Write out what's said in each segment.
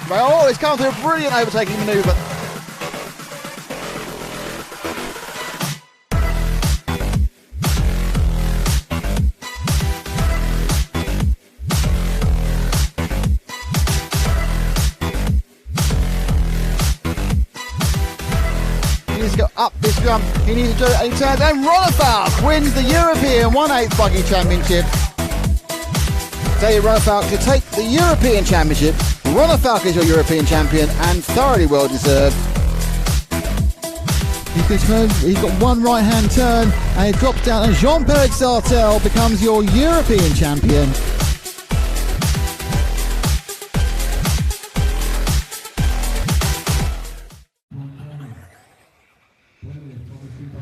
Oh, it's come through a brilliant overtaking manoeuvre. He needs to go up this jump. He needs to do it, and he turns, and Ronafalk wins the European 1/8 Buggy Championship. Tell you, Ronafalk, to take the European Championship. Ronafalk is your European champion and thoroughly well deserved. He can turn, he's got one right hand turn and it drops down, and Jean-Pierre Sartel becomes your European champion.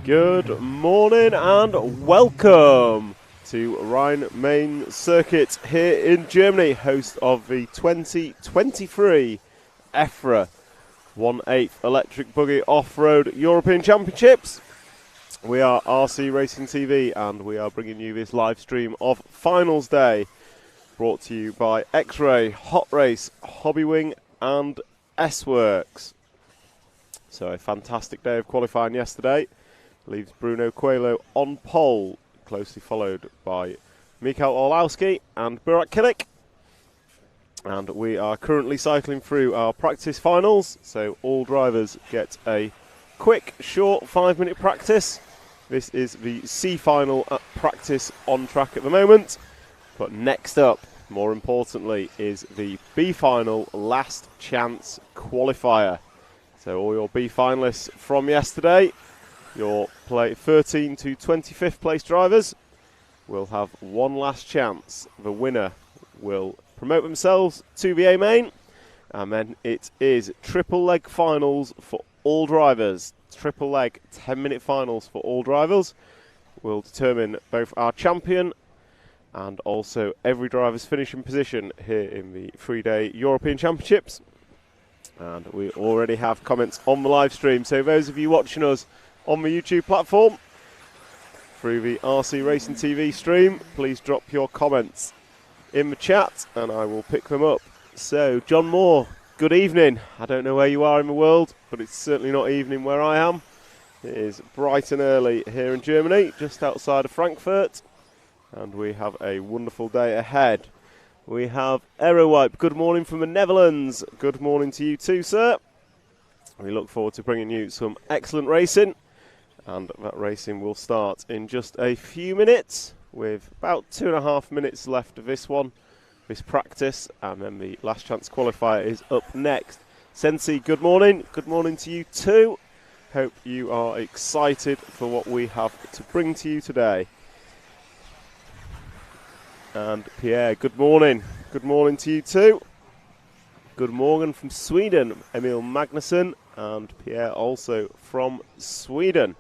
Good morning and welcome to Rhine Main Circuit here in Germany, host of the 2023 EFRA 1/8 Electric Buggy Off-Road European Championships. We are RC Racing TV and we are bringing you this live stream of Finals Day, brought to you by X-Ray, Hot Race, Hobbywing and S-Works. So a fantastic day of qualifying yesterday. Leaves Bruno Coelho on pole, closely followed by Mikael Orlowski and Burak Kilik. And we are currently cycling through our practice finals, so all drivers get a quick, short 5-minute practice. This is the C final at practice on track at the moment. But next up, more importantly, is the B final last chance qualifier. So all your B finalists from yesterday, your 13 to 25th place drivers, will have one last chance. The winner will promote themselves to the A main, and then it is triple leg finals for all drivers. Triple leg 10-minute finals for all drivers will determine both our champion and also every driver's finishing position here in the 3-day European Championships. And we already have comments on the live stream, so those of you watching us on the YouTube platform through the RC Racing TV stream, please drop your comments in the chat and I will pick them up. So, John Moore, good evening. I don't know where you are in the world, but it's certainly not evening where I am. It is bright and early here in Germany, just outside of Frankfurt, and we have a wonderful day ahead. We have Aerowipe, good morning from the Netherlands. Good morning to you too, sir. We look forward to bringing you some excellent racing, and that racing will start in just a few minutes, with about 2.5 minutes left of this one, this practice, and then the last chance qualifier is up next. Sensi, good morning. Good morning to you too. Hope you are excited for what we have to bring to you today. And Pierre, good morning. Good morning to you too. Good morning from Sweden, Emil Magnusson, and Pierre also from Sweden.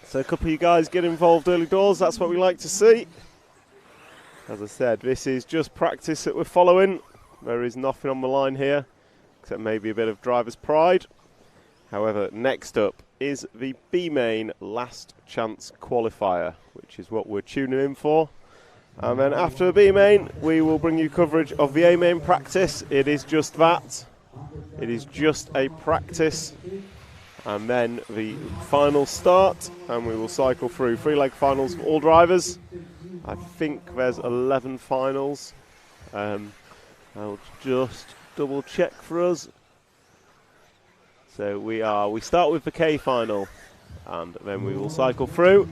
So a couple of you guys get involved early doors, that's what we like to see. As I said, this is just practice that we're following. There is nothing on the line here, except maybe a bit of driver's pride. However, next up is the B main last chance qualifier, which is what we're tuning in for. And then after the B main, we will bring you coverage of the A main practice. It is just that. It is just a practice. And then the final start, and we will cycle through 3-leg finals for all drivers. I think there's 11 finals. I'll just double check for us. So we start with the K final, and then we will cycle through.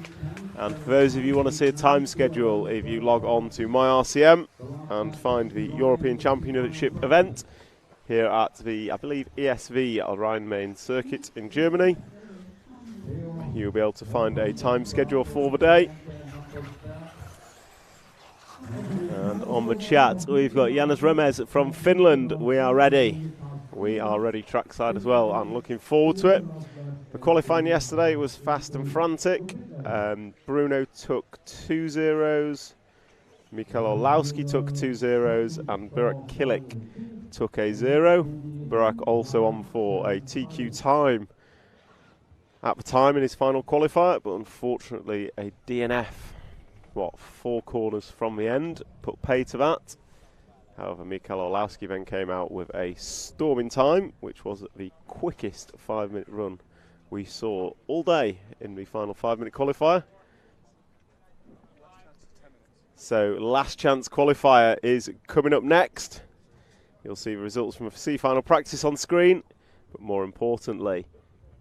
And for those of you who want to see a time schedule, if you log on to MyRCM and find the European Championship event here at the, I believe, ESV Rhine Main Circuit in Germany, you'll be able to find a time schedule for the day. And on the chat, we've got Janis Remes from Finland. We are ready. We are ready trackside as well. I'm looking forward to it. The qualifying yesterday was fast and frantic. Bruno took 2 zeros. Mikael Orlowski took 2 zeros. And Burak Kilik took a 0. Burak also on for a TQ time at the time in his final qualifier, but unfortunately a DNF. 4 corners from the end, put pay to that. However, Mikael Orlowski then came out with a storming time, which was the quickest 5-minute run we saw all day in the final 5-minute qualifier. So last chance qualifier is coming up next. You'll see the results from a C final practice on screen, but more importantly,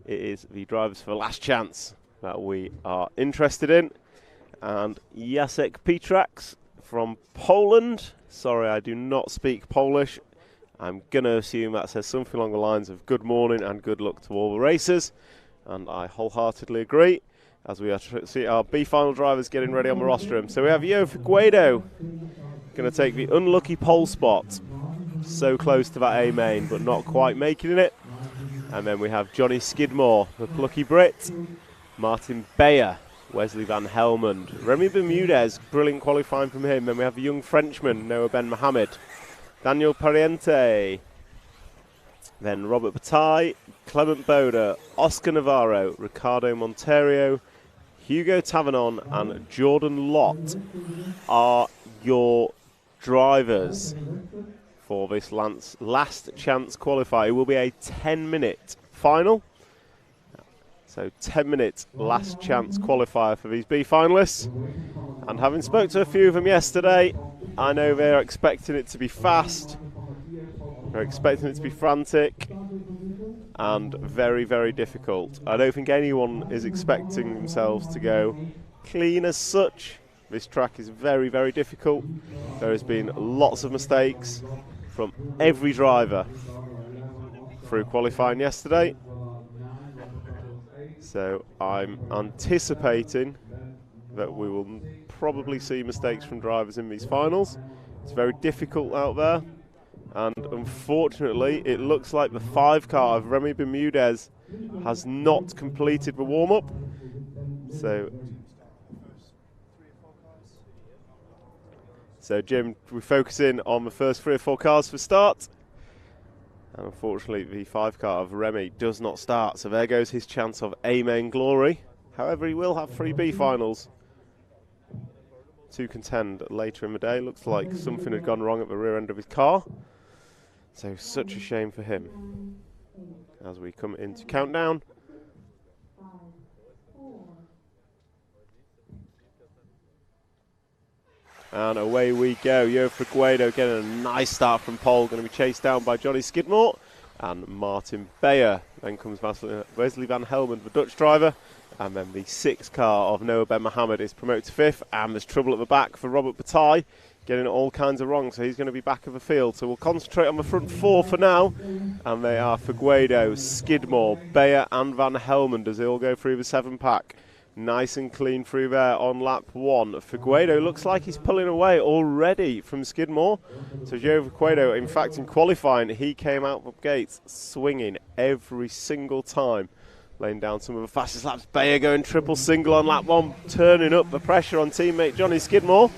it is the drivers for last chance that we are interested in. And Jacek Pietraks from Poland. Sorry, I do not speak Polish. I'm going to assume that says something along the lines of good morning and good luck to all the racers. And I wholeheartedly agree, as we are see our B final drivers getting ready on the rostrum. So we have Yo Figueiredo going to take the unlucky pole spot. So close to that A main, but not quite making it. And then we have Johnny Skidmore, the plucky Brit, Martin Beyer, Wesley Van Helmond, Remy Bermudez, brilliant qualifying from him. Then we have the young Frenchman, Noah Ben Mohamed, Daniel Pariente, then Robert Bataille, Clement Boda, Oscar Navarro, Ricardo Monteiro, Hugo Tavernon and Jordan Lott are your drivers for this last chance qualifier. It will be a 10-minute final. So 10-minute last chance qualifier for these B finalists. And having spoke to a few of them yesterday, I know they're expecting it to be fast. They're expecting it to be frantic and very, very difficult. I don't think anyone is expecting themselves to go clean as such. This track is very, very difficult. There has been lots of mistakes from every driver through qualifying yesterday. So I'm anticipating that we will probably see mistakes from drivers in these finals. It's very difficult out there. And unfortunately, it looks like the 5 car of Remy Bermudez has not completed the warm-up. So Jim, we focus in on the first 3 or 4 cars for start. And unfortunately, the 5 car of Remy does not start. So there goes his chance of A main glory. However, he will have 3 B finals to contend later in the day. Looks like something had gone wrong at the rear end of his car. So such a shame for him. As we come into countdown. And away we go. Yo Figueiredo getting a nice start from pole. Going to be chased down by Johnny Skidmore and Martin Beyer. Then comes Wesley Van Helmond, the Dutch driver. And then the 6 car of Noah Ben Mohamed is promoted to 5th. And there's trouble at the back for Robert Bataille, getting all kinds of wrong. So he's going to be back of the field. So we'll concentrate on the front 4 for now. And they are Figueiredo, Skidmore, Beyer and Van Helmond as they all go through the 7-pack. Nice and clean through there on lap 1. Figueiredo looks like he's pulling away already from Skidmore. So Joe Figueiredo, in fact, in qualifying, he came out of the gates swinging every single time, laying down some of the fastest laps. Beyer going triple single on lap 1, turning up the pressure on teammate Johnny Skidmore.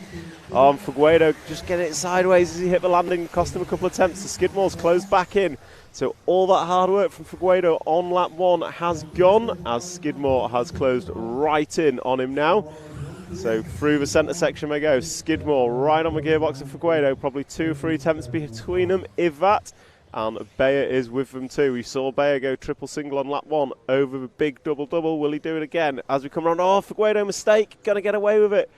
Figueiredo just getting it sideways as he hit the landing, cost him a couple of attempts. The Skidmore's closed back in. So all that hard work from Figueiredo on lap 1 has gone, as Skidmore has closed right in on him now. So through the centre section they go. Skidmore right on the gearbox of Figueiredo, probably 2 or 3 attempts between them, if that. And Beyer is with them too. We saw Beyer go triple single on lap 1 over the big double-double. Will he do it again? As we come around, Figueiredo mistake, going to get away with it.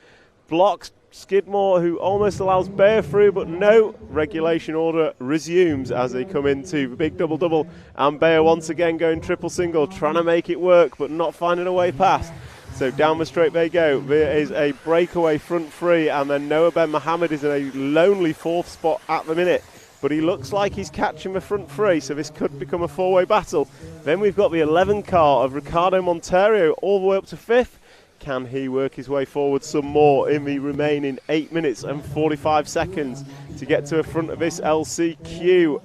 Blocks Skidmore, who almost allows Beyer through, but no, regulation order resumes as they come into the big double-double. And Beyer once again going triple single, trying to make it work, but not finding a way past. So down the straight they go. There is a breakaway front 3, and then Noah Ben Mohamed is in a lonely 4th spot at the minute. But he looks like he's catching the front 3, so this could become a 4-way battle. Then we've got the 11 car of Ricardo Monteiro all the way up to 5th. Can he work his way forward some more in the remaining 8 minutes and 45 seconds to get to the front of this LCQ?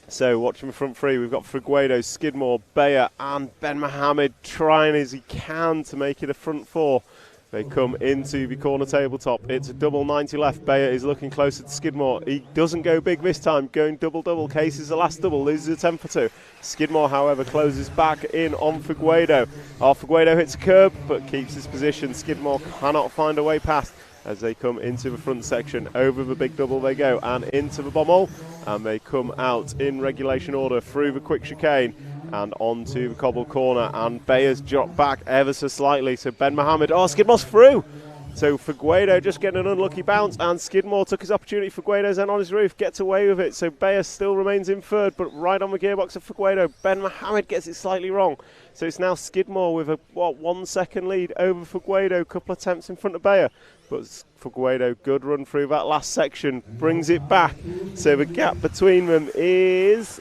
So watching the front 3, we've got Figueiredo, Skidmore, Beyer and Ben Mohamed trying as he can to make it a front 4. They come into the corner tabletop. It's a double 90 left. Beyer is looking closer to Skidmore. He doesn't go big this time, going double-double. Case is the last double, loses a 10 for 2. Skidmore, however, closes back in on Figueiredo. Figueiredo hits a curb, but keeps his position. Skidmore cannot find a way past. as they come into the front section. Over the big double they go and into the bommel, and they come out in regulation order through the quick chicane and onto the cobble corner, and Bayer's dropped back ever so slightly, so Ben Mohammed, Skidmore's through. So Figueiredo just getting an unlucky bounce, and Skidmore took his opportunity. Figueiredo's then on his roof, gets away with it. So Bayer still remains in third, but right on the gearbox of Figueiredo. Ben Mohammed gets it slightly wrong. So it's now Skidmore with a 1 second lead over Figueiredo. Couple of attempts in front of Bayer, but Figueiredo, good run through that last section, brings it back. So the gap between them is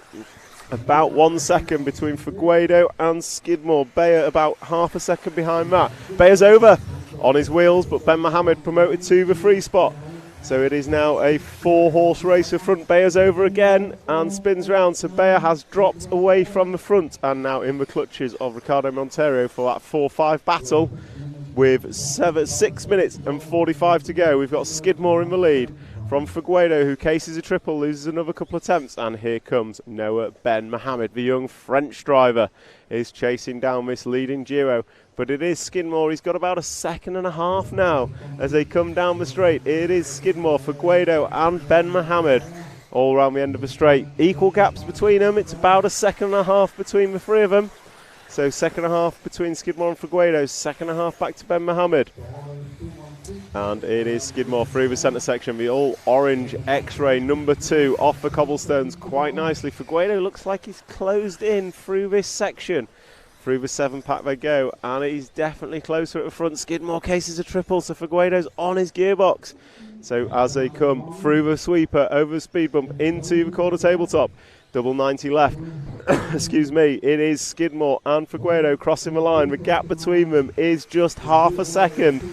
about 1 second between Figueiredo and Skidmore. Bayer about half a second behind that. Bayer's over on his wheels, but Ben Mohammed promoted to the free spot. So it is now a 4-horse race. The front, Bayer's over again and spins round. So Bayer has dropped away from the front and now in the clutches of Ricardo Monteiro for that 4-5 battle with 6 minutes and 45 to go. We've got Skidmore in the lead from Figueiredo, who cases a triple, loses another couple of attempts, and here comes Noah Ben Mohammed. The young French driver is chasing down this leading duo, but it is Skidmore. He's got about 1.5 seconds now as they come down the straight. It is Skidmore, Figueiredo and Ben Mohammed all around the end of the straight. Equal gaps between them. It's about 1.5 seconds between the three of them. So 1.5 seconds between Skidmore and Figueiredo, 2.5 back to Ben Mohammed. And it is Skidmore through the centre section, the all-orange X-Ray number 2 off the cobblestones quite nicely. Figueiredo looks like he's closed in through this section. Through the 7-pack they go, and he's definitely closer at the front. Skidmore cases a triple, so Figueiredo's on his gearbox. So as they come through the sweeper, over the speed bump, into the quarter tabletop, double 90 left, excuse me, it is Skidmore and Figueiredo crossing the line. The gap between them is just 0.5 seconds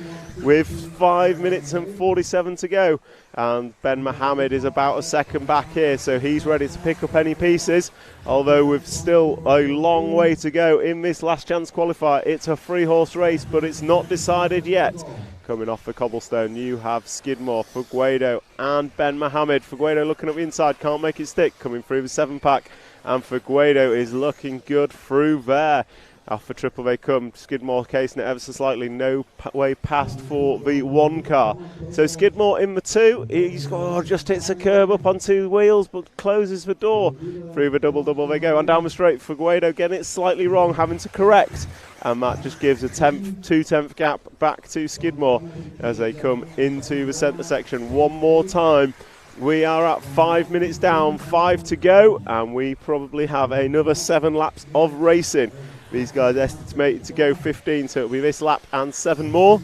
with 5 minutes and 47 to go. And Ben Mohammed is about 1 second back here, so he's ready to pick up any pieces. Although with still a long way to go in this last chance qualifier. It's a 3-horse race, but it's not decided yet. Coming off the cobblestone, you have Skidmore, Figueiredo and Ben Mohammed. Figueiredo looking up the inside, can't make it stick, coming through the 7-pack, and Figueiredo is looking good through there. Off the triple they come, Skidmore casing it ever so slightly, no way past for the 1 car. So Skidmore in the 2, he's just hits a curb up on 2 wheels, but closes the door. Through the double they go, and down the straight, Figueiredo getting it slightly wrong, having to correct. And that just gives a 2/10 gap back to Skidmore as they come into the centre section. One more time. We are at 5 minutes down, 5 to go, and we probably have another 7 laps of racing. These guys estimated to go 15, so it'll be this lap and 7 more.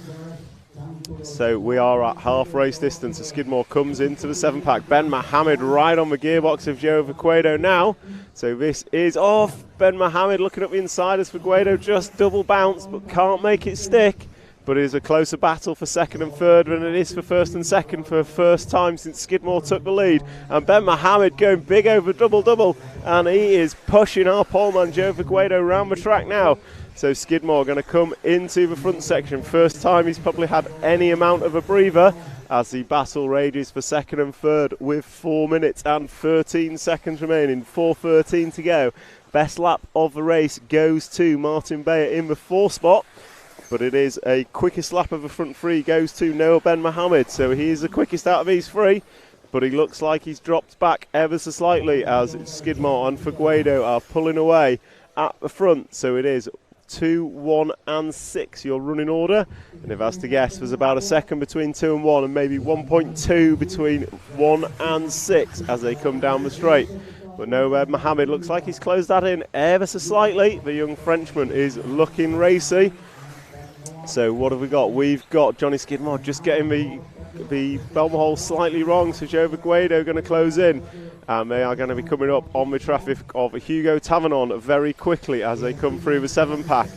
So we are at half race distance as Skidmore comes into the 7-pack. Ben Mohammed right on the gearbox of Joe Figueiredo now. So this is off. Ben Mohammed looking up the inside as Figueiredo just double bounced but can't make it stick. But it is a closer battle for second and third than it is for first and second for the first time since Skidmore took the lead. And Ben Mohammed going big over double, and he is pushing our poleman Joe Figueiredo around the track now. So Skidmore going to come into the front section. First time he's probably had any amount of a breather as the battle rages for second and third with 4 minutes and 13 seconds remaining. 4:13 to go. Best lap of the race goes to Martin Bayer in the 4 spot. But it is a quickest lap of the front 3 goes to Noah Ben Mohammed. So he is the quickest out of these 3. But he looks like he's dropped back ever so slightly as Skidmore and Figueiredo are pulling away at the front. So it is 2, 1 and 6 your running order. And if I was to guess, there's about 1 second between 2 and 1 and maybe 1.2 between 1 and 6 as they come down the straight. But Noah Mohammed looks like he's closed that in ever so slightly. The young Frenchman is looking racy. So what have we got? We've got Johnny Skidmore just getting the Belmont hole slightly wrong, so Joe Figueiredo going to close in. And they are going to be coming up on the traffic of Hugo Tavernon very quickly as they come through the 7-pack.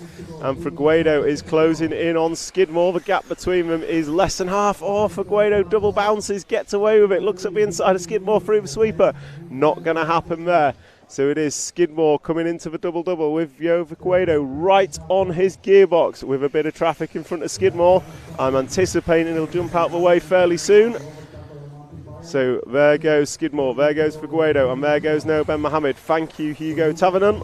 And Figueiredo is closing in on Skidmore. The gap between them is less than half. Figueiredo double bounces, gets away with it, looks at the inside of Skidmore through the sweeper. Not going to happen there. So it is Skidmore coming into the double with Joe Figueiredo right on his gearbox with a bit of traffic in front of Skidmore. I'm anticipating he'll jump out the way fairly soon. So there goes Skidmore, there goes Figueiredo, and there goes Noah Ben Mohammed. Thank you, Hugo Tavernon.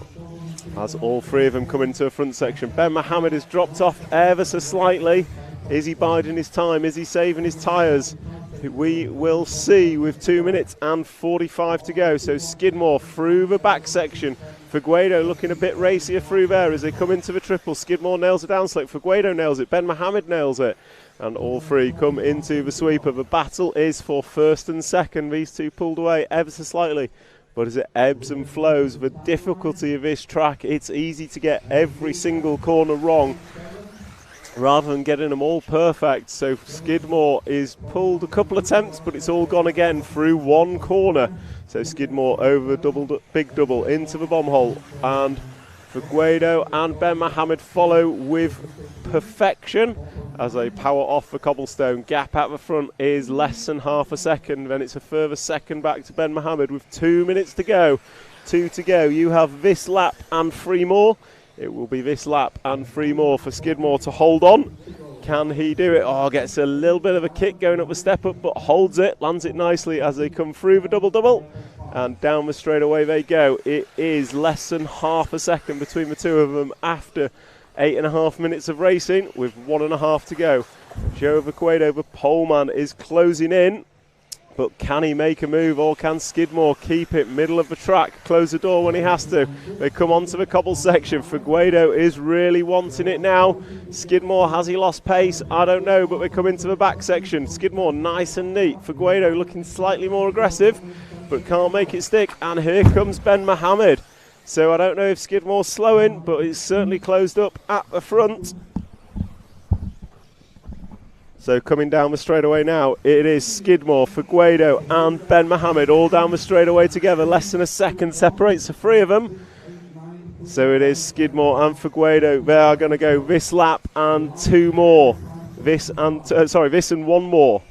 As all 3 of them come into the front section. Ben Mohammed has dropped off ever so slightly. Is he biding his time? Is he saving his tyres? We will see with 2 minutes and 45 to go. So Skidmore through the back section. Figueiredo looking a bit racier through there as they come into the triple. Skidmore nails the downslope. Figueiredo nails it. Ben Mohammed nails it. And all three come into the sweeper. The battle is for first and second. These two pulled away ever so slightly. But as it ebbs and flows, the difficulty of this track, it's easy to get every single corner wrong rather than getting them all perfect. So Skidmore is pulled a couple of attempts, but it's all gone again through one corner. So Skidmore over big double into the bomb hole, and Figueiredo and Ben Mohammed follow with perfection as they power off the cobblestone. Gap at the front is less than half a second. Then it's a further second back to Ben Mohammed with 2 minutes to go. 2 to go. You have this lap and 3 more. It will be this lap and 3 more for Skidmore to hold on. Can he do it? Oh, gets a little bit of a kick going up the step up, but holds it, lands it nicely as they come through the double-double. And down the straightaway they go. It is less than half a second between the two of them after 8.5 minutes of racing with 1.5 to go. Joe Figueiredo, the poleman, is closing in. But can he make a move, or can Skidmore keep it middle of the track, close the door when he has to? They come onto the cobble section. Figueiredo is really wanting it now. Skidmore, has he lost pace? I don't know, but they come into the back section. Skidmore nice and neat. Figueiredo looking slightly more aggressive, but can't make it stick. And here comes Ben Mohammed. So I don't know if Skidmore's slowing, but it's certainly closed up at the front. So coming down the straightaway now, it is Skidmore, Figueiredo and Ben Mohammed all down the straightaway together. Less than a second separates the three of them. So it is Skidmore and Figueiredo. They are going to go this lap and 2 more. This and 1 more.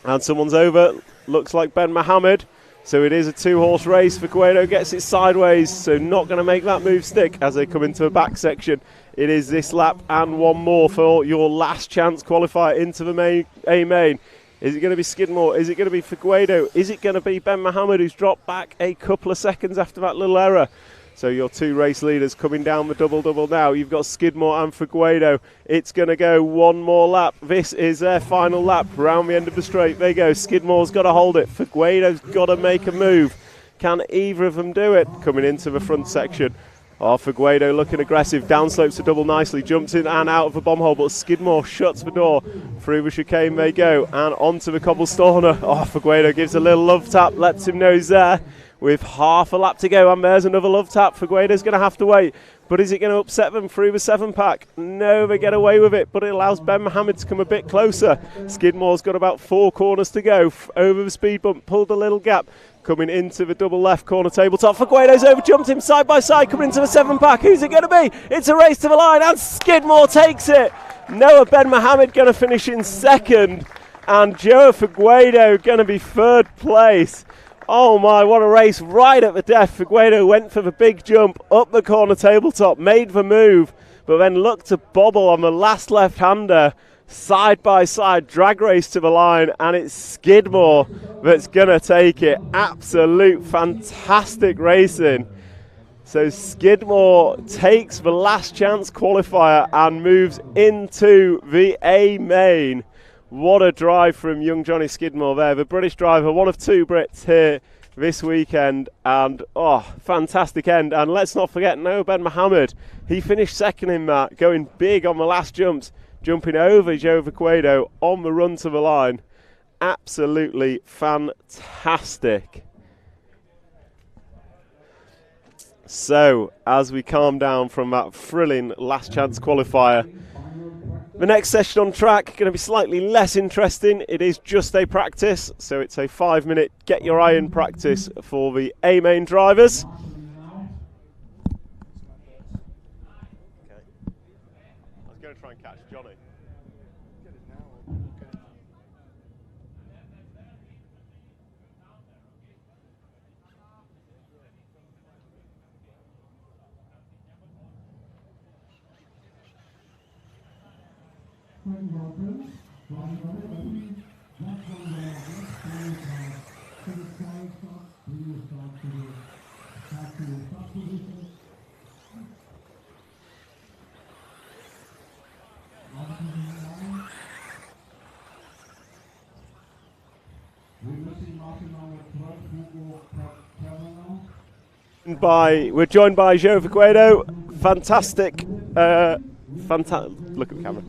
And someone's over. Looks like Ben Mohammed. So it is a 2-horse race. Figueiredo gets it sideways, so not going to make that move stick as they come into the back section. It is this lap and 1 more for your last chance qualifier into the A-main. Is it going to be Skidmore? Is it going to be Figueiredo? Is it going to be Ben Mohammed, who's dropped back a couple of seconds after that little error? So your 2 race leaders coming down the double-double now. You've got Skidmore and Figueiredo. It's going to go 1 more lap. This is their final lap round the end of the straight. There you go. Skidmore's got to hold it. Figueiredo's got to make a move. Can either of them do it? Coming into the front section. Oh, Figueiredo looking aggressive. Downslopes the double nicely. Jumps in and out of the bomb hole, but Skidmore shuts the door. Through the chicane they go. And onto the cobblestoner. Oh, Figueiredo gives a little love tap. Lets him know he's there. With half a lap to go, and there's another love tap. Figueiredo's going to have to wait. But is it going to upset them through the 7-pack? No, they get away with it, but it allows Ben Mohammed to come a bit closer. Skidmore's got about 4 corners to go. Over the speed bump, pulled a little gap. Coming into the double left corner tabletop. Figueiredo's over, jumped him side by side, coming into the 7-pack. Who's it going to be? It's a race to the line, and Skidmore takes it. Noah Ben Mohammed going to finish in 2nd, and Joe Figueiredo going to be 3rd place. Oh my, what a race, right at the death. Figueiredo went for the big jump up the corner tabletop, made the move, but then looked to bobble on the last left-hander. Side by side drag race to the line, and it's Skidmore that's going to take it. Absolute fantastic racing. So Skidmore takes the last chance qualifier and moves into the A-main. What a drive from young Johnny Skidmore there, the British driver, one of 2 Brits here this weekend, and fantastic end. And let's not forget Noah Ben Mohammed, he finished 2nd in that, going big on the last jumps, jumping over Joe Figueiredo on the run to the line. Absolutely fantastic. So as we calm down from that thrilling last chance qualifier, the next session on track going to be slightly less interesting. It is just a practice, so it's a 5-minute get your iron practice for the A-main drivers. Okay. I was going to try and catch Johnny. We're joined by Joe Figueiredo. Fantastic. Look at the camera.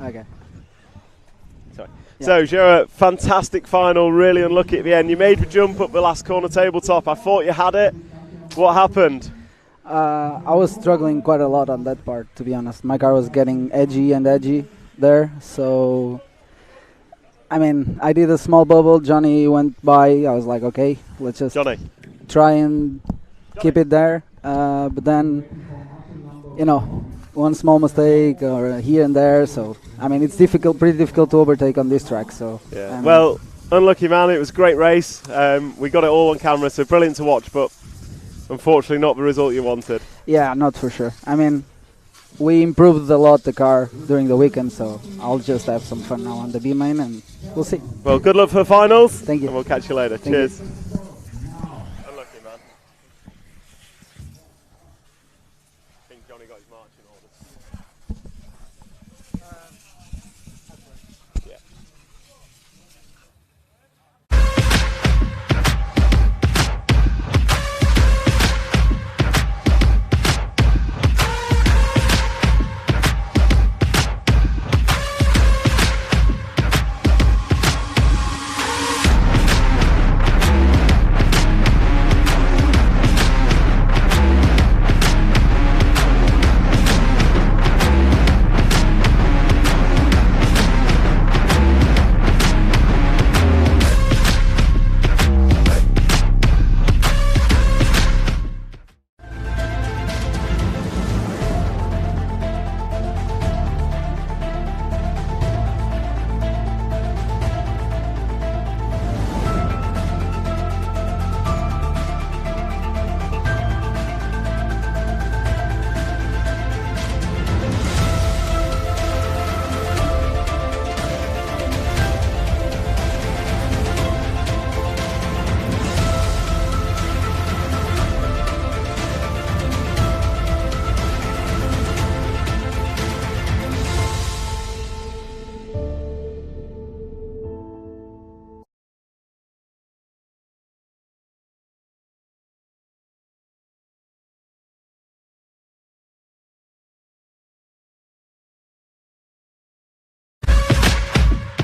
Okay. Sorry. Yeah. So, Joe, fantastic final, really unlucky at the end. You made the jump up the last corner tabletop. I thought you had it. What happened? I was struggling quite a lot on that part, to be honest. My car was getting edgy there, so I mean, I did a small bubble. Johnny went by. I was like, okay, let's just try and keep it there. But then, you know, one small mistake or here and there. So I mean, it's pretty difficult to overtake on this track. So yeah. Well, unlucky man. It was a great race. We got it all on camera, so brilliant to watch. But unfortunately, not the result you wanted. Yeah, not for sure. I mean, we improved a lot the car during the weekend, so I'll just have some fun now on the B main, and we'll see. Well, good luck for the finals. Thank you. And we'll catch you later. Thank Cheers. You. Unlucky man. I think Johnny got his marching orders. Yeah.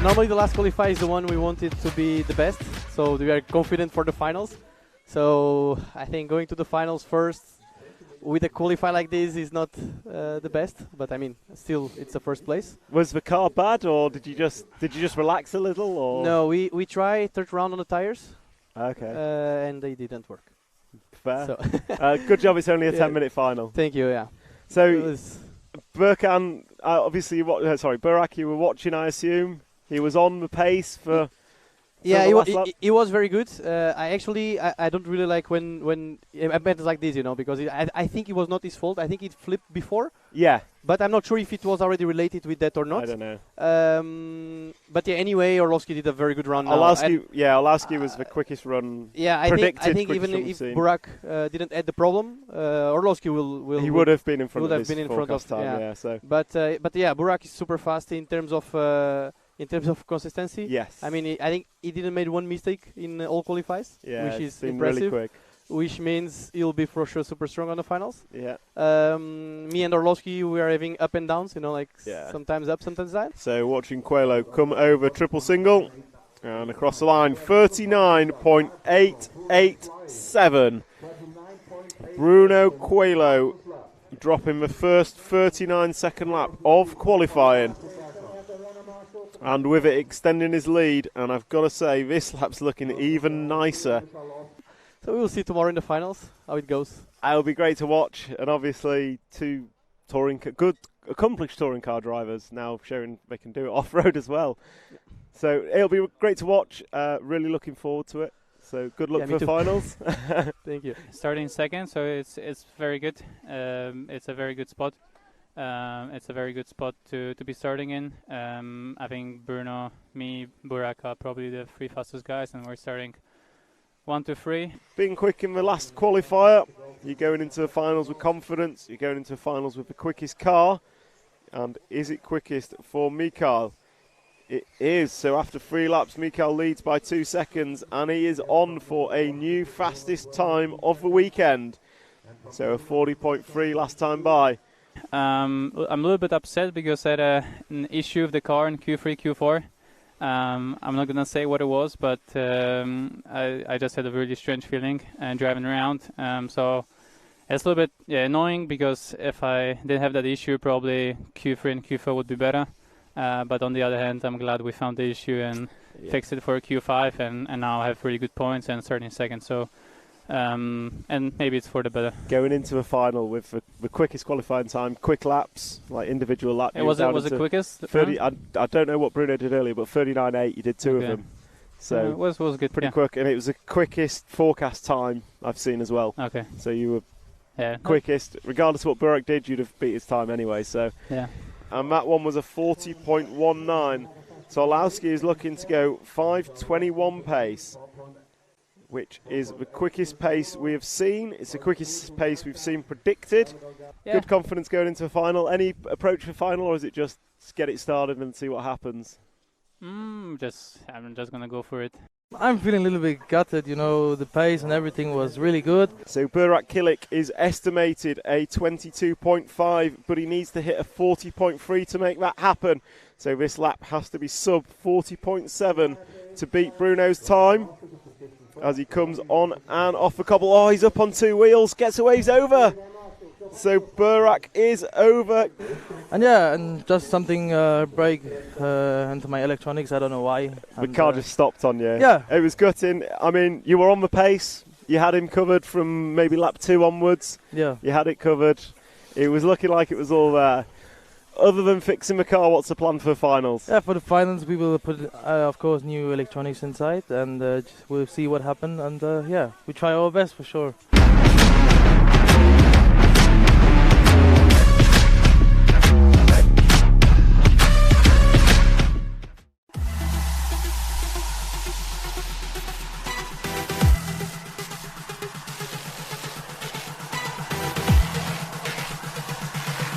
Normally the last qualifier is the one we wanted to be the best, so we are confident for the finals. So I think going to the finals first with a qualifier like this is not the best, but I mean still it's the first place. Was the car bad, or did you just relax a little? Or no, we tried third round on the tires. Okay. And they didn't work. Fair. So good job. It's only a 10-minute final. Thank you. Yeah. So Burkan, obviously, Burak, you were watching, I assume. He was on the pace for. Yeah, he was very good. I don't really like when events like this, you know, because I think it was not his fault. I think it flipped before. Yeah. But I'm not sure if it was already related with that or not. I don't know. But yeah, anyway, Orlovsky did a very good run. Orlovsky was the quickest run. Yeah, I think even if Burak didn't add the problem, Orlovsky will. He would have been in front of his forecast time. Yeah. So. But yeah, Burak is super fast in terms of. In terms of consistency, yes. I mean, I think he didn't make one mistake in all qualifiers, which is impressive. Really quick. Which means he'll be for sure super strong on the finals. Yeah. Me and Orlovsky, we are having up and downs, you know, like sometimes up, sometimes down. So watching Coelho come over triple single and across the line, 39.887. Bruno Coelho dropping the first 39-second lap of qualifying. And with it extending his lead, and I've got to say, this lap's looking even nicer. So we'll see tomorrow in the finals how it goes. It'll be great to watch, and obviously two good, accomplished touring car drivers now showing they can do it off-road as well. So it'll be great to watch. Really looking forward to it. So good luck for the finals. Thank you. Starting second, so it's very good. It's a very good spot. It's a very good spot to be starting in. I think Bruno, me, Burak are probably the three fastest guys, and we're starting 1, 2, 3. Being quick in the last qualifier, you're going into the finals with confidence. You're going into the finals with the quickest car. And is it quickest for Mikael? It is. So after 3 laps, Mikael leads by 2 seconds, and he is on for a new fastest time of the weekend. So a 40.3 last time by. I'm a little bit upset because I had an issue with the car in Q3, Q4. I'm not gonna say what it was, but I just had a really strange feeling driving around. So it's a little bit annoying because if I didn't have that issue, probably Q3 and Q4 would be better. But on the other hand, I'm glad we found the issue and fixed it for Q5, and now I have really good points and 13 seconds. So and maybe it's for the better. Going into a final with the quickest qualifying time, quick laps, like individual laps. It was the quickest. 30. I don't know what Bruno did earlier, but 39.8. You did two of them. So it was good. Pretty quick, and it was the quickest forecast time I've seen as well. Okay. So you were quickest, regardless of what Burak did, you'd have beat his time anyway. So and that one was a 40.19. So Orlowski is looking to go 5:21 pace, which is the quickest pace we have seen. It's the quickest pace we've seen predicted. Good confidence going into the final. Any approach for final, or is it just get it started and see what happens? I'm just gonna go for it. I'm feeling a little bit gutted, you know, the pace and everything was really good. So Burak Kilik is estimated a 22.5, but he needs to hit a 40.3 to make that happen. So this lap has to be sub 40.7 to beat Bruno's time. As he comes on and off the cobble. Oh, he's up on 2 wheels, gets away, he's over. So Burak is over. And just something break into my electronics, I don't know why. The car just stopped on you. Yeah. It was gutting. I mean, you were on the pace. You had him covered from maybe lap 2 onwards. Yeah. You had it covered. It was looking like it was all there. Other than fixing the car, what's the plan for finals? Yeah, for the finals we will put, of course, new electronics inside, and we'll see what happens. And we try our best for sure.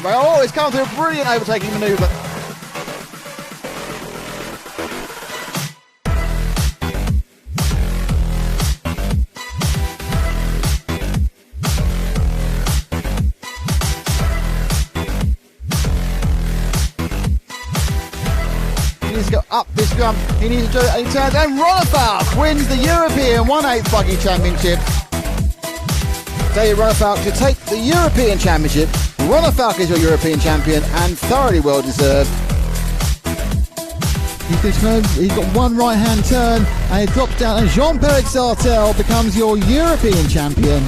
Oh, it's come through a brilliant overtaking manoeuvre. He needs to go up this jump. He needs to do it, and he turns, and Ronefalk wins the European 1/8 Buggy Championship. David Ronefalk to take the European Championship. Ronefalk is your European champion and thoroughly well deserved. He's got one right hand turn and it drops down, and Jean-Pierre Sartel becomes your European champion.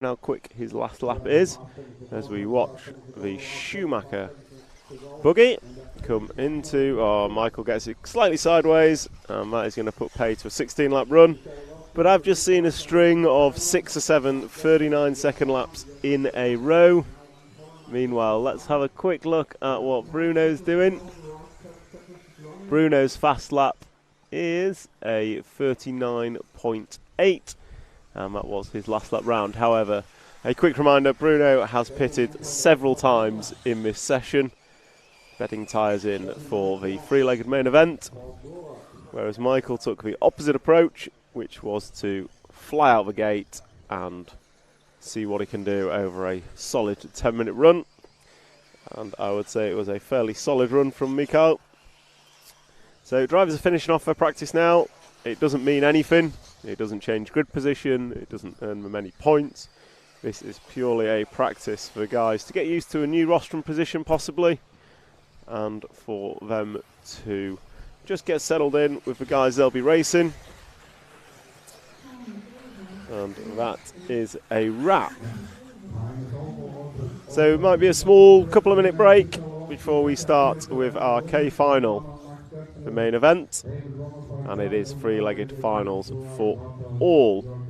how quick his last lap is as we watch the Schumacher Buggy come into. Oh, Michael gets it slightly sideways, and that is going to put pay to a 16-lap run. But I've just seen a string of 6 or 7 39-second laps in a row. Meanwhile, let's have a quick look at what Bruno's doing. Bruno's fast lap is a 39.8, and that was his last lap round. However, a quick reminder, Bruno has pitted several times in this session, bedding tyres in for the three-legged main event, whereas Michael took the opposite approach, which was to fly out the gate and see what he can do over a solid 10-minute run. And I would say it was a fairly solid run from Mikael. So drivers are finishing off their practice now. It doesn't mean anything. It doesn't change grid position. It doesn't earn them any points. This is purely a practice for the guys to get used to a new rostrum position possibly, and for them to just get settled in with the guys they'll be racing. And that is a wrap. So it might be a small couple of minute break before we start with our K final, the main event, and it is three-legged finals for all.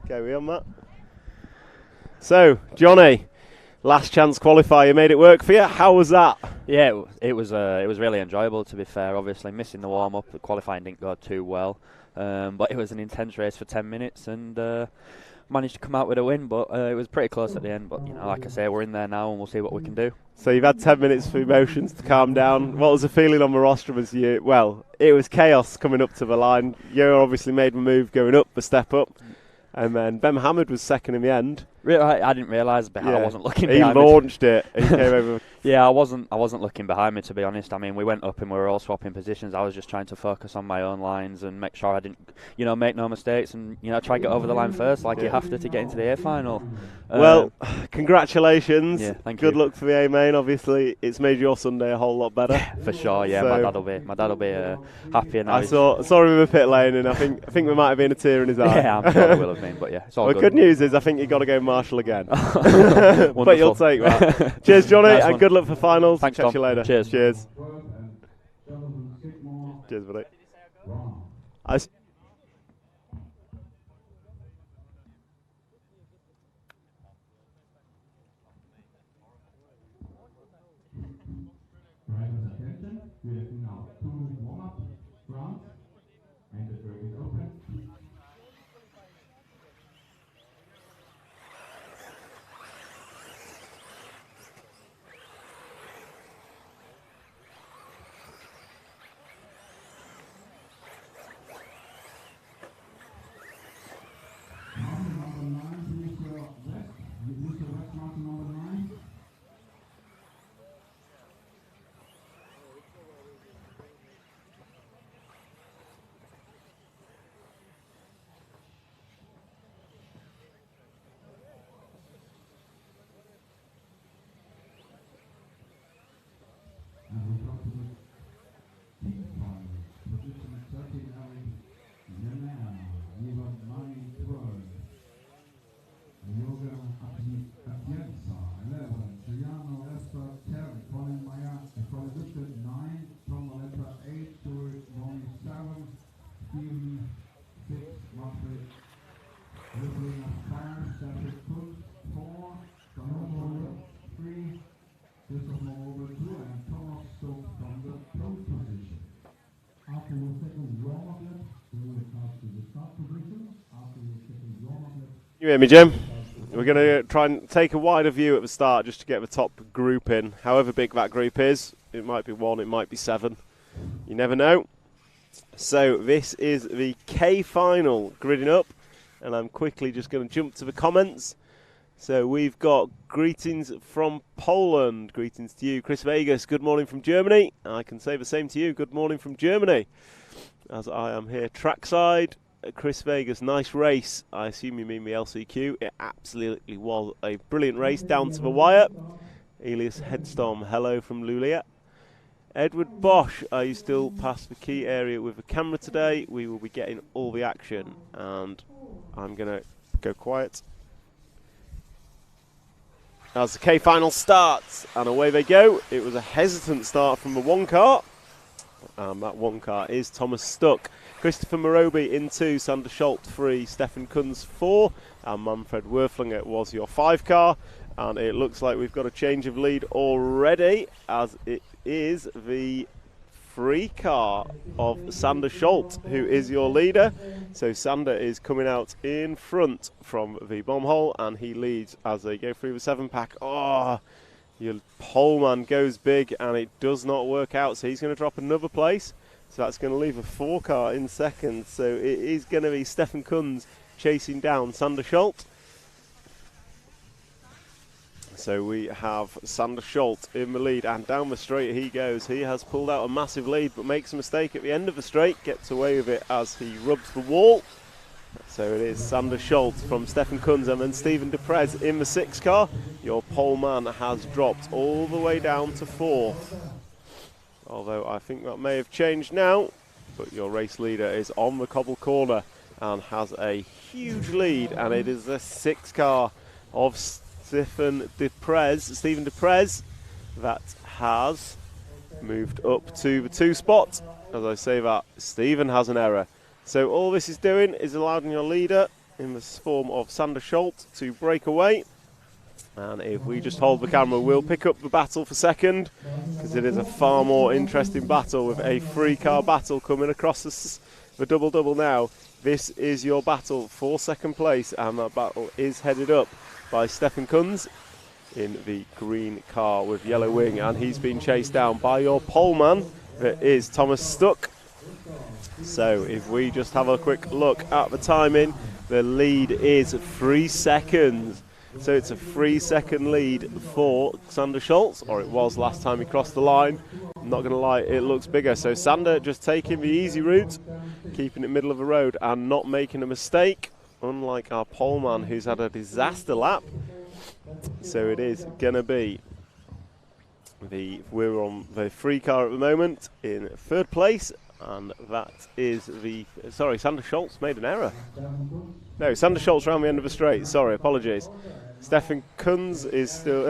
Okay, we on that? So, Johnny, last chance qualifier, you made it work for you. How was that? Yeah, it was really enjoyable, to be fair. Obviously, missing the warm-up, the qualifying didn't go too well, but it was an intense race for 10 minutes and managed to come out with a win, but it was pretty close at the end. But, you know, like I say, we're in there now and we'll see what we can do. So you've had 10 minutes for emotions to calm down. What was the feeling on the rostrum as you... Well, it was chaos coming up to the line. You obviously made the move going up, the step up. And then Ben Mohammed was second in the end. Really, I didn't realise I wasn't looking he behind launched it. He came over. Yeah, I wasn't looking behind me, to be honest. I mean, we went up and we were all swapping positions. I was just trying to focus on my own lines and make sure I didn't, make no mistakes and, try to get over the line first, like you have to get into the A final. Well, congratulations. Yeah, thank you. Good luck for the A main. Obviously, it's made your Sunday a whole lot better. For sure. Yeah, so my dad'll be happy. Now I saw him in the pit lane, and I think there might have been a tear in his eye. Yeah, I'm sure there will have been, but yeah, it's all well, good. Good news is I think you got to go Marshall again. But you'll take that. Cheers, Johnny, Nice and one. good luck for finals. Thanks, Catch Tom. you later. Cheers. Cheers. Cheers, buddy. Drivers attention, we have now 2 warm-up rounds and the track is open. Number 9, Mr. West, mountain number 9. And we come to the team final. Position 13, Eric Yelena, Eva 9-12. Yoga Atienza, 11. Giuliano Lester, 10. Colin Meyer, Colin Lipton, 9. Tom Valetta, 8. Stuart Ronnie, 7. Steven, 6. Manfred, Littling, 5. Stafford Cook, 4. Donovan, 3. Christopher over 2 and Thomas Stokes from the pole position. After your second warm-up lap, we will start to the start position. After your second warm-up lap. You hear me, Jim? We're we're going to try and take a wider view at the start just to get the top group in. However big that group is, it might be 1, it might be 7. You never know. So this is the K final gridding up, and I'm quickly just going to jump to the comments. So we've got greetings from Poland. Greetings to you, Chris Vegas. Good morning from Germany. I can say the same to you. Good morning from Germany. As I am here trackside. Chris Vegas, nice race. I assume you mean the LCQ. It absolutely was a brilliant race down to the wire. Elias Headstorm, hello from Luleå. Edward Bosch, are you still past the key area with the camera today? We will be getting all the action, and I'm going to go quiet as the K final starts, and away they go. It was a hesitant start from the 1 car, and that 1 car is Thomas Stuck. Christopher Moroby in 2, Sander Schultz 3, Stefan Kunz 4, and Manfred Werflinger was your 5 car. And it looks like we've got a change of lead already, as it is the 3 car of Sander Schultz, who is your leader. So Sander is coming out in front from the bomb hole, and he leads as they go through the 7-pack. Oh, your poleman goes big, and it does not work out. So he's going to drop another place. So that's going to leave a 4 car in second. So it is going to be Stefan Kunz chasing down Sander Schultz. So we have Sander Schultz in the lead, and down the straight he goes. He has pulled out a massive lead, but makes a mistake at the end of the straight, gets away with it as he rubs the wall. So it is Sander Schultz from Stefan Kunz, and then Stephen Deprez in the 6 car. Your pole man has dropped all the way down to 4th. Although I think that may have changed now, but your race leader is on the cobble corner and has a huge lead, and it is the 6 car of Stephen Deprez that has moved up to the 2 spot. As I say that, Stephen has an error. So all this is doing is allowing your leader in the form of Sander Schultz to break away. And if we just hold the camera, we'll pick up the battle for second, because it is a far more interesting battle with a 3-car battle coming across the double-double now. This is your battle for second place, and that battle is headed up by Stefan Kunz in the green car with yellow wing, and he's been chased down by your poleman, that is Thomas Stuck. So if we just have a quick look at the timing, the lead is 3 seconds. So it's a 3-second lead for Sander Schultz, or it was last time he crossed the line. I'm not going to lie, it looks bigger. So Sander just taking the easy route, keeping it middle of the road and not making a mistake, unlike our poleman who's had a disaster lap. So it is going to be we're on the 3 car at the moment in 3rd place, and that is sorry, Sander Schultz made an error. No, Sander Schultz around the end of the straight. Sorry, apologies. Stefan Kunz is still.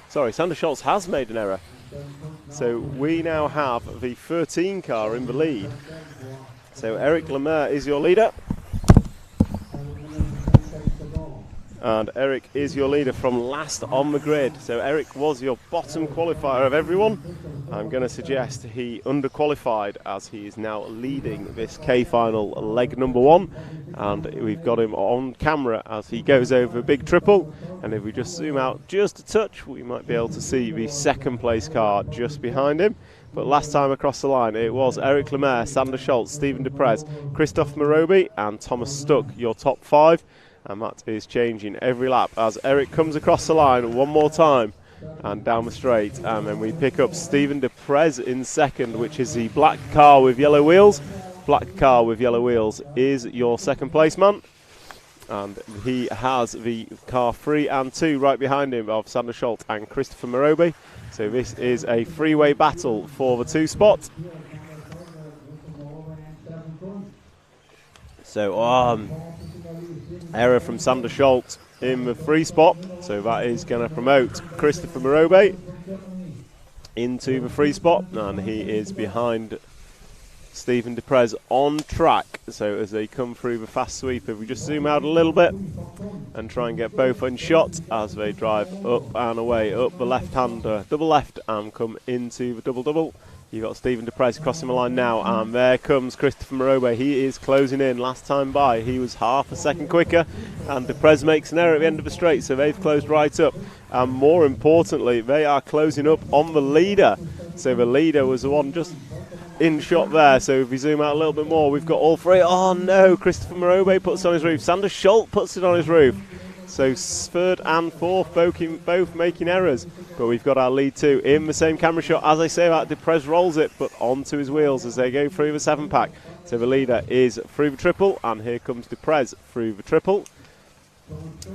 Sorry, Sander Schultz has made an error. So we now have the 13 car in the lead. So Eric Lemaire is your leader. And Eric is your leader from last on the grid. So Eric was your bottom qualifier of everyone. I'm going to suggest he underqualified, as he is now leading this K final leg number 1. And we've got him on camera as he goes over a big triple. And if we just zoom out just a touch, we might be able to see the 2nd place car just behind him. But last time across the line, it was Eric Lemaire, Sander Schultz, Stephen Deprez, Christophe Moroby and Thomas Stuck, your top 5. And that is changing every lap as Eric comes across the line one more time and down the straight. And then we pick up Stephen Deprez in 2nd, which is the black car with yellow wheels. Black car with yellow wheels is your 2nd place man. And he has the car 3 and 2 right behind him of Sander Schultz and Christopher Moroby. So this is a 3-way battle for the 2 spot. So error from Sander Schultz in the 3 spot. So that is going to promote Christopher Moroby into the 3 spot. And he is behind Stephen Deprez on track. So as they come through the fast sweep, if we just zoom out a little bit and try and get both in shot as they drive up and away, up the left-hander, double left, and come into the double-double. You've got Stephen Deprez crossing the line now, and there comes Christopher Morobe. He is closing in. Last time by, he was half a second quicker, and Deprez makes an error at the end of the straight, so they've closed right up. And more importantly, they are closing up on the leader. So the leader was the one just in shot there. So if we zoom out a little bit more, we've got all three. Oh no, Christopher Morobe puts it on his roof. Sander Schultz puts it on his roof. So third and fourth both making errors. But we've got our lead two in the same camera shot. As I say that, Deprez rolls it, but onto his wheels as they go through the 7-pack. So the leader is through the triple, and here comes Deprez through the triple.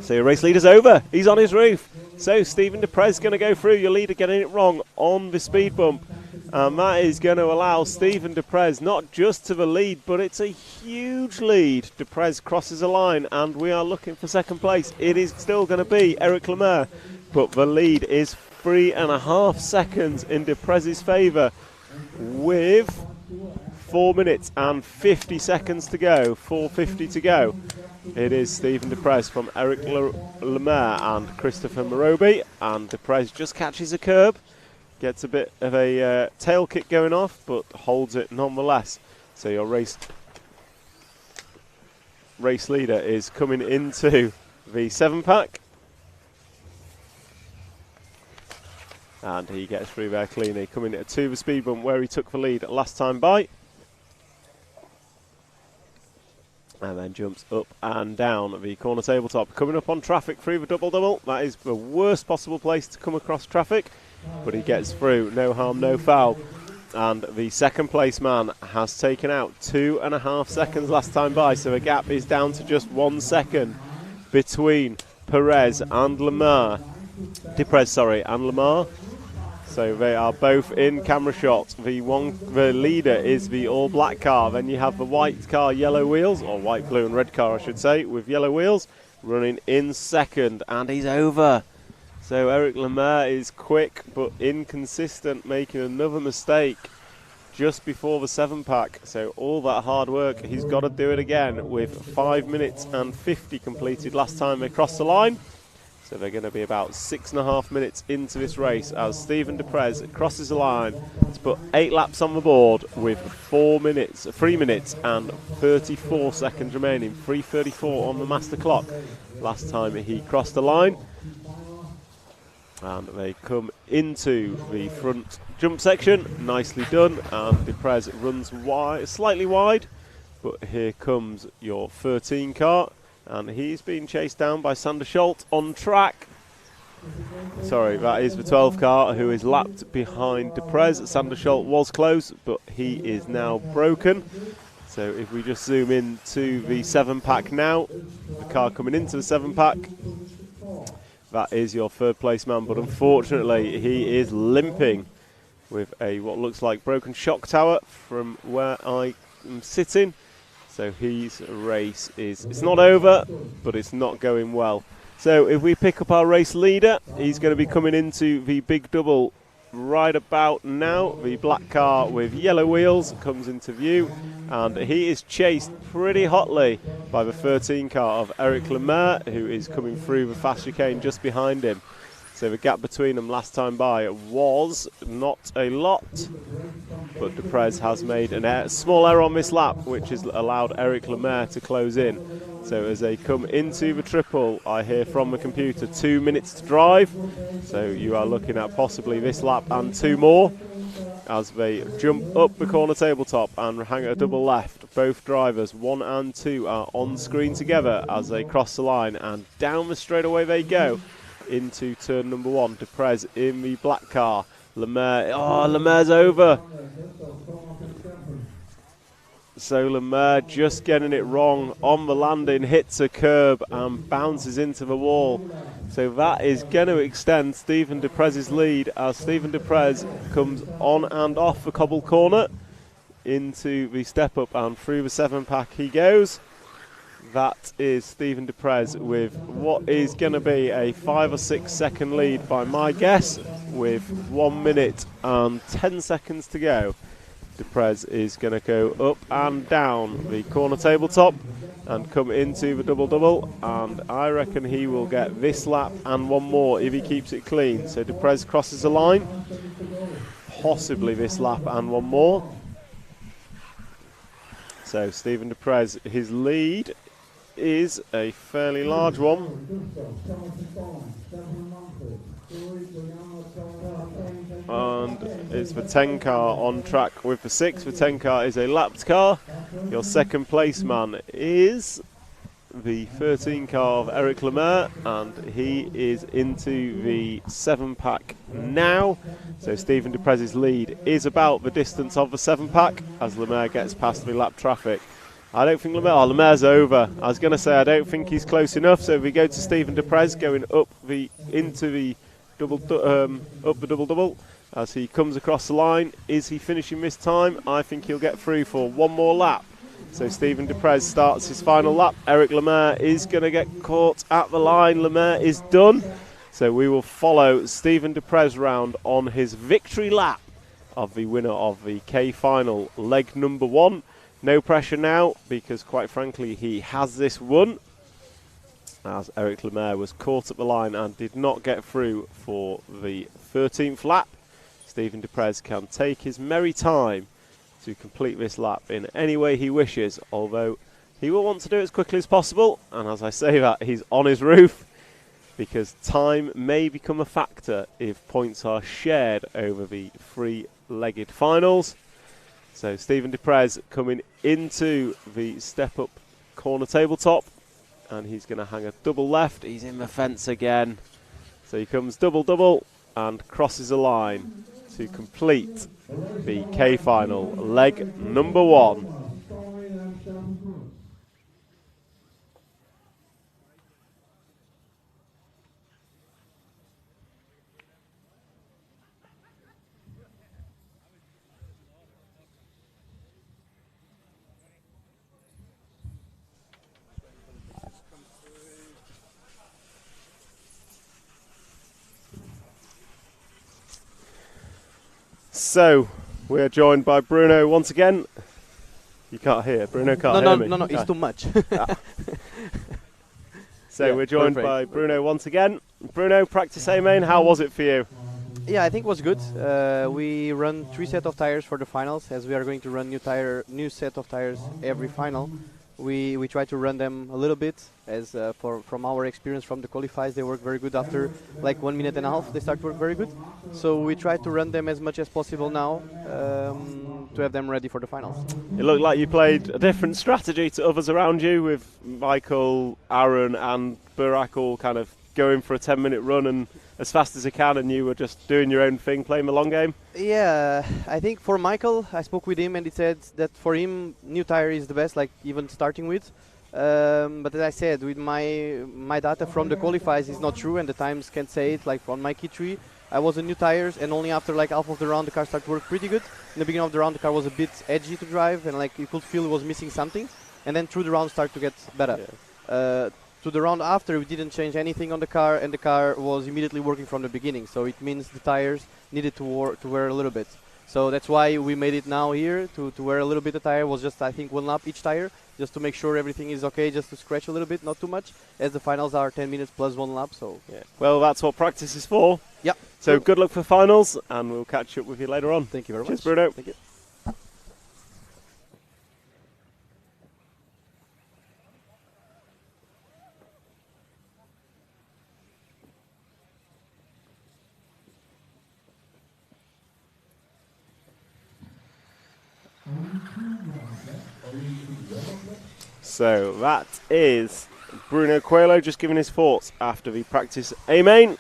So your race leader's over. He's on his roof. So Stephen Deprez going to go through. Your leader getting it wrong on the speed bump. And that is going to allow Stephen Deprez not just to the lead, but it's a huge lead. Deprez crosses a line, and we are looking for second place. It is still going to be Eric Lemaire, but the lead is 3.5 seconds in Deprez's favour with 4 minutes and 50 seconds to go, 4:50 to go. It is Stephen Deprez from Eric Lemaire and Christopher Morobe, and Deprez just catches a curb. Gets a bit of a tail kick going off, but holds it nonetheless. So your race leader is coming into the 7-pack. And he gets through there cleanly, coming to the speed bump where he took the lead last time by. And then jumps up and down the corner tabletop. Coming up on traffic through the double-double. That is the worst possible place to come across traffic. But he gets through, no harm, no foul. And the second place man has taken out 2.5 seconds last time by, so the gap is down to just 1 second between Deprez and Lemar. So they are both in camera shot. The leader is the all-black car. Then you have the white car, yellow wheels, or white, blue and red car, I should say, with yellow wheels, running in second, and he's over. So Eric Lemaire is quick but inconsistent, making another mistake just before the 7-pack. So all that hard work, he's got to do it again with 5 minutes and 50 completed last time they crossed the line. So they're going to be about 6.5 minutes into this race as Stephen Deprez crosses the line to put 8 laps on the board with 3 minutes and 34 seconds remaining. 3:34 on the master clock last time he crossed the line. And they come into the front jump section, nicely done, and Deprez runs slightly wide, but here comes your 13 car, and he's being chased down by Sander Schultz on track. Sorry, that is the 12 car who is lapped behind Deprez. Sander Schultz was close, but he is now broken. So if we just zoom in to the 7-pack now, the car coming into the 7-pack, that is your third place man, but unfortunately he is limping with what looks like broken shock tower from where I am sitting. So his race it's not over, but it's not going well. So if we pick up our race leader, he's going to be coming into the big double right about now. The black car with yellow wheels comes into view, and he is chased pretty hotly by the 13 car of Eric Lemaire, who is coming through the fast chicane just behind him. So the gap between them last time by was not a lot, but Deprez has made a small error on this lap, which has allowed Eric Lemaire to close in. So as they come into the triple, I hear from the computer 2 minutes to drive. So you are looking at possibly this lap and 2 more as they jump up the corner tabletop and hang a double left. Both drivers, 1 and 2, are on screen together as they cross the line, and down the straightaway they go into turn number 1. Deprez in the black car. Lemaire's over. So Lemaire just getting it wrong on the landing, hits a curb and bounces into the wall. So that is going to extend Stephen Deprez's lead as Stephen Deprez comes on and off the cobble corner into the step up, and through the 7-pack he goes. That is Stephen Deprez with what is going to be a 5 or 6 second lead by my guess, with 1 minute and 10 seconds to go. Deprez is going to go up and down the corner tabletop and come into the double-double, and I reckon he will get this lap and 1 more if he keeps it clean. So Deprez crosses the line, possibly this lap and one more. So Stephen de Prez, his lead is a fairly large one. And it's the 10 car on track with the 6. The 10 car is a lapped car. Your second place man is the 13 car of Eric Lemaire, and he is into the 7-pack now. So Stephen de Prez's lead is about the distance of the 7-pack as Lemaire gets past the lap traffic. I don't think Lemaire's over. I was going to say I don't think he's close enough. So if we go to Stephen de Prez going up into the double as he comes across the line. Is he finishing this time? I think he'll get through for one more lap. So Stephen de Prez starts his final lap. Eric Lemaire is going to get caught at the line. Lemaire is done. So we will follow Stephen de Prez round on his victory lap of the winner of the K final, leg number 1. No pressure now, because quite frankly he has this won, as Eric Lemaire was caught at the line and did not get through for the 13th lap. Stephen de Prez can take his merry time to complete this lap in any way he wishes, although he will want to do it as quickly as possible. And as I say that, he's on his roof, because time may become a factor if points are shared over the 3-legged finals. So Stephen de Prez coming into the step-up corner tabletop, and he's going to hang a double left. He's in the fence again. So he comes double and crosses the line to complete the K final, leg number 1. So, we're joined by Bruno once again. You can't hear. Bruno can't hear me. No, it's too much. So, yeah, we're joined by Bruno once again. Bruno, practice A main, how was it for you? Yeah, I think it was good. We run 3 sets of tires for the finals, as we are going to run new set of tires every final. We try to run them a little bit, as from our experience from the qualifiers, they work very good after like 1.5 minutes. They start to work very good. So we try to run them as much as possible now to have them ready for the finals. It looked like you played a different strategy to others around you, with Michael, Aaron and Burak all kind of going for a 10-minute run and as fast as you can, and you were just doing your own thing, playing the long game? Yeah, I think for Michael, I spoke with him and he said that for him, new tire is the best, like even starting with. But as I said, with my data from the qualifiers is not true, and the times can't say it. Like on my K3, I was in new tires, and only after like half of the round the car started to work pretty good. In the beginning of the round the car was a bit edgy to drive, and like you could feel it was missing something. And then through the round started to get better. Yeah. To the round after, we didn't change anything on the car, and the car was immediately working from the beginning. So it means the tires needed to wear a little bit. So that's why we made it now here to wear a little bit of tire. It was just, I think, 1 lap each tire, just to make sure everything is okay, just to scratch a little bit, not too much, as the finals are 10 minutes plus 1 lap. So yeah. Well, that's what practice is for. Yeah. So good luck for finals, and we'll catch up with you later on. Thank you very much. Cheers, Bruno. Thank you. So that is Bruno Coelho just giving his thoughts after the practice A main.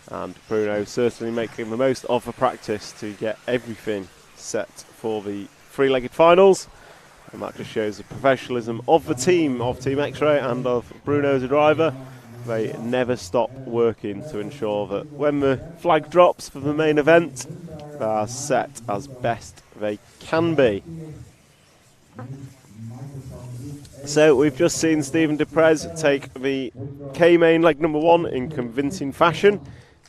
And Bruno certainly making the most of the practice to get everything set for the 3-legged finals. And that just shows the professionalism of the team, of Team X-Ray and of Bruno as a driver. They never stop working to ensure that when the flag drops for the main event, they are set as best they can be. So we've just seen Stephen de Prez take the K-main leg number 1 in convincing fashion.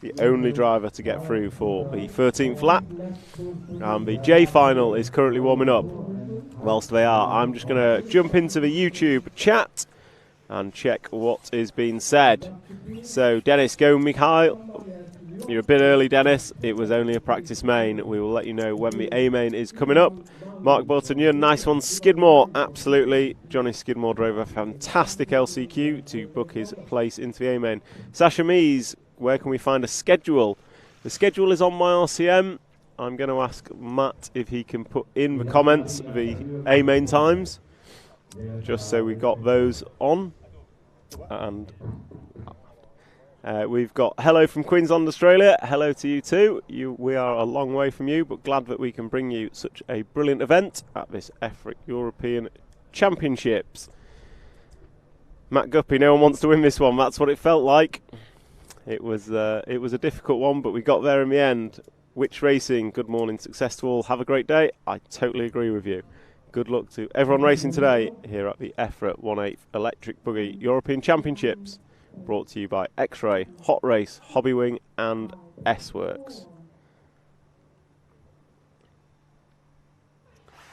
The only driver to get through for the 13th lap. And the J final is currently warming up. Whilst they are, I'm just going to jump into the YouTube chat and check what is being said. So Dennis, go Mikhail. You're a bit early, Dennis. It was only a practice main. We will let you know when the A main is coming up. Mark Button, nice one. Skidmore, absolutely. Johnny Skidmore drove a fantastic LCQ to book his place into the A main. Sasha Mees, where can we find a schedule? The schedule is on my RCM. I'm going to ask Matt if he can put in the comments the A main times, just so we got those on. And we've got hello from Queensland, Australia. Hello to you too. We are a long way from you, but glad that we can bring you such a brilliant event at this EFRA European Championships. Matt Guppy, no one wants to win this one. That's what it felt like. It was a difficult one, but we got there in the end. Witch Racing, good morning, success to all. Have a great day. I totally agree with you. Good luck to everyone racing today here at the EFRA 1/8 Electric Buggy European Championships. Brought to you by X-Ray, Hot Race, Hobbywing and S-Works.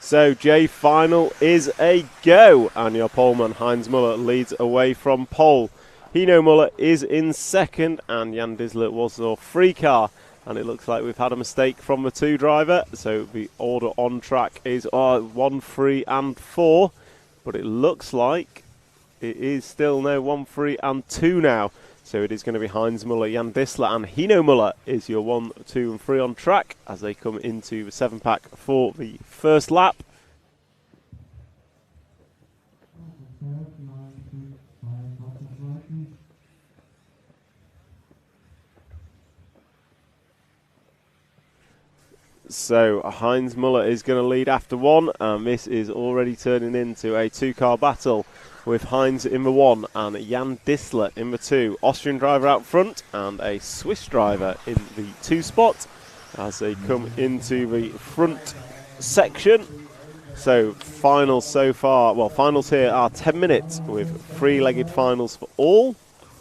So J final is a go, and your poleman Heinz Muller leads away from pole. Hino Muller is in second, and Jan Disler was our free car. And it looks like we've had a mistake from the 2 driver, so the order on track is 1, 3 and 4, but it looks like it is still no 1, 3 and 2 now. So it is going to be Heinz Muller, Jan Disler and Hino Muller is your 1, 2 and 3 on track as they come into the 7-pack for the first lap. So Heinz Muller is going to lead after 1, and this is already turning into a 2-car battle with Heinz in the 1 and Jan Disler in the 2. Austrian driver out front and a Swiss driver in the 2 spot as they come into the front section. So finals so far, well, finals here are 10 minutes with 3-legged finals for all.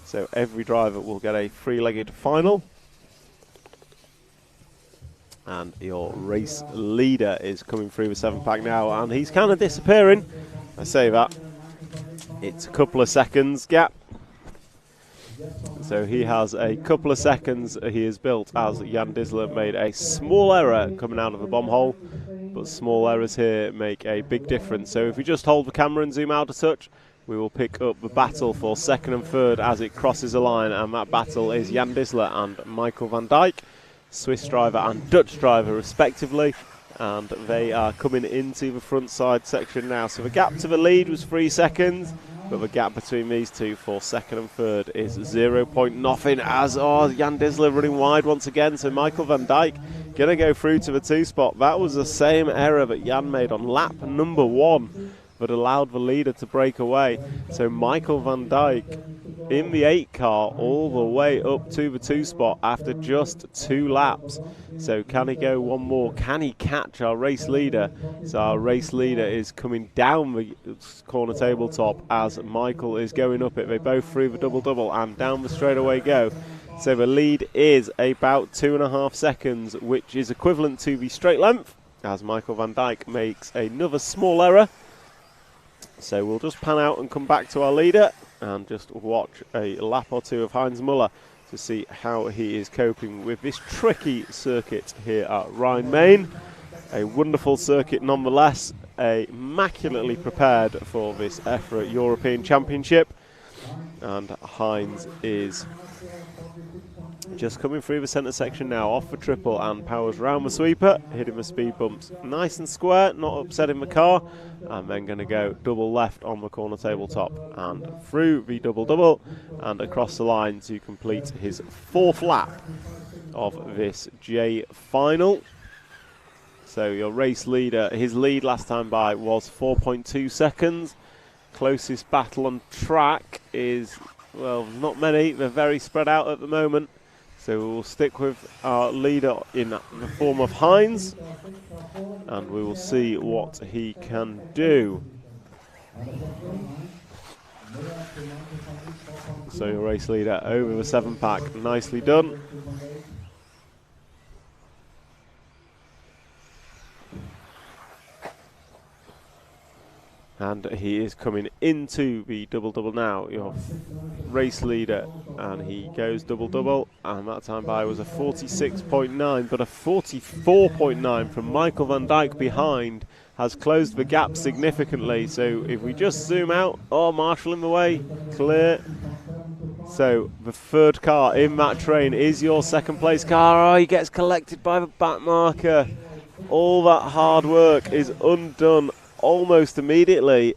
So every driver will get a 3-legged final. And your race leader is coming through the 7-pack now, and he's kind of disappearing. I say that. It's a couple of seconds gap. So he has a couple of seconds he has built as Jan Disler made a small error coming out of the bomb hole. But small errors here make a big difference. So if we just hold the camera and zoom out a touch, we will pick up the battle for 2nd and 3rd as it crosses the line. And that battle is Jan Disler and Michael van Dijk. Swiss driver and Dutch driver respectively, and they are coming into the front side section now. So the gap to the lead was 3 seconds, but the gap between these two for 2nd and 3rd is 0.0 as Jan Disler running wide once again. So Michael van Dijk going to go through to the 2 spot. That was the same error that Jan made on lap number 1 that allowed the leader to break away. So Michael van Dijk in the 8 car all the way up to the 2 spot after just 2 laps. So can he go one more? Can he catch our race leader? So our race leader is coming down the corner tabletop as Michael is going up it. They both through the double-double and down the straightaway go. So the lead is about 2.5 seconds, which is equivalent to the straight length as Michael van Dijk makes another small error. So we'll just pan out and come back to our leader and just watch a lap or 2 of Heinz Muller to see how he is coping with this tricky circuit here at Rhine-Main. A wonderful circuit nonetheless, immaculately prepared for this EFRA European Championship. And Heinz is just coming through the centre section now, off the triple and powers round the sweeper, hitting the speed bumps nice and square, not upsetting the car, and then going to go double left on the corner tabletop and through the double-double and across the line to complete his 4th lap of this J final. So your race leader, his lead last time by was 4.2 seconds. Closest battle on track is, well, not many, they're very spread out at the moment. So we'll stick with our leader in the form of Heinz, and we will see what he can do. So your race leader over the 7-pack, nicely done. And he is coming into the double-double now. Your race leader and he goes double-double, and that time by was a 46.9, but a 44.9 from Michael van Dijk behind has closed the gap significantly. So if we just zoom out, oh, Marshall in the way, clear. So the third car in that train is your second place car. Oh, he gets collected by the back marker. All that hard work is undone almost immediately,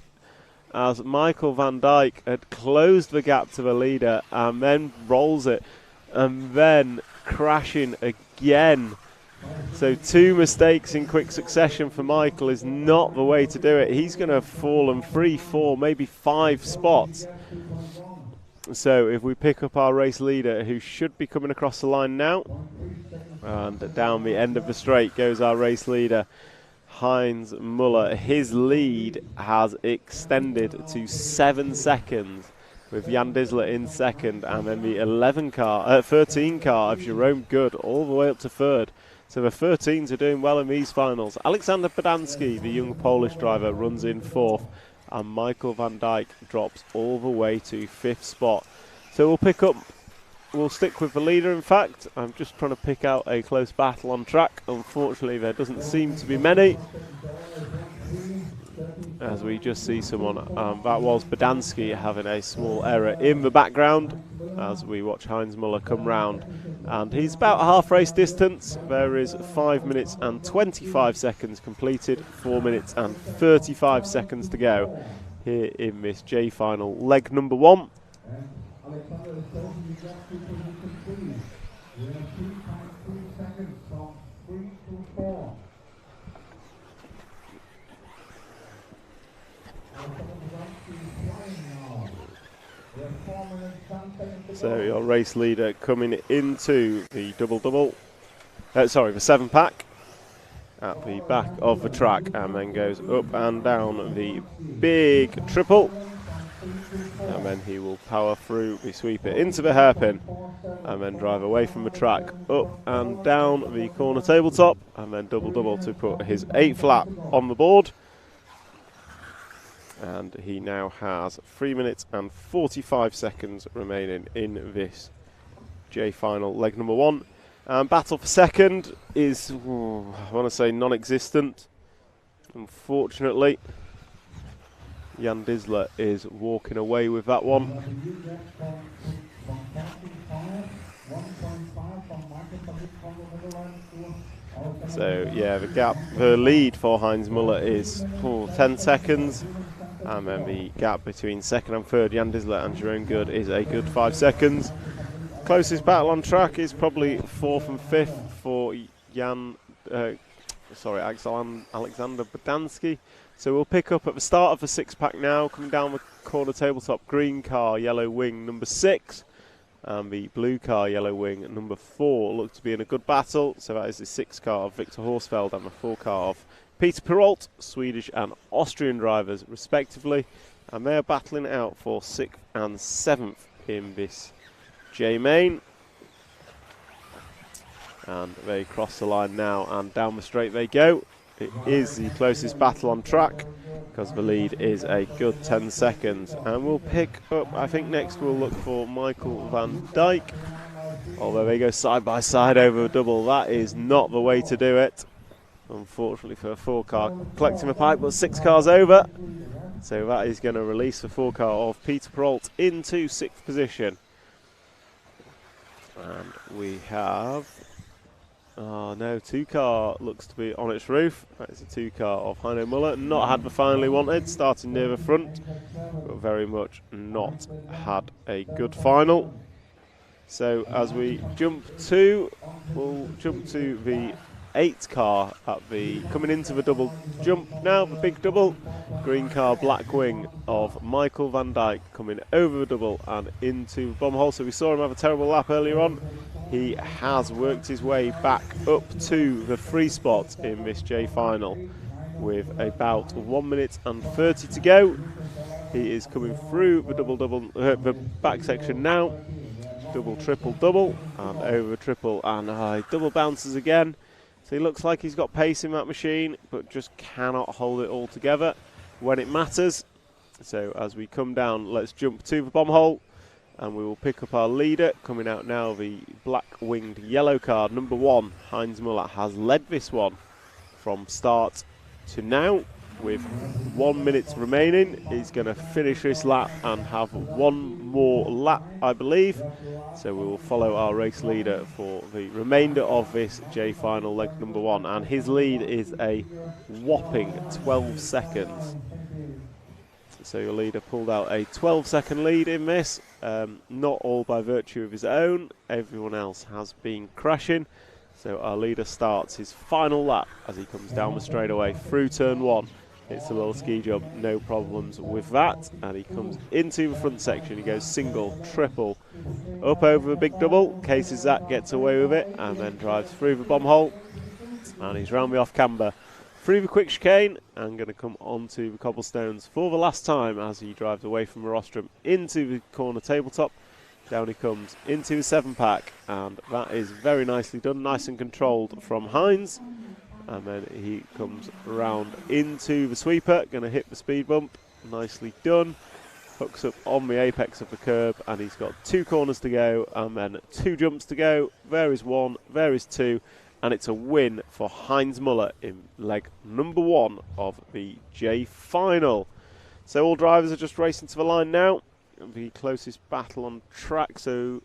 as Michael van Dijk had closed the gap to the leader and then rolls it and then crashing again. So 2 mistakes in quick succession for Michael is not the way to do it. He's going to have fallen 3, 4, maybe 5 spots. So if we pick up our race leader, who should be coming across the line now, and down the end of the straight goes our race leader, Heinz Muller. His lead has extended to 7 seconds, with Jan Disler in second, and then the 13 car of Jerome Good all the way up to third. So the 13s are doing well in these finals. Alexander Podanski, the young Polish driver, runs in fourth, and Michael van Dijk drops all the way to 5th spot. So we'll stick with the leader. In fact, I'm just trying to pick out a close battle on track. Unfortunately, there doesn't seem to be many, as we just see someone, that was Podanski, having a small error in the background as we watch Heinz Muller come round, and he's about half race distance. There is 5 minutes and 25 seconds completed, 4 minutes and 35 seconds to go here in this J final, leg number 1. Alexander is taking the gap to position 3. We have 3.3 seconds from 3 to 4. So your race leader coming into the double-double, the 7-pack at the back of the track, and then goes up and down the big triple, and then he will power through the sweeper into the hairpin, and then drive away from the track, up and down the corner tabletop, and then double-double to put his 8th lap on the board. And he now has 3 minutes and 45 seconds remaining in this J final, leg number 1. And battle for second is, I want to say, non-existent. Unfortunately, Jan Disler is walking away with that one. So yeah, the lead for Heinz Muller is 10 seconds. And then the gap between second and third, Jan Disler and Jerome Good, is a good 5 seconds. Closest battle on track is probably 4th and 5th for Alexander Podanski. So we'll pick up at the start of the 6-pack now, coming down the corner tabletop, green car, yellow wing, number 6. And the blue car, yellow wing, number 4, look to be in a good battle. So that is the 6 car of Victor Horsfeld and the 4 car of Peter Perrault, Swedish and Austrian drivers respectively, and they are battling out for 6th and 7th in this J main. And they cross the line now, and down the straight they go. It is the closest battle on track, because the lead is a good 10 seconds. And we'll pick up, I think next we'll look for Michael van Dijk, although they go side by side over a double. That is not the way to do it, unfortunately, for a 4-car collecting the pipe, but 6 cars over. So that is going to release the 4-car of Peter Perrault into 6th position. And we have, 2-car looks to be on its roof. That is a 2-car of Heino Muller. Not had the final he wanted, starting near the front, but very much not had a good final. So as we we'll jump to the 8 car at the coming into the double jump now, the big double, green car, black wing of Michael van Dijk coming over the double and into the bomb hole. So we saw him have a terrible lap earlier on. He has worked his way back up to the 3 spot in this J final with about 1 minute and 30 to go. He is coming through the the back section now, double, triple, double, and over the triple, and double bounces again. So he looks like he's got pace in that machine, but just cannot hold it all together when it matters. So as we come down, let's jump to the bomb hole. And we will pick up our leader. Coming out now, the black-winged yellow card, number 1, Heinz Muller, has led this one from start to now. With 1 minute remaining, he's going to finish this lap and have one more lap, I believe. So we will follow our race leader for the remainder of this J final leg number 1, and his lead is a whopping 12 seconds. So your leader pulled out a 12-second lead in this, not all by virtue of his own. Everyone else has been crashing. So our leader starts his final lap as he comes down the straightaway through turn 1. It's a little ski jump, no problems with that. And he comes into the front section. He goes single, triple, up over the big double. Cases that, gets away with it, and then drives through the bomb hole. And he's round the off camber, through the quick chicane, and going to come onto the cobblestones for the last time as he drives away from the rostrum into the corner tabletop. Down he comes into the 7-pack, and that is very nicely done, nice and controlled from Heinz. And then he comes round into the sweeper, going to hit the speed bump, nicely done. Hooks up on the apex of the curb, and he's got 2 corners to go, and then 2 jumps to go. There is 1, there is 2, and it's a win for Heinz Muller in leg number 1 of the J final. So all drivers are just racing to the line now. The closest battle on track, so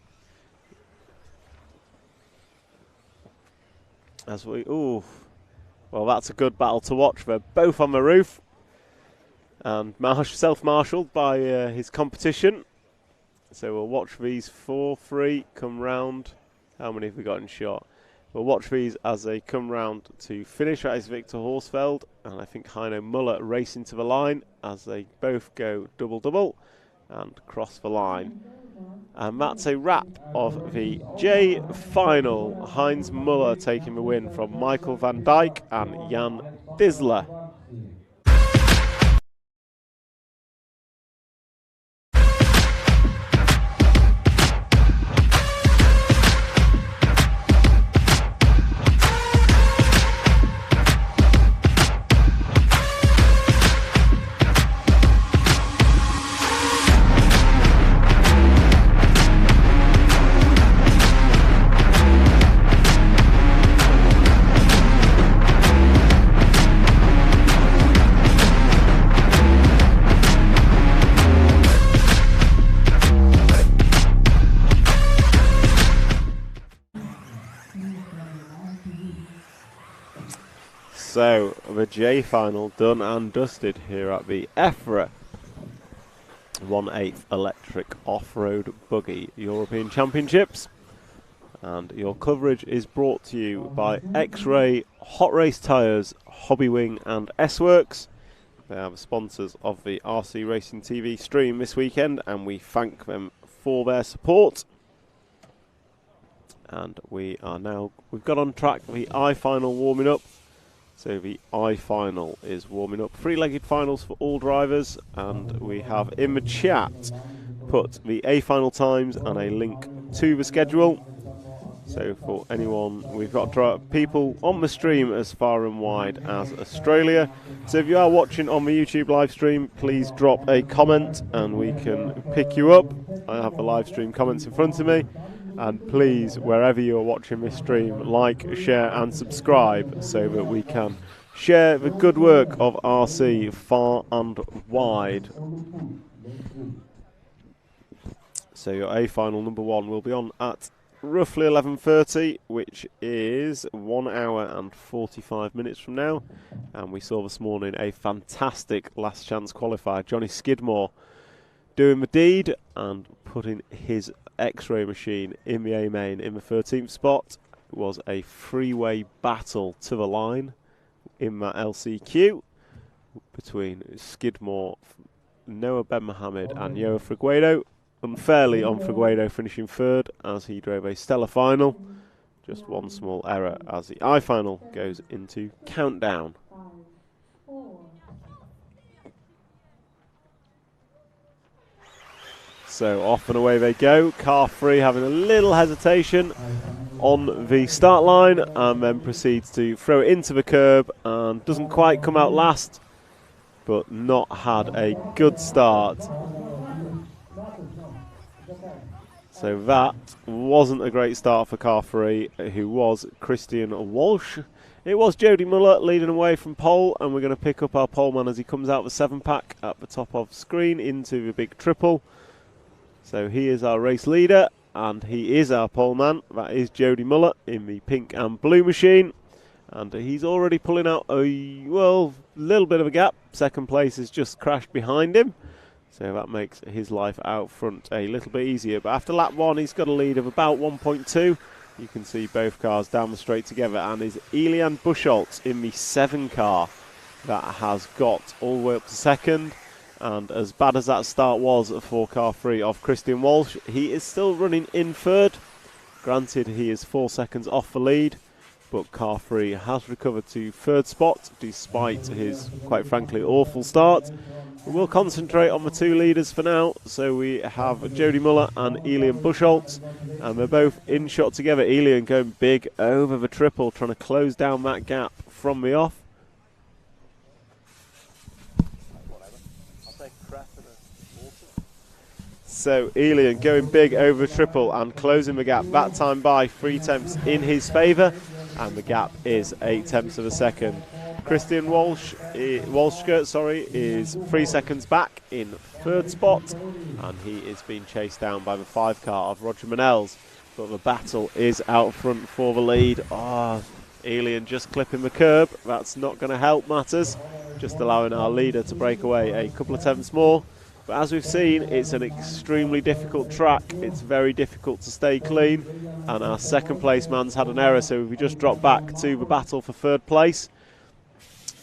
as we, well, that's a good battle to watch. They're both on the roof and self-marshalled by his competition. So we'll watch these 4-3 come round. How many have we got in shot? We'll watch these as they come round to finish. That is Victor Horsfeld, and I think Heino Muller racing to the line as they both go double-double and cross the line. And that's a wrap of the J final. Heinz Muller taking the win from Michael van Dijk and Jan Disler. So, the J final done and dusted here at the EFRA 1/8 Electric Off-Road Buggy European Championships. And your coverage is brought to you by X-Ray, Hot Race Tyres, Hobbywing and S-Works. They are the sponsors of the RC Racing TV stream this weekend, and we thank them for their support. And we've got on track the I-Final warming up. So the I-Final is warming up. 3-legged finals for all drivers, and we have in the chat put the A-Final times and a link to the schedule. So for anyone, we've got people on the stream as far and wide as Australia. So if you are watching on the YouTube live stream, please drop a comment and we can pick you up. I have the live stream comments in front of me. And please, wherever you're watching this stream, like, share and subscribe so that we can share the good work of RC far and wide. So your A-Final number 1 will be on at roughly 11:30, which is 1 hour and 45 minutes from now. And we saw this morning a fantastic last chance qualifier, Johnny Skidmore, doing the deed and putting his X-Ray machine in the A-main in the 13th spot. It was a three-way battle to the line in that LCQ between Skidmore, Noah Ben Mohammed and Yoa Figueiredo. Unfairly on Figueiredo finishing 3rd as he drove a stellar final. Just one small error as the I-Final goes into countdown. So off and away they go. Car 3 having a little hesitation on the start line and then proceeds to throw it into the curb and doesn't quite come out last, but not had a good start. So that wasn't a great start for car 3, who was Christian Walsh. It was Jody Muller leading away from pole, and we're going to pick up our poleman as he comes out of the 7-pack at the top of screen into the big triple. So he is our race leader, and he is our poleman. That is Jody Muller in the pink and blue machine. And he's already pulling out a, well, little bit of a gap. Second place has just crashed behind him. So that makes his life out front a little bit easier. But after lap 1, he's got a lead of about 1.2. You can see both cars down the straight together, and is Elian Buchholz in the 7 car that has got all the way up to second. And as bad as that start was for car 3 of Christian Walsh, he is still running in third. Granted, he is 4 seconds off the lead, but car 3 has recovered to third spot despite his, quite frankly, awful start. We'll concentrate on the 2 leaders for now. So we have Jody Muller and Elian Buchholz, and they're both in shot together. Elian going big over the triple, trying to close down that gap from the off. So Elian going big over the triple and closing the gap, that time by 3 tenths in his favour, and the gap is 8 tenths of a second. Christian Walshke is 3 seconds back in third spot, and he is being chased down by the 5 car of Roger Manels. But the battle is out front for the lead. Elian just clipping the curb. That's not going to help matters, just allowing our leader to break away a couple of tenths more. But as we've seen, it's an extremely difficult track. It's very difficult to stay clean, and our second place man's had an error, so we just drop back to the battle for third place,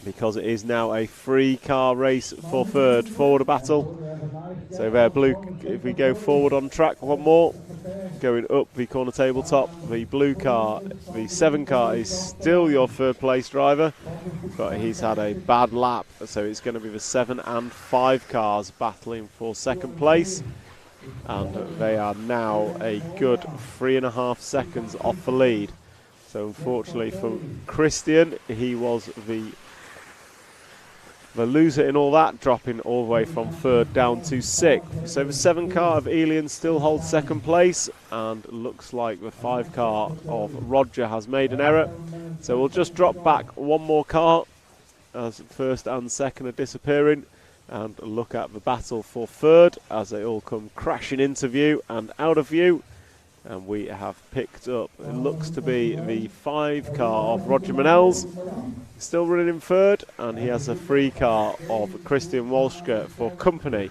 because it is now a 3-car race for third. Forward a battle. So there, blue, if we go forward on track one more, going up the corner tabletop, the blue car, the 7 car is still your third place driver, but he's had a bad lap, so it's going to be the 7 and 5 cars battling for second place, and they are now a good 3.5 seconds off the lead. So unfortunately for Christian, he was the loser in all that, dropping all the way from third down to 6th. So the 7 car of Elian still holds second place, and looks like the 5 car of Roger has made an error. So we'll just drop back one more car as first and second are disappearing, and look at the battle for third as they all come crashing into view and out of view. And we have picked up, it looks to be the 5 car of Roger Manels, still running in third, and he has a 3 car of Christian Walshke for company.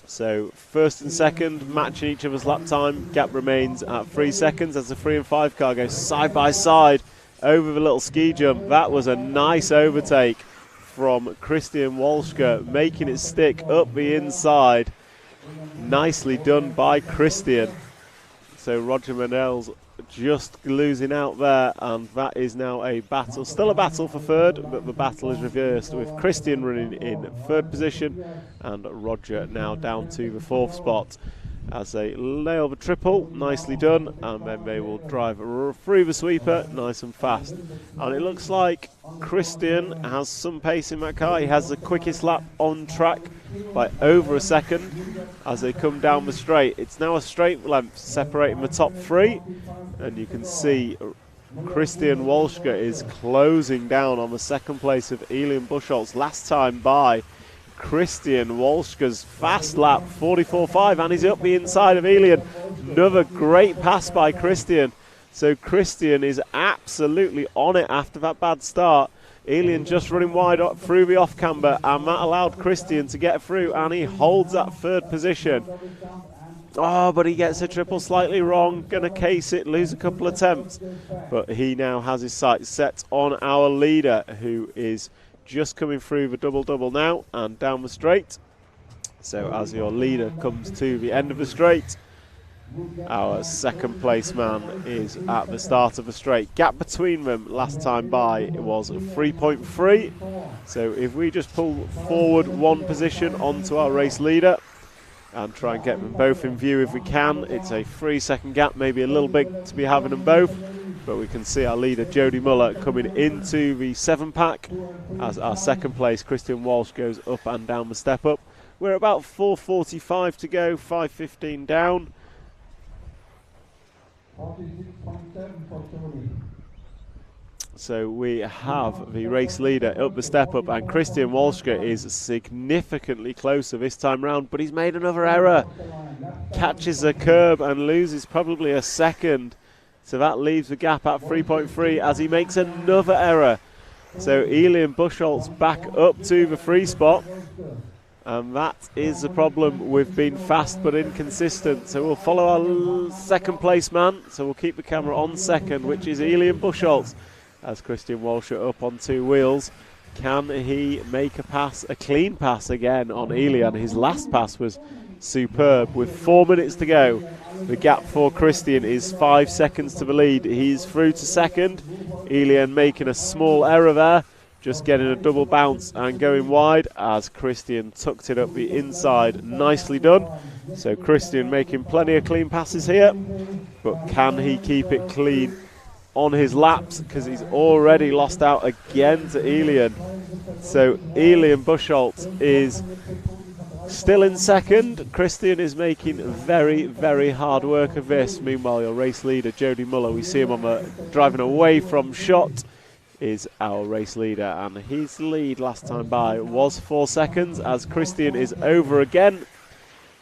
So first and second matching each other's lap time, gap remains at 3 seconds as the 3 and 5 car goes side by side over the little ski jump. That was a nice overtake from Christian Walshke, making it stick up the inside. Nicely done by Christian. So Roger Manels just losing out there, and that is now a battle, still a battle for third, but the battle is reversed with Christian running in third position and Roger now down to the 4th spot as they nail the triple. Nicely done, and then they will drive through the sweeper nice and fast. And it looks like Christian has some pace in that car. He has the quickest lap on track by over a second as they come down the straight. It's now a straight length separating the top 3, and you can see Christian Walshke is closing down on the second place of Elian Buchholz. Last time by Christian Walshke's fast lap 44.5, and he's up the inside of Elian. Another great pass by Christian. So Christian is absolutely on it after that bad start. Elian just running wide up through the off camber, and that allowed Christian to get through, and he holds that third position. But he gets a triple slightly wrong, gonna case it, lose a couple of attempts, but he now has his sights set on our leader, who is just coming through the double now and down the straight. So as your leader comes to the end of the straight, our second place man is at the start of the straight. Gap between them last time by was 3.3. So if we just pull forward one position onto our race leader and try and get them both in view if we can, it's a 3-second gap, maybe a little big to be having them both. But we can see our leader Jody Muller coming into the 7-pack as our second place Christian Walsh goes up and down the step up. We're about 4:45 to go, 5:15 down. 46.7 for Tony. So we have the race leader up the step up, and Christian Walschke is significantly closer this time round, but he's made another error. Catches a curb and loses probably a second. So that leaves the gap at 3.3 as he makes another error. So Elian Buchholz back up to the free spot. And that is the problem with being fast but inconsistent. So we'll follow our second place man. So we'll keep the camera on second, which is Elian Buchholz. As Christian Walsh up on 2 wheels. Can he make a pass, a clean pass again on Elian? His last pass was superb. With 4 minutes to go, the gap for Christian is 5 seconds to the lead. He's through to second. Elian making a small error there, just getting a double bounce and going wide as Christian tucked it up the inside. Nicely done. So Christian making plenty of clean passes here, but can he keep it clean on his laps, because he's already lost out again to Elian. So Elian Buchholz is still in second. Christian is making very, very hard work of this. Meanwhile, your race leader, Jody Muller, we see him on the driving away from shot, is our race leader, and his lead last time by was 4 seconds as Christian is over again.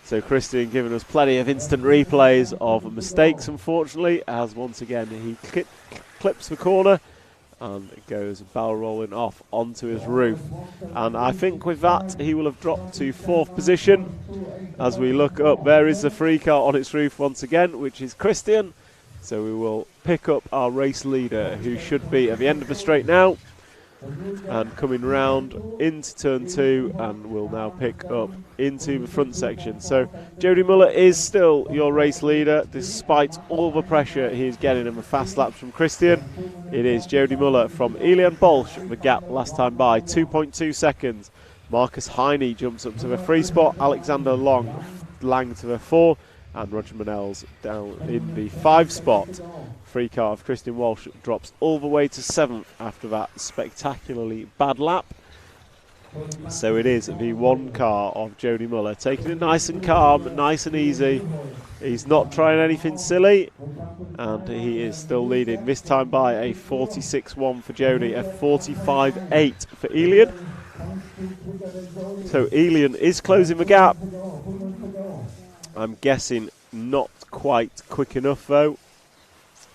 So Christian giving us plenty of instant replays of mistakes, unfortunately, as once again he clips the corner and it goes barrel rolling off onto his roof. And I think with that he will have dropped to 4th position. As we look up, there is the free car on its roof once again, which is Christian. So we will pick up our race leader, who should be at the end of the straight now, and coming round into turn 2, and will now pick up into the front section. So Jody Muller is still your race leader despite all the pressure he is getting in the fast laps from Christian. It is Jody Muller from Elian Bolsch, the gap last time by 2.2 seconds. Marcus Heine jumps up to the 3 spot, Alexander Lang to the 4, and Roger Manel's down in the 5 spot. Free car of Christian Walsh drops all the way to 7th after that spectacularly bad lap. So it is the 1 car of Jody Muller, taking it nice and calm, nice and easy. He's not trying anything silly, and he is still leading, this time by a 46.1 for Jody, a 45.8 for Elian. So Elian is closing the gap. I'm guessing not quite quick enough though.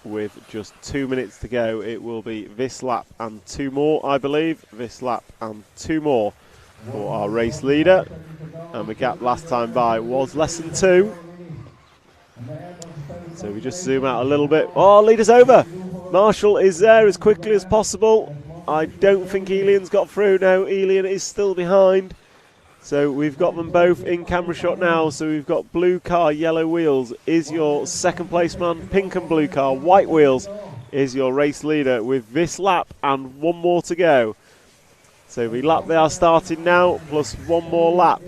With just 2 minutes to go, it will be this lap and 2 more, I believe. This lap and 2 more for our race leader. And the gap last time by was less than 2. So we just zoom out a little bit. Oh, leader's over. Marshall is there as quickly as possible. I don't think Elian's got through. No, Elian is still behind. So we've got them both in camera shot now. So we've got blue car, yellow wheels is your second place man. Pink and blue car, white wheels is your race leader with this lap and 1 more to go. So the lap they are starting now plus 1 more lap.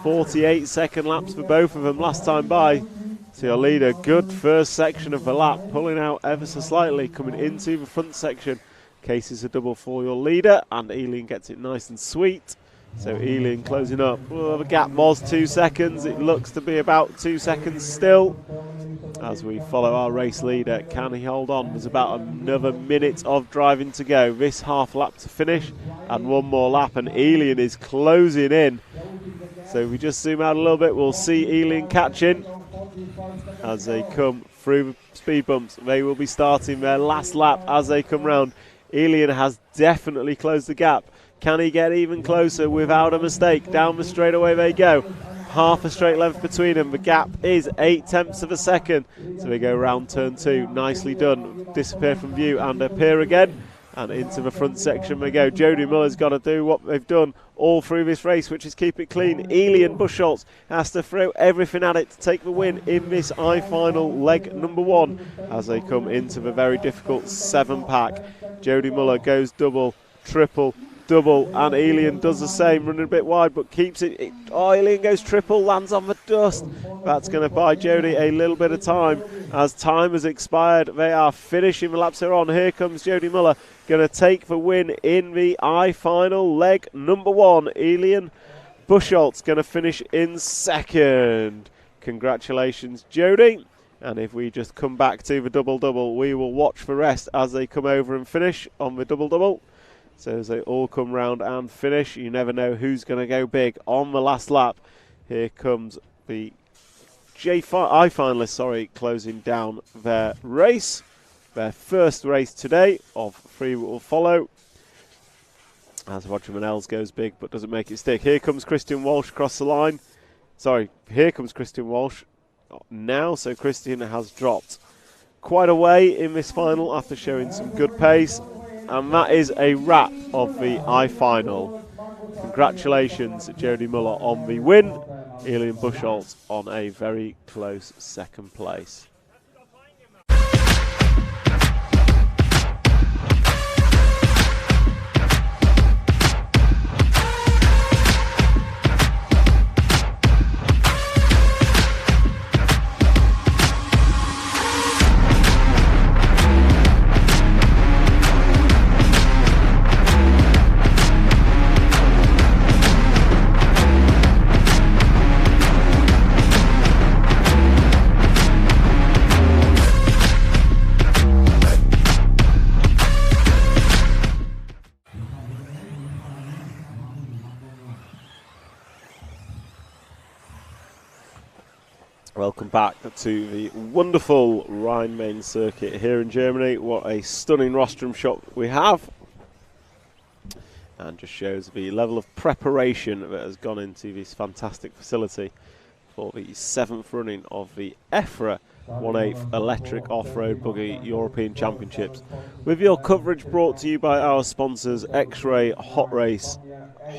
48-second laps for both of them last time by. So your leader, good first section of the lap, pulling out ever so slightly, coming into the front section. Case is a double for your leader, and Elian gets it nice and sweet. So Elian closing up. Well, the gap was 2 seconds. It looks to be about 2 seconds still. As we follow our race leader, can he hold on? There's about another minute of driving to go. This half lap to finish and 1 more lap, and Elian is closing in. So if we just zoom out a little bit, we'll see Elian catching as they come through the speed bumps. They will be starting their last lap as they come round. Elian has definitely closed the gap. Can he get even closer without a mistake? Down the straightaway they go. Half a straight length between them. The gap is 0.8 of a second. So we go round turn 2. Nicely done. Disappear from view and appear again. And into the front section we go. Jody Muller's got to do what they've done all through this race, which is keep it clean. Elian Buchholz has to throw everything at it to take the win in this I-final leg number 1 as they come into the very difficult 7-pack. Jody Muller goes double, triple, double, and Elian does the same, running a bit wide but keeps it. Oh, Elian goes triple, lands on the dust. That's going to buy Jody a little bit of time. As time has expired, they are finishing the laps they're on. Here comes Jody Muller, going to take the win in the I-final leg number 1. Elian Buschholz going to finish in second. Congratulations, Jody. And if we just come back to the double-double, we will watch the rest as they come over and finish on the double-double. So as they all come round and finish, you never know who's going to go big on the last lap. Here comes the I finalists, closing down their race. Their first race today of three will follow. As Roger Manels goes big but doesn't make it stick. Here comes Christian Walsh across the line. Here comes Christian Walsh now. So Christian has dropped quite a way in this final after showing some good pace. And that is a wrap of the I-final. Congratulations, Jody Muller on the win. Elian Buschholz on a very close second place. Welcome back to the wonderful Rhine-Main circuit here in Germany. What a stunning rostrum shot we have. And just shows the level of preparation that has gone into this fantastic facility for the 7th running of the EFRA 1/8 Electric Off-Road Buggy European Championships. With your coverage brought to you by our sponsors X-Ray, Hot Race,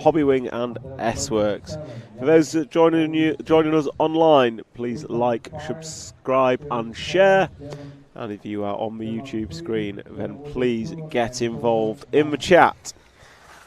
Hobbywing and S-Works. For those joining us online, please like, subscribe and share. And if you are on the YouTube screen, then please get involved in the chat.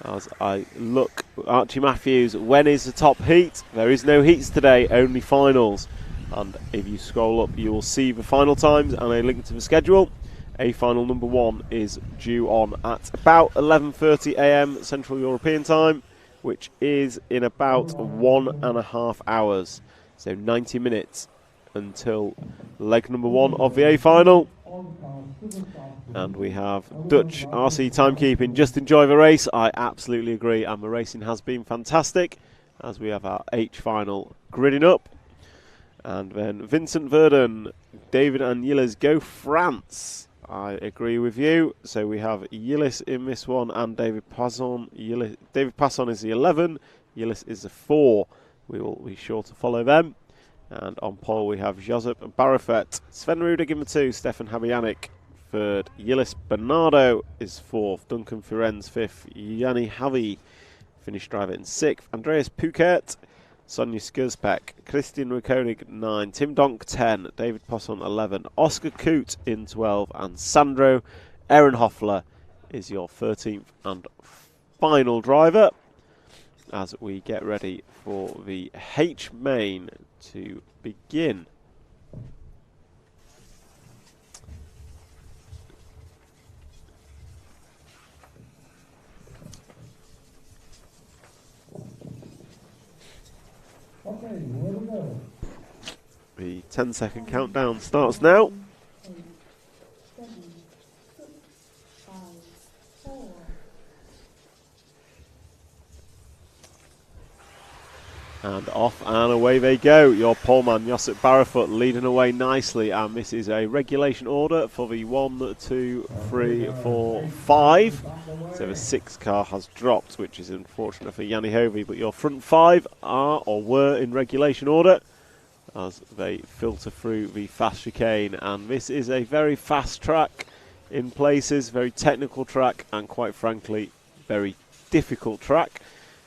As I look, Archie Matthews, when is the top heat? There is no heats today, only finals. And if you scroll up, you will see the final times and a link to the schedule. A final number 1 is due on at about 11:30 AM Central European time, which is in about 1.5 hours. So 90 minutes until leg number 1 of the A final. And we have Dutch RC timekeeping. Just enjoy the race. I absolutely agree, and the racing has been fantastic. As we have our H final gridding up. And then Vincent Verdun, David and Yillis go France. I agree with you. So we have Yillis in this one and David Passon. David Passon is the 11. Yillis is the 4. We will be sure to follow them. And on pole we have Josep Barafet, Sven Rudig in the 2, Stefan Habianic 3rd, Yillis Bernardo is 4th, Duncan Firenze 5th, Yanni Havi finished driver in 6th, Andreas Phuket, Sonia Skurzpek, Christian Rukonig 9, Tim Donk 10, David Posson 11, Oscar Coote in 12, and Sandro Ehrenhoffler is your 13th and final driver as we get ready for the H main to begin. Okay, here we go. The 10-second countdown starts now. 7, 6, 5, 4. And off and away they go. Your poleman Josip Barafut leading away nicely, and this is a regulation order for the 1, 2, 3, 4, 5. So the 6 car has dropped, which is unfortunate for Yanni Hovey, but your front 5 are or were in regulation order as they filter through the fast chicane. And this is a very fast track in places, very technical track, and quite frankly very difficult track.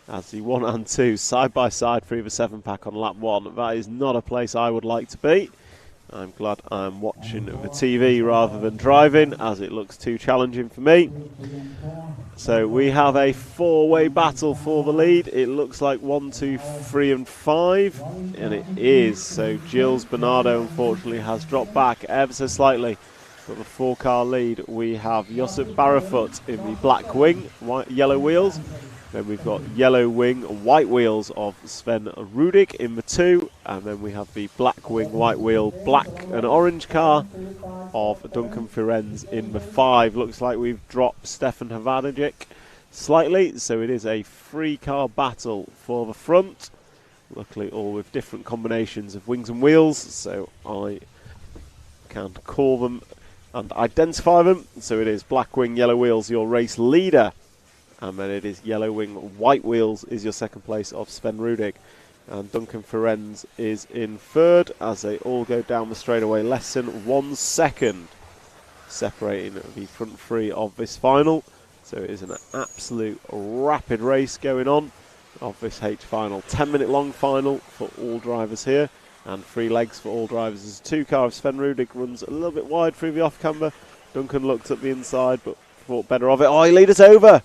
As the 1 and 2 side by side through the 7-pack on lap 1. That is not a place I would like to be. I'm glad I'm watching the TV rather than driving, as it looks too challenging for me. So we have a 4-way battle for the lead. It looks like 1, 2, 3 and 5, and it is. So Gilles Bernardo unfortunately has dropped back ever so slightly. But the 4-car lead, we have Josip Barafut in the black wing, white, yellow wheels. Then we've got yellow wing, white wheels of Sven Rudig in the 2. And then we have the black wing, white wheel, black and orange car of Duncan Firenze in the 5. Looks like we've dropped Stefan Havanagic slightly, so it is a 3-car battle for the front. Luckily all with different combinations of wings and wheels, so I can call them and identify them. So it is black wing, yellow wheels, your race leader. And then it is yellow wing, white wheels is your second place of Sven Rudig. And Duncan Firenze is in 3rd as they all go down the straightaway. Less than 1 second separating the front 3 of this final. So it is an absolute rapid race going on of this H final. 10-minute long final for all drivers here. And 3 legs for all drivers. As a 2-car of Sven Rudig runs a little bit wide through the off-camber. Duncan looked at the inside but thought better of it. Oh, he lead us over!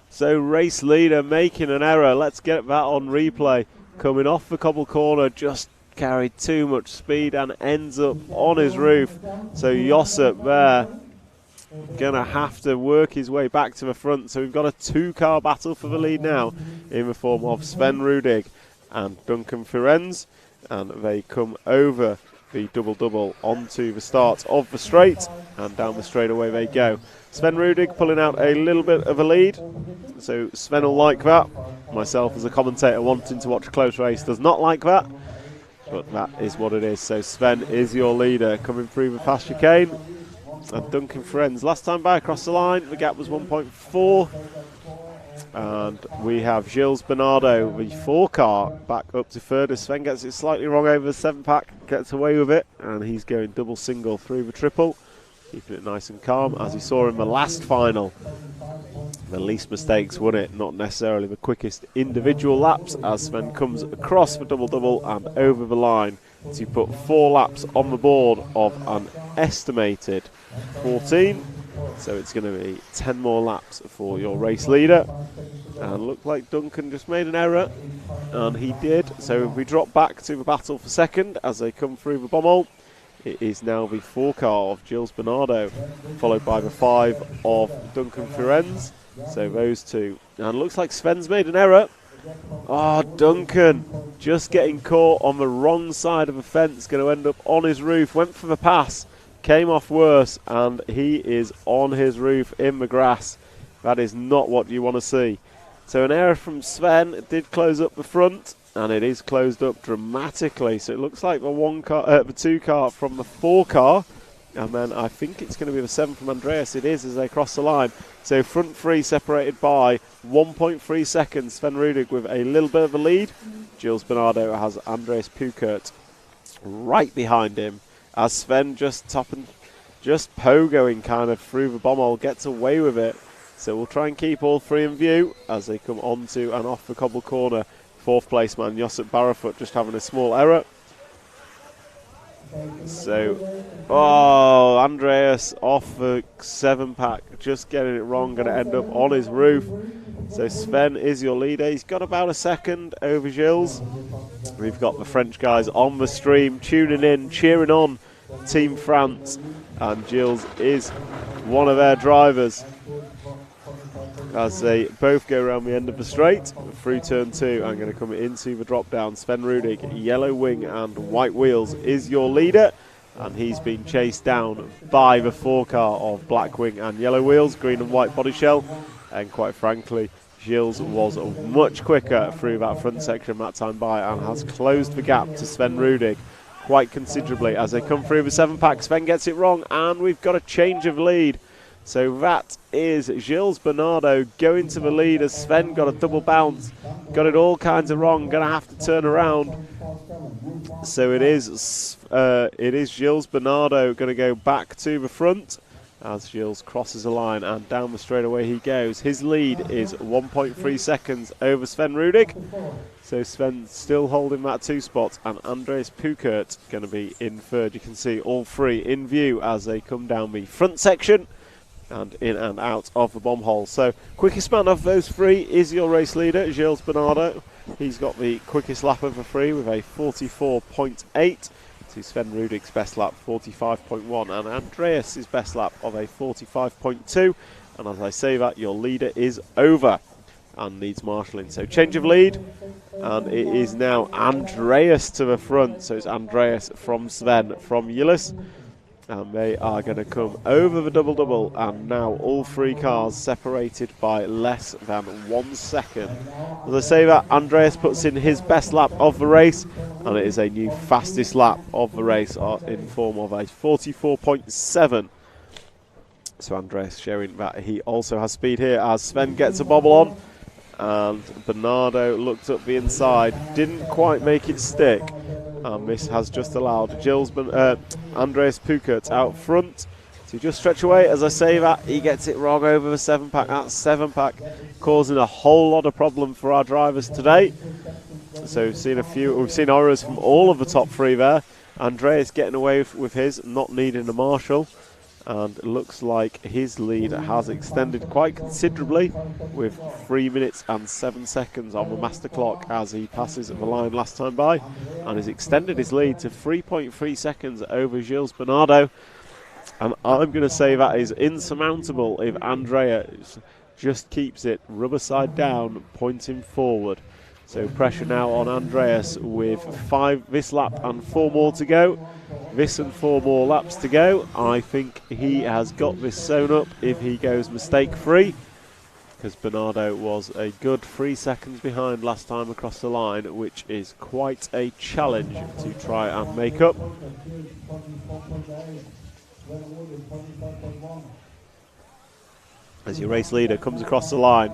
So race leader making an error. Let's get that on replay. Coming off the cobble corner, just carried too much speed and ends up on his roof. So Josip there going to have to work his way back to the front. So we've got a 2-car battle for the lead now in the form of Sven Rudig and Duncan Firenze. And they come over the double-double onto the start of the straight, and down the straightaway they go. Sven Rudig pulling out a little bit of a lead, so Sven will like that. Myself as a commentator wanting to watch a close race does not like that, but that is what it is. So Sven is your leader coming through the past chicane, and Duncan Firenze last time by across the line the gap was 1.4. And we have Gilles Bernardo, the 4-car, back up to 3rd as Sven gets it slightly wrong over the 7-pack, gets away with it, and he's going double single through the triple, keeping it nice and calm, as he saw in the last final. The least mistakes won it, not necessarily the quickest individual laps, as Sven comes across the double-double and over the line to put 4 laps on the board of an estimated 14. So it's going to be 10 more laps for your race leader. And looked like Duncan just made an error, and he did. So if we drop back to the battle for second as they come through the bomb-hole, it is now the 4-car of Gilles Bernardo, followed by the 5 of Duncan Firenze. So those 2. And looks like Sven's made an error. Oh, Duncan just getting caught on the wrong side of the fence, going to end up on his roof. Went for the pass, came off worse, and he is on his roof in the grass. That is not what you want to see. So an error from Sven. It did close up the front, and it is closed up dramatically. So it looks like the 2-car from the 4-car, and then I think it's going to be the 7 from Andreas. It is as they cross the line. So front 3 separated by 1.3 seconds. Sven Rudig with a little bit of a lead. Gilles Bernardo has Andreas Pukert right behind him, as Sven just pogoing kind of through the bomb-hole, gets away with it. So we'll try and keep all 3 in view as they come onto and off the cobble corner. 4th place man Josip Barafut just having a small error. So, oh, Andreas off the 7-pack, just getting it wrong, going to end up on his roof. So Sven is your leader. He's got about a second over Gilles. We've got the French guys on the stream, tuning in, cheering on Team France, and Gilles is one of their drivers as they both go around the end of the straight through turn 2. I'm going to come into the drop down. Sven Rudig, yellow wing and white wheels, is your leader, and he's been chased down by the 4-car of black wing and yellow wheels, green and white body shell. And quite frankly, Gilles was much quicker through that front section that time by, and has closed the gap to Sven Rudig quite considerably as they come through the 7-pack. Sven gets it wrong, and we've got a change of lead. So that is Gilles Bernardo going to the lead as Sven got a double bounce, got it all kinds of wrong, going to have to turn around. So it is Gilles Bernardo going to go back to the front as Gilles crosses the line, and down the straightaway he goes. His lead is 1.3 seconds over Sven Rudig. So Sven still holding that 2 spot, and Andreas Pukert going to be in 3rd. You can see all 3 in view as they come down the front section and in and out of the bomb hole. So quickest man of those 3 is your race leader, Gilles Bernardo. He's got the quickest lap of the 3 with a 44.8 to Sven Rudig's best lap 45.1, and Andreas's best lap of a 45.2. And as I say that, your leader is over. and needs marshalling. So change of lead, and it is now Andreas to the front. So it's Andreas from Sven from Gilles, and they are going to come over the double-double, and now all three cars separated by less than 1 second. As I say that, Andreas puts in his best lap of the race, and it is a new fastest lap of the race in form of a 44.7. So Andreas showing that he also has speed here as Sven gets a bobble on, and Bernardo looked up the inside, didn't quite make it stick, and this has just allowed Andreas Pukert out front to just stretch away. As I say that, he gets it wrong over the 7-pack. That 7-pack causing a whole lot of problem for our drivers today. So we've seen errors from all of the top three there. Andreas getting away with his, not needing a marshal. And it looks like his lead has extended quite considerably, with 3 minutes and 7 seconds on the master clock as he passes the line last time by, and has extended his lead to 3.3 seconds over Gilles Bernardo. And I'm going to say that is insurmountable if Andreas just keeps it rubber side down, pointing forward. So pressure now on Andreas with 5 this lap and 4 more to go. This and 4 more laps to go. I think he has got this sewn up if he goes mistake-free, because Bernardo was a good 3 seconds behind last time across the line, which is quite a challenge to try and make up. As your race leader comes across the line,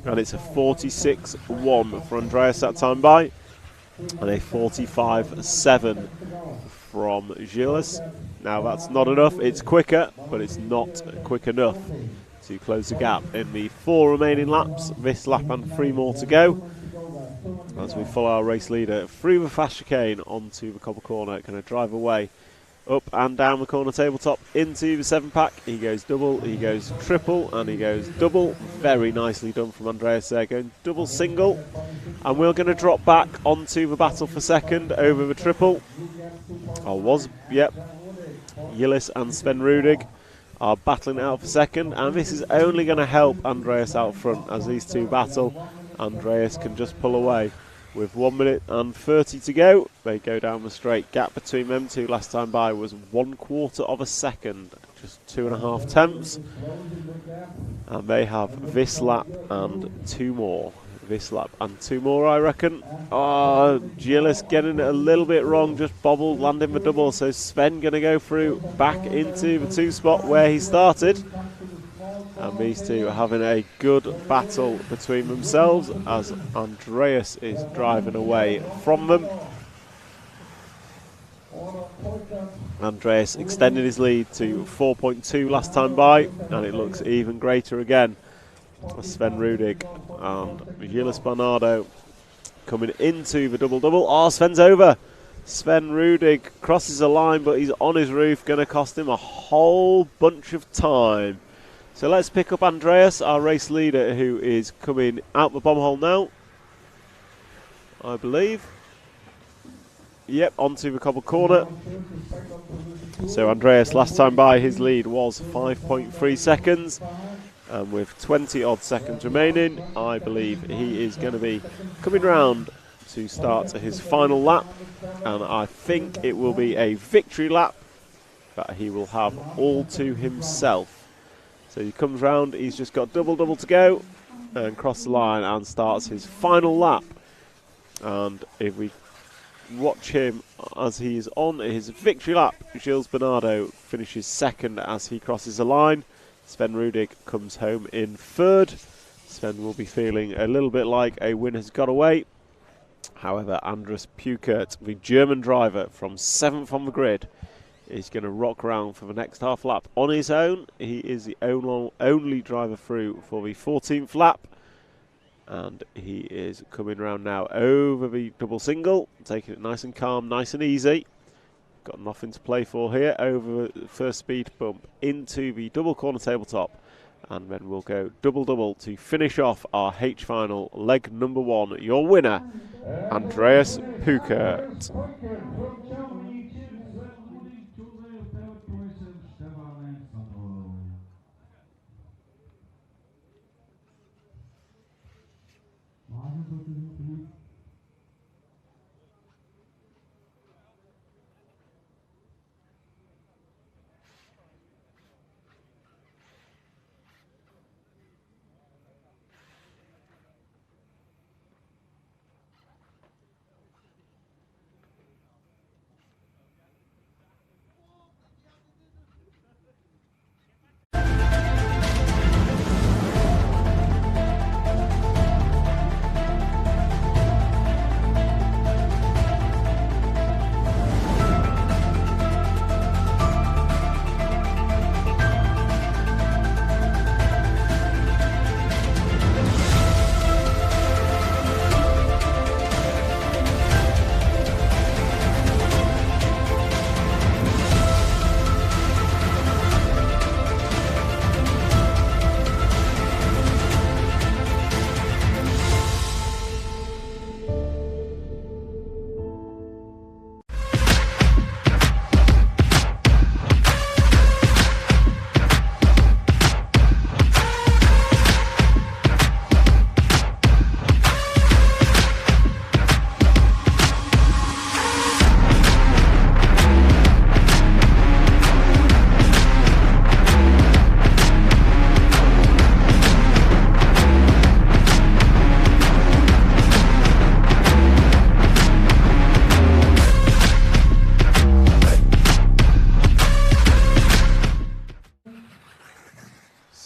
and it's a 46.1 for Andreas that time by, and a 45.7 from Gilles. Now that's not enough, it's quicker, but it's not quick enough to close the gap in the 4 remaining laps. This lap and 3 more to go, as we follow our race leader through the fast chicane onto the cobble corner, going to drive away up and down the corner tabletop into the 7-pack. He goes double, he goes triple, and he goes double. Very nicely done from Andreas there, going double single. And we're going to drop back onto the battle for second over the triple. Gilles and Sven Rudig are battling it out for second, and this is only going to help Andreas out front as these two battle. Andreas can just pull away. With 1 minute and 30 to go, they go down the straight. Gap between them two last time by was 1/4 of a second, just 2.5 tenths. And they have this lap and 2 more. This lap and 2 more, I reckon. Gilles getting it a little bit wrong, just bobbled, landing the double. So Sven going to go through back into the 2 spot where he started. And these two are having a good battle between themselves as Andreas is driving away from them. Andreas extended his lead to 4.2 last time by, and it looks even greater again. Sven Rudig and Gilles Bernardo coming into the double-double. Sven's over. Sven Rudig crosses the line, but he's on his roof, going to cost him a whole bunch of time. So let's pick up Andreas, our race leader, who is coming out the bomb hole now, I believe. Yep, onto the cobble corner. So Andreas, last time by, his lead was 5.3 seconds. And with 20 odd seconds remaining, I believe he is going to be coming round to start his final lap. And I think it will be a victory lap that he will have all to himself. So he comes round, he's just got double-double to go, and cross the line and starts his final lap. And if we watch him as he's on his victory lap, Gilles Bernardo finishes second as he crosses the line. Sven Rudig comes home in third. Sven will be feeling a little bit like a win has got away. However, Andreas Pukert, the German driver from 7th on the grid, is going to rock around for the next half lap on his own. He is the only driver through for the 14th lap. And he is coming around now over the double single, taking it nice and calm, nice and easy. Got nothing to play for here. Over the first speed bump into the double corner tabletop. And then we'll go double-double to finish off our H final, leg number 1. Your winner, Andreas Pukert.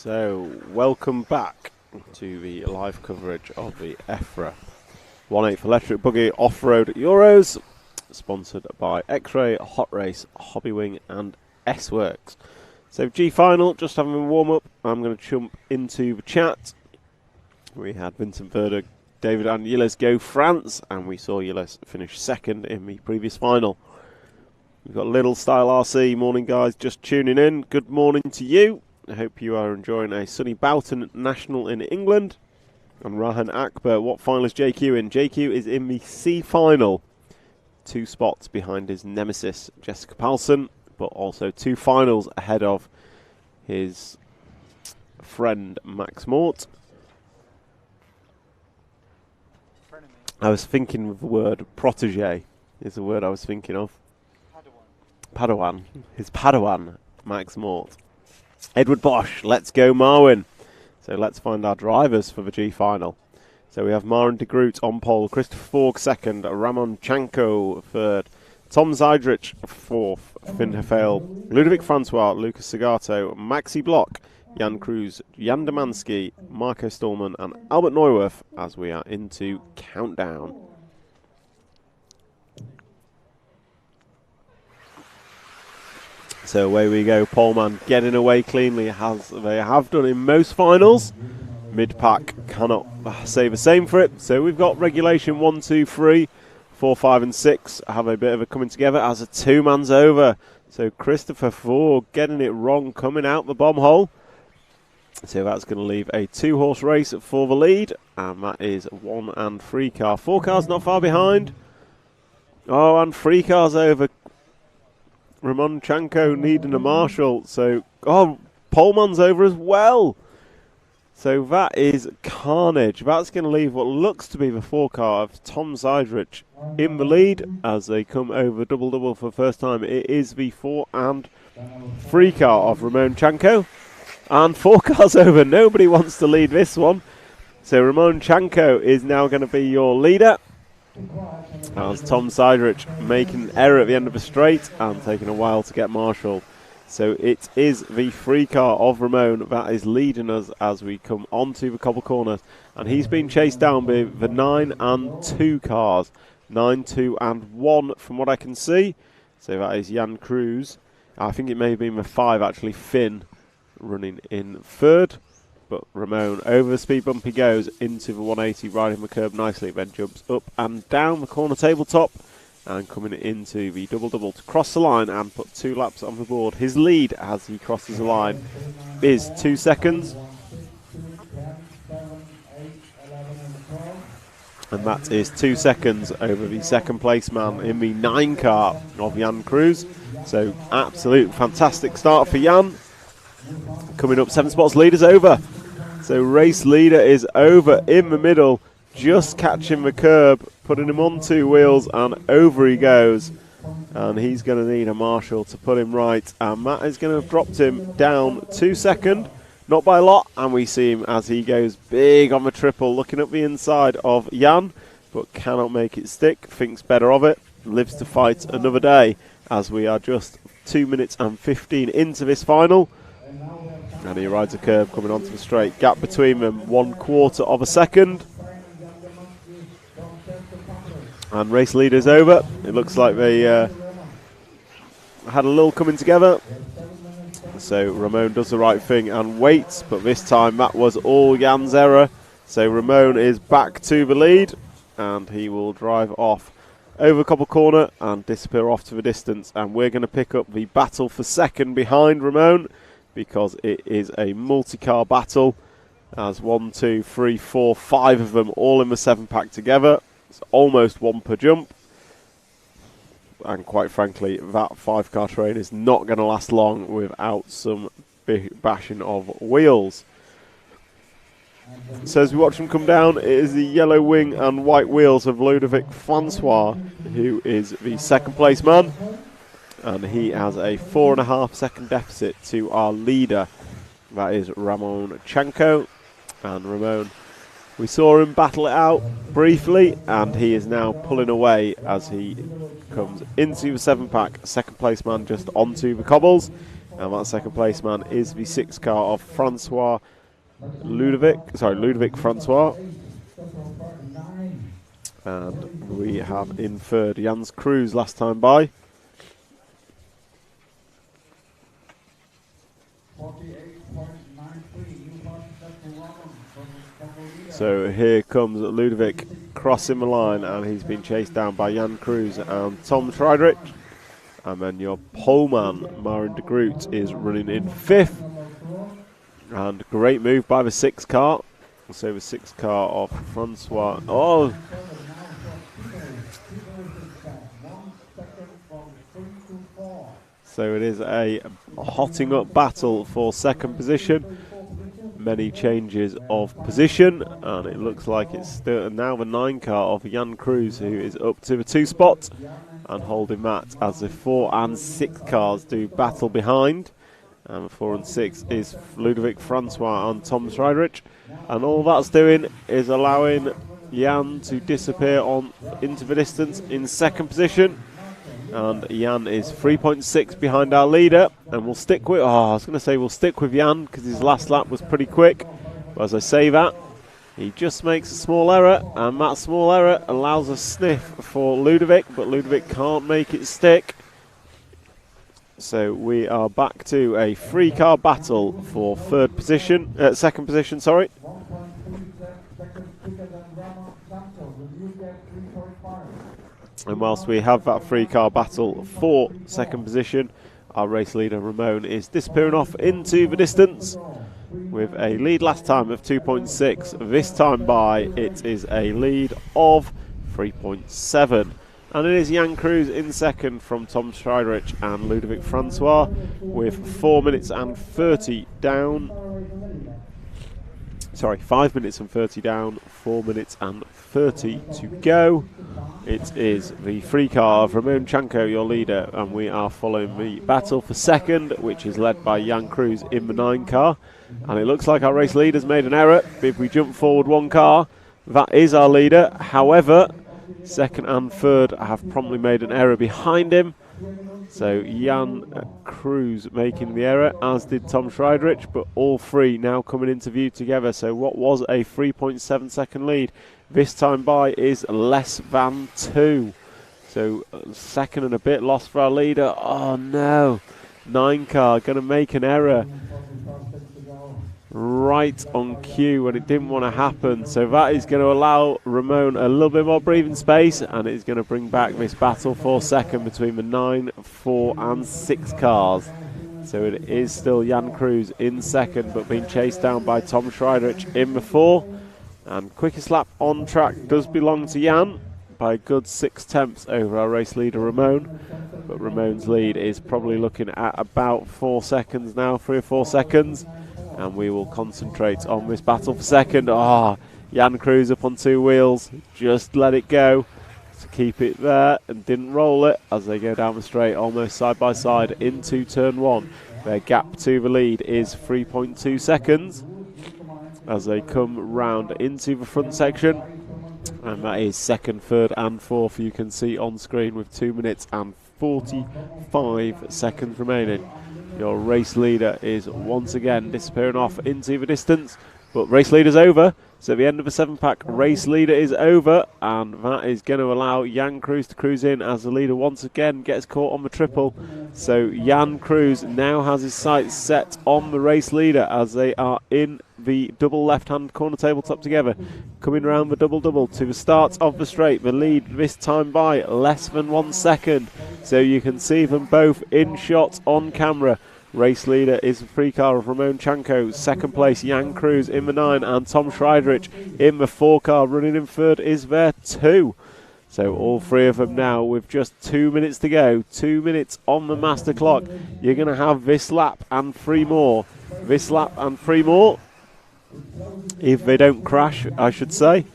So, welcome back to the live coverage of the EFRA 1/8 Electric Buggy Off-Road Euros, sponsored by X-Ray, Hot Race, Hobbywing and S-Works. So G final, just having a warm-up, I'm going to jump into the chat. We had Vincent Verder, David and Yilles go France, and we saw Yilles finish second in the previous final. We've got Little Style RC, morning guys, just tuning in. Good morning to you. I hope you are enjoying a sunny Boughton National in England. And Rahan Akbar, what final is JQ in? JQ is in the C final. 2 spots behind his nemesis, Jessica Palsson, but also 2 finals ahead of his friend Max Mort. I was thinking of the word protege, is the word I was thinking of. Padawan. His Padawan, Max Mort. Edward Bosch, let's go Marwin. So let's find our drivers for the G final. So we have Maren de Groot on pole, Christopher Forg second, Ramon Chanko third, Tom Zeidrich fourth, Finn Hefel, Ludovic Francois, Lucas Segato, Maxi Block, Jan Cruz, Jan Demansky, Marco Stallman and Albert Neuwirth as we are into countdown. So away we go, Poleman getting away cleanly as they have done in most finals. Mid-pack cannot say the same for it. So we've got regulation 1, 2, 3, 4, 5 and 6 have a bit of a coming together as a 2-man's over. So Christopher Ford getting it wrong, coming out the bomb hole. So that's going to leave a 2-horse race for the lead. And that is 1 and 3 car. 4 cars not far behind. Oh, and 3 cars over. Ramon Chanko needing a marshal. So, oh, Poleman's over as well. So that is carnage. That's going to leave what looks to be the 4 car of Tom Zeidrich in the lead as they come over double-double for the first time. It is the 4 and 3 car of Ramon Chanko. And 4 cars over. Nobody wants to lead this one. So Ramon Chanko is now going to be your leader. As Tom Zeidrich making an error at the end of the straight and taking a while to get marshalled. So it is the 3 car of Ramon that is leading us as we come onto the cobble corners. And he's been chased down by the 9 and 2 cars. 9, 2 and 1 from what I can see. So that is Jan Cruz. I think it may have been the 5 actually, Finn, running in third. But Ramon over the speed bump he goes into the 180, riding the curb nicely, then jumps up and down the corner tabletop and coming into the double-double to cross the line and put 2 laps on the board. His lead as he crosses the line is 2 seconds. And that is 2 seconds over the second place man in the 9 car of Jan Cruz. So absolute fantastic start for Jan. Coming up, 7 spots, leader's over. So race leader is over in the middle, just catching the curb, putting him on 2 wheels and over he goes. And he's going to need a marshal to put him right. And Matt is going to have dropped him down 2 seconds, not by a lot. And we see him as he goes big on the triple, looking up the inside of Jan, but cannot make it stick, thinks better of it, lives to fight another day as we are just 2 minutes and 15 into this final. And he rides a curve coming onto the straight. Gap between them, 1/4 of a second. And race leader's over. It looks like they had a little coming together. So Ramon does the right thing and waits. But this time that was all Jan's error. So Ramon is back to the lead. And he will drive off over Cobble Corner and disappear off to the distance. And we're going to pick up the battle for second behind Ramon, because it is a multi-car battle as 1, 2, 3, 4, 5 of them all in the 7-pack together. It's almost 1 per jump. And quite frankly, that 5-car train is not going to last long without some bashing of wheels. So as we watch them come down, it is the yellow wing and white wheels of Ludovic Francois, who is the second place man. And he has a 4.5 second deficit to our leader. That is Ramon Chanko. And Ramon, we saw him battle it out briefly, and he is now pulling away as he comes into the 7-pack. Second place man just onto the cobbles. And that second place man is the 6th car of Ludovic Francois. And we have in third Jans Cruz last time by. So here comes Ludovic crossing the line, and he's been chased down by Jan Cruz and Tom Friedrich. And then your pole man, Marin de Groot, is running in 5th. And great move by the 6th car. So the 6th car of Francois. Oh! So it is a hotting up battle for second position. Many changes of position, and it looks like it's still now the 9 car of Jan Cruz who is up to the 2 spot and holding that as the 4 and 6 cars do battle behind. And 4 and 6 is Ludovic Francois and Tom Friedrich, and all that's doing is allowing Jan to disappear into the distance in second position. And Jan is 3.6 behind our leader, and we'll stick with. We'll stick with Jan because his last lap was pretty quick. But as I say that, he just makes a small error, and that small error allows a sniff for Ludovic, but Ludovic can't make it stick. So we are back to a 3-car battle for second position. Sorry. And whilst we have that 3-car battle for second position, our race leader Ramon is disappearing off into the distance with a lead last time of 2.6. This time by it is a lead of 3.7. And it is Jan Cruz in second from Tom Friedrich and Ludovic Francois with 4 minutes and 30 down. Sorry, 5 minutes and 30 down, 4 minutes and 30 to go. It is the 3-car of Ramon Chanko, your leader, and we are following the battle for second, which is led by Jan Cruz in the 9-car. And it looks like our race leader's made an error. If we jump forward 1 car, that is our leader. However, second and third have promptly made an error behind him. So Jan Cruz making the error, as did Tom Friedrich, but all 3 now coming into view together. So what was a 3.7 second lead this time by is less than 2. So second and a bit lost for our leader. Oh no, 9-car going to make an error right on cue when it didn't want to happen. So that is going to allow Ramon a little bit more breathing space, and it is going to bring back this battle for second between the 9, 4 and 6 cars. So it is still Jan Cruz in second, but being chased down by Tom Friedrich in the 4. And quickest lap on track does belong to Jan by a good 6/10 over our race leader Ramon. But Ramon's lead is probably looking at about 4 seconds now, 3 or 4 seconds. And we will concentrate on this battle for second. Jan Cruz up on 2 wheels, just let it go to keep it there and didn't roll it as they go down the straight almost side by side into turn 1. Their gap to the lead is 3.2 seconds as they come round into the front section. And that is second, third and fourth, you can see on screen, with 2 minutes and 45 seconds remaining. Your race leader is once again disappearing off into the distance, but race leader's over. So at the end of the 7-pack, race leader is over, and that is going to allow Jan Cruz to cruise in as the leader once again gets caught on the triple. So Jan Cruz now has his sights set on the race leader as they are in the double left-hand corner tabletop together, coming around the double-double to the start of the straight. The lead this time by less than 1 second, so you can see them both in shot on camera. Race leader is the 3-car of Ramon Chanko. Second place, Jan Cruz in the 9, and Tom Friedrich in the 4-car. Running in third is there 2. So all 3 of them now with just 2 minutes to go. 2 minutes on the master clock. You're going to have this lap and 3 more. This lap and 3 more. If they don't crash, I should say.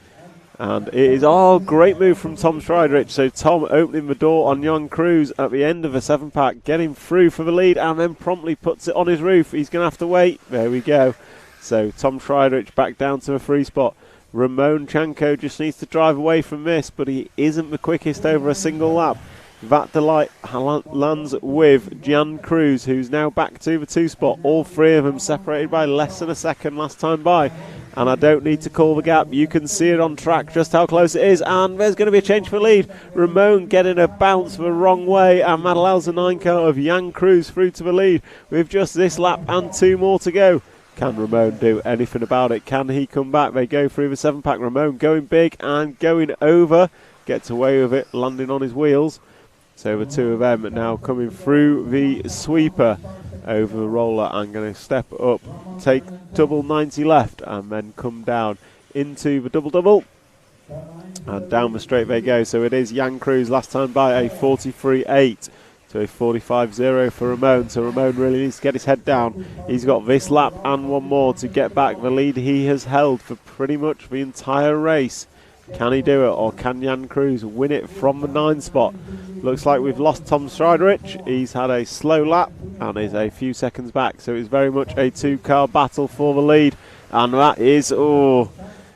And it is, great move from Tom Friedrich. So Tom opening the door on Jan Cruz at the end of the 7-pack, getting through for the lead, and then promptly puts it on his roof. He's going to have to wait. There we go. So Tom Friedrich back down to a 3 spot. Ramon Chanko just needs to drive away from this, but he isn't the quickest over a single lap. That Delight lands with Jan Cruz, who's now back to the 2 spot. All 3 of them separated by less than a second last time by. And I don't need to call the gap. You can see it on track just how close it is. And there's going to be a change for lead. Ramon getting a bounce the wrong way. And that allows the 9 car of Jan Cruz through to the lead with just this lap and 2 more to go. Can Ramon do anything about it? Can he come back? They go through the 7-pack. Ramon going big and going over. Gets away with it, landing on his wheels. So the 2 of them now coming through the sweeper over the roller and going to step up, take double 90 left and then come down into the double and down the straight they go. So it is Jan Cruz last time by a 43.8 to a 45.0 for Ramon. So Ramon really needs to get his head down. He's got this lap and 1 more to get back the lead he has held for pretty much the entire race. Can he do it, or can Jan Cruz win it from the 9 spot? Looks like we've lost Tom Striderich. He's had a slow lap and is a few seconds back. So it's very much a 2-car battle for the lead. And that is, a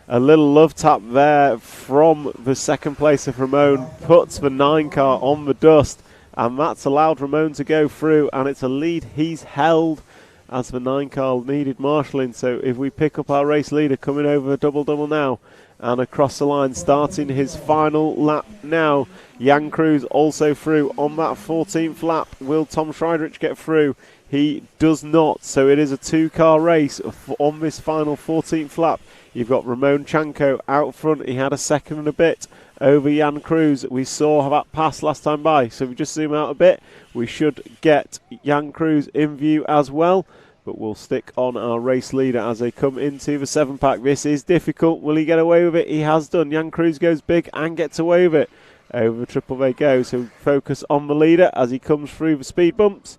little love tap there from the 2nd place of Ramon. Puts the 9 car on the dust. And that's allowed Ramon to go through. And it's a lead he's held as the 9 car needed marshalling. So if we pick up our race leader coming over the double now, and across the line, starting his final lap now. Jan Cruz also through on that 14th lap. Will Tom Striderich get through? He does not. So it is a 2-car race on this final 14th lap. You've got Ramon Chanko out front. He had a second and a bit over Jan Cruz. We saw that pass last time by. So if we just zoom out a bit, we should get Jan Cruz in view as well. But we'll stick on our race leader as they come into the 7-pack. This is difficult. Will he get away with it? He has done. Jan Cruz goes big and gets away with it. Over the triple they go. So focus on the leader as he comes through the speed bumps.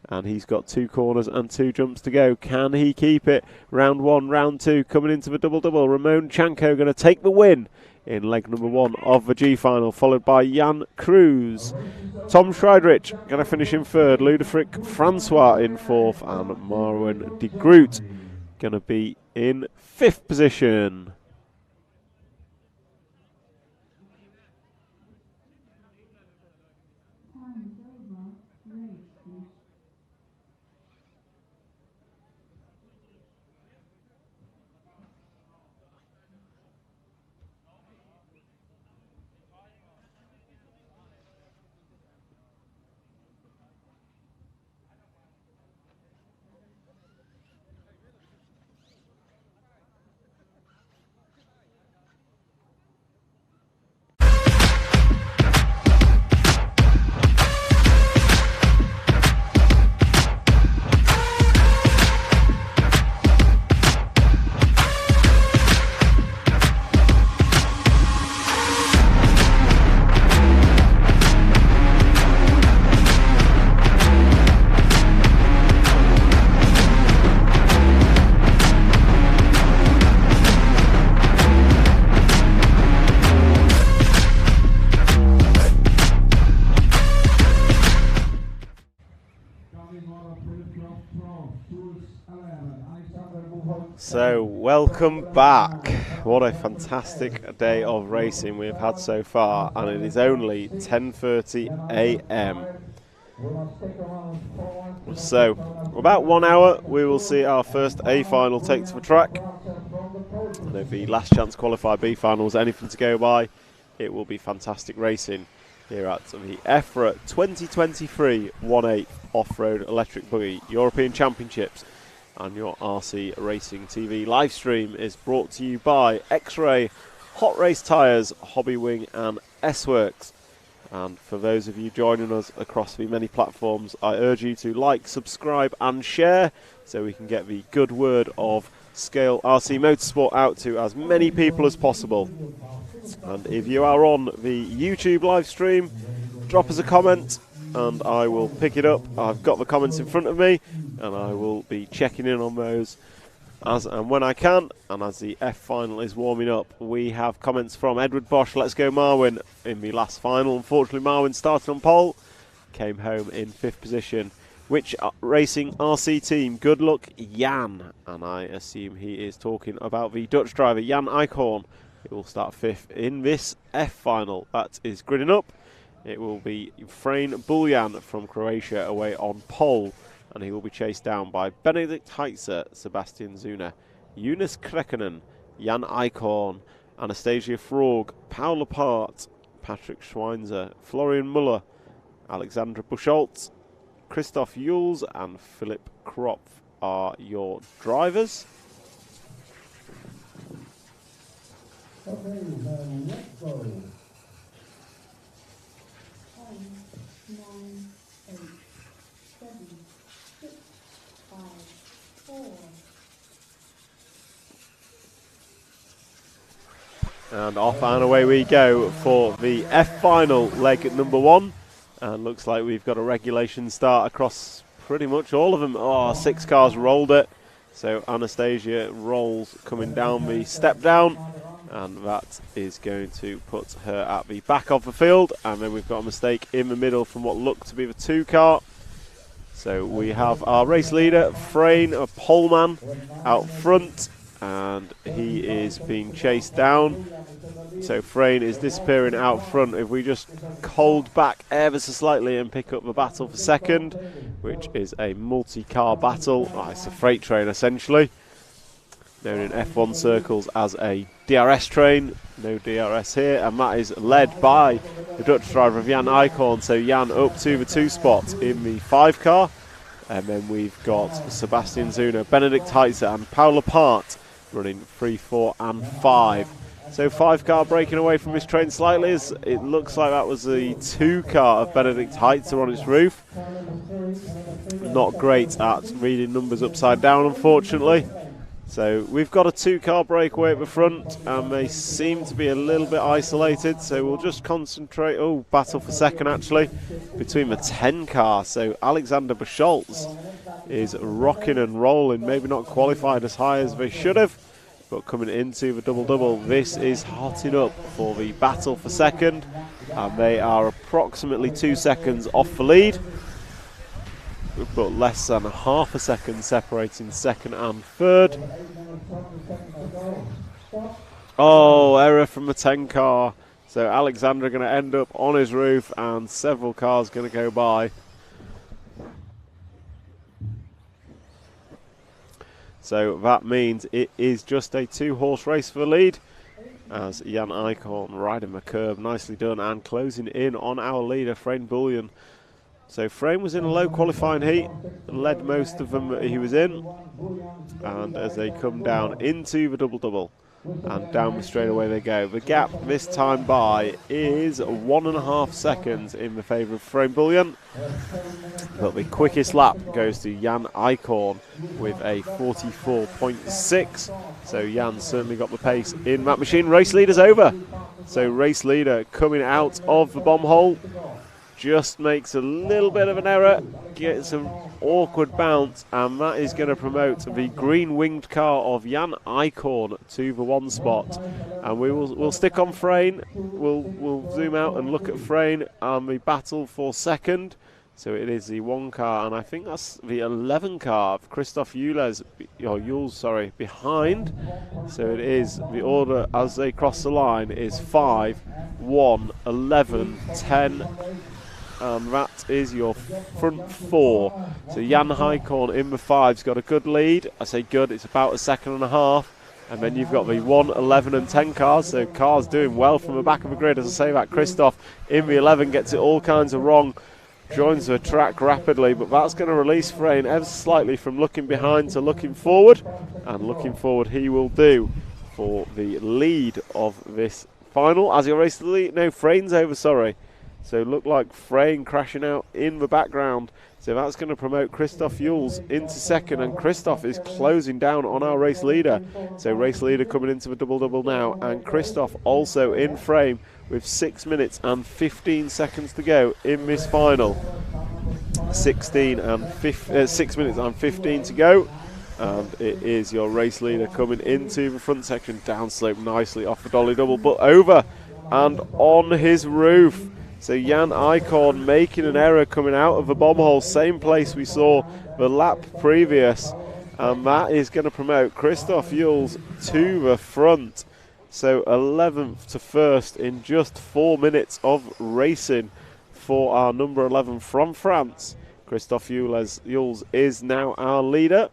And he's got 2 corners and 2 jumps to go. Can he keep it? Round 1, round 2, coming into the double. Ramon Chanko going to take the win in leg number 1 of the G final, followed by Jan Cruz. Tom Striderich going to finish in 3rd, Ludefric Francois in 4th, and Marwin de Groot going to be in 5th position. So welcome back. What a fantastic day of racing we've had so far, and it is only 10:30 a.m. So about 1 hour we will see our first A final take to the track, and if the last chance to qualify B finals anything to go by, it will be fantastic racing here at the EFRA 2023 1/8 Off-Road Electric Buggy European Championships. And your RC Racing TV live stream is brought to you by X-Ray, Hot Race Tyres, Hobby Wing and S-Works. And for those of you joining us across the many platforms, I urge you to like, subscribe and share so we can get the good word of Scale RC Motorsport out to as many people as possible. And if you are on the YouTube live stream, drop us a comment and I will pick it up. I've got the comments in front of me and I will be checking in on those as and when I can. And as the F final is warming up, we have comments from Edward Bosch, Let's Go Marwin, in the last final. Unfortunately, Marwin started on pole, came home in 5th position. Which racing RC team? Good luck, Jan. And I assume he is talking about the Dutch driver, Jan Eichhorn. He will start 5th in this F final. That is gridding up it will be Frane Buljan from Croatia away on pole, and he will be chased down by Benedikt Heitzer, Sebastian Zuna, Jonas Krekkonen, Jan Eichhorn, Anastasia Frog, Paul Lepart, Patrick Schweinzer, Florian Muller, Alexandra Buchholz, Christoph Jules and Philip Kropf are your drivers. Okay, then let's go. 10, 9, 8, 7, 6, 5, 4. And off and away we go for the F final leg at number 1. And looks like we've got a regulation start across pretty much all of them. Oh, 6 cars rolled it. So Anastasia rolls coming down the step down. And that is going to put her at the back of the field. And then we've got a mistake in the middle from what looked to be the 2 car. So we have our race leader, Frane, a poleman, out front. And he is being chased down. So Frane is disappearing out front. If we just hold back ever so slightly and pick up the battle for second, which is a multi-car battle. Oh, it's a freight train essentially, known in F1 circles as a DRS train. No DRS here, and that is led by the Dutch driver of Jan Eichhorn. So Jan up to the 2 spot in the 5 car, and then we've got Sebastian Zuna, Benedikt Heitzer and Paul Lepart running 3, 4 and 5. So 5 car breaking away from this train slightly, as it looks like that was the 2 car of Benedikt Heitzer on its roof. Not great at reading numbers upside down, unfortunately. So we've got a 2 car breakaway at the front, and they seem to be a little bit isolated, so we'll just concentrate. Oh, battle for second actually between the 10 car. So Alexander Buchholz is rocking and rolling, maybe not qualified as high as they should have, but coming into the double-double, this is hotting up for the battle for second, and they are approximately 2 seconds off the lead. We've got less than half a second separating second and third. Oh, error from the 10 car. So Alexander going to end up on his roof, and several cars going to go by. So that means it is just a 2-horse race for the lead, as Jan Eichhorn riding the curb, nicely done, and closing in on our leader, Frane Buljan. So Frane was in a low qualifying heat, led most of them that he was in, and as they come down into the double-double, and down the straightaway they go. The gap this time by is 1.5 seconds in the favour of Frane Buljan, but the quickest lap goes to Jan Eichhorn with a 44.6. So Jan certainly got the pace in that machine. Race leader's over. So race leader coming out of the bomb hole, just makes a little bit of an error, gets an awkward bounce, and that is going to promote the green winged car of Jan Eichhorn to the 1 spot. And we'll stick on Frane. We'll zoom out and look at Frane and the battle for second. So it is the 1 car, and I think that's the 11 car of Christoph Jules behind. So it is the order as they cross the line is 5, 1, 11, 10. And that is your front 4. So Jan Eichhorn in the 5's got a good lead. I say good, it's about 1.5 seconds. And then you've got the 1, 11 and 10 cars. So cars doing well from the back of the grid. As I say, that Christoph in the 11 gets it all kinds of wrong. Joins the track rapidly, but that's going to release Frane ever slightly from looking behind to looking forward. And looking forward he will do for the lead of this final. As he races the lead, no, Frane's over, sorry. So it looked like Frane crashing out in the background. So that's going to promote Christoph Jules into second, and Christoph is closing down on our race leader. So race leader coming into the double-double now, and Christoph also in frame with 6 minutes and 15 seconds to go in this final. 6 minutes and 15 to go. And it is your race leader coming into the front section, downslope nicely off the dolly double, but over and on his roof. So Jan Eichhorn making an error coming out of the bomb hole, same place we saw the lap previous, and that is going to promote Christoph Jules to the front. So 11th to 1st in just 4 minutes of racing for our number 11 from France. Christophe Jules is now our leader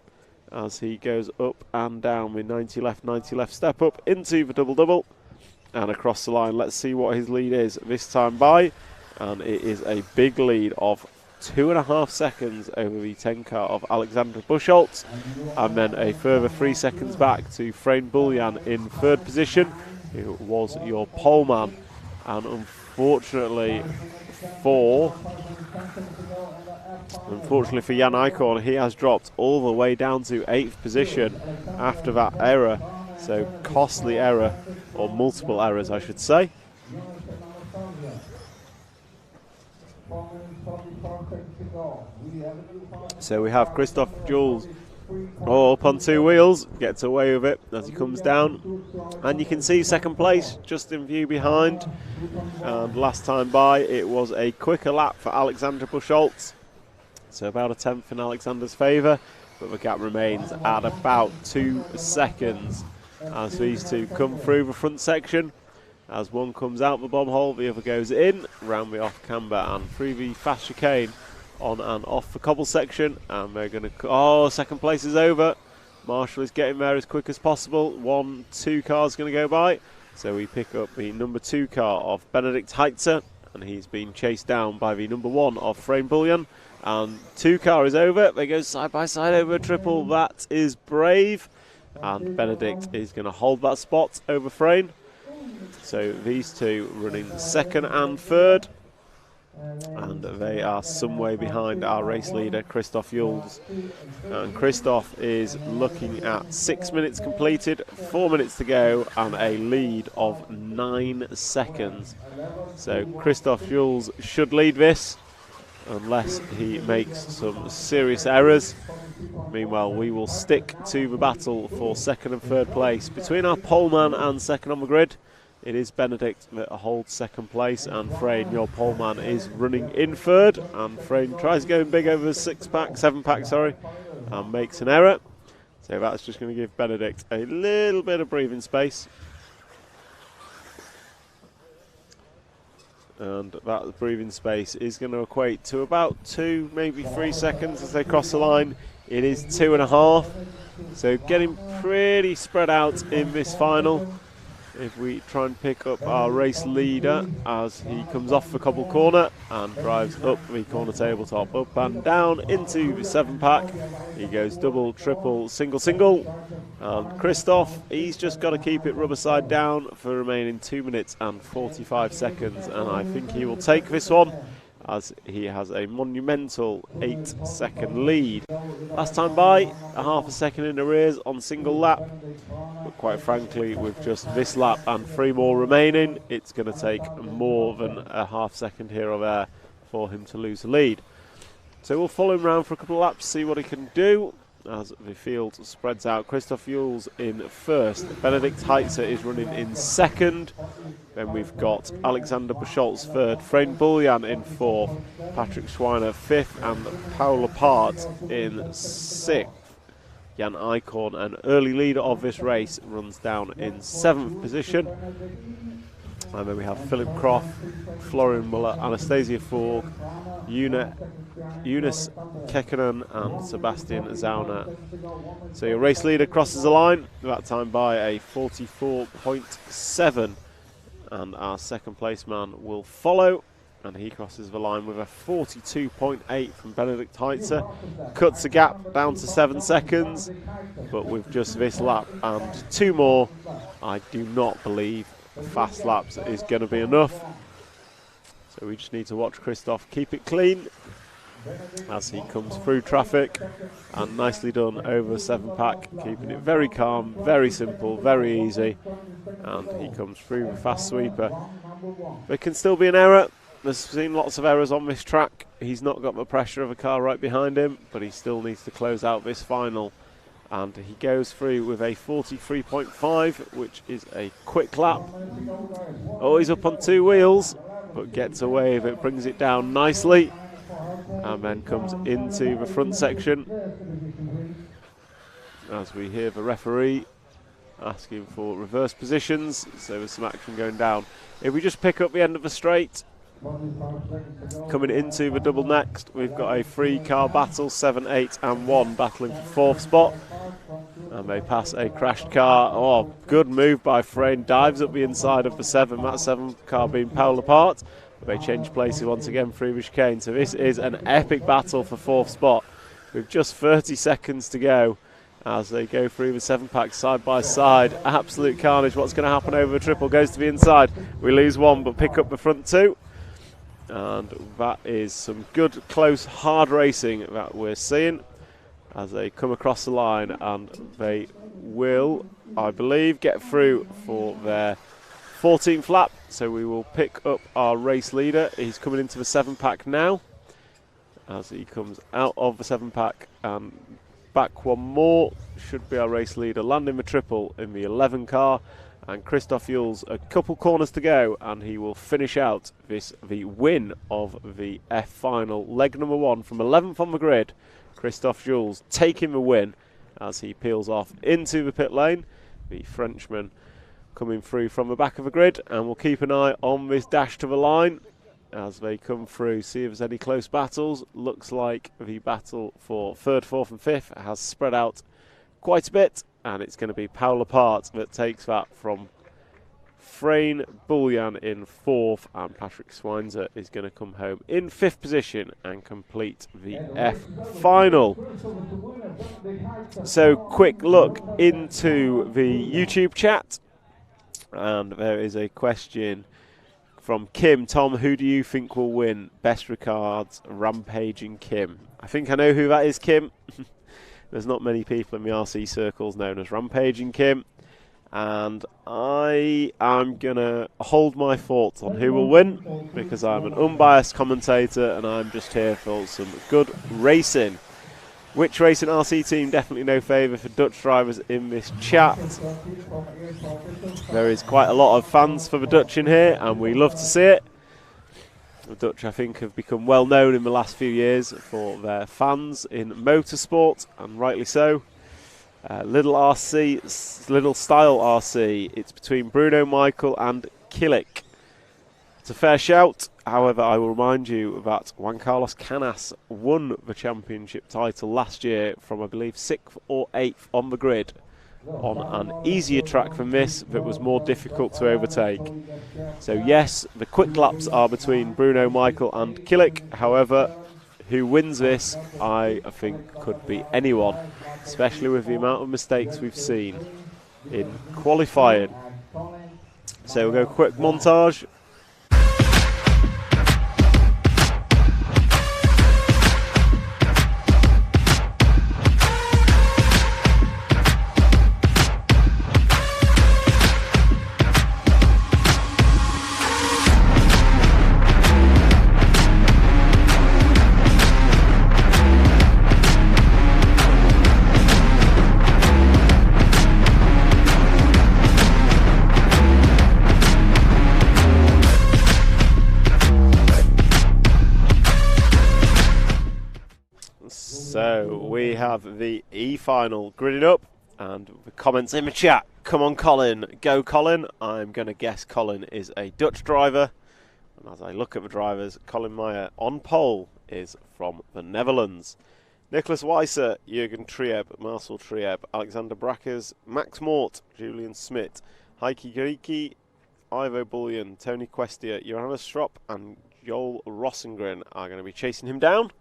as he goes up and down with 90 left, step up into the double-double and across the line. Let's see what his lead is this time by, and it is a big lead of 2.5 seconds over the 10 car of Alexander Buschholz, and then a further 3 seconds back to Frein Bullian in third position, who was your poleman. And unfortunately for Jan Eichhorn, he has dropped all the way down to 8th position after that error. So costly error, or multiple errors I should say. So we have Christophe Jules all up on 2 wheels, gets away with it as he comes down, and you can see second place just in view behind. And last time by it was a quicker lap for Alexander Buschholz, so about a 10th in Alexander's favour, but the gap remains at about 2 seconds as these two come through the front section. As one comes out the bomb hole, the other goes in, round the off camber and through the fast chicane on and off the cobble section, and they're going to, second place is over. Marshall is getting there as quick as possible. 1-2 cars going to go by, so we pick up the number 2 car of Benedikt Heitzer, and he's been chased down by the number 1 of Frein Bullian, and 2 car is over. They go side by side over a triple. That is brave, and Benedikt is going to hold that spot over Frein. So these two running second and third, and they are some way behind our race leader Christophe Jules, and Christophe is looking at 6 minutes completed, 4 minutes to go, and a lead of 9 seconds. So Christophe Jules should lead this unless he makes some serious errors. Meanwhile, we will stick to the battle for second and third place between our poleman and second on the grid. It is Benedikt that holds second place, and Frein, your poleman, is running in third, and Frein tries going big over the 7 pack, and makes an error. So that's just going to give Benedikt a little bit of breathing space. And that breathing space is going to equate to about 2, maybe 3 seconds as they cross the line. It is 2.5, so getting pretty spread out in this final. If we try and pick up our race leader as he comes off the cobble corner and drives up the corner tabletop, up and down into the 7 pack. He goes double, triple, single, and Christophe, he's just got to keep it rubber side down for remaining 2 minutes and 45 seconds, and I think he will take this one as he has a monumental 8-second lead. Last time by, a half a second in arrears on single lap, but quite frankly, with just this lap and 3 more remaining, it's going to take more than a half second here or there for him to lose the lead. So we'll follow him around for a couple of laps, see what he can do as the field spreads out. Christophe Jules in first, Benedikt Heitzer is running in second, then we've got Alexander Buschholz third, Frein Bullian in fourth, Patrick Schweiner fifth, and Paul Lepart in sixth. Jan Eichhorn, an early leader of this race, runs down in 7th position. And then we have Philip Croft, Florian Muller, Anastasia Forg, Eunice Kekkonen and Sebastian Zauner. So your race leader crosses the line, that time by a 44.7, and our second place man will follow, and he crosses the line with a 42.8 from Benedikt Heitzer. Cuts the gap down to 7 seconds, but with just this lap and 2 more, I do not believe fast laps is going to be enough. So we just need to watch Christophe keep it clean as he comes through traffic, and nicely done over a 7 pack, keeping it very calm, very simple, very easy, and he comes through the fast sweeper. There can still be an error. There's been lots of errors on this track. He's not got the pressure of a car right behind him, but he still needs to close out this final, and he goes through with a 43.5, which is a quick lap. Oh, he's up on 2 wheels, but gets away with it, brings it down nicely, and then comes into the front section as we hear the referee asking for reverse positions. So there's some action going down. If we just pick up the end of the straight, Coming into the double next, we've got a 3-car battle, 7, 8 and 1 battling for 4th spot. And they pass a crashed car. Oh, good move by Frayne, dives up the inside of the 7, that 7 car being Powell apart. They change places once again through the chicane. So this is an epic battle for 4th spot with just 30 seconds to go as they go through the 7-pack side by side. Absolute carnage. What's going to happen over the triple? Goes to the inside. We lose one but pick up the front 2. And that is some good, close, hard racing that we're seeing as they come across the line, and they will, I believe, get through for their 14th lap. So we will pick up our race leader. He's coming into the 7-pack now as he comes out of the 7-pack and back one more. Should be our race leader landing the triple in the 11 car. And Christoph Jules, a couple corners to go, and he will finish out the win of the F final. Leg number 1 from 11th on the grid. Christoph Jules taking the win as he peels off into the pit lane. The Frenchman coming through from the back of the grid, and we'll keep an eye on this dash to the line as they come through. See if there's any close battles. Looks like the battle for 3rd, 4th and 5th has spread out quite a bit. And it's going to be Powell apart that takes that from Frayne Bullion in 4th, and Patrick Swinzer is going to come home in 5th position and complete the F final. So quick look into the YouTube chat, and there is a question from Kim. Tom, who do you think will win? Best regards, Rampaging Kim. I think I know who that is, Kim. There's not many people in the RC circles known as Rampaging Kim. And I am going to hold my thoughts on who will win because I'm an unbiased commentator and I'm just here for some good racing. Which racing RC team? Definitely no favour for Dutch drivers in this chat. There is quite a lot of fans for the Dutch in here and we love to see it. The Dutch, I think, have become well known in the last few years for their fans in motorsport, and rightly so. Little RC, Little Style RC, it's between Bruno Michael and Killick. It's a fair shout, however, I will remind you that Juan Carlos Canas won the championship title last year from, I believe, 6th or 8th on the grid on an easier track than this that was more difficult to overtake. So yes, the quick laps are between Bruno Michael and Killick. However, who wins this, I think, could be anyone, especially with the amount of mistakes we've seen in qualifying. So we'll go quick montage. So we have the E final gridded up and the comments in the chat. Come on, Colin, go Colin. I'm going to guess Colin is a Dutch driver. And as I look at the drivers, Colin Meyer on pole is from the Netherlands. Nicholas Weiser, Jürgen Trieb, Marcel Trieb, Alexander Brackers, Max Mort, Julian Smith, Heike Grieky, Ivo Bullion, Tony Questia, Johannes Stropp and Joel Rossengren are going to be chasing him down.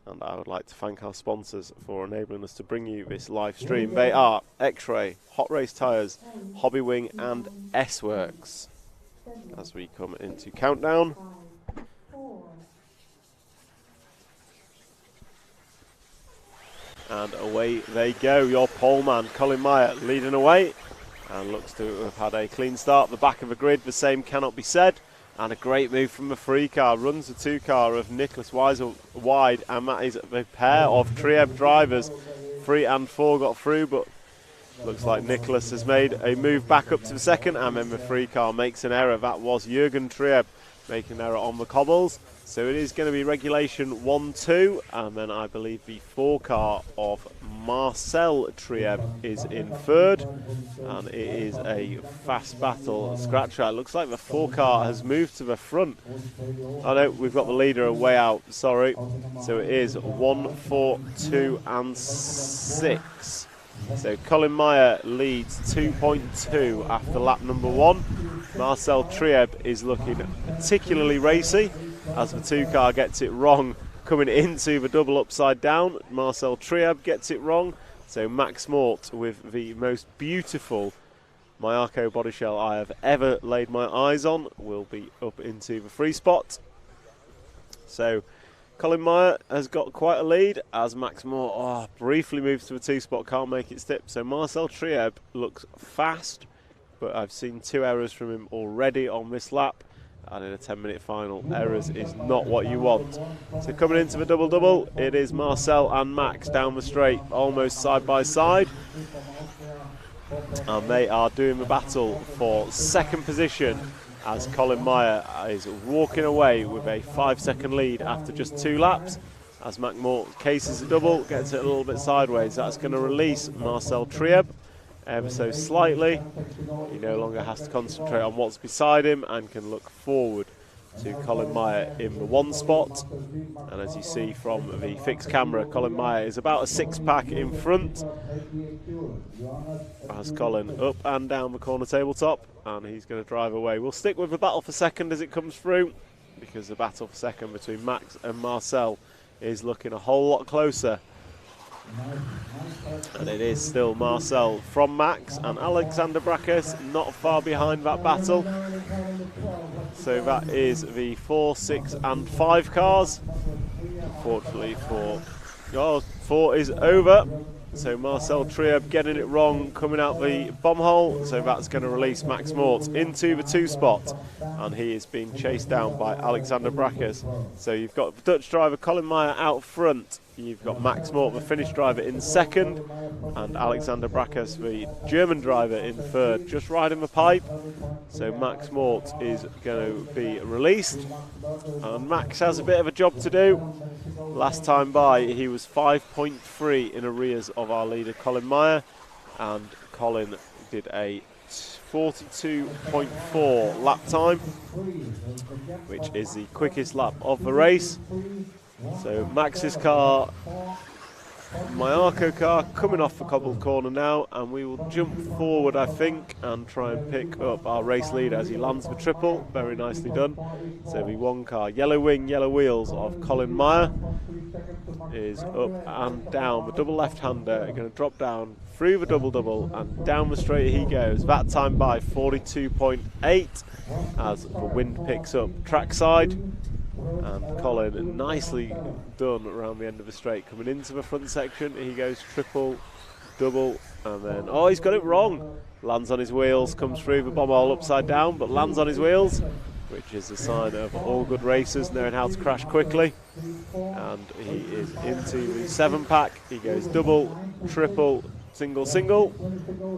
And I would like to thank our sponsors for enabling us to bring you this live stream. They are X-Ray, Hot Race Tyres, Hobby Wing and S-Works. As we come into countdown. And away they go. Your pole man, Colin Meyer, leading away. And looks to have had a clean start. The back of the grid, the same cannot be said. And a great move from the 3 car. Runs the 2 car of Nicholas Weiser wide. And that is a pair of Trieb drivers. 3 and 4 got through, but looks like Nicholas has made a move back up to the 2nd. And then the 3 car makes an error. That was Jürgen Trieb making an error on the cobbles. So it is going to be regulation 1-2, and then I believe the 4 car of Marcel Trieb is in third, and it is a fast battle. Scratcher, it looks like the 4 car has moved to the front. Oh no, we've got the leader way out, sorry. So it is 1, 4, 2 and 6. So Colin Meyer leads 2.2 after lap number 1. Marcel Trieb is looking particularly racy as the 2 car gets it wrong coming into the double upside down. Marcel Trieb gets it wrong. So Max Mort with the most beautiful Mayako body shell I have ever laid my eyes on will be up into the 3 spot. So Colin Meyer has got quite a lead as Max Mort briefly moves to the 2 spot, can't make it stip. So Marcel Trieb looks fast, but I've seen 2 errors from him already on this lap, and in a 10-minute final, errors is not what you want. So coming into the double-double, it is Marcel and Max down the straight, almost side by side. And they are doing the battle for 2nd position as Colin Meyer is walking away with a 5-second lead after just 2 laps. As Max Mort cases a double, gets it a little bit sideways. That's going to release Marcel Trieb ever so slightly. He no longer has to concentrate on what's beside him and can look forward to Colin Meyer in the 1 spot. And as you see from the fixed camera, Colin Meyer is about a 6-pack in front as Colin up and down the corner tabletop, and he's going to drive away. We'll stick with the battle for 2nd as it comes through, because the battle for 2nd between Max and Marcel is looking a whole lot closer. And it is still Marcel from Max, and Alexander Brackes not far behind that battle. So that is the 4, 6 and 5 cars. Unfortunately 4 is over. So Marcel Trieb getting it wrong, coming out the bomb hole. So that's going to release Max Mort into the 2 spot, and he is being chased down by Alexander Brackes. So you've got the Dutch driver Colin Meyer out front. You've got Max Mort, the Finnish driver, in 2nd, and Alexander Brackes, the German driver, in 3rd, just riding the pipe. So Max Mort is going to be released, and Max has a bit of a job to do. Last time by, he was 5.3 in arrears of our leader Colin Meyer, and Colin did a 42.4 lap time, which is the quickest lap of the race. So Max's car, Mayako car, coming off the cobbled corner now, and we will jump forward, I think, and try and pick up our race leader as he lands the triple. Very nicely done. So the 1 car, yellow wing, yellow wheels of Colin Meyer is up and down. The double left-hander going to drop down through the double-double, and down the straight he goes. That time by 42.8 as the wind picks up trackside. And Colin, nicely done around the end of the straight. Coming into the front section, he goes triple, double, and then, he's got it wrong. Lands on his wheels, comes through the bomb hole upside down, but lands on his wheels, which is a sign of all good racers knowing how to crash quickly. And he is into the 7-pack. He goes double, triple, single, single,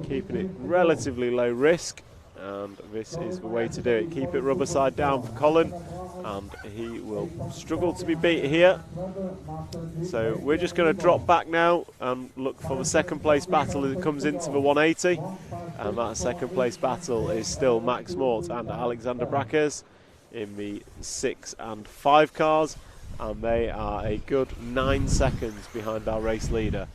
keeping it relatively low risk. And this is the way to do it. Keep it rubber side down for Colin, and he will struggle to be beat here. So we're just going to drop back now and look for the 2nd place battle as it comes into the 180. And that 2nd place battle is still Max Mort and Alexander Brackes in the 6 and 5 cars, and they are a good 9 seconds behind our race leader.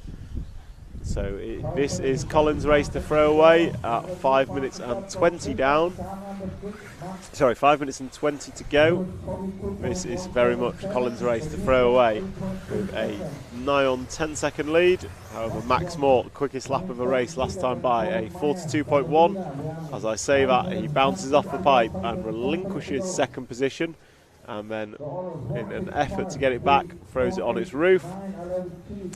So this is Colin's race to throw away at 5 minutes and 20 down. Sorry, 5 minutes and 20 to go. This is very much Colin's race to throw away with a nigh on 10-second lead. However, Max Mort, quickest lap of the race last time by, a 42.1. As I say that, he bounces off the pipe and relinquishes 2nd position, and then in an effort to get it back, throws it on its roof.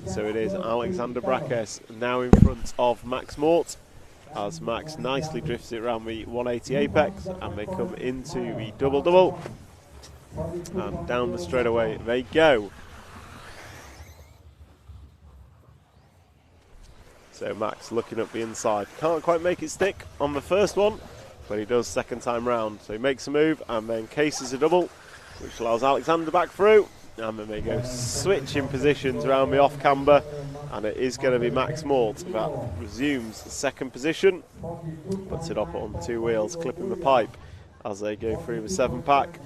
So it is Alexander Brackes now in front of Max Mort, as Max nicely drifts it around the 180 apex, and they come into the double-double, and down the straightaway they go. So Max looking up the inside, can't quite make it stick on the first one, but he does second time round. So he makes a move and then cases a double, which allows Alexander back through. And then they go switching positions around the off camber, and it is going to be Max Mort that resumes second position. Puts it up on 2 wheels, clipping the pipe as they go through the 7-pack.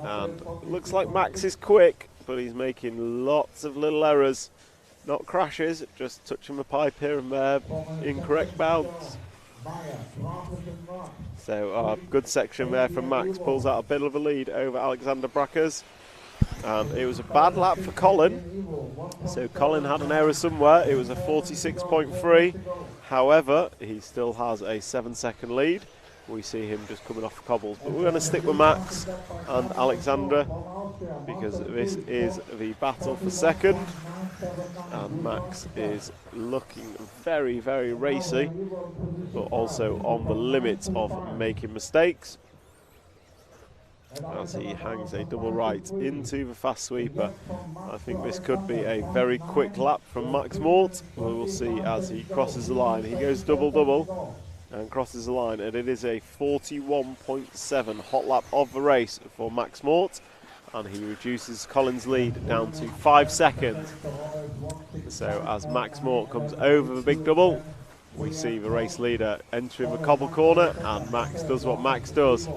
And it looks like Max is quick, but he's making lots of little errors. Not crashes, just touching the pipe here and there, incorrect bounce. So a good section there from Max, pulls out a bit of a lead over Alexander Brackers. And it was a bad lap for Colin, so Colin had an error somewhere. It was a 46.3, however he still has a 7-second lead. We see him just coming off the cobbles, but we're going to stick with Max and Alexander because this is the battle for second, and Max is looking very, very racy, but also on the limit of making mistakes. As he hangs a double right into the fast sweeper. I think this could be a very quick lap from Max Mort. We will see as he crosses the line. He goes double and crosses the line, and it is a 41.7 hot lap of the race for Max Mort, and he reduces Colin's lead down to 5 seconds. So as Max Mort comes over the big double, we see the race leader entering the cobble corner, and Max does what Max does.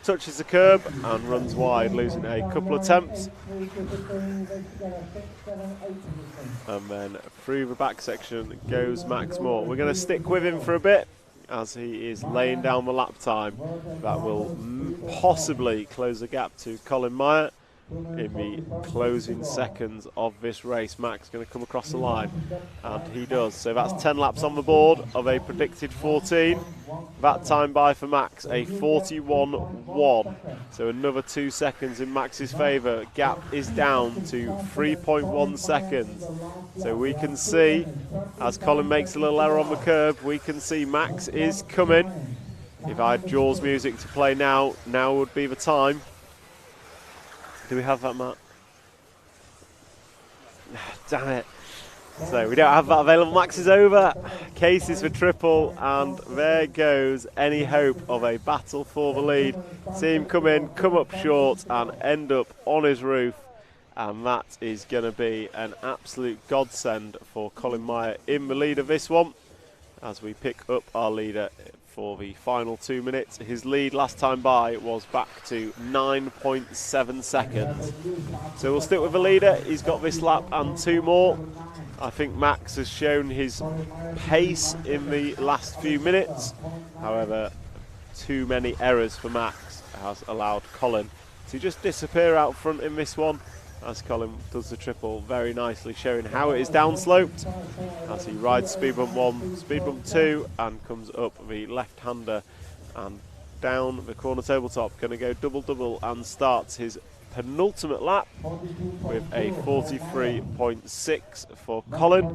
Touches the curb and runs wide, losing a couple of attempts. And then through the back section goes Max Mort. We're going to stick with him for a bit as he is laying down the lap time. That will possibly close the gap to Colin Meyer in the closing seconds of this race. Max going to come across the line, and he does. So that's 10 laps on the board of a predicted 14. That time by for Max, a 41.1. So another 2 seconds in Max's favour. Gap is down to 3.1 seconds. So we can see, as Colin makes a little error on the curb, we can see Max is coming. If I had Jaws music to play now would be the time. Do we have that, Matt? Damn it. So we don't have that available. Max is over. Cases for triple, and there goes any hope of a battle for the lead. See him come in, come up short, and end up on his roof. And that is going to be an absolute godsend for Colin Meyer in the lead of this one, as we pick up our leader for the final 2 minutes. His lead last time by was back to 9.7 seconds. So we'll stick with the leader. He's got this lap and 2 more. I think Max has shown his pace in the last few minutes. However, too many errors for Max has allowed Colin to just disappear out front in this one, as Colin does the triple very nicely, showing how it is downsloped as he rides speed bump 1, speed bump 2, and comes up the left-hander and down the corner tabletop. Going to go double and starts his penultimate lap with a 43.6 for Colin,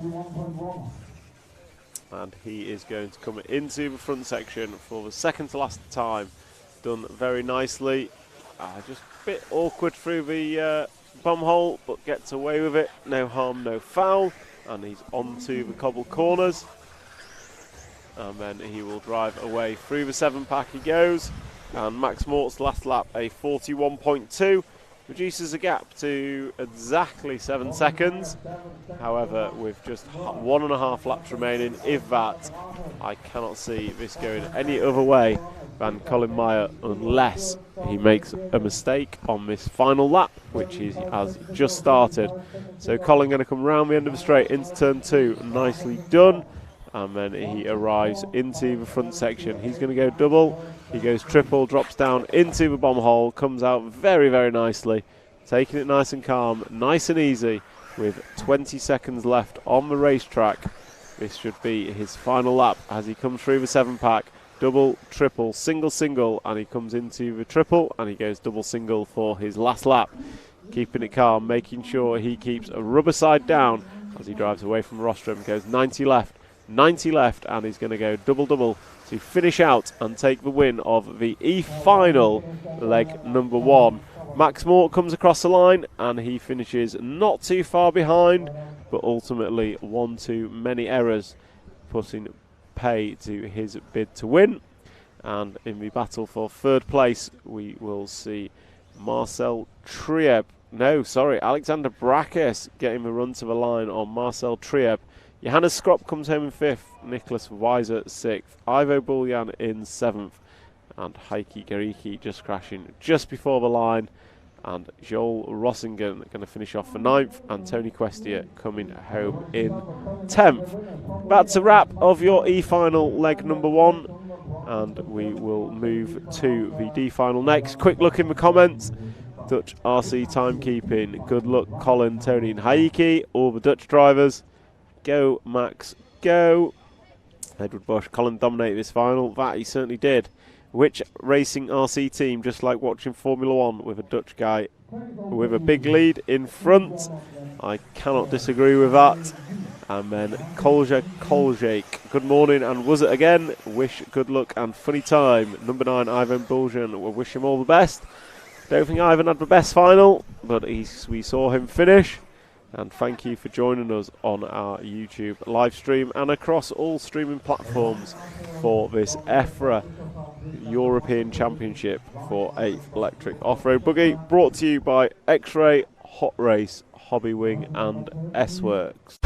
and he is going to come into the front section for the second to last time. Done very nicely. Just a bit awkward through the bum hole, but gets away with it. No harm, no foul, and he's onto the cobble corners, and then he will drive away through the 7-pack. He goes, and Max Mort's last lap, a 41.2, reduces the gap to exactly 7 seconds. However, with just 1.5 laps remaining, if that, I cannot see this going any other way than Colin Meyer, unless he makes a mistake on this final lap, which he has just started. So Colin going to come round the end of the straight into turn 2, nicely done, and then he arrives into the front section. He's going to go double, he goes triple, drops down into the bomb hole, comes out very, very nicely, taking it nice and calm, nice and easy, with 20 seconds left on the racetrack. This should be his final lap as he comes through the 7-pack. Double, triple, single, and he comes into the triple, and he goes double, single for his last lap. Keeping it calm, making sure he keeps a rubber side down as he drives away from rostrum. Goes 90 left, and he's going to go double to finish out and take the win of the E-final, leg number 1. Max Mort comes across the line, and he finishes not too far behind, but ultimately one too many errors, putting pay to his bid to win. And in the battle for third place, we will see Marcel Trieb. No, sorry, Alexander Brakes getting the run to the line on Marcel Trieb. Johannes Skrop comes home in 5th, Nicholas Weiser 6th, Ivo Buljan in 7th, and Heikki Garicki just crashing just before the line. And Joel Rossingen going to finish off for 9th, and Tony Questia coming home in 10th. That's a wrap of your E-final leg number 1, and we will move to the D final next. Quick look in the comments. Dutch RC timekeeping. Good luck, Colin, Tony and Heikki, all the Dutch drivers. Go, Max, go. Edward Bush, Colin dominated this final. That he certainly did. Which racing RC team, just like watching Formula 1 with a Dutch guy with a big lead in front? I cannot disagree with that. And then Koljak, good morning, and was it again? Wish good luck and funny time. Number 9, Ivan Buljan, we'll wish him all the best. Don't think Ivan had the best final, but we saw him finish. And thank you for joining us on our YouTube live stream and across all streaming platforms for this EFRA European Championship for 8th Electric Off-Road Buggy, brought to you by X-Ray, Hot Race, Hobby Wing and S-Works.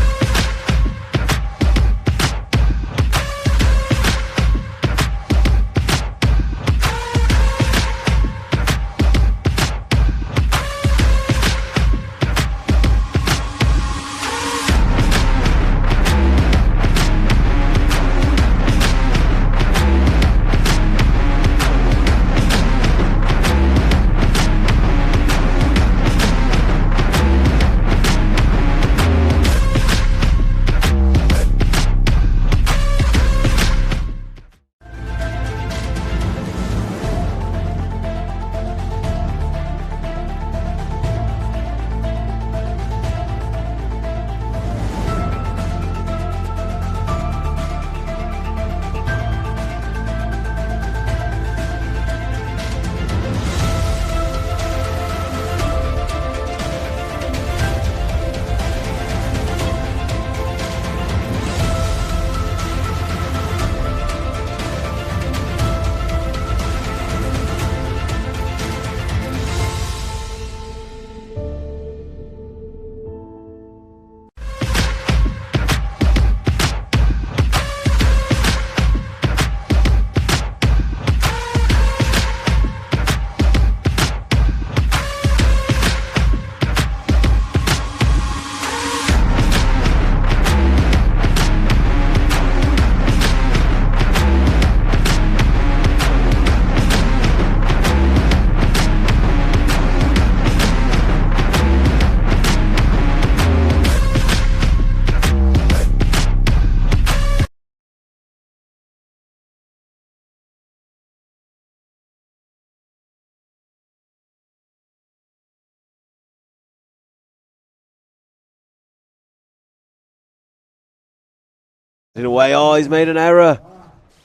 Away. Oh, he's made an error.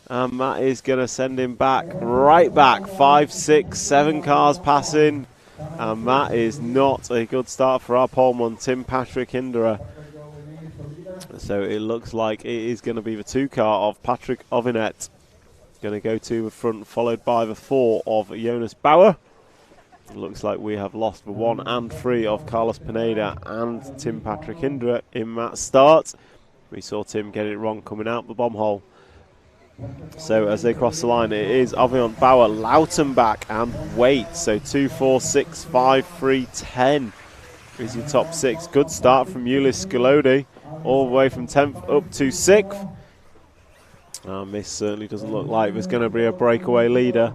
And that is going to send him back, right back. 5, 6, 7 cars passing. And that is not a good start for our poleman, Tim Patrick Hinderer. So it looks like it is going to be the 2 car of Patrick Ovinet. Going to go to the front, followed by the 4 of Jonas Bauer. It looks like we have lost the 1 and 3 of Carlos Pineda and Tim Patrick Hinderer in that start. We saw Tim get it wrong coming out the bomb hole. So as they cross the line, it is Aviant Bauer, Lautenbach and Waite. So 2, 4, 6, 5, 3, 10 is your top 6. Good start from Ulyss Skolody, all the way from 10th up to 6th. And this certainly doesn't look like there's going to be a breakaway leader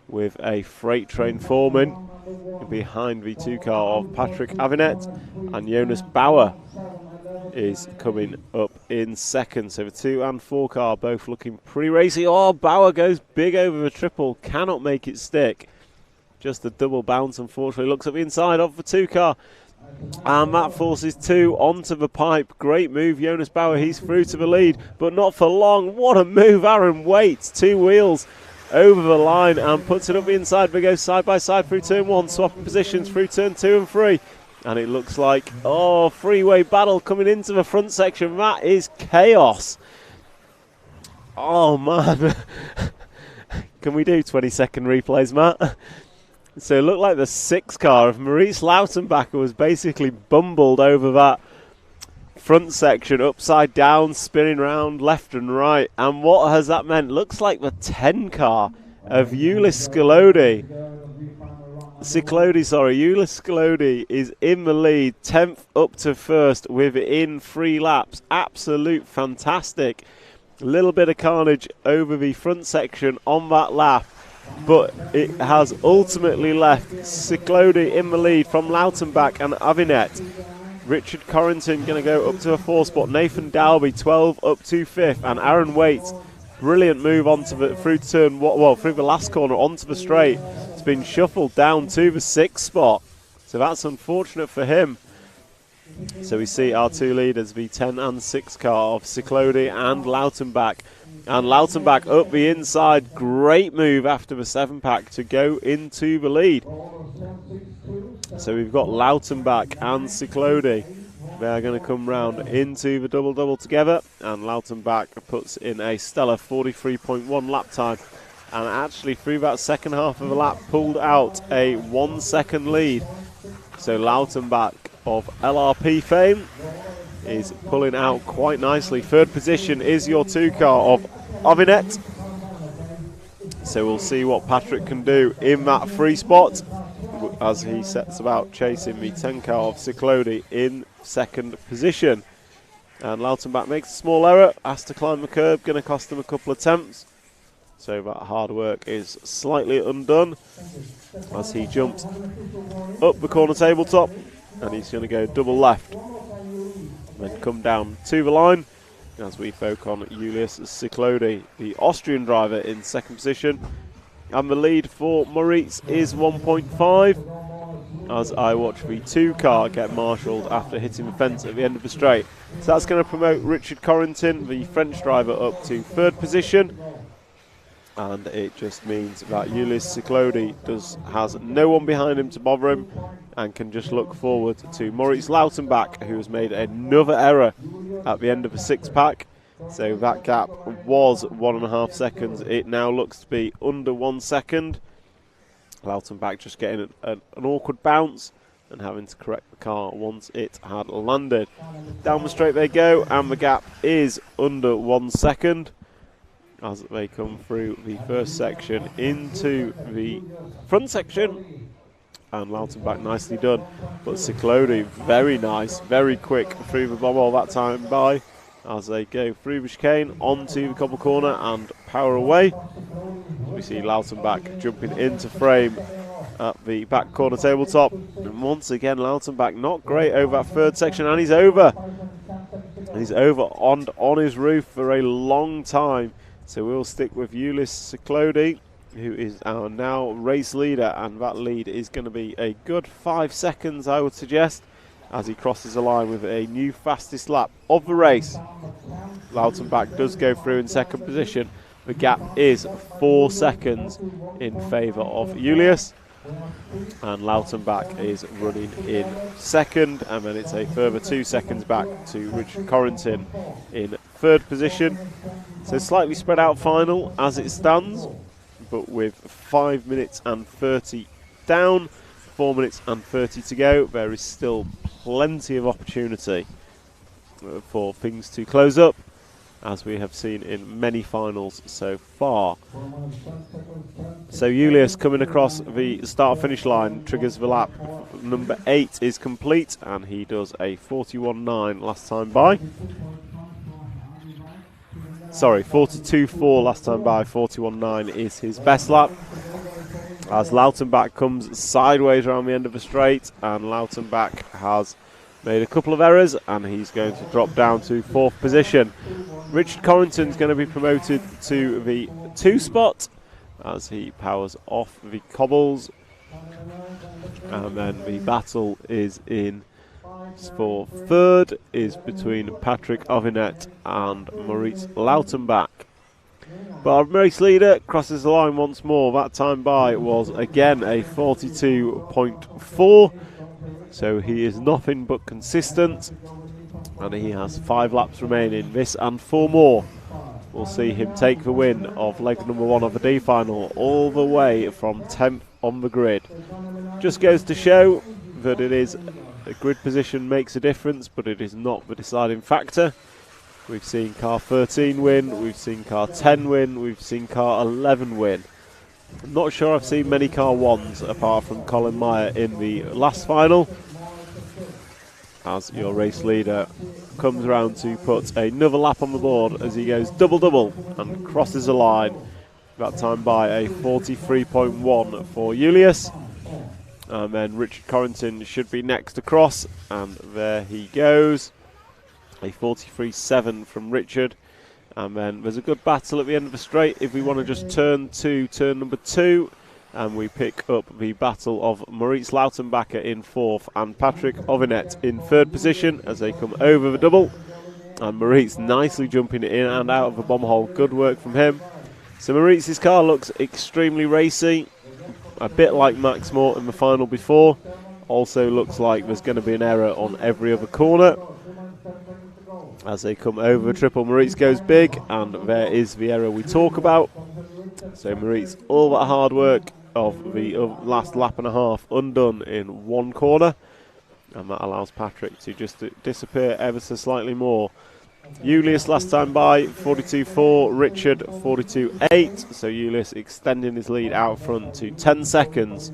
with a freight train foreman behind the 2 car of Patrick Avinet, and Jonas Bauer is coming up in 2nd. So the 2 and 4 car both looking pretty racy. Oh, Bauer goes big over the triple, cannot make it stick. Just a double bounce, unfortunately. Looks at the inside of the 2 car, and that forces 2 onto the pipe. Great move, Jonas Bauer. He's through to the lead, but not for long. What a move, Aaron Waite. 2 wheels over the line and puts it up the inside. They go side by side through turn 1, swapping positions through turn 2 and 3. And it looks like, oh, freeway battle coming into the front section. That is chaos. Oh, man. Can we do 20-second replays, Matt? So it looked like the 6 car of Maurice Lautenbacher was basically bumbled over that front section, upside down, spinning round left and right. And what has that meant? Looks like the 10 car of Ulyss Ciclodi. Ulyss Ciclodi is in the lead, 10th up to 1st within 3 laps. Absolute fantastic. A little bit of carnage over the front section on that lap, but it has ultimately left Ciclodi in the lead from Lautenbach and Avinet. Richard Corrington going to go up to a 4 spot. Nathan Dalby 12 up to 5th, and Aaron Waite, brilliant move onto the through the last corner onto the straight. It's been shuffled down to the 6th spot, so that's unfortunate for him. So we see our 2 leaders, the 10 and 6 car of Ciclodi and Lautenbach. And Lautenbach up the inside, great move after the 7 pack to go into the lead. So we've got Lautenbach and Ciclodi. They're going to come round into the double-double together, and Lautenbach puts in a stellar 43.1 lap time. And actually through that second half of the lap pulled out a 1 second lead. So Lautenbach of LRP fame is pulling out quite nicely. 3rd position is your 2 car of Avinet. So we'll see what Patrick can do in that 3 spot as he sets about chasing the 10 car of Ciclodi in 2nd position. And Lautenbach makes a small error, has to climb the curb, going to cost him a couple of attempts. So that hard work is slightly undone as he jumps up the corner tabletop, and he's going to go double left, then come down to the line as we focus on Ulyss Ciclodi, the Austrian driver, in 2nd position. And the lead for Maurice is 1.5 as I watch the 2 car get marshalled after hitting the fence at the end of the straight. So that's going to promote Richard Corrington, the French driver, up to 3rd position. And it just means that Ulyss Ciclodi has no one behind him to bother him, and can just look forward to Maurice Lautenbach, who has made another error at the end of the 6 pack. So that gap was 1.5 seconds. It now looks to be under 1 second. Lautenbach just getting an awkward bounce and having to correct the car once it had landed. Down the straight they go, and the gap is under 1 second as they come through the 1st section into the front section. And Lautenbach nicely done, but Ciclodi very nice, very quick through the bomb all that time by as they go through the chicane onto the cobble corner and power away. We see Lautenbach jumping into frame at the back corner tabletop, and once again Lautenbach not great over that 3rd section, and he's over on his roof for a long time. So we'll stick with Ulyss Ciclodi, who is our now race leader, and that lead is going to be a good 5 seconds, I would suggest, as he crosses the line with a new fastest lap of the race. Lautenbach does go through in 2nd position. The gap is 4 seconds in favour of Ulyss, and Lautenbach is running in 2nd, and then it's a further 2 seconds back to Richard Corrington in 3rd position. So slightly spread out final as it stands, but with 5 minutes and 30 down, 4 minutes and 30 to go, there is still plenty of opportunity for things to close up, as we have seen in many finals so far. So Ulyss coming across the start-finish line, triggers the lap. Number 8 is complete, and he does a 41.9 last time by. Sorry, 42.4 last time by, 41.9 is his best lap. As Lautenbach comes sideways around the end of the straight, and Lautenbach has made a couple of errors, and he's going to drop down to 4th position. Richard Corrington's going to be promoted to the 2 spot as he powers off the cobbles, and then the battle is in for 3rd is between Patrick Avinet and Maurice Lautenbach. But our race leader crosses the line once more. That time by was again a 42.4, so he is nothing but consistent, and he has 5 laps remaining, this and 4 more, will see him take the win of leg number 1 of the D final all the way from 10th on the grid. Just goes to show that it is a grid position makes a difference, but it is not the deciding factor. We've seen car 13 win, we've seen car 10 win, we've seen car 11 win. I'm not sure I've seen many car 1s apart from Colin Meyer in the last final, as your race leader comes around to put another lap on the board as he goes double-double and crosses the line, that time by a 43.1 for Julius. And then Richard Corrington should be next across, and there he goes, a 43.7 from Richard. And then there's a good battle at the end of the straight if we want to just turn to turn number 2, and we pick up the battle of Maurice Lautenbacher in 4th and Patrick Ovinet in 3rd position as they come over the double. And Maurice nicely jumping in and out of the bomb hole, good work from him. So Maurice's car looks extremely racy, a bit like Max Moore in the final before. Also looks like there's going to be an error on every other corner. As they come over the triple, Maurice goes big, and there is the error we talk about. So Maurice, all that hard work of the last lap and a half undone in one corner, and that allows Patrick to just disappear ever so slightly more. Julius last time by 42.4, Richard 42.8, so Julius extending his lead out front to 10 seconds.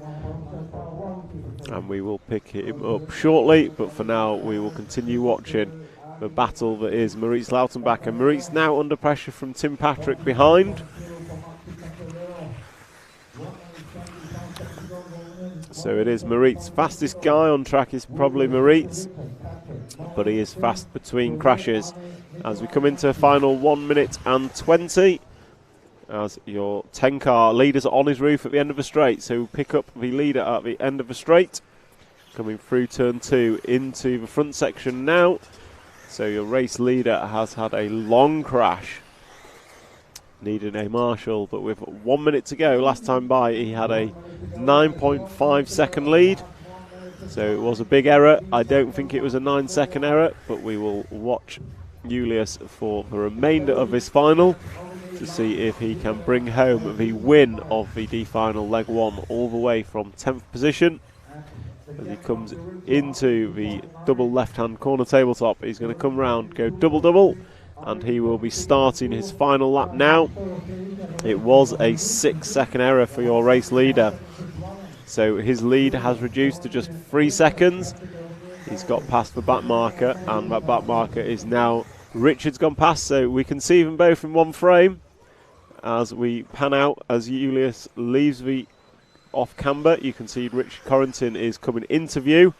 And we will pick him up shortly, but for now we will continue watching the battle that is Maurice Lautenbacher. Maurice now under pressure from Tim Patrick behind. So it is Maurice. Fastest guy on track is probably Maurice, but he is fast between crashes. As we come into a final 1 minute and 20, as your 10 car leaders are on his roof at the end of the straight, so pick up the leader at the end of the straight, coming through turn 2 into the front section now. So your race leader has had a long crash, needing a marshal, but with 1 minute to go, last time by he had a 9.5 second lead. So it was a big error. I don't think it was a 9-second error, but we will watch Julius for the remainder of this final to see if he can bring home the win of the D final leg 1 all the way from 10th position. As he comes into the double left-hand corner tabletop, he's going to come round, go double-double, and he will be starting his final lap now. It was a 6-second error for your race leader, so his lead has reduced to just 3 seconds. He's got past the back marker, and that back marker is now Richard's gone past, so we can see them both in one frame as we pan out as Julius leaves the off camber. You can see Richard Corrington is coming into view,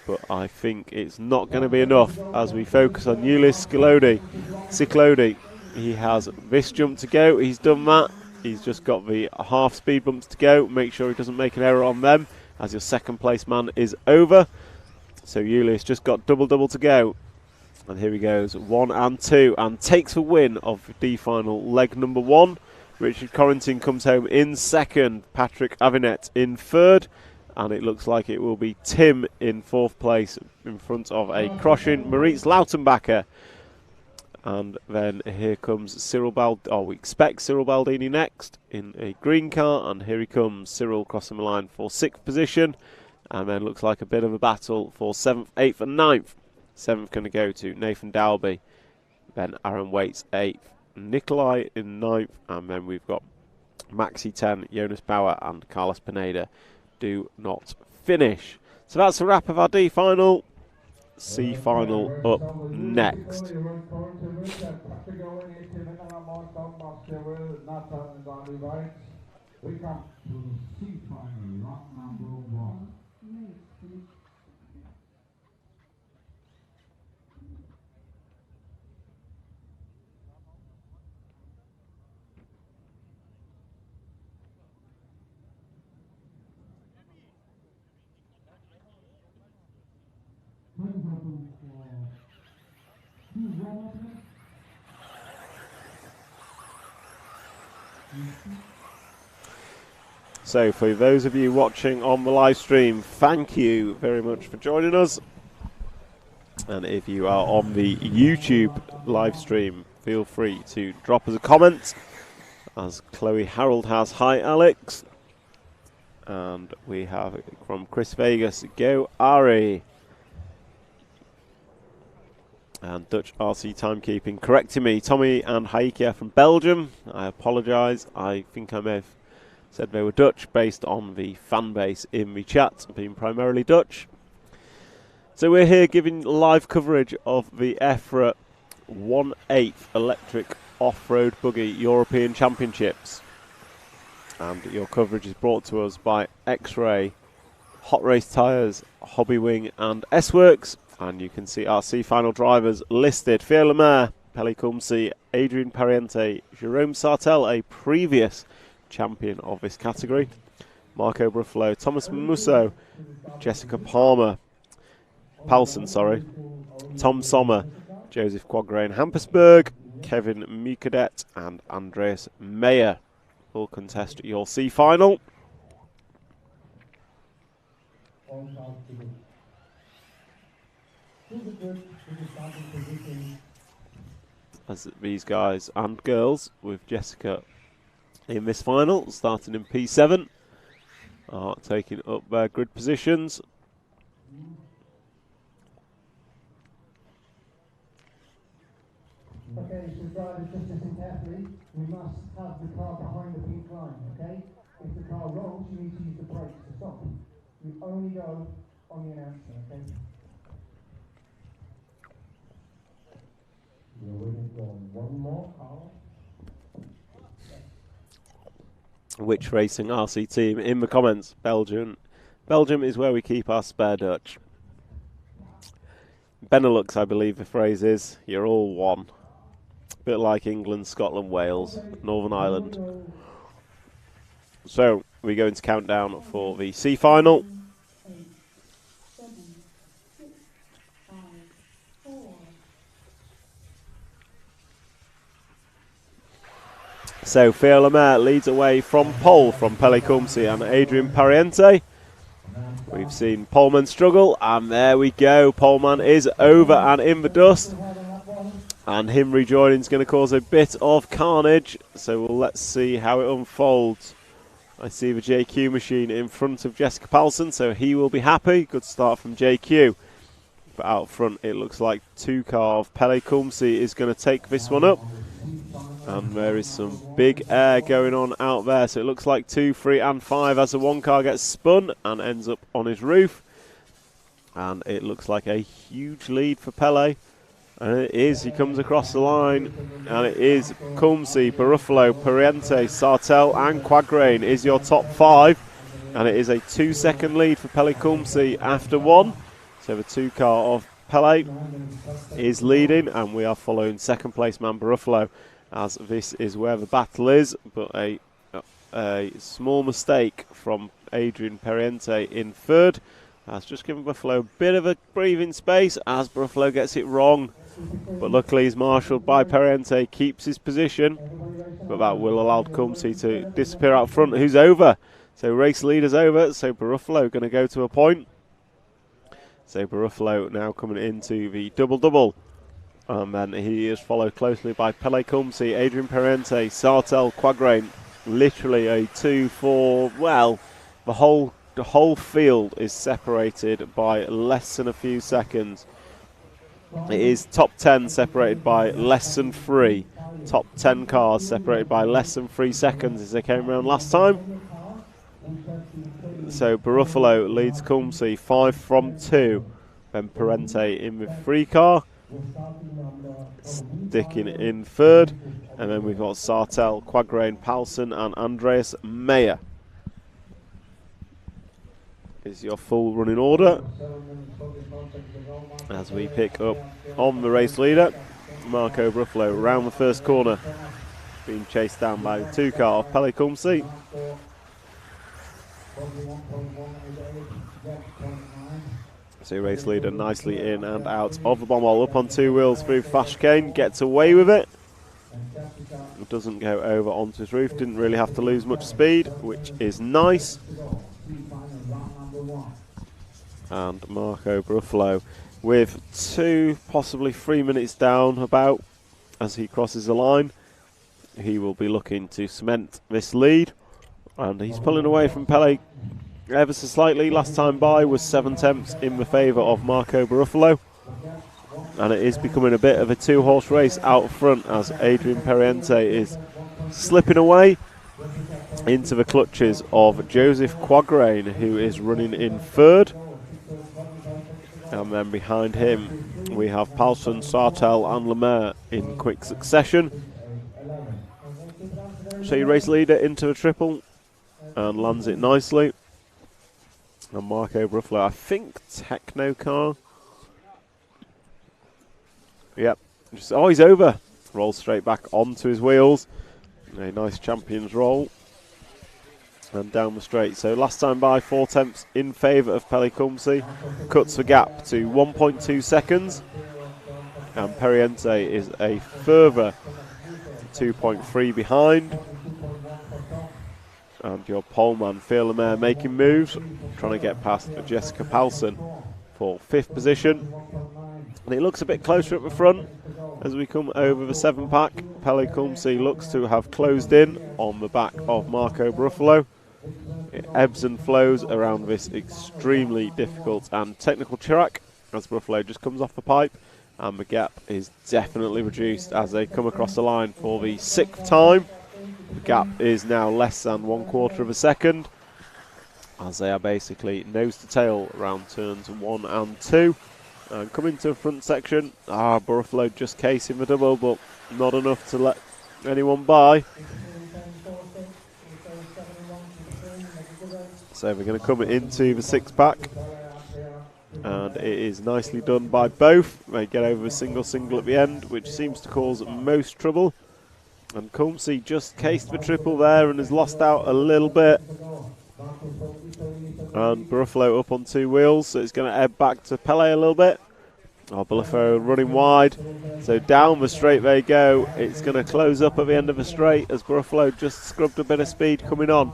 but I think it's not going to be enough as we focus on Julius Ciclodi. He has this jump to go, he's done that, he's just got the half speed bumps to go. Make sure he doesn't make an error on them as your second place man is over. So Julius just got double to go, and here he goes, 1 and 2, and takes the win of the D final leg number 1. Richard Corrington comes home in 2nd, Patrick Avinet in 3rd, and it looks like it will be Tim in 4th place in front of a crushing Maurice Lautenbacher. And then here comes Cyril we expect Cyril Baldini next in a green car, and here he comes, Cyril crossing the line for 6th position, and then looks like a bit of a battle for 7th, 8th and 9th. 7th going to go to Nathan Dalby, then Aaron Waits 8th. Nikolai in 9th, and then we've got Maxi 10, Jonas Bauer and Carlos Pineda do not finish. So that's a wrap of our D final. C final up next. We come to C final, round number 1. So for those of you watching on the live stream, thank you very much for joining us. And if you are on the YouTube live stream, feel free to drop us a comment. As Chloe Harold has, hi Alex. And we have from Chris Vegas, go Ari. And Dutch RC timekeeping correcting me. Tommy and Haiki from Belgium. I apologise. I think I may have said they were Dutch based on the fan base in the chat being primarily Dutch. So we're here giving live coverage of the EFRA 1/8 electric off-road buggy European Championships. And your coverage is brought to us by X-Ray, Hot Race Tyres, Hobby Wing and S-Works. And you can see our C-final drivers listed. Pierre Lemaire, Pelle Kumsi, Adrian Pariente, Jerome Sartel, a previous champion of this category, Marco Bruffalo, Thomas Musso, Jessica Palmer, Paulson, Tom Sommer, Joseph Quagrain Hampersburg, Kevin Mukadet and Andreas Meyer will contest your C-final. As these guys and girls with Jessica in this final, starting in P7, are taking up their grid positions. Okay, so drivers, just listen carefully. We must have the car behind the pink line, okay? If the car rolls, you need to use the brakes to stop. We only go on the announcer, okay? We're waiting for one more car. Which racing RC team? In the comments, Belgium. Belgium is where we keep our spare Dutch. Benelux, I believe the phrase is, you're all one. A bit like England, Scotland, Wales, Northern Ireland. So, we go into countdown for the C-final. 8, 7, 6, 5, 4. So, Pierre Lemaire leads away from pole from Pelle Kumsi and Adrian Pariente. We've seen Poleman struggle, and there we go. Poleman is over and in the dust. And him rejoining is going to cause a bit of carnage. So let's see how it unfolds. I see the JQ machine in front of Jessica Paulson, so he will be happy. Good start from JQ. But out front, it looks like two car of Pelle Kumsi is going to take this one up. And there is some big air going on out there. So it looks like 2, 3 and 5 as the one car gets spun and ends up on his roof. And it looks like a huge lead for Pelle. And it is, he comes across the line. And it is Kumsi, Baruffalo, Pariente, Sartel and Quagrain is your top 5. And it is a 2-second lead for Pelle Kumsi after 1. So the 2 car of Pelle is leading. And we are following second place man Baruffalo, as this is where the battle is. But a small mistake from Adrian Pariente in third. That's just given Buffalo a bit of a breathing space as Buffalo gets it wrong. But luckily he's marshalled by Pariente, keeps his position. But that will allow Kumsi to disappear out front. Who's over? So race leader's over. So Buffalo going to go to a point. So Buffalo now coming into the double-double. And then he is followed closely by Pelle Kumsi, Adrian Pariente, Sartel, Quagrain. Literally a 2-4. Well, the whole field is separated by less than a few seconds. It is top 10 separated by less than 3. Top 10 cars separated by less than 3 seconds as they came around last time. So Baruffalo leads Kumsi 5 from 2. Then Pariente in with 3 car. Sticking in third. And then we've got Sartel, Quagrain, Paulson and Andreas Meyer. Is your full running order as we pick up on the race leader. Marco Bruffalo round the first corner, being chased down by the 2 car of Pelle Kumsi. So race leader nicely in and out of the bomb hole, up on 2 wheels through fast chicane, gets away with it. Doesn't go over onto his roof, didn't really have to lose much speed, which is nice. And Marco Bruffalo with 2, possibly 3 minutes down about as he crosses the line. He will be looking to cement this lead, and he's pulling away from Pele ever so slightly. Last time by was 7 tenths in the favour of Marco Baruffalo, and it is becoming a bit of a two-horse race out front as Adrian Periente is slipping away into the clutches of Joseph Quagrain, who is running in third. And then behind him we have Paulson, Sartel and Lemaire in quick succession. So you race leader into a triple and lands it nicely. And Marco Baruffalo, I think Techno car. Yep. He's over. Rolls straight back onto his wheels. A nice champion's roll. And down the straight. So last time by 4 tenths in favour of Pele Kumsi. Cuts the gap to 1.2 seconds. And Periente is a further 2.3 behind. And your poleman, Phil Lemaire, making moves. Trying to get past Jessica Paulson for 5th position. And it looks a bit closer at the front as we come over the 7-pack. Pele Kumsi looks to have closed in on the back of Marco Baruffalo. It ebbs and flows around this extremely difficult and technical track as Baruffalo just comes off the pipe, and the gap is definitely reduced as they come across the line for the 6th time. The gap is now less than 1/4 of a second as they are basically nose to tail around turns 1 and 2. And coming to the front section, Baruffalo just casing the double, but not enough to let anyone by. So we're going to come into the 6-pack, and it is nicely done by both. They get over a single at the end, which seems to cause most trouble. And Kumsi just cased the triple there and has lost out a little bit. And Baruffalo up on 2 wheels, so it's going to ebb back to Pele a little bit. Baruffalo running wide, so down the straight they go. It's going to close up at the end of the straight as Baruffalo just scrubbed a bit of speed coming on.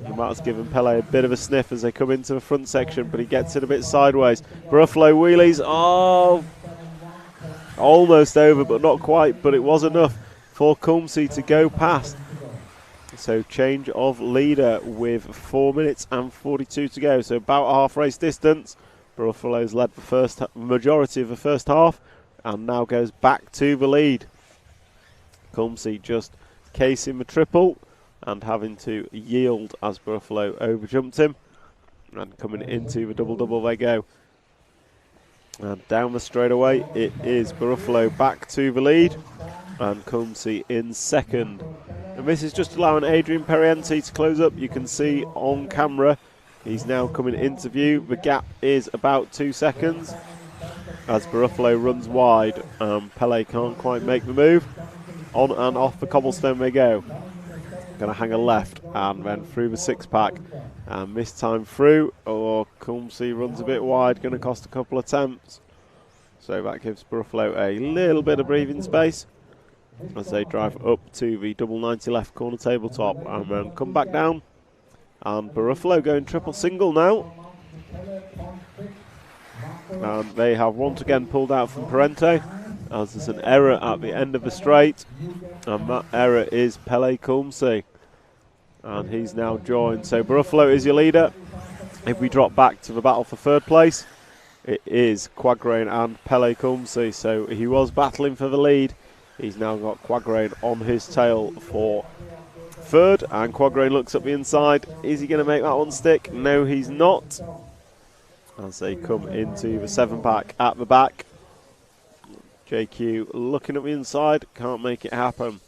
He might have given Pele a bit of a sniff as they come into the front section, but he gets it a bit sideways. Baruffalo wheelies, almost over, but not quite, but it was enough for Kumsi to go past. So change of leader with 4 minutes and 42 to go, so about a half race distance. Baruffalo's led the majority of the first half and now goes back to the lead. Kumsi just casing the triple and having to yield as Baruffalo overjumped him. And coming into the double-double they go. And down the straightaway it is Baruffalo back to the lead and Kumsi in second. And this is just allowing Adrian Periente to close up. You can see on camera he's now coming into view. The gap is about 2 seconds as Baruffalo runs wide. Pele can't quite make the move. On and off the cobblestone they go. Going to hang a left and then through the 6-pack. And this time through, Kumsi runs a bit wide, going to cost a couple of attempts. So that gives Baruffalo a little bit of breathing space as they drive up to the double 90 left corner tabletop and then come back down. And Baruffalo going triple single now. And they have once again pulled out from Periente as there's an error at the end of the straight. And that error is Pele Kumsi. And he's now joined. So Baruffalo is your leader. If we drop back to the battle for 3rd place, it is Quagrain and Pele Kumsi. So he was battling for the lead. He's now got Quagrain on his tail for 3rd. And Quagrain looks up the inside. Is he going to make that one stick? No, he's not. As they come into the 7-pack at the back. JQ looking at the inside, can't make it happen.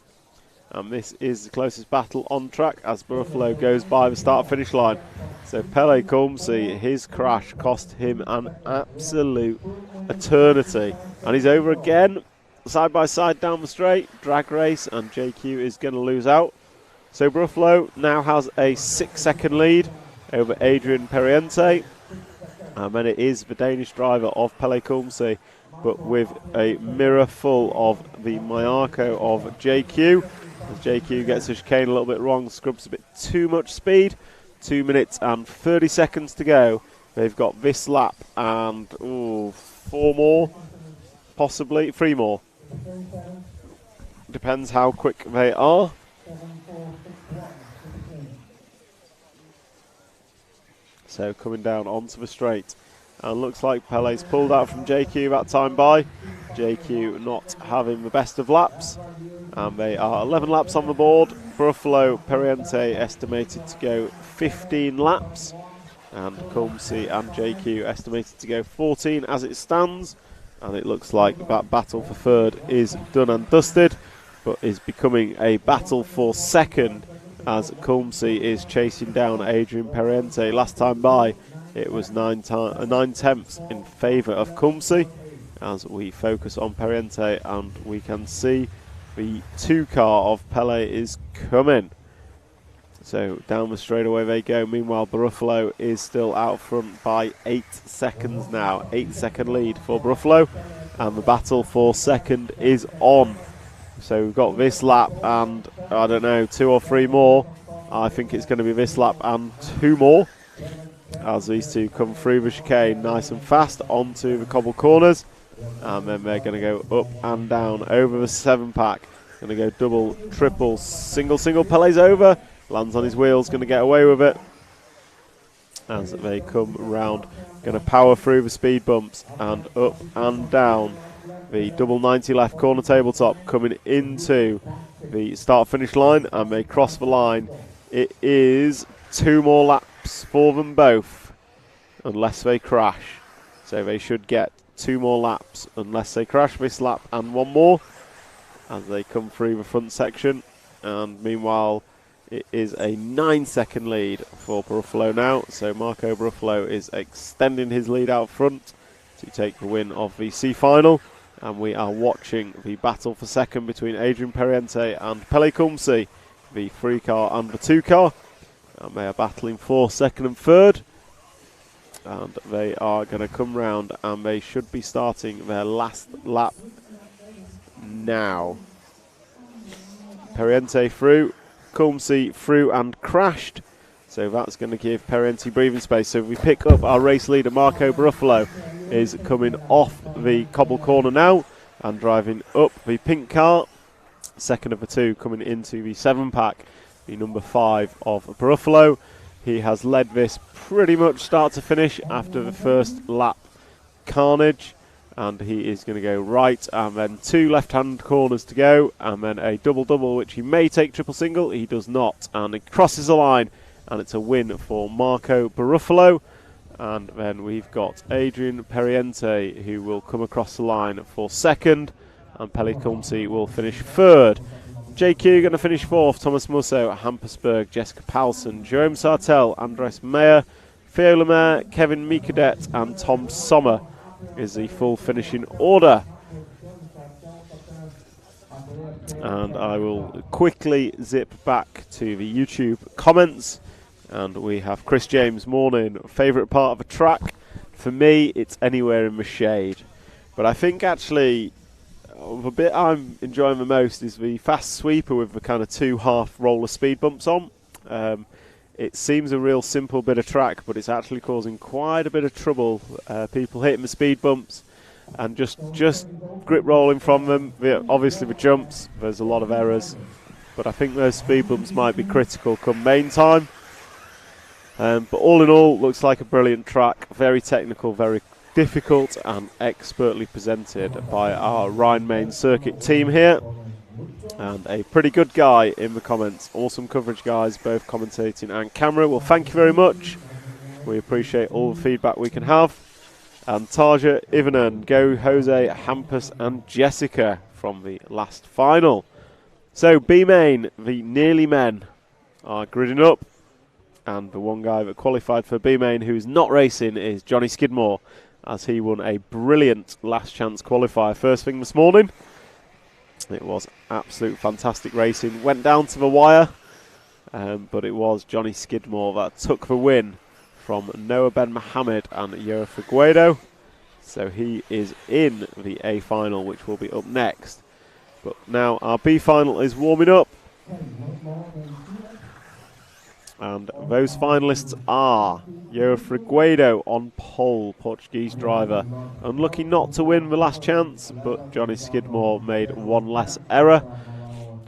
And this is the closest battle on track as Baruffalo goes by the start-finish line. So Pele Kumsi, his crash cost him an absolute eternity. And he's over again, side by side down the straight, drag race, and JQ is going to lose out. So Baruffalo now has a 6-second lead over Adrian Periente. And then it is the Danish driver of Pele Kumsi, but with a mirror full of the Mayako of JQ. As JQ gets the chicane a little bit wrong, scrubs a bit too much speed. 2 minutes and 30 seconds to go. They've got this lap and 4 more, possibly 3 more. depends how quick they are. So coming down onto the straight. And looks like Pele's pulled out from JQ that time by. JQ not having the best of laps. And they are 11 laps on the board. Buffalo Periente estimated to go 15 laps. And Comsey and JQ estimated to go 14 as it stands. And it looks like that battle for third is done and dusted, but is becoming a battle for second as Comsey is chasing down Adrian Periente. Last time by, it was 9 tenths in favour of Comsey as we focus on Periente, and we can see the 2 car of Pele is coming. So down the straightaway they go. Meanwhile, Buffalo is still out front by 8 seconds now. 8-second lead for Buffalo, and the battle for second is on. So we've got this lap and, I don't know, 2 or 3 more. I think it's going to be this lap and 2 more as these two come through the chicane nice and fast onto the cobble corners. And then they're going to go up and down over the 7-pack. Going to go double, triple, single. Pele's over. Lands on his wheels, going to get away with it as they come round. Going to power through the speed bumps and up and down the double 90 left corner tabletop, coming into the start-finish line, and they cross the line. It is 2 more laps for them both, unless they crash. So they should get 2 more laps unless they crash this lap and 1 more as they come through the front section. And meanwhile, it is a 9-second lead for Buffalo now. So Marco Buffalo is extending his lead out front to take the win of the C final. And we are watching the battle for second between Adrian Periente and Pele Comsey, the 3 car and the 2 car. And they are battling for second and third. And they are going to come round, and they should be starting their last lap now. Periente through. Comsey through and crashed, so that's going to give Periente breathing space. So if we pick up our race leader, Marco Buffalo is coming off the cobble corner now and driving up the pink car. Second of the 2 coming into the 7-pack, the number 5 of Buffalo. He has led this pretty much start to finish after the first lap carnage. And he is going to go right, and then 2 left-hand corners to go, and then a double-double, which he may take triple-single. He does not, and it crosses the line, and it's a win for Marco Buffalo. And then we've got Adrian Periente, who will come across the line for second, and Pele Comsey will finish third. JQ going to finish 4th, Thomas Musso, Hampersburg, Jessica Paulson, Jerome Sartell, Andres Meyer, Theo Lemaire, Kevin Mikadet, and Tom Sommer is the full finishing order. And I will quickly zip back to the YouTube comments, and we have Chris James, morning, favourite part of the track? For me, it's anywhere in the shade, but I think actually the bit I'm enjoying the most is the fast sweeper with the kind of 2 half roller speed bumps on. It seems a real simple bit of track, but it's actually causing quite a bit of trouble. People hitting the speed bumps and just grip rolling from them. Obviously the jumps, there's a lot of errors, but I think those speed bumps might be critical come main time. But all in all, looks like a brilliant track. Very technical, very difficult, and expertly presented by our Rhine-Main circuit team here. And a pretty good guy in the comments. Awesome coverage, guys, both commentating and camera. Well, thank you very much. We appreciate all the feedback we can have. And Tarja, Ivanen, Go, Jose, Hampus and Jessica from the last final. So B-Main, the nearly men, are gridding up. And the one guy that qualified for B-Main who's not racing is Johnny Skidmore, as he won a brilliant last chance qualifier first thing this morning. It was absolute fantastic racing. Went down to the wire, but it was Johnny Skidmore that took the win from Noah Ben Mohammed and Yura Figueredo. So he is in the A final, which will be up next. But now our B final is warming up. And those finalists are Yura Figueredo on pole, Portuguese driver. Unlucky not to win the last chance, but Johnny Skidmore made 1 less error.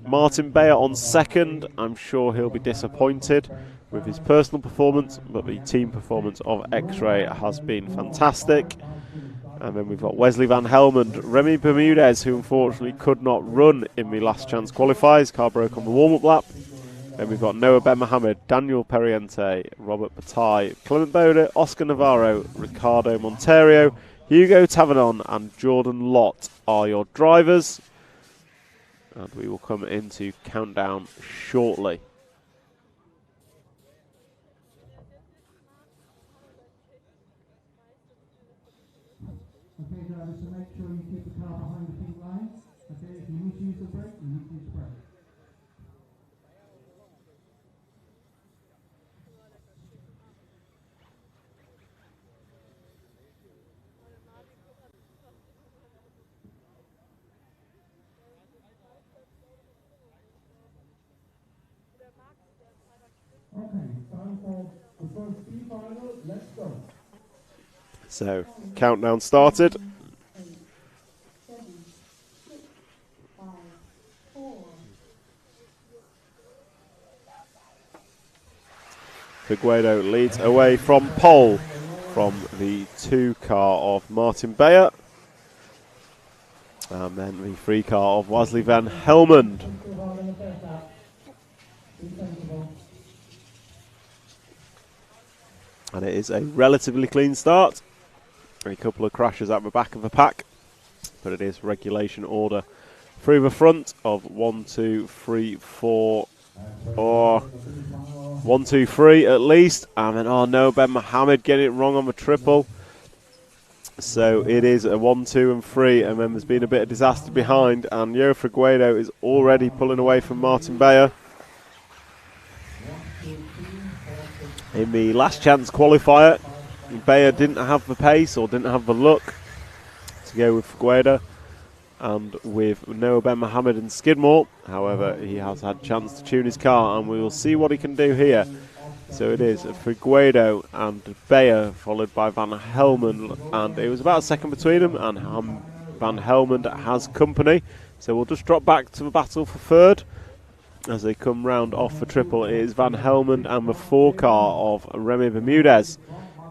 Martin Beyer on second. I'm sure he'll be disappointed with his personal performance, but the team performance of X-Ray has been fantastic. And then we've got Wesley Van Helmond, Remy Bermudez, who unfortunately could not run in the last chance qualifiers. Car broke on the warm-up lap. Then we've got Noah Ben Mohamed, Daniel Periente, Robert Bataille, Clement Bode, Oscar Navarro, Ricardo Monterio, Hugo Tavernon and Jordan Lott are your drivers. And we will come into countdown shortly. Okay, drivers, so make sure you keep the car behind the pink line. Okay, if you need to use the brake, you need to use the brake. Okay, time for the first B final. Let's go. So, countdown started. 8, 7, 6, 5, 4. Figueiredo leads away from pole from the 2 car of Martin Beyer. And then the 3 car of Wesley Van Helmond. And it is a relatively clean start. A couple of crashes at the back of the pack, but it is regulation order through the front of 1, 2, 3, 4, or 1, 2, 3 at least. And then, oh no, Ben Mohamed getting it wrong on the triple. So it is a 1, 2 and 3, and then there's been a bit of disaster behind, and Yo Figueiredo is already pulling away from Martin Beyer. In the last chance qualifier, Beyer didn't have the pace or didn't have the look to go with Figueiredo and with Noah Ben Mohamed and Skidmore. However, he has had a chance to tune his car, and we will see what he can do here. So it is Figueiredo and Beyer, followed by Van Helmond, and it was about a second between them, and Van Helmond has company. So we'll just drop back to the battle for third. As they come round off the triple, it is Van Helmond and the 4 car of Remy Bermudez,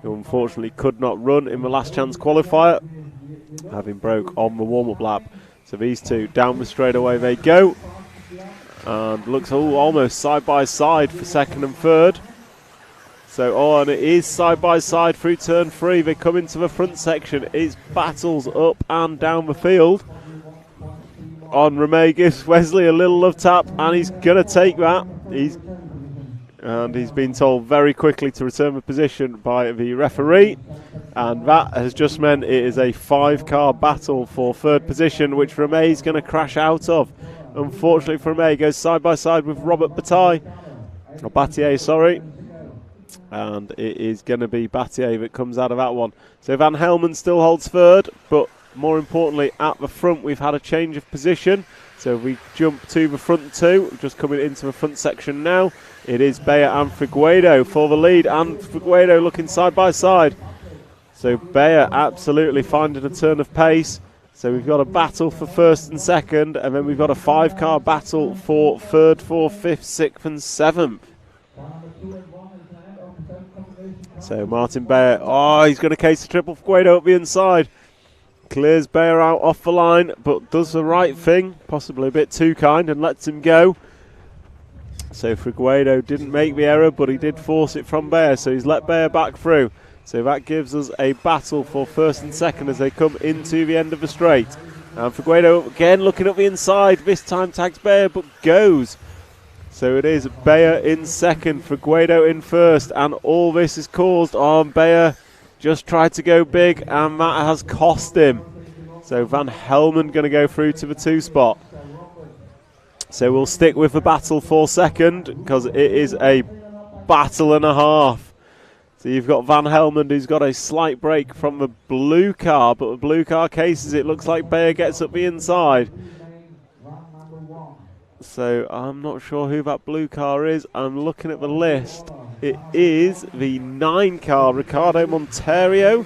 who unfortunately could not run in the last chance qualifier, having broke on the warm-up lap. So these two down the straightaway they go, and looks almost side by side for second and third. So and it is side by side through turn 3. They come into the front section. It's battles up and down the field. On Remy gives Wesley a little love tap, and he's going to take that. He's been told very quickly to return the position by the referee, and that has just meant it is a 5-car battle for third position, which Remy is going to crash out of. Unfortunately for Remy, goes side by side with Robert Bataille, sorry. And it is going to be Bataille that comes out of that one. So Van Helmond still holds third, but more importantly, at the front, we've had a change of position. So we jump to the front 2, just coming into the front section now. It is Beyer and Figueiredo for the lead, and Figueiredo looking side by side. So Beyer absolutely finding a turn of pace. So we've got a battle for first and second, and then we've got a 5-car battle for third, fourth, fifth, sixth and seventh. So Martin Beyer, he's going to case the triple. Figueiredo up the inside. Clears Beyer out off the line, but does the right thing, possibly a bit too kind, and lets him go. So Figueiredo didn't make the error, but he did force it from Beyer, so he's let Beyer back through. So that gives us a battle for first and second as they come into the end of the straight. And Figueiredo again looking up the inside, this time tags Beyer, but goes. So it is Beyer in second, Figueiredo in first, and all this is caused on Beyer. Just tried to go big, and that has cost him. So Van Helmond going to go through to the 2 spot. So we'll stick with the battle for second, because it is a battle and a half. So you've got Van Helmond, who's got a slight break from the blue car, but the blue car cases, it looks like Beyer gets up the inside. So I'm not sure who that blue car is. I'm looking at the list. It is the 9 car, Ricardo Monterio,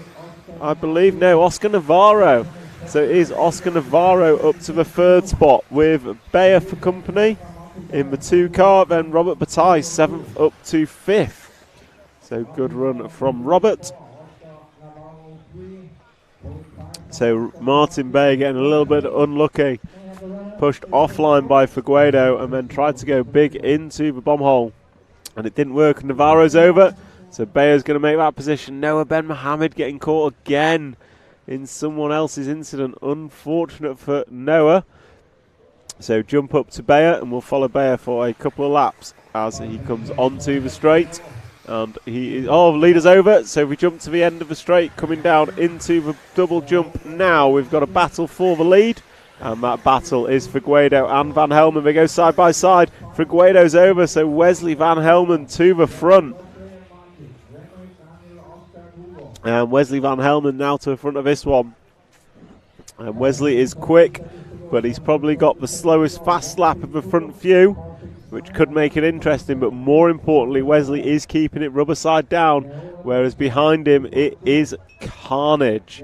I believe. No, Oscar Navarro. So it is Oscar Navarro up to the 3rd spot with Bayer for company in the 2 car, then Robert Bataille 7th up to 5th. So good run from Robert. So Martin Bayer getting a little bit unlucky. Pushed offline by Figueiredo and then tried to go big into the bomb hole. And it didn't work. Navarro's over. So Bayer's going to make that position. Noah Ben Mohammed getting caught again in someone else's incident. Unfortunate for Noah. So jump up to Bayer and we'll follow Bayer for a couple of laps as he comes onto the straight. And he is, leader's over. So we jump to the end of the straight, coming down into the double jump now. We've got a battle for the lead. And that battle is Figueiredo and Van Helmen. They go side by side. Figueiredo's over, so Wesley Van Helmen to the front. And Wesley Van Helmen now to the front of this one. And Wesley is quick, but he's probably got the slowest fast lap of the front few, which could make it interesting. But more importantly, Wesley is keeping it rubber side down, whereas behind him it is carnage.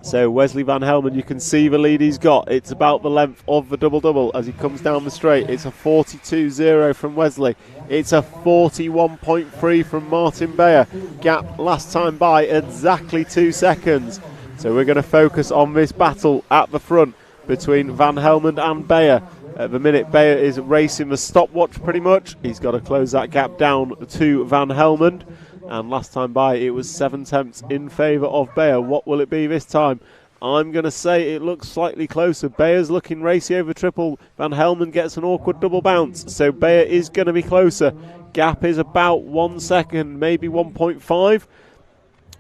So Wesley Van Helmen, you can see the lead he's got. It's about the length of the double-double as he comes down the straight. It's a 42.0 from Wesley. It's a 41.3 from Martin Bayer. Gap last time by exactly 2 seconds. So we're going to focus on this battle at the front between Van Helmen and Bayer. At the minute, Bayer is racing the stopwatch pretty much. He's got to close that gap down to Van Helmen. And last time by, it was 7 tenths in favour of Bayer. What will it be this time? I'm going to say it looks slightly closer. Bayer's looking racy over triple. Van Helmen gets an awkward double bounce. So Bayer is going to be closer. Gap is about 1 second, maybe 1.5.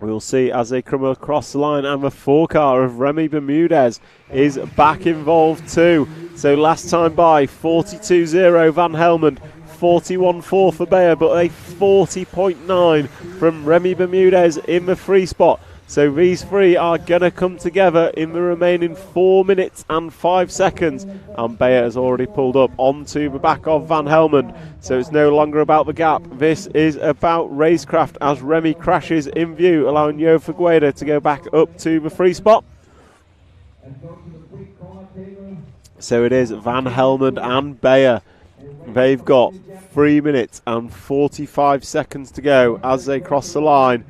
We'll see as they come across the line. And the 4 car of Remy Bermudez is back involved too. So last time by, 42.0 Van Helmen. 41.4 for Bayer, but a 40.9 from Remy Bermudez in the 3 spot. So these 3 are going to come together in the remaining 4 minutes and 5 seconds. And Bayer has already pulled up onto the back of Van Helmen. So it's no longer about the gap. This is about racecraft as Remy crashes in view, allowing Jo Figueiredo to go back up to the 3 spot. So it is Van Helmen and Bayer. They've got 3 minutes and 45 seconds to go as they cross the line.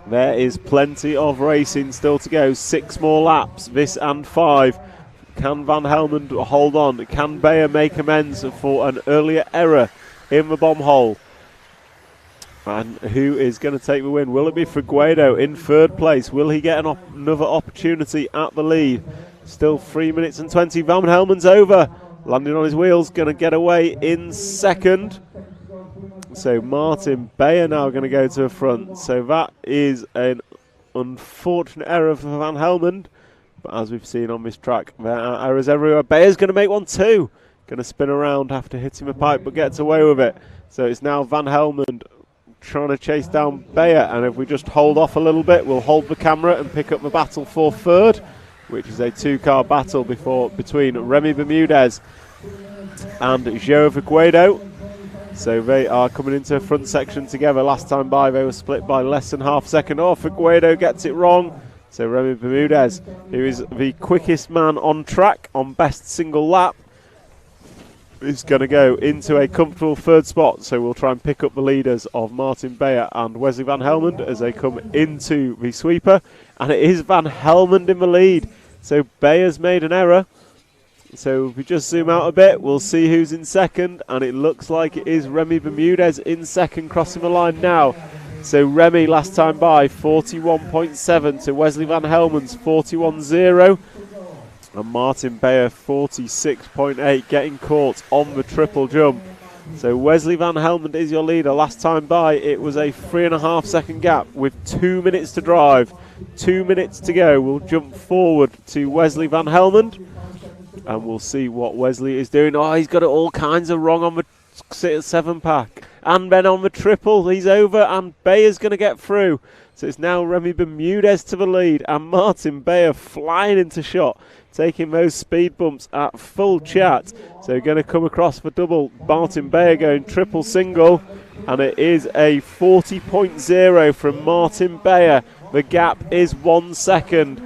There is plenty of racing still to go. 6 more laps, this and 5. Can Van Helmen hold on? Can Bayer make amends for an earlier error in the bomb hole? And who is going to take the win? Will it be Figueiredo in 3rd place? Will he get another opportunity at the lead? Still 3 minutes and 20. Van Helmen's over. Landing on his wheels, going to get away in 2nd. So Martin Bayer now going to go to the front. So that is an unfortunate error for Van Helmen. But as we've seen on this track, there are errors everywhere. Bayer's going to make one too. Going to spin around after hitting the pipe, but gets away with it. So it's now Van Helmen trying to chase down Bayer. And if we just hold off a little bit, we'll hold the camera and pick up the battle for 3rd, which is a 2-car battle between Remy Bermudez and Jo Figueiredo. So they are coming into the front section together. Last time by, they were split by less than half a second. Figueiredo gets it wrong. So Remy Bermudez, who is the quickest man on track on best single lap, is going to go into a comfortable 3rd spot. So we'll try and pick up the leaders of Martin Bayer and Wesley Van Helmen as they come into the sweeper. And it is Van Helmen in the lead. So Bayer's made an error. So if we just zoom out a bit, we'll see who's in 2nd. And it looks like it is Remy Bermudez in 2nd, crossing the line now. So Remy last time by, 41.7 to Wesley Van Helmen's 41.0. And Martin Bayer 46.8, getting caught on the triple jump. So Wesley Van Helmen is your leader. Last time by, it was a 3.5 second gap with 2 minutes to drive. 2 minutes to go. We'll jump forward to Wesley Van Helmen and we'll see what Wesley is doing. He's got it all kinds of wrong on the 7-pack. And then on the triple, he's over and Bayer's going to get through. So it's now Remy Bermudez to the lead and Martin Bayer flying into shot, taking those speed bumps at full chat. So going to come across for double. Martin Bayer going triple single. And it is a 40.0 from Martin Bayer. The gap is 1 second.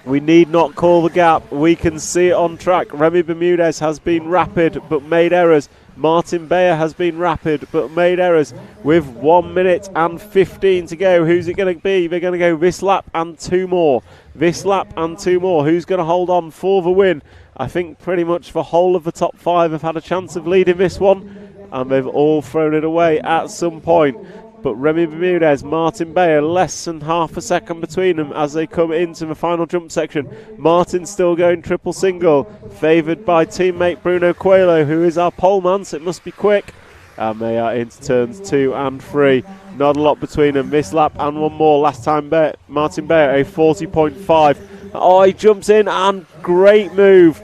We need not call the gap. We can see it on track. Remy Bermudez has been rapid but made errors. Martin Beyer has been rapid but made errors. With 1 minute and 15 to go, who's it going to be? They're going to go this lap and 2 more. This lap and 2 more. Who's going to hold on for the win? I think pretty much the whole of the top 5 have had a chance of leading this one, and they've all thrown it away at some point. But Remy Bermudez, Martin Beyer, less than half a second between them as they come into the final jump section. Martin still going triple single, favoured by teammate Bruno Coelho, who is our pole man, so it must be quick. And they are into turns 2 and 3. Not a lot between them. This lap and 1 more. Last time Martin Beyer, a 40.5. Oh, he jumps in and great move.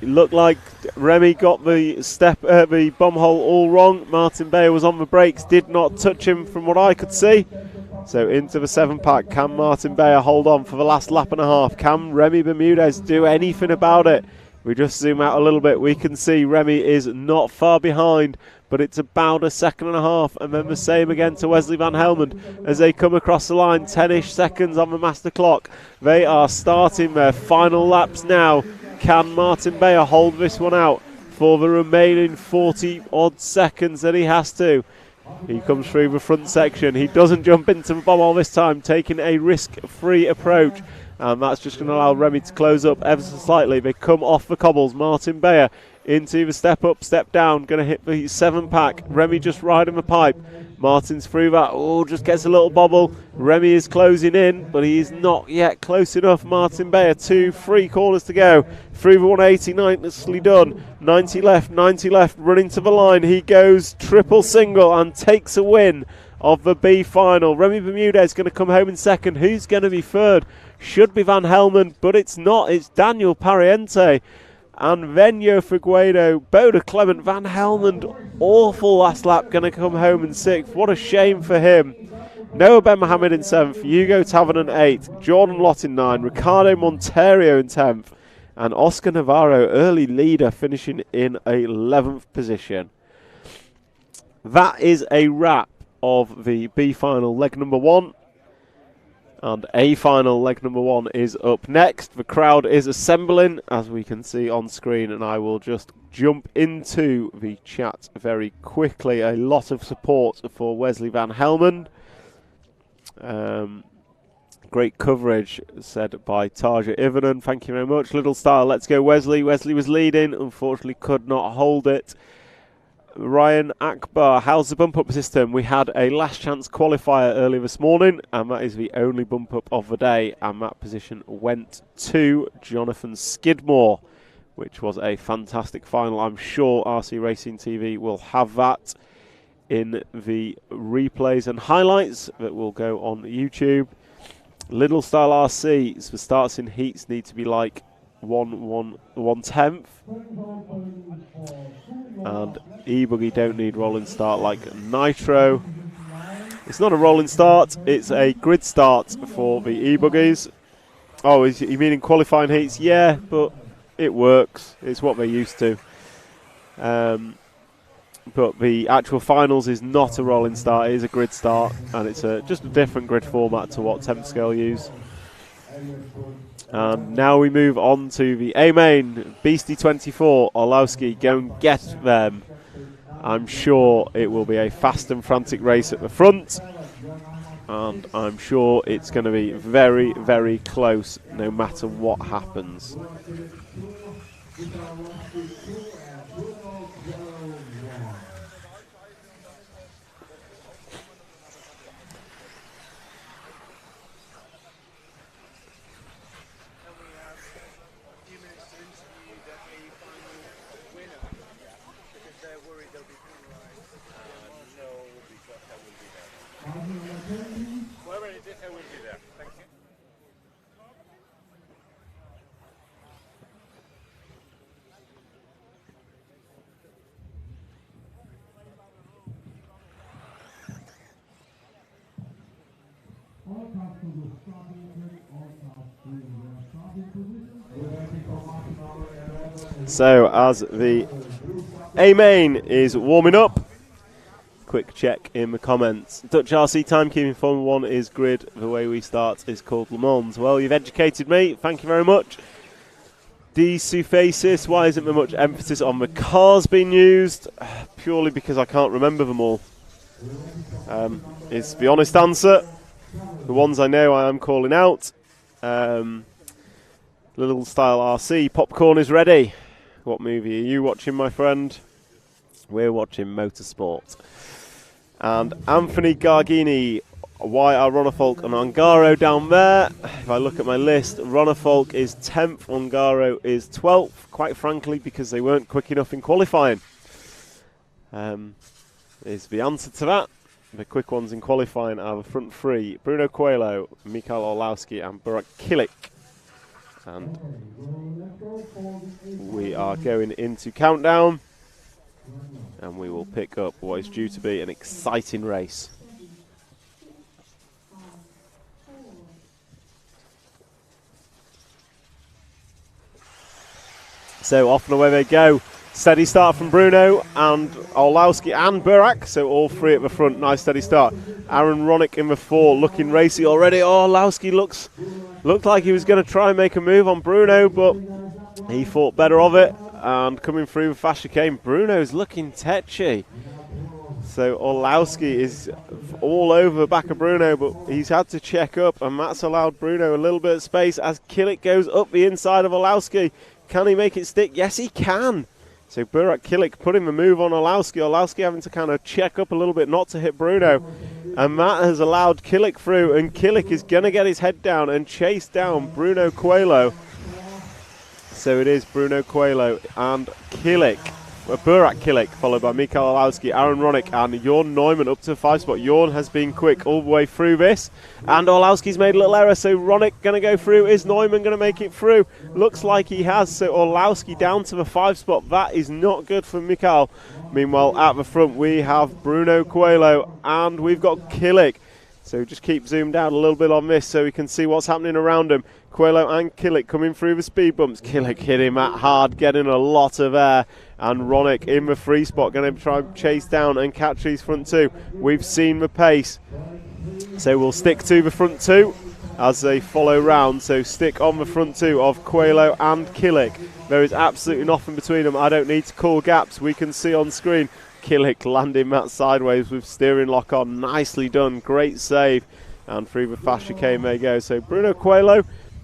It looked like Remy got the bomb hole all wrong. Martin Beyer was on the brakes, did not touch him from what I could see. So into the 7-pack. Can Martin Beyer hold on for the last lap and a half? Can Remy Bermudez do anything about it? We just zoom out a little bit. We can see Remy is not far behind, but it's about a second and a half. And then the same again to Wesley Van Helmond as they come across the line. 10-ish seconds on the master clock. They are starting their final laps now. Can Martin Beyer hold this one out for the remaining 40-odd seconds that he has to? He comes through the front section. He doesn't jump into the bomb hole this time, taking a risk-free approach. And that's just going to allow Remy to close up ever so slightly. They come off the cobbles. Martin Beyer into the step up, step down. Going to hit the 7-pack. Remy just riding the pipe. Martin's through that. Oh, just gets a little bobble. Remy is closing in, but he is not yet close enough. Martin Beyer, 3 corners to go. Through the 180, nicely done. 90 left, running to the line. He goes triple single and takes a win of the B final. Remy Bermudez going to come home in second. Who's going to be third? Should be Van Helmond, but it's not. It's Daniel Pariente and Venyo Figueredo. Boda Clement, Van Helmond, awful last lap, going to come home in 6th. What a shame for him. Noah Ben Mohammed in 7th, Hugo Tavernan 8th, Jordan Lott in 9th, Ricardo Monterio in 10th, and Oscar Navarro, early leader, finishing in 11th position. That is a wrap of the B final leg number 1. And A final leg number 1 is up next. The crowd is assembling, as we can see on screen, and I will just jump into the chat very quickly. A lot of support for Wesley Van Helmond. Great coverage, said by Tarja Ivanen. Thank you very much. Little style, let's go Wesley. Wesley was leading, unfortunately could not hold it. Ryan Akbar, how's the bump up system? We had a last chance qualifier earlier this morning, and that is the only bump up of the day, and that position went to Jonathan Skidmore, which was a fantastic final. I'm sure RC Racing TV will have that in the replays and highlights that will go on YouTube. Little Style RC, so the starts in heats need to be like 1/10, and E-Buggy don't need rolling start like Nitro. It's not a rolling start, it's a grid start for the E-Buggies. Oh, you mean in qualifying heats? Yeah, but it works. It's what they're used to. But the actual finals is not a rolling start, it is a grid start, and it's just a different grid format to what Temp Scale use. And now we move on to the A-Main. Beastie 24, Orlowski, go and get them. I'm sure it will be a fast and frantic race at the front, and I'm sure it's going to be very, very close no matter what happens. So as the A-Main is warming up, quick check in the comments. Dutch RC timekeeping Formula 1 is grid. The way we start is called Le Mans. Well, you've educated me. Thank you very much. Suffacis, why isn't there much emphasis on the cars being used? Purely because I can't remember them all. Is the honest answer. The ones I know I am calling out. Little Style RC, popcorn is ready. What movie are you watching, my friend? We're watching Motorsport. And Anthony Gargini, why are Ronnefalk and Ongaro down there? If I look at my list, Ronnefalk is 10th, Ongaro is 12th, quite frankly, because they weren't quick enough in qualifying. Is the answer to that. The quick ones in qualifying are the front three, Bruno Coelho, Mikael Orlowski and Burak Kilik. And we are going into countdown. And we will pick up what is due to be an exciting race. So off and away they go. Steady start from Bruno and Orlowski and Burak. So all three at the front. Nice steady start. Aaron Ronick in the 4, looking racy already. Orlowski looked like he was going to try and make a move on Bruno, but he thought better of it. And coming through with fast chicane, Bruno's looking tetchy. So Orlowski is all over the back of Bruno, but he's had to check up, and that's allowed Bruno a little bit of space as Kilik goes up the inside of Orlowski. Can he make it stick? Yes, he can. So Burak Kilik putting the move on Orlowski. Orlowski having to kind of check up a little bit not to hit Bruno. And that has allowed Kilik through, and Kilik is going to get his head down and chase down Bruno Coelho. So it is Bruno Coelho and Kilik, Burak Kilik, followed by Mikael Orlowski, Aaron Ronick and Jorn Neumann up to the 5 spot. Jorn has been quick all the way through this, and Orlowski's made a little error, so Ronick going to go through. Is Neumann going to make it through? Looks like he has, so Orlowski down to the 5 spot. That is not good for Mikael. Meanwhile, at the front we have Bruno Coelho and we've got Kilik. So just keep zoomed out a little bit on this so we can see what's happening around him. Coelho and Kilik coming through the speed bumps. Kilik hit him at hard, getting a lot of air. And Ronick in the 3 spot, going to try and chase down and catch these front 2. We've seen the pace. So we'll stick to the front 2 as they follow round. So stick on the front 2 of Coelho and Kilik. There is absolutely nothing between them. I don't need to call gaps. We can see on screen Kilik landing that sideways with steering lock on. Nicely done. Great save. And through the fast chicane they go. So Bruno Coelho,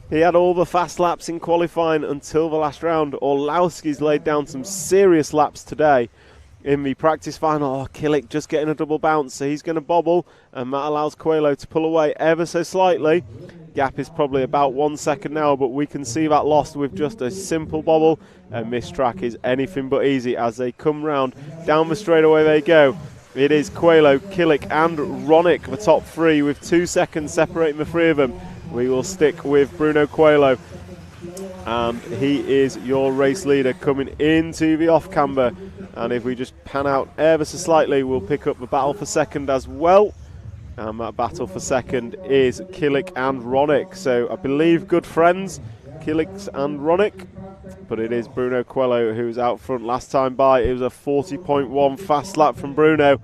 he had all the fast laps in qualifying until the last round. Orlowski's laid down some serious laps today in the practice final. Oh, Kilik just getting a double bounce, so he's going to bobble, and that allows Coelho to pull away ever so slightly. Gap is probably about 1 second now, but we can see that lost with just a simple bobble, and this track is anything but easy as they come round. Down the straightaway they go. It is Coelho, Kilik and Ronick, the top 3, with 2 seconds separating the 3 of them. We will stick with Bruno Coelho, and he is your race leader coming into the off camber. And if we just pan out ever so slightly, we'll pick up the battle for second as well. And that battle for second is Kilik and Ronick. So I believe good friends, Kilik and Ronick. But it is Bruno Coelho who's out front. Last time by, it was a 40.1 fast lap from Bruno.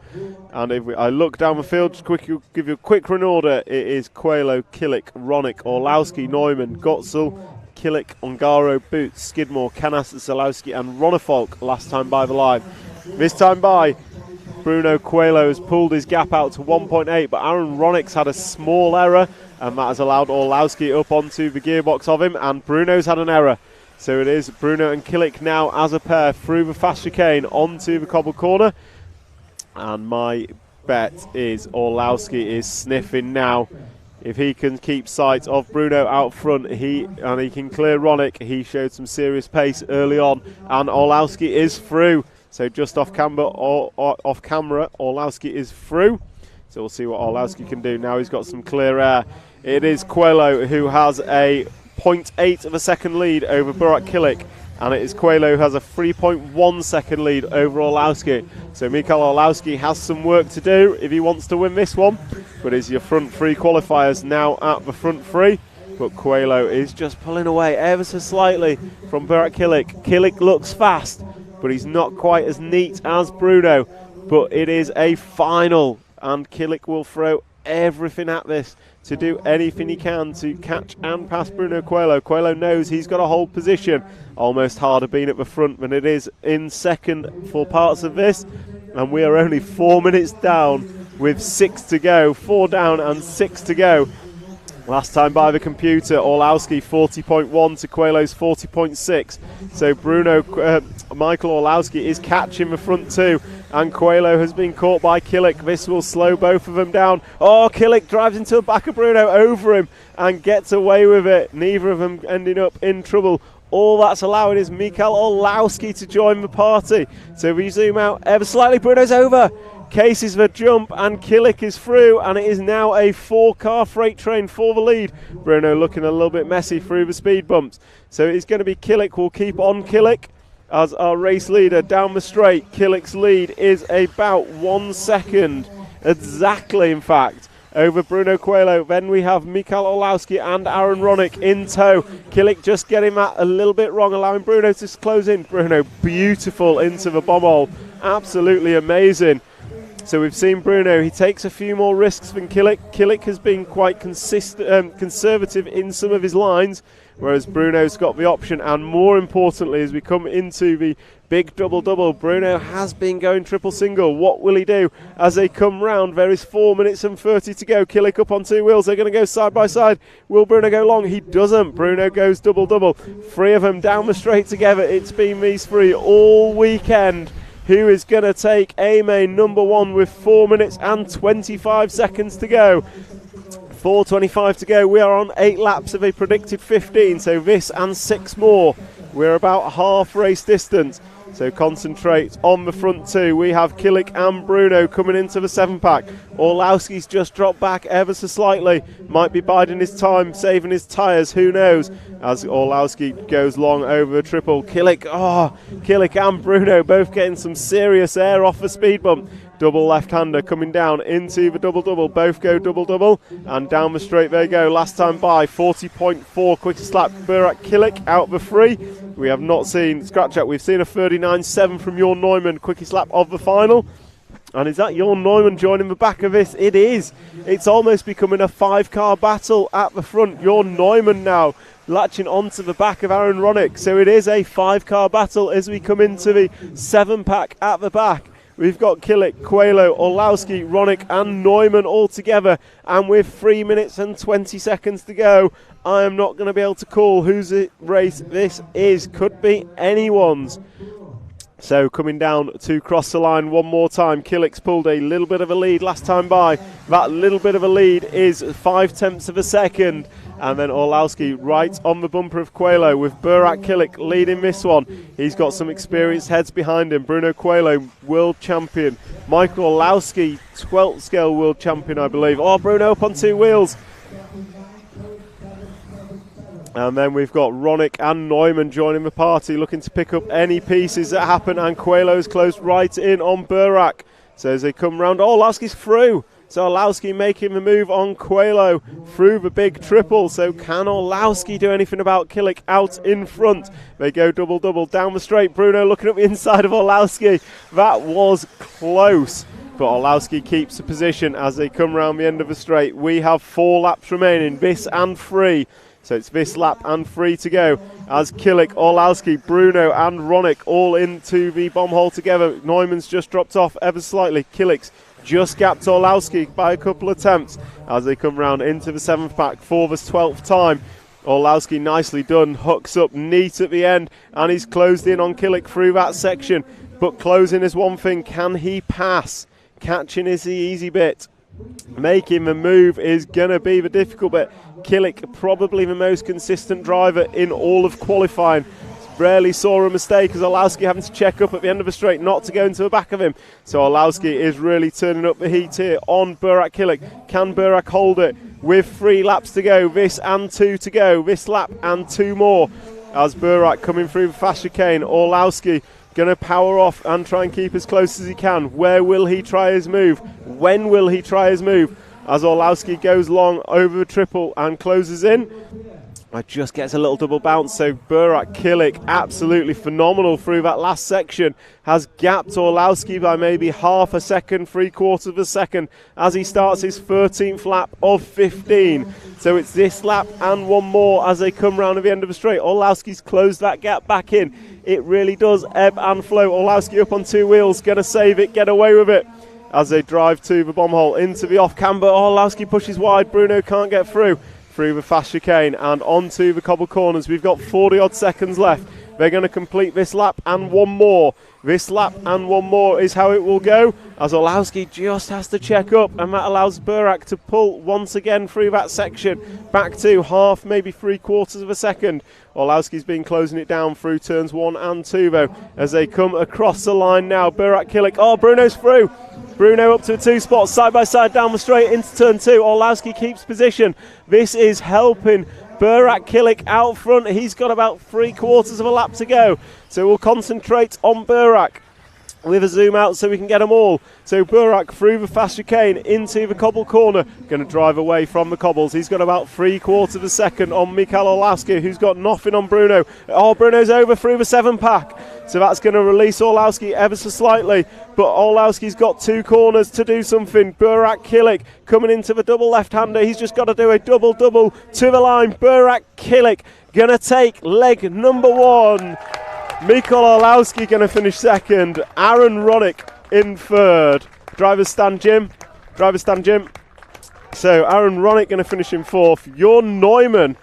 And if I look down the field, just give you a quick run order. It is Coelho, Kilik, Ronick, Orlowski, Neumann, Gotzel, Kilik, Ongaro, Boots, Skidmore, Canas, Zalowski and Ronnefalk last time by the line. This time by, Bruno Coelho has pulled his gap out to 1.8, but Aaron Ronick's had a small error, and that has allowed Orlowski up onto the gearbox of him, and Bruno's had an error. So it is Bruno and Kilik now as a pair through the fast chicane onto the cobble corner. And my bet is Orlowski is sniffing now. If he can keep sight of Bruno out front, he can clear Ronick. He showed some serious pace early on, and Orlowski is through. So just off camera, Orlowski is through. So we'll see what Orlowski can do now. He's got some clear air. It is Coelho who has a 0.8 of a second lead over Burak Kilik, and it is Coelho who has a 3.1 second lead over Orlowski. So Mikael Orlowski has some work to do if he wants to win this one, but is your front 3 qualifiers now at the front 3. But Coelho is just pulling away ever so slightly from Burak Kilik. Kilik looks fast, but he's not quite as neat as Bruno. but it is a final, and Killick will throw everything at this to do anything he can to catch and pass Bruno Coelho. Coelho knows he's got to hold position. Almost harder being at the front than it is in second for parts of this, and we are only 4 minutes down with 6 to go. 4 down and 6 to go. Last time by the computer, Orlowski 40.1 to Coelho's 40.6. So Michael Orlowski is catching the front two, and Coelho has been caught by Killick. This will slow both of them down. Oh, Killick drives into the back of Bruno, over him, and gets away with it. Neither of them ending up in trouble. All that's allowing is Mikael Orlowski to join the party. So we zoom out ever slightly. Bruno's over. Cases the jump, and Killick is through, and it is now a 4-car freight train for the lead. Bruno looking a little bit messy through the speed bumps. So it's going to be Killick. We'll keep on Killick as our race leader down the straight. Killick's lead is about 1 second, exactly in fact, over Bruno Coelho. Then we have Mikael Orlowski and Aaron Ronick in tow. Killick just getting that a little bit wrong, allowing Bruno to close in. Bruno beautiful into the bomb hole. Absolutely amazing. So we've seen Bruno, he takes a few more risks than Killick. Killick has been quite conservative in some of his lines, whereas Bruno's got the option. And more importantly, as we come into the big double-double, Bruno has been going triple-single. What will he do as they come round? There is 4 minutes and 30 to go. Killick up on 2 wheels. They're going to go side by side. Will Bruno go long? He doesn't. Bruno goes double-double. 3 of them down the straight together. It's been these 3 all weekend. Who is going to take A-Main number 1 with 4 minutes and 25 seconds to go? 4:25 to go. We are on 8 laps of a predicted 15, so this and 6 more. We're about half race distance. So concentrate on the front two. We have Killick and Bruno coming into the 7-pack. Orlowski's just dropped back ever so slightly. Might be biding his time, saving his tyres, who knows, as Orlowski goes long over the triple. Killick and Bruno both getting some serious air off the speed bump. Double left-hander coming down into the double-double. Both go double-double, and down the straight they go. Last time by, 40.4 quickest lap. Burak Killick out the 3. We have not seen scratch out. We've seen a 39.7 from Jorn Neumann, quickest lap of the final. And is that Jorn Neumann joining the back of this? It is. It's almost becoming a 5-car battle at the front. Jorn Neumann now latching onto the back of Aaron Ronick. So it is a 5-car battle as we come into the 7-pack at the back. We've got Killick, Coelho, Orlowski, Ronick and Neumann all together. And with 3 minutes and 20 seconds to go, I am not going to be able to call whose race this is. Could be anyone's. So coming down to cross the line one more time. Killick's pulled a little bit of a lead last time by. That little bit of a lead is 0.5 of a second. And then Orlowski right on the bumper of Coelho with Burak Killick leading this one. He's got some experienced heads behind him. Bruno Coelho, world champion. Michael Orlowski, 12th scale world champion, I believe. Oh, Bruno up on 2 wheels. And then we've got Ronick and Neumann joining the party, looking to pick up any pieces that happen. And Coelho's closed right in on Burak. So as they come round, Orlowski's through. So Orlowski making the move on Coelho through the big triple. So can Orlowski do anything about Killick out in front? They go double-double down the straight. Bruno looking at the inside of Orlowski. That was close. But Orlowski keeps the position as they come round the end of the straight. We have 4 laps remaining, this and 3. So it's this lap and 3 to go as Killick, Orlowski, Bruno and Ronick all into the bomb hole together. Neumann's just dropped off ever slightly. Killick's just gapped Orlowski by a couple of attempts as they come round into the 7th pack for the 12th time. Orlowski nicely done, hooks up neat at the end, and he's closed in on Killick through that section. But closing is one thing, can he pass? Catching is the easy bit. Making the move is going to be the difficult bit. Killick, probably the most consistent driver in all of qualifying. Rarely saw a mistake as Orlowski having to check up at the end of the straight not to go into the back of him. So Orlowski is really turning up the heat here on Burak Killick. Can Burak hold it with 3 laps to go? This and 2 to go. This lap and 2 more. As Burak coming through the fast chicane. Orlowski going to power off and try and keep as close as he can. Where will he try his move? When will he try his move? As Orlowski goes long over the triple and closes in. Just gets a little double bounce, so Burak Kilik, absolutely phenomenal through that last section, has gapped Orlowski by maybe half a second, 3/4 of a second, as he starts his 13th lap of 15. So it's this lap and one more as they come round at the end of the straight. Orlowski's closed that gap back in. It really does ebb and flow. Orlowski up on 2 wheels, going to save it, get away with it. As they drive to the bomb hole, into the off-camber, Orlowski pushes wide, Bruno can't get through the fast chicane and onto the cobble corners. We've got 40 odd seconds left. They're going to complete this lap and one more. This lap and one more is how it will go, as Orlowski just has to check up, and that allows Burak to pull once again through that section back to half, maybe 3/4 of a second. Orlowski's been closing it down through turns 1 and 2 though, as they come across the line now. Burak Kilik, oh, Bruno's through. Bruno up to 2 spots, side by side down the straight into turn 2. Orlowski keeps position. This is helping Burak Kilik out front. He's got about 3/4 of a lap to go. So we'll concentrate on Burak with a zoom out so we can get them all. So Burak through the fast chicane into the cobble corner. Going to drive away from the cobbles. He's got about 3/4 of a second on Mikael Orlowski, who's got nothing on Bruno. Oh, Bruno's over through the 7-pack. So that's going to release Orlowski ever so slightly. But Orlowski's got 2 corners to do something. Burak Kilik coming into the double left-hander. He's just got to do a double-double to the line. Burak Kilik going to take leg number 1. Mikael Orlowski going to finish second. Aaron Ronick in third. Driver's stand, Jim. So Aaron Ronick going to finish in 4th. Jorn Neumann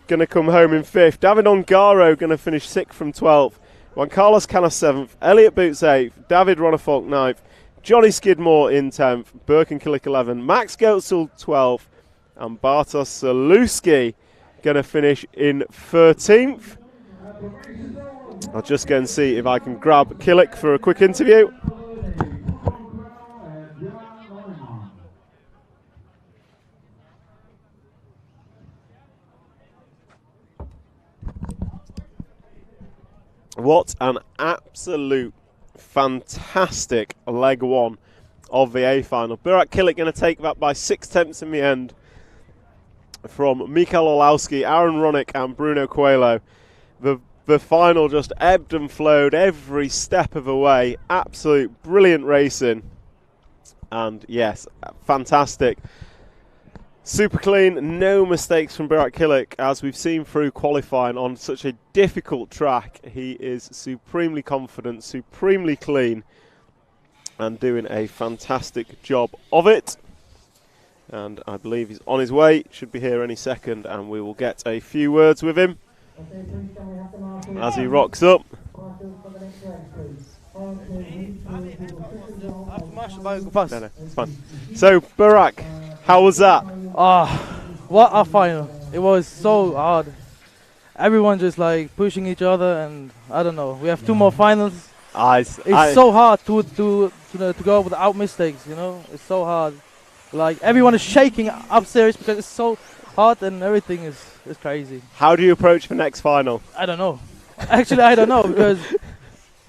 going to come home in 5th. David Ongaro going to finish 6th from 12th. Juan Carlos Canos 7th. Elliot Boots 8th. David Ronafalk 9th. Johnny Skidmore in 10th. Birkin Kilik 11th. Max Goetzel 12th. And Bartosz Zaluski going to finish in 13th. I'll just go and see if I can grab Kilik for a quick interview. What an absolute fantastic leg 1 of the A final. Burak Kilik going to take that by 6/10 in the end from Mikael Orlowski, Aaron Ronick and Bruno Coelho. The final just ebbed and flowed every step of the way. Absolute brilliant racing. And yes, fantastic. Super clean, no mistakes from Burak Kilik, as we've seen through qualifying on such a difficult track. He is supremely confident, supremely clean, and doing a fantastic job of it. And I believe he's on his way, should be here any second, and we will get a few words with him as he rocks up. No, it's fine. So, Burak, how was that? What a final. It was so hard. Everyone just like pushing each other, and I don't know. We have 2 more finals. It's so hard to go without mistakes, you know? It's so hard. Like, everyone is shaking upstairs because it's so hot and everything is crazy. How do you approach the next final? I don't know. Actually, I don't know, because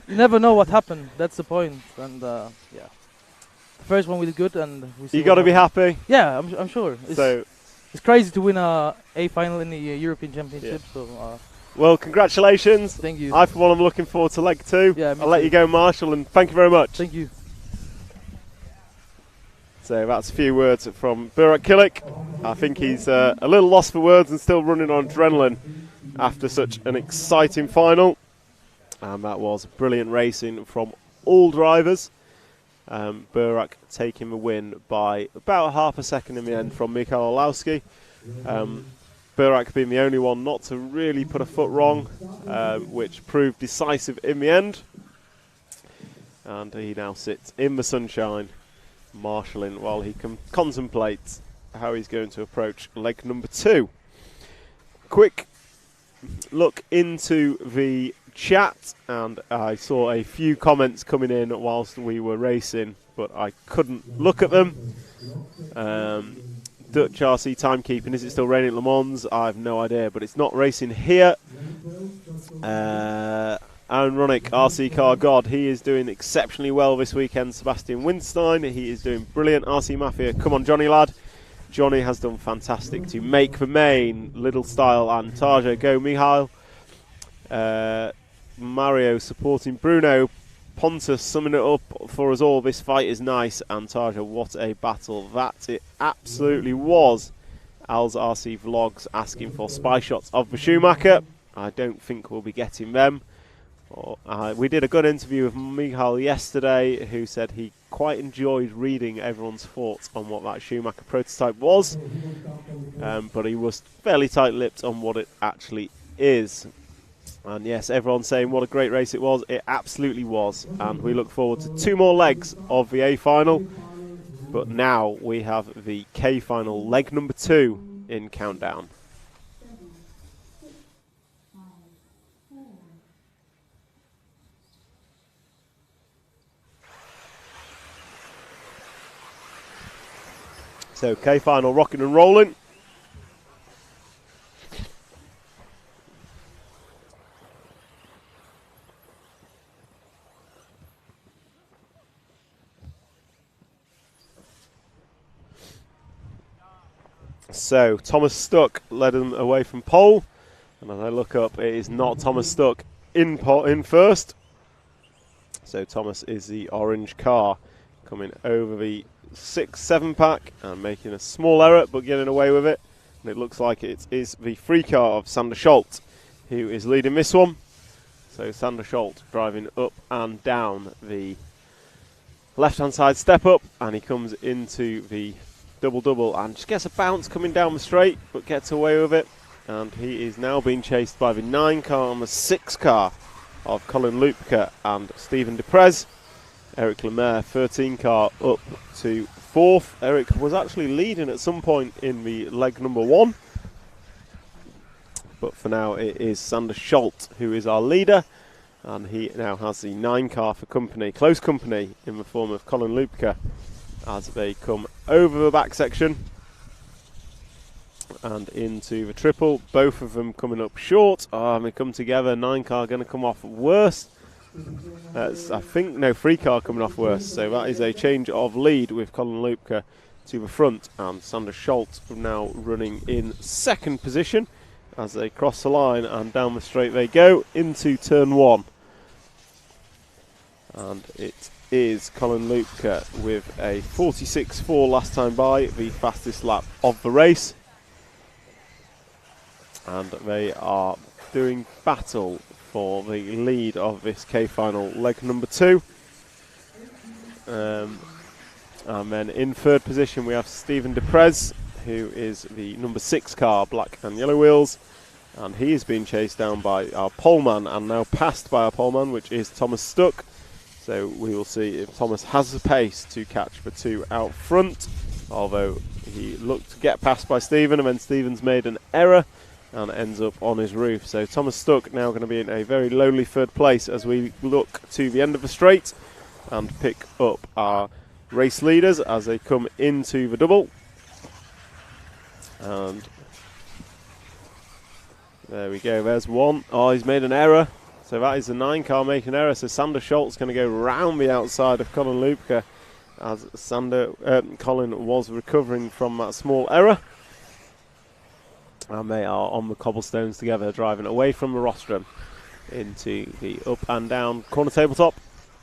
you never know what happened. That's the point. And yeah, the first one we did good, and we see you got to be happy. Yeah, I'm sure. It's crazy to win a final in the European Championship. Yeah. So. Well, congratulations. Thank you. I, for one, am looking forward to leg 2. Yeah, I'll let you go, Marshall, and thank you very much. Thank you. So that's a few words from Burak Kilik. I think he's a little lost for words and still running on adrenaline after such an exciting final. And that was brilliant racing from all drivers. Burak taking the win by about half a second in the end from Mikael Orlowski. Burak being the only one not to really put a foot wrong, which proved decisive in the end. And he now sits in the sunshine, marshalling while he contemplates how he's going to approach leg number 2. Quick look into the chat, and I saw a few comments coming in whilst we were racing, but I couldn't look at them. Dutch RC timekeeping, is it still raining at Le Mans? I have no idea, but it's not racing here. Aaron Ronick, RC Car God, he is doing exceptionally well this weekend. Sebastian Winstein, he is doing brilliant. RC Mafia, come on Johnny lad. Johnny has done fantastic to make the main. Little Style and Tarja go. Mihail. Mario supporting Bruno. Pontus summing it up for us all. This fight is nice. And Tarja, what a battle that it absolutely was. Al's RC Vlogs asking for spy shots of the Schumacher. I don't think we'll be getting them. We did a good interview with Michal yesterday, who said he quite enjoyed reading everyone's thoughts on what that Schumacher prototype was, but he was fairly tight-lipped on what it actually is. And yes, everyone's saying what a great race it was. It absolutely was, and we look forward to 2 more legs of the A final. But now we have the K final, leg number 2 in countdown. So K final rocking and rolling. So Thomas Stuck led him away from pole, and as I look up, it is not Thomas Stuck in first. So Thomas is the orange car coming over the 6-7 pack and making a small error but getting away with it, and it looks like it is the free car of Sander Scholt who is leading this one. So Sander Scholt driving up and down the left hand side step up, and he comes into the double and just gets a bounce coming down the straight but gets away with it, and he is now being chased by the 9 car and the 6 car of Colin Lupke and Stephen Deprez. Eric Lemaire 13 car up to 4th. Eric was actually leading at some point in the leg number 1, but for now it is Sander Scholt who is our leader, and he now has the 9 car for company, close company in the form of Colin Lupke, as they come over the back section and into the triple. Both of them coming up short. They come together. 9 car going to come off worst. I think no 3 car coming off worst. So that is a change of lead with Colin Lupke to the front, and Sander Scholt now running in 2nd position as they cross the line and down the straight they go into turn 1. And it is Colin Lupke with a 46.4 last time by, the fastest lap of the race. And they are doing battle for the lead of this K final leg number 2. And then in 3rd position we have Stephen Deprez, who is the number 6 car, black and yellow wheels, and he is being chased down by our poleman and now passed by our poleman, which is Thomas Stuck. So we will see if Thomas has the pace to catch the 2 out front, although he looked to get past by Stephen, and then Stephen's made an error and ends up on his roof. So Thomas Stuck now going to be in a very lowly 3rd place as we look to the end of the straight and pick up our race leaders as they come into the double. And there we go, there's one. Oh, he's made an error. So that is the 9 car making an error. So Sander Scholt's going to go round the outside of Colin Lupke as Colin was recovering from that small error. And they are on the cobblestones together, driving away from the rostrum into the up and down corner tabletop,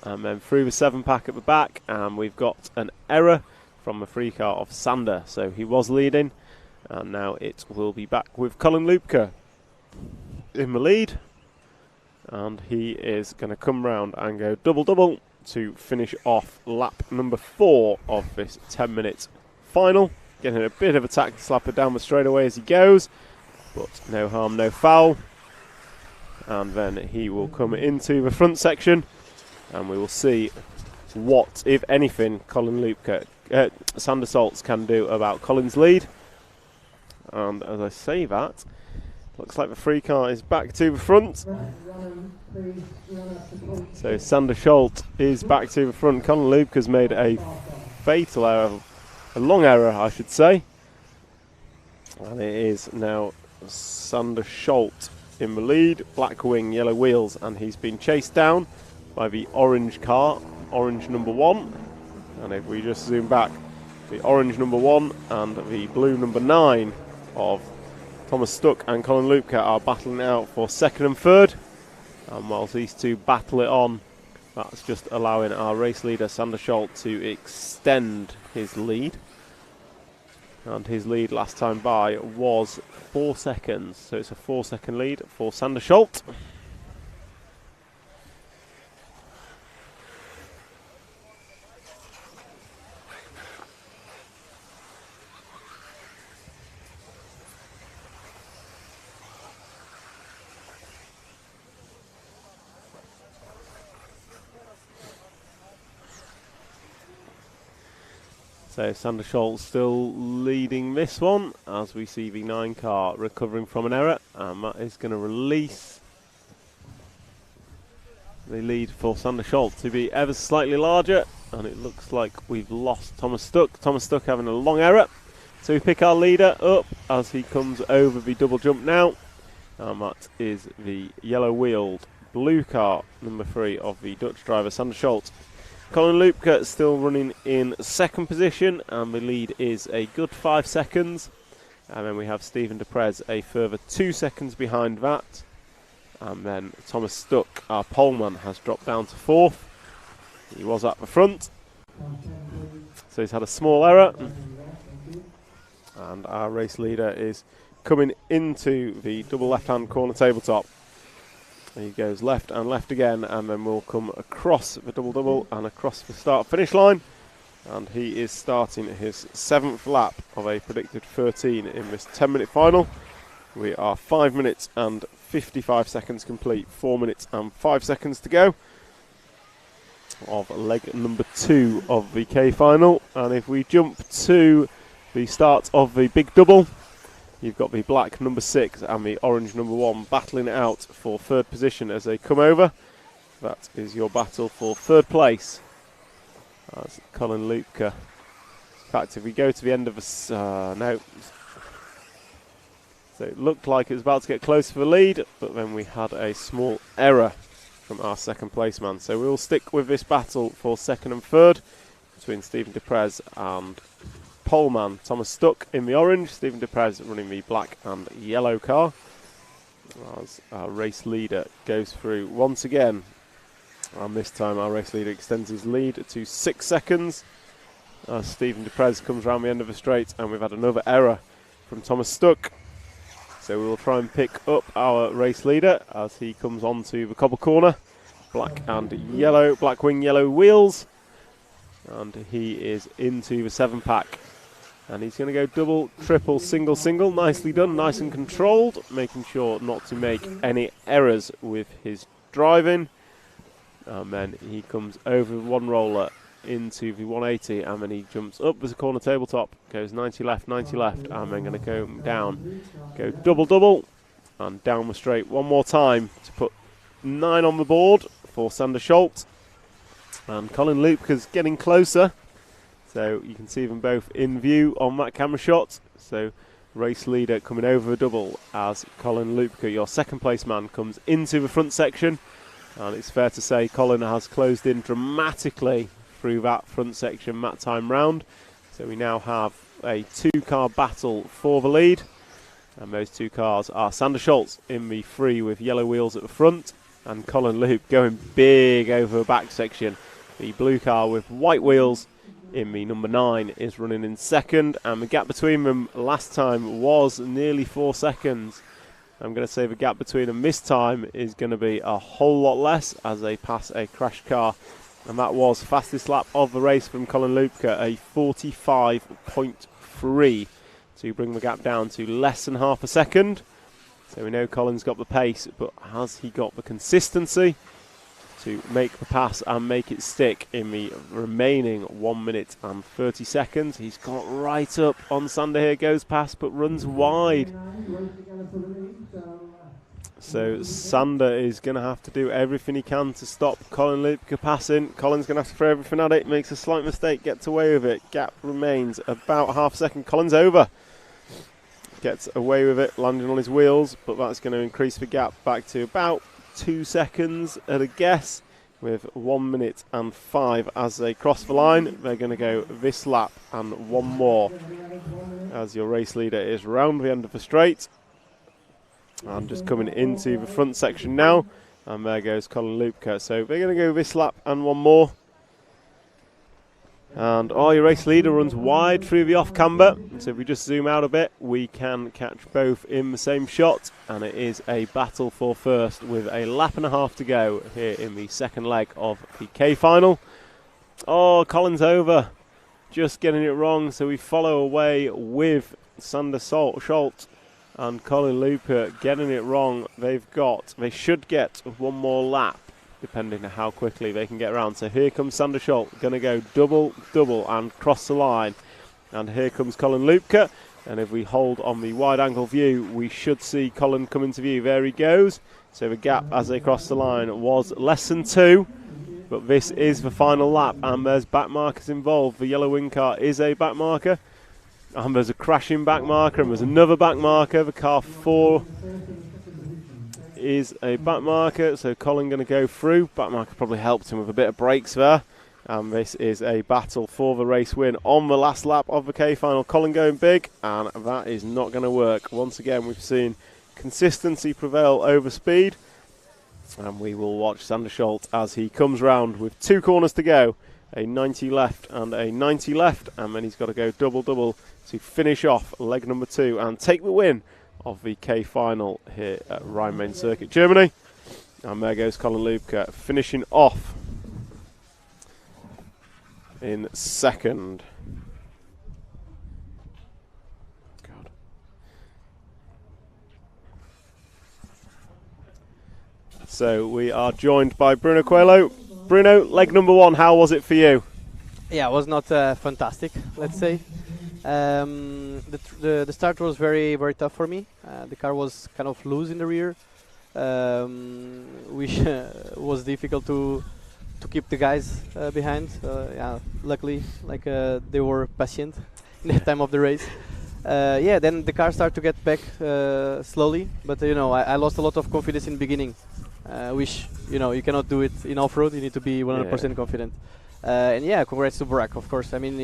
and then through the 7 pack at the back. And we've got an error from the 3 car of Sander, so he was leading, and now it will be back with Colin Lupke in the lead, and he is going to come round and go double to finish off lap number 4 of this 10-minute final. Getting a bit of a tackle slapper down the straightaway as he goes, but no harm, no foul. And then he will come into the front section, and we will see what, if anything, Colin Lupke, Sander Scholtz can do about Colin's lead. And as I say that, looks like the 3 car is back to the front. So Sander Scholtz is back to the front. Colin Lupke's made a fatal error. A long error, I should say. And it is now Sander Scholtz in the lead. Black wing, yellow wheels, and he's been chased down by the orange car, orange number 1. And if we just zoom back, the orange number 1 and the blue number 9 of Thomas Stuck and Colin Lupka are battling it out for second and third. And whilst these two battle it on, that's just allowing our race leader Sander Scholt to extend his lead. And his lead last time by was 4 seconds. So it's a 4-second lead for Sander Scholt. So Sander Scholt still leading this one as we see the 9 car recovering from an error, and that is going to release the lead for Sander Scholt to be ever slightly larger, and it looks like we've lost Thomas Stuck. Thomas Stuck having a long error, so we pick our leader up as he comes over the double jump now, and that is the yellow wheeled blue car number 3 of the Dutch driver Sander Scholt. Colin Lupka still running in second position, and the lead is a good 5 seconds. And then we have Stephen Deprez a further 2 seconds behind that. And then Thomas Stuck, our poleman, has dropped down to 4th. He was at the front, so he's had a small error. And our race leader is coming into the double left-hand corner tabletop. He goes left and left again, and then we'll come across the double-double and across the start-finish line. And he is starting his 7th lap of a predicted 13 in this 10-minute final. We are 5 minutes and 55 seconds complete, 4 minutes and 5 seconds to go of leg number 2 of the K final. And if we jump to the start of the big double, you've got the black number 6 and the orange number 1 battling it out for 3rd position as they come over. That is your battle for 3rd place. That's Colin Lupka. In fact, if we go to the end of the... no. So it looked like it was about to get close for the lead, but then we had a small error from our 2nd place man. So we'll stick with this battle for 2nd and 3rd between Stephen Deprez and poleman Thomas Stuck in the orange, Stephen Deprez running the black and yellow car, as our race leader goes through once again, and this time our race leader extends his lead to 6 seconds as Stephen Deprez comes round the end of the straight, and we've had another error from Thomas Stuck, so we will try and pick up our race leader as he comes onto the cobble corner, black and yellow, black wing yellow wheels, and he is into the 7-pack. And he's going to go double, triple, single, single. Nicely done, nice and controlled, making sure not to make any errors with his driving. And then he comes over one roller into the 180, and then he jumps up as a corner tabletop, goes 90 left, and then going to go down. Go double, double, and down the straight one more time to put 9 on the board for Sander Scholt. And Colin Lupka's getting closer. So you can see them both in view on that camera shot. So race leader coming over the double as Colin Lupka, your 2nd place man, comes into the front section. And it's fair to say Colin has closed in dramatically through that front section that time round. So we now have a 2-car battle for the lead. And those 2 cars are Sander Scholt in the 3 with yellow wheels at the front, and Colin Lupka going big over the back section. The blue car with white wheels in the number 9 is running in 2nd, and the gap between them last time was nearly 4 seconds. I'm going to say the gap between them this time is going to be a whole lot less as they pass a crashed car, and that was fastest lap of the race from Colin Lupka, a 45.3 to bring the gap down to less than half a second. So we know Colin's got the pace, but has he got the consistency to make the pass and make it stick in the remaining 1 minute and 30 seconds. He's got right up on Sander here, goes past but runs wide. So Sander is going to have to do everything he can to stop Colin Lupka passing. Colin's going to have to throw everything at it, makes a slight mistake, gets away with it. Gap remains about half a second. Colin's over. Gets away with it, landing on his wheels, but that's going to increase the gap back to about 2 seconds at a guess. with 1 minute and 5 as they cross the line. They're going to go this lap and one more as your race leader is round the end of the straight. And just coming into the front section now. And there goes Colin Lupke. So they're going to go this lap and one more. And your race leader runs wide through the off camber. So if we just zoom out a bit, we can catch both in the same shot. And it is a battle for first with a lap and a half to go here in the second leg of the K final. Oh, Colin's over. Just getting it wrong. So we follow away with Sander Scholt and Colin Lupke getting it wrong. They should get one more lap, depending on how quickly they can get around. So here comes Sander Scholt, going to go double and cross the line. And here comes Colin Lupke. And if we hold on the wide angle view, we should see Colin come into view. There he goes. So the gap as they cross the line was less than 2. But this is the final lap, and there's back markers involved. The yellow wing car is a back marker. And there's a crashing back marker, and there's another back marker. The car 4 is a back marker, so Colin going to go through. Back marker probably helped him with a bit of brakes there. And this is a battle for the race win on the last lap of the K final. Colin going big, and that is not going to work. Once again, we've seen consistency prevail over speed. And we will watch Sander Scholt as he comes round with 2 corners to go. A 90 left and a 90 left. And then he's got to go double to finish off leg number 2 and take the win of the K final here at Rhein-Main Circuit, Germany. And there goes Colin Lupke finishing off in second. God. So we are joined by Bruno Coelho. Bruno, leg number 1, how was it for you? Yeah, it was not fantastic, let's say. The start was very tough for me. The car was kind of loose in the rear, which was difficult to keep the guys behind. Yeah, luckily, they were patient in the time of the race. Yeah, then the car started to get back slowly, but I lost a lot of confidence in the beginning, which you cannot do it in off-road. You need to be 100% confident. And yeah, congrats to Burak, of course. I mean,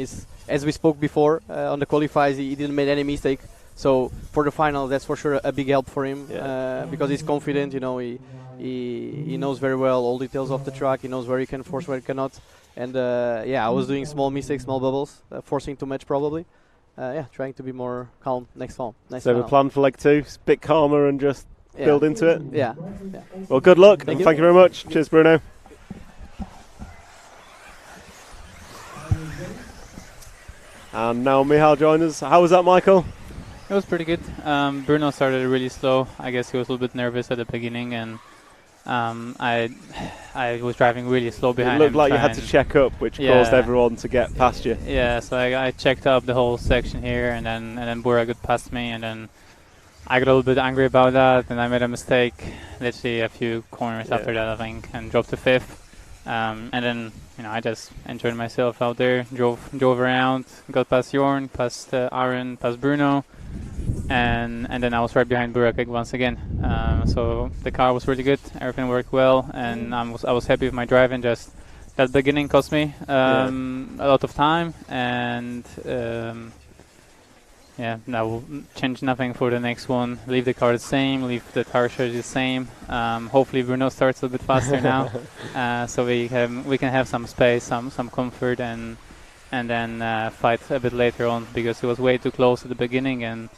as we spoke before on the qualifiers, he didn't make any mistake. So for the final, that's for sure a big help for him, because he's confident. He knows very well all details of the track. He knows where he can force, where he cannot. And yeah, I was doing small mistakes, small bubbles, forcing too much probably. Yeah, trying to be more calm next fall. So the plan for leg 2 is a bit calmer and just build into it. Yeah. Well, good luck. Thank you very much. Cheers, Bruno. And now Michal joins us. How was that, Michael? It was pretty good. Bruno started really slow. I guess he was a little bit nervous at the beginning, and I was driving really slow behind him. It looked like you had to check up, which caused everyone to get past you. Yeah, so I checked up the whole section here, and then Burak got past me, and then I got a little bit angry about that, and I made a mistake literally a few corners after that, I think, and dropped to 5th. And then I just enjoyed myself out there, drove around, got past Jorn, past Aaron, past Bruno, and then I was right behind Burak once again. So the car was really good, everything worked well, and I was happy with my driving. Just that beginning cost me a lot of time, and yeah, that will change nothing for the next one. Leave the car the same, leave the tire charge the same. Hopefully Bruno starts a bit faster now, so we can have some space, some comfort, and then fight a bit later on, because it was way too close at the beginning, and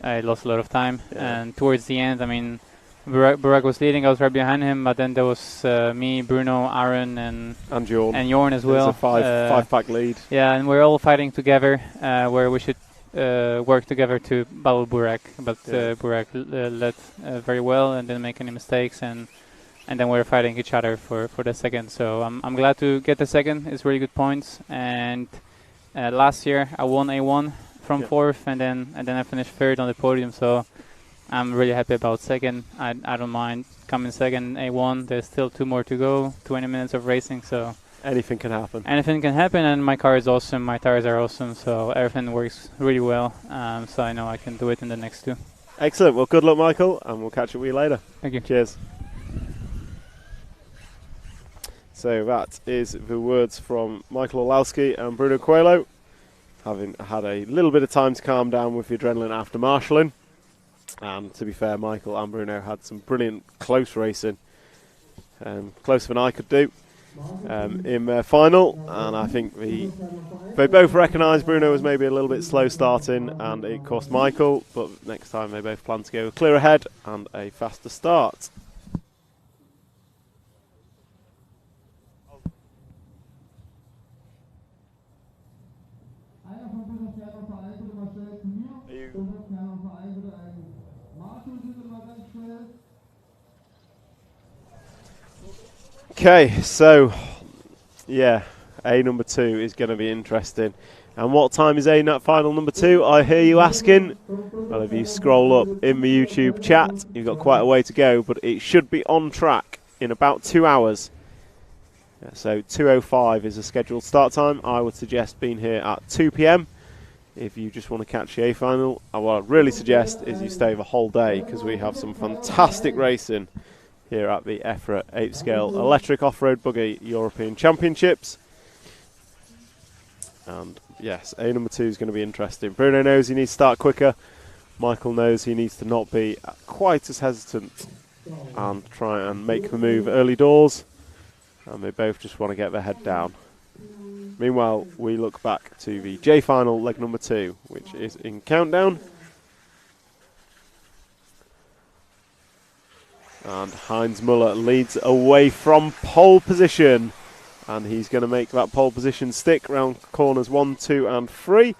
I lost a lot of time. And towards the end, I mean, Burak was leading, I was right behind him, but then there was me, Bruno, Aaron, and Jorn as well. It's a five-pack lead. Yeah, and we're all fighting together, where we should work together to battle Burak, but Burak led very well and didn't make any mistakes, and then we're fighting each other for the second. So I'm glad to get the second. It's really good points, and last year I won A1 from 4th, and then I finished 3rd on the podium. So I'm really happy about second. I don't mind coming second A1. There's still 2 more to go, 20 minutes of racing, so anything can happen. Anything can happen, and my car is awesome, my tires are awesome, so everything works really well. So I know I can do it in the next 2. Excellent. Well, good luck, Michael, and we'll catch up with you later. Thank you. Cheers. So that is the words from Michael Orlowski and Bruno Coelho, having had a little bit of time to calm down with the adrenaline after marshalling. And to be fair, Michael and Bruno had some brilliant close racing, closer than I could do, in their final. And I think they both recognised Bruno was maybe a little bit slow starting, and it cost Michael. But next time they both plan to go clear ahead and a faster start. Okay, so yeah, A number 2 is going to be interesting. And what time is A nut final number 2? I hear you asking. Well, if you scroll up in the YouTube chat, you've got quite a way to go, but it should be on track in about 2 hours. Yeah, so 2:05 is a scheduled start time. I would suggest being here at 2 p.m. if you just want to catch the A final. And what I'd really suggest is you stay the whole day, because we have some fantastic racing here at the EFRA 8th Scale Electric Off-Road Buggy European Championships. And yes, A number 2 is going to be interesting. Bruno knows he needs to start quicker. Michael knows he needs to not be quite as hesitant and try and make the move early doors. And they both just want to get their head down. Meanwhile, we look back to the J final, leg number 2, which is in countdown. And Heinz Muller leads away from pole position. And he's going to make that pole position stick round corners 1, 2 and 3.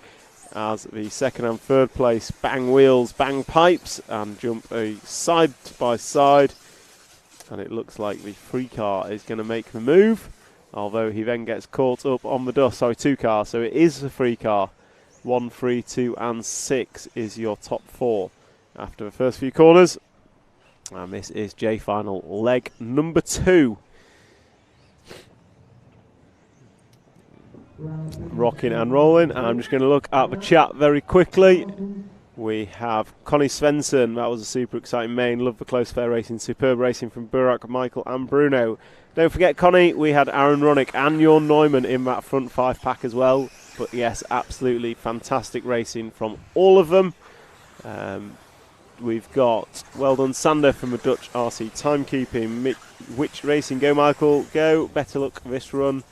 As the second and third place bang wheels, bang pipes and jump a side by side. And it looks like the 3 car is going to make the move. Although he then gets caught up on the dust. Sorry, 2 cars. So it is the 3 car. 1, 3, 2 and 6 is your top 4 after the first few corners. And this is J final leg number 2. Rocking and rolling. And I'm just going to look at the chat very quickly. We have Connie Svensson. That was a super exciting main. Love the close fair racing. Superb racing from Burak, Michael and Bruno. Don't forget, Connie, we had Aaron Ronick and Jorn Neumann in that front 5 pack as well. But yes, absolutely fantastic racing from all of them. We've got well done Sander from the Dutch RC Timekeeping. Which racing? Go Michael, go. Better luck this run.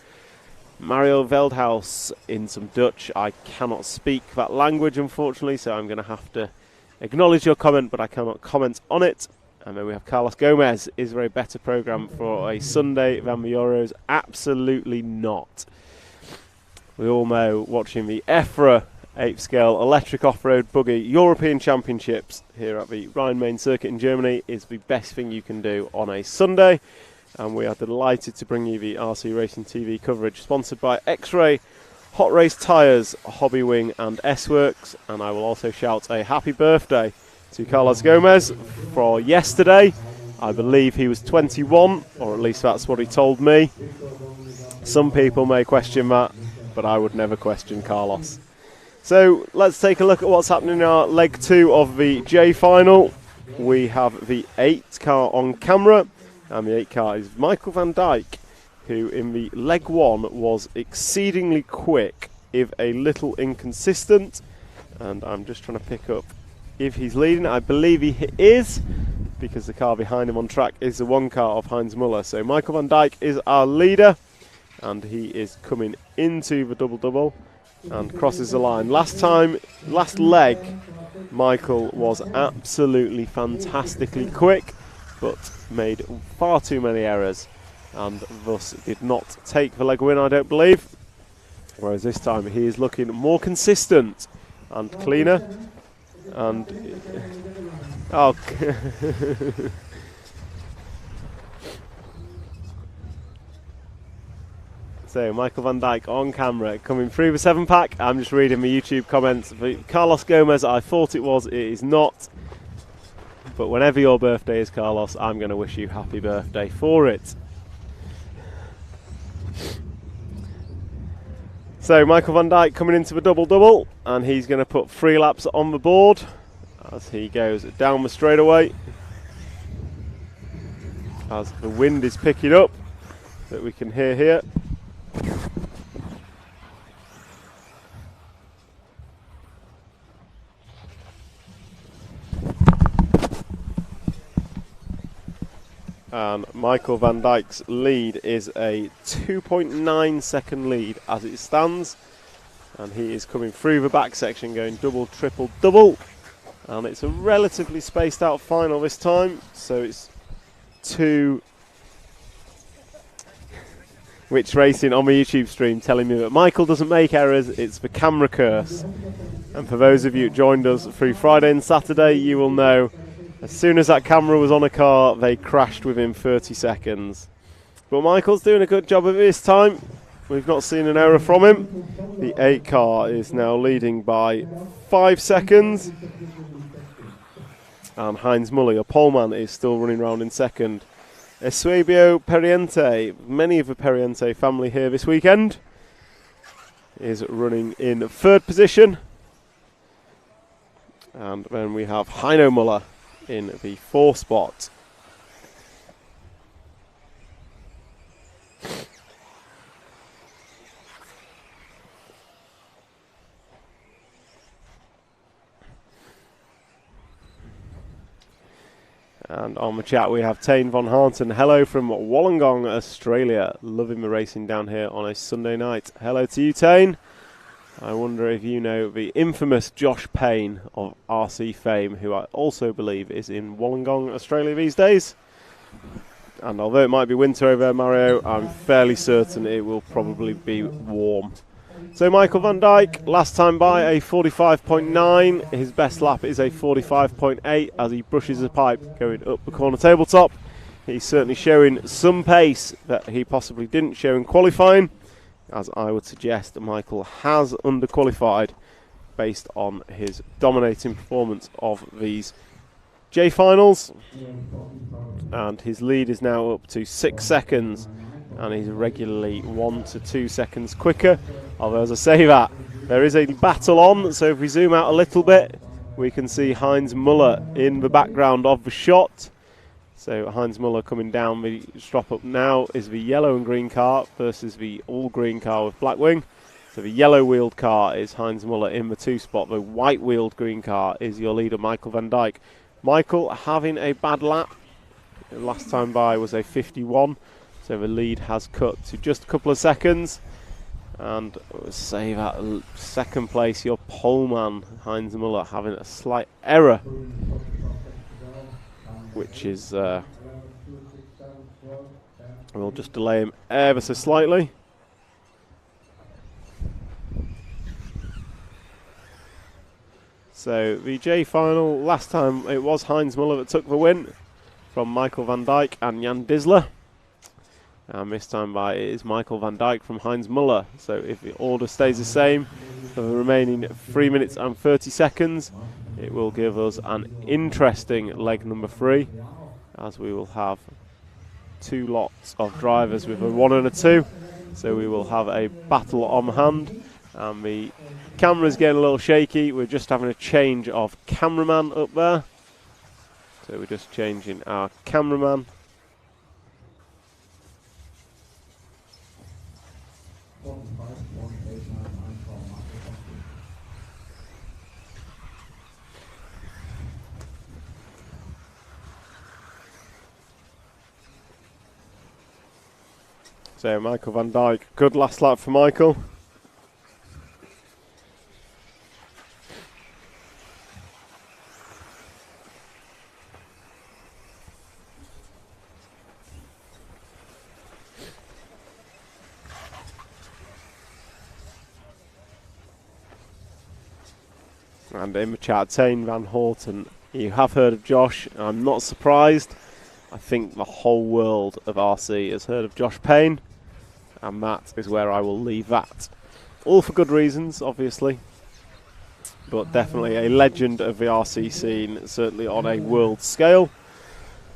Mario Veldhaus in some Dutch. I cannot speak that language, unfortunately, so I'm going to have to acknowledge your comment, but I cannot comment on it. And then we have Carlos Gomez. Is there a better programme for a Sunday than the Euros? Absolutely not. We all know watching the EFRA 8th Scale Electric Off-Road Buggy European Championships here at the Rhine-Main Circuit in Germany is the best thing you can do on a Sunday. And we are delighted to bring you the RC Racing TV coverage, sponsored by X-Ray, Hot Race Tyres, Hobby Wing and S-Works. And I will also shout a happy birthday to Carlos Gomez for yesterday. I believe he was 21, or at least that's what he told me. Some people may question that, but I would never question Carlos. So let's take a look at what's happening in our leg 2 of the J final. We have the 8 car on camera, and the 8 car is Michael van Dijk, who in the leg 1 was exceedingly quick, if a little inconsistent. And I'm just trying to pick up if he's leading. I believe he is, because the car behind him on track is the 1 car of Heinz Muller. So Michael van Dijk is our leader, and he is coming into the double-double and crosses the line. Last leg, Michael was absolutely fantastically quick, but made far too many errors and thus did not take the leg win, I don't believe. Whereas this time he is looking more consistent and cleaner. And oh, so Michael van Dijk on camera coming through the 7 pack. I'm just reading the YouTube comments. Carlos Gomez, I thought it was, it is not. But whenever your birthday is, Carlos, I'm going to wish you happy birthday for it. So Michael van Dijk coming into the double-double, and he's going to put 3 laps on the board as he goes down the straightaway. As the wind is picking up, that we can hear here. And Michael van Dijk's lead is a 2.9 second lead as it stands. And he is coming through the back section going double, triple, double. And it's a relatively spaced out final this time. So it's Which Racing on my YouTube stream telling me that Michael doesn't make errors, it's the camera curse. And for those of you who joined us through Friday and Saturday, you will know as soon as that camera was on a car, they crashed within 30 seconds. But Michael's doing a good job of it this time. We've not seen an error from him. The 8 car is now leading by 5 seconds. And Heinz Muller, your poleman, is still running around in second. Eusebio Periente, many of the Periente family here this weekend, is running in 3rd position. And then we have Heino Muller in the 4th spot. And on the chat we have Tane von Harten. Hello from Wollongong, Australia. Loving the racing down here on a Sunday night. Hello to you, Tane. I wonder if you know the infamous Josh Payne of RC fame, who I also believe is in Wollongong, Australia these days. And although it might be winter over there, Mario, I'm fairly certain it will probably be warm. So Michael van Dijk, last time by a 45.9. His best lap is a 45.8 as he brushes the pipe going up the corner tabletop. He's certainly showing some pace that he possibly didn't show in qualifying, as I would suggest Michael has underqualified based on his dominating performance of these J finals. And his lead is now up to 6 seconds, and he's regularly 1 to 2 seconds quicker. Although, as I say that, there is a battle on, so if we zoom out a little bit, we can see Heinz Muller in the background of the shot. So Heinz Muller coming down the strop up now is the yellow and green car versus the all green car with black wing. So the yellow wheeled car is Heinz Muller in the 2 spot. The white wheeled green car is your leader, Michael van Dijk. Michael having a bad lap. Last time by was a 51. So the lead has cut to just a couple of seconds. And say that 2nd place, your poleman, Heinz Muller, having a slight error, which is, we'll just delay him ever so slightly. So the J final, last time it was Heinz Muller that took the win from Michael van Dijk and Jan Disler. And this time by it is Michael van Dijk from Heinz Muller. So if the order stays the same for the remaining 3 minutes and 30 seconds, it will give us an interesting leg number 3, as we will have 2 lots of drivers with a 1 and a 2. So we will have a battle on hand. And the camera's getting a little shaky. We're just having a change of cameraman up there. So we're just changing our cameraman. So Michael van Dijk, good last lap for Michael. And in the chat, Tane van Horten, you have heard of Josh. I'm not surprised. I think the whole world of RC has heard of Josh Payne, and that is where I will leave that. All for good reasons, obviously, but definitely a legend of the RC scene, certainly on a world scale.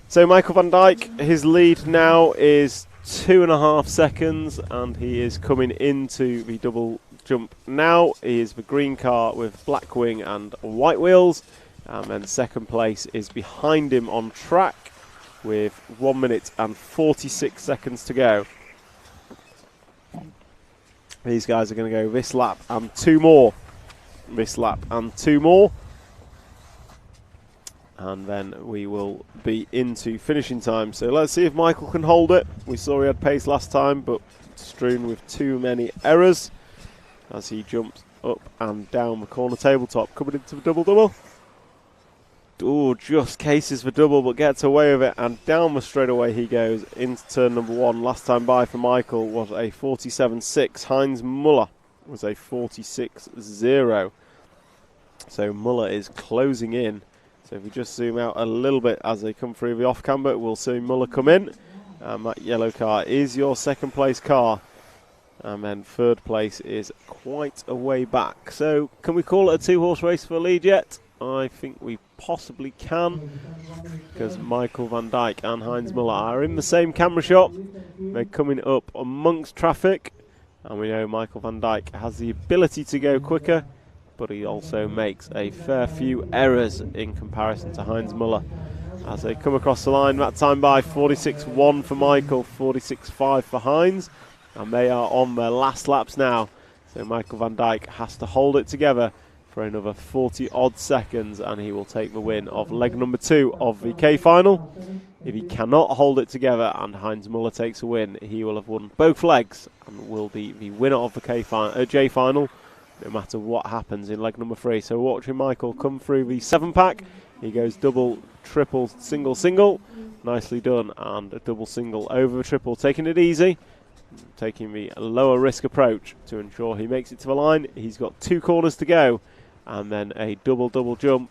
So Michael van Dijk, his lead now is 2.5 seconds, and he is coming into the double jump now. He is the green car with black wing and white wheels, and then 2nd place is behind him on track with 1 minute and 46 seconds to go. These guys are going to go this lap and 2 more. This lap and 2 more. And then we will be into finishing time. So let's see if Michael can hold it. We saw he had pace last time, but strewn with too many errors as he jumps up and down the corner tabletop, coming into the double-double. Oh, just cases for double, but gets away with it, and down the straightaway he goes into turn number 1. Last time by for Michael was a 47.6. Heinz Muller was a 46.0. So Muller is closing in. So if we just zoom out a little bit as they come through the off-camber, we'll see Muller come in. And that yellow car is your second place car. And then third place is quite a way back. So can we call it a 2-horse race for the lead yet? I think we possibly can, because Michael van Dijk and Heinz Muller are in the same camera shot. They're coming up amongst traffic, and we know Michael van Dijk has the ability to go quicker, but he also makes a fair few errors in comparison to Heinz Muller. As they come across the line, that time by 46.1 for Michael, 46.5 for Heinz, and they are on their last laps now. So Michael van Dijk has to hold it together for another 40 odd seconds, and he will take the win of leg number 2 of the K final. If he cannot hold it together and Heinz Muller takes a win, he will have won both legs and will be the winner of the J final, no matter what happens in leg number 3. So watching Michael come through the 7-pack, he goes double, triple, single, single, nicely done, and a double single over the triple, taking it easy, taking the lower risk approach to ensure he makes it to the line. He's got 2 corners to go, and then a double jump.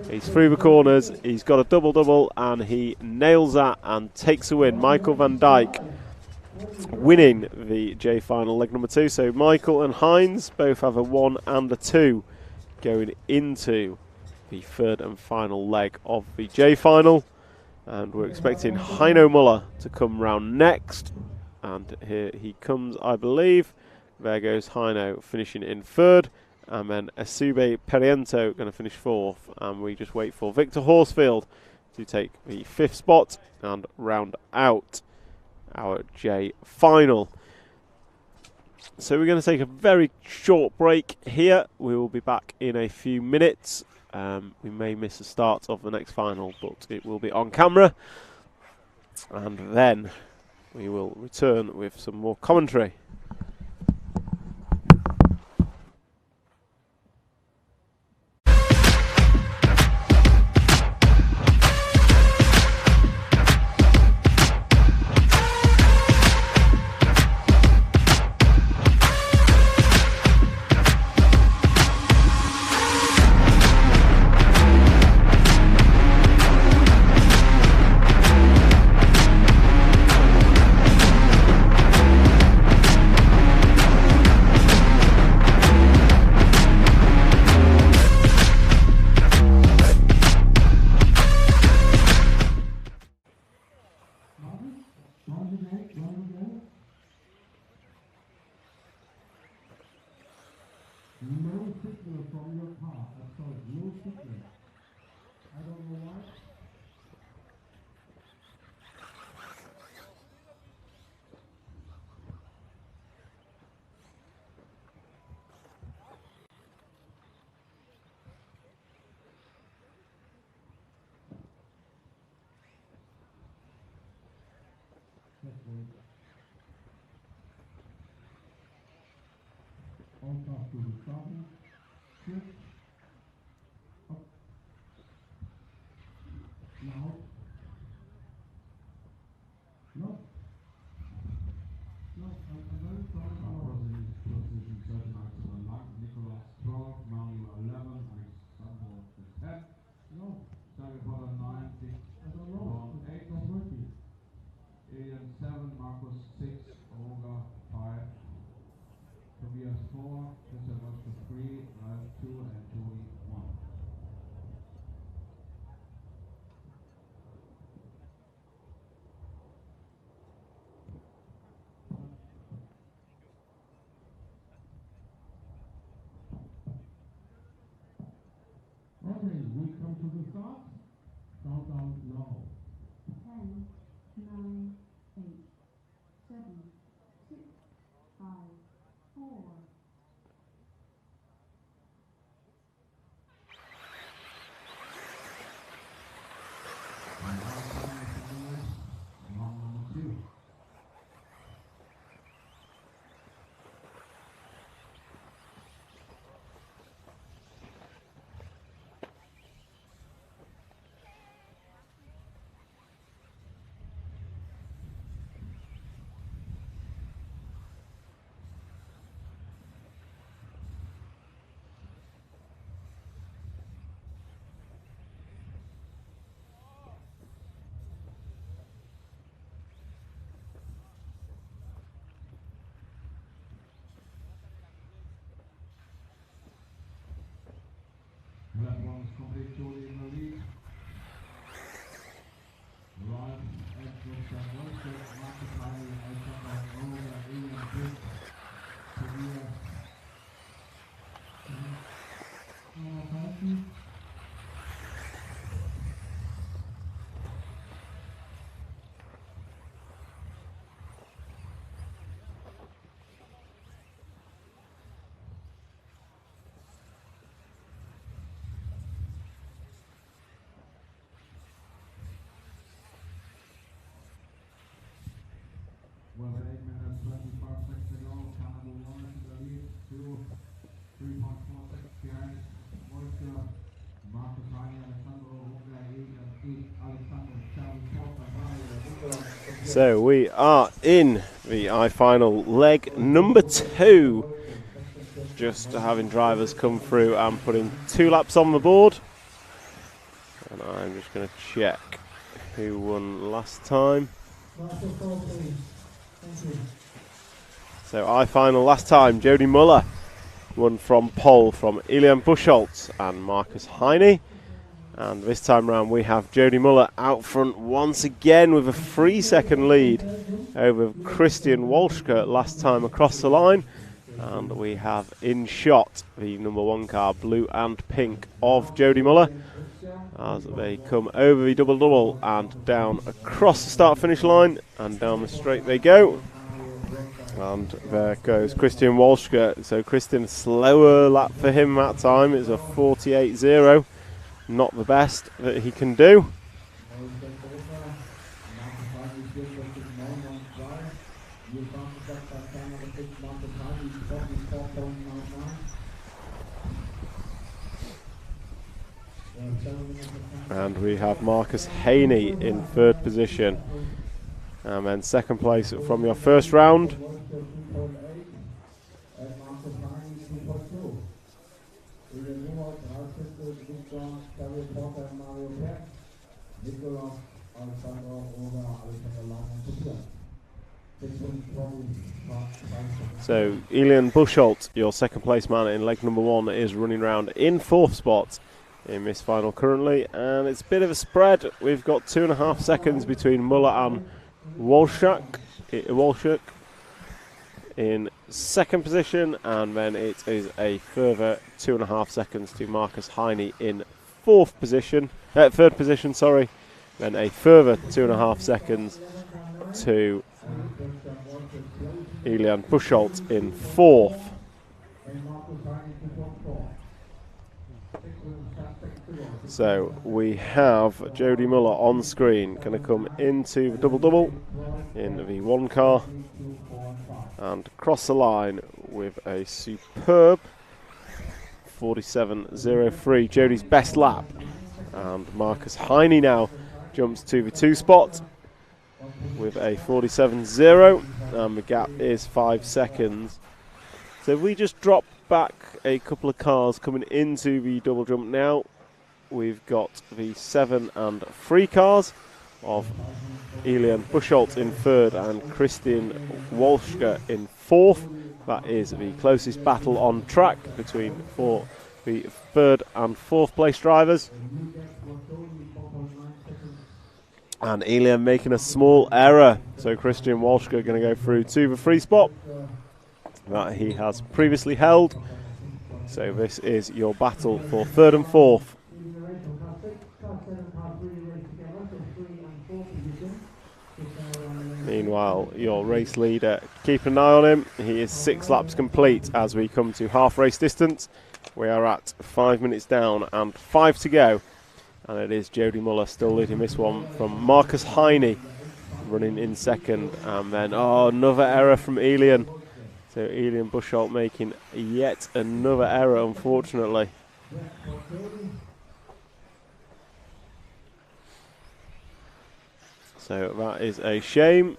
He's through the corners, he's got a double, and he nails that and takes a win. Michael van Dijk winning the J final leg number 2. So Michael and Heinz both have a 1 and a 2 going into the third and final leg of the J final, and we're expecting Heino Muller to come round next, and here he comes, I believe. There goes Heino finishing in 3rd, and then Asube Periento going to finish 4th, and we just wait for Victor Horsfield to take the 5th spot and round out our J final. So we're going to take a very short break here. We will be back in a few minutes. We may miss the start of the next final, but it will be on camera, and then we will return with some more commentary. No signal from your car. That's all. No signal. I don't know why. All pass to the starting. Switch. Up. Now. No. No, I'm very sorry for position 13 Axel Nicholas 12, Manuel 11, Alexander 10. No. Sorry for the 9, 6, I don't know. 8 was working. Ian 7, Marcus 6, Olga 5. Tobias 4, Christopher 3, Ralph 2, and Tony 1. Okay, we come to the start. Countdown now. 10, 9, 8, 7, 6, 5, 4, With 8 minutes 25 seconds to go, Canada 1 into the lead, 3.4 seconds behind. Moisture, Marcus Heine, Alexander Alexander. So we are in the I-final leg number 2. Just having drivers come through and putting 2 laps on the board. And I'm just going to check who won last time. So I-final last time, Jody Muller won from pole from Elian Buschholz and Marcus Heine. And this time round we have Jody Muller out front once again with a 3-second lead over Christian Walschke last time across the line. And we have in shot the number 1 car, blue and pink, of Jody Muller as they come over the double-double and down across the start-finish line, and down the straight they go. And there goes Christian Walschke. So Christian, slower lap for him that time. It's a 48.0. Not the best that he can do. And we have Marcus Heine in 3rd position. And then 2nd place from your first round. So Elian Buschholz, your 2nd place man in leg number 1, is running round in 4th spot in this final currently, and it's a bit of a spread. We've got 2.5 seconds between Muller and Walschke in 2nd position, and then it is a further 2.5 seconds to Marcus Heine in 3rd position, sorry. Then a further 2.5 seconds to Elian Buschholz in 4th. So we have Jody Muller on screen, going to come into the double-double in the 1 car and cross the line with a superb 47.03, Jody's best lap. And Marcus Heine now jumps to the 2 spot with a 47.0, and the gap is 5 seconds. So if we just drop back a couple of cars coming into the double jump now, we've got the 7 and 3 cars of Elian Buschholz in 3rd and Christian Walschke in 4th. That is the closest battle on track between the 3rd and 4th place drivers. And Elian making a small error, so Christian Walschke going to go through to the 3 spot that he has previously held. So this is your battle for 3rd and 4th. Meanwhile, your race leader, keep an eye on him. He is 6 laps complete as we come to half race distance. We are at 5 minutes down and 5 to go. And it is Jody Muller still leading this one from Marcus Heine running in 2nd. And then, another error from Elian. So Elian Buschholz making yet another error, unfortunately. So that is a shame.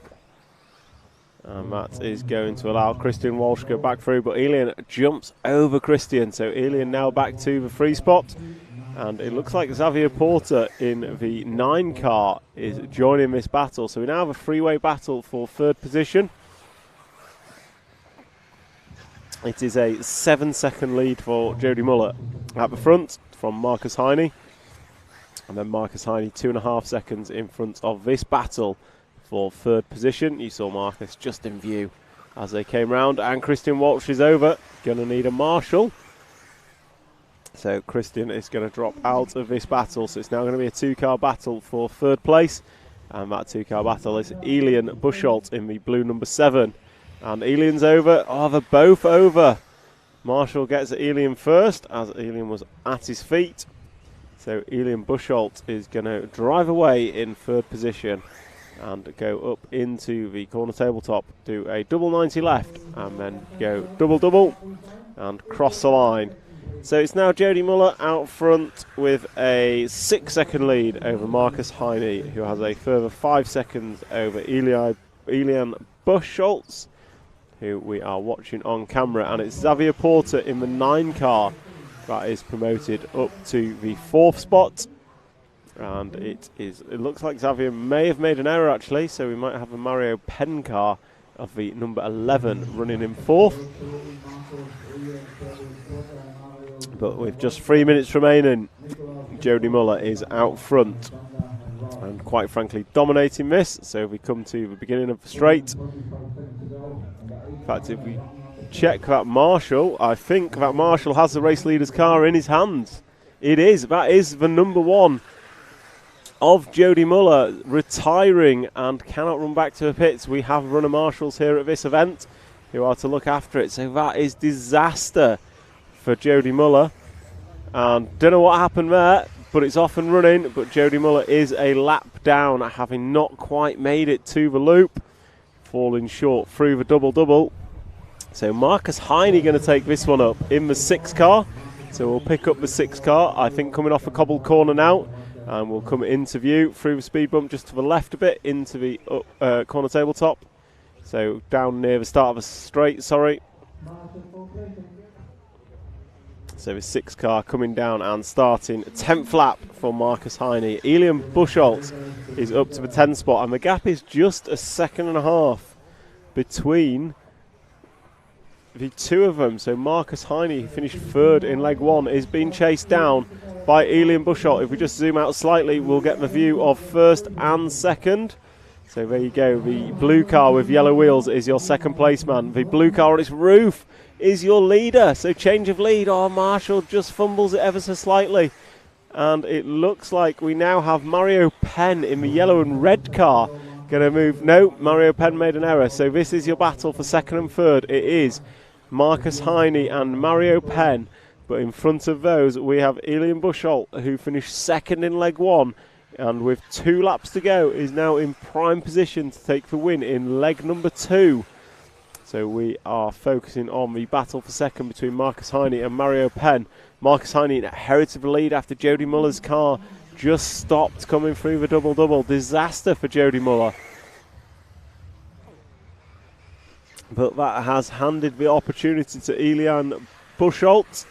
And that is going to allow Christian Walschke back through. But Elian jumps over Christian. So Elian now back to the 3 spot. And it looks like Xavier Porter in the 9 car is joining this battle. So we now have a 3-way battle for 3rd position. It is a 7-second lead for Jody Muller at the front from Marcus Heine. And then Marcus Heine 2.5 seconds in front of this battle for third position. You saw Marcus just in view as they came round. And Christian Walsh is over. Going to need a marshal. So Christian is going to drop out of this battle. So it's now going to be a 2-car battle for third place. And that 2-car battle is Elian Buchholz in the blue number 7. And Elian's over. Oh, they're both over. Marshall gets Elian first as Elian was at his feet. So Elian Buchholz is going to drive away in third position and go up into the corner tabletop, do a double 90 left and then go double and cross the line. So it's now Jody Muller out front with a 6-second lead over Marcus Heine, who has a further 5 seconds over Elian Buchholz, who we are watching on camera. And it's Xavier Porter in the 9 car that is promoted up to the 4th spot. And it looks like Xavier may have made an error actually, so we might have a Mario Penn car of the number 11 running in 4th. But with just 3 minutes remaining, Jody Muller is out front and quite frankly dominating this. So if we come to the beginning of the straight, in fact if we check that Marshall, I think that Marshall has the race leader's car in his hands. It is, that is the number 1 of Jody Muller retiring and cannot run back to the pits. We have runner marshals here at this event who are to look after it. So that is disaster for Jody Muller. And don't know what happened there, but it's off and running. But Jody Muller is a lap down, having not quite made it to the loop, falling short through the double. So Marcus Heine going to take this one up in the 6 car. So we'll pick up the 6 car, I think coming off a cobbled corner now. And we'll come into view through the speed bump just to the left a bit into the corner tabletop. So down near the start of a straight, sorry. So the 6 car coming down and starting 10th lap for Marcus Heine. Elian Buchholz is up to the 10th spot and the gap is just 1.5 seconds between the 2 of them. So Marcus Heine, who finished 3rd in leg 1, is being chased down by Elian Buchholz. If we just zoom out slightly, we'll get the view of 1st and 2nd. So there you go, the blue car with yellow wheels is your 2nd place man. The blue car on its roof is your leader. So change of lead. Oh, Marshall just fumbles it ever so slightly. And it looks like we now have Mario Penn in the yellow and red car. Going to move. No, Mario Penn made an error. So this is your battle for 2nd and 3rd. It is Marcus Heine and Mario Penn. But in front of those, we have Elian Buchholz, who finished 2nd in leg 1. And with 2 laps to go, is now in prime position to take the win in leg number 2. So we are focusing on the battle for 2nd between Marcus Heine and Mario Penn. Marcus Heine inherited the lead after Jody Muller's car just stopped coming through the double. Disaster for Jody Muller. But that has handed the opportunity to Elian Buchholz.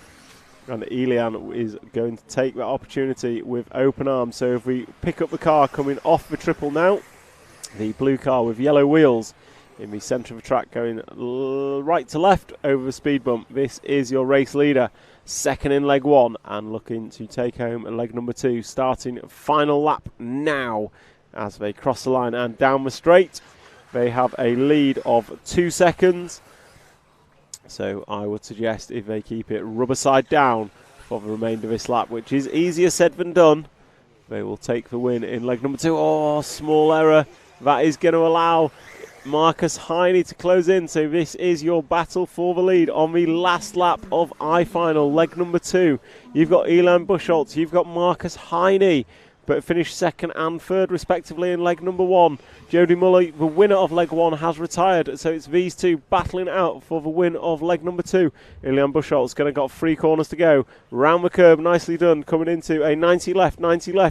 And Elian is going to take that opportunity with open arms. So if we pick up the car coming off the triple now, the blue car with yellow wheels in the centre of the track going right to left over the speed bump. This is your race leader, 2nd in leg 1 and looking to take home leg number 2, starting final lap now as they cross the line and down the straight. They have a lead of 2 seconds. So I would suggest if they keep it rubber side down for the remainder of this lap, which is easier said than done, they will take the win in leg number 2. Oh, small error. That is going to allow Marcus Heine to close in. So this is your battle for the lead on the last lap of I-Final, leg number 2. You've got Elian Buchholz, you've got Marcus Heine, but finished 2nd and 3rd respectively in leg number 1. Jody Muller, the winner of leg 1, has retired, so it's these 2 battling out for the win of leg number 2. Elian Buchholz going to got 3 corners to go. Round the curb, nicely done, coming into a 90 left.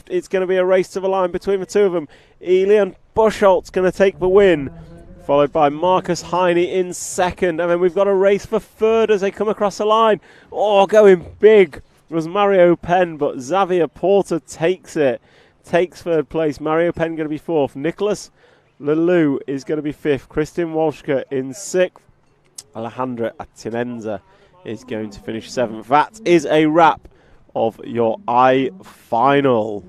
It's going to be a race to the line between the 2 of them. Elian Buchholz going to take the win, followed by Marcus Heine in 2nd. And then we've got a race for 3rd as they come across the line. Oh, going big was Mario Penn, but Xavier Porter takes it. Takes 3rd place. Mario Penn going to be 4th. Nicholas Leloup is going to be 5th. Christian Walshka in 6th. Alejandro Atinenza is going to finish 7th. That is a wrap of your I final.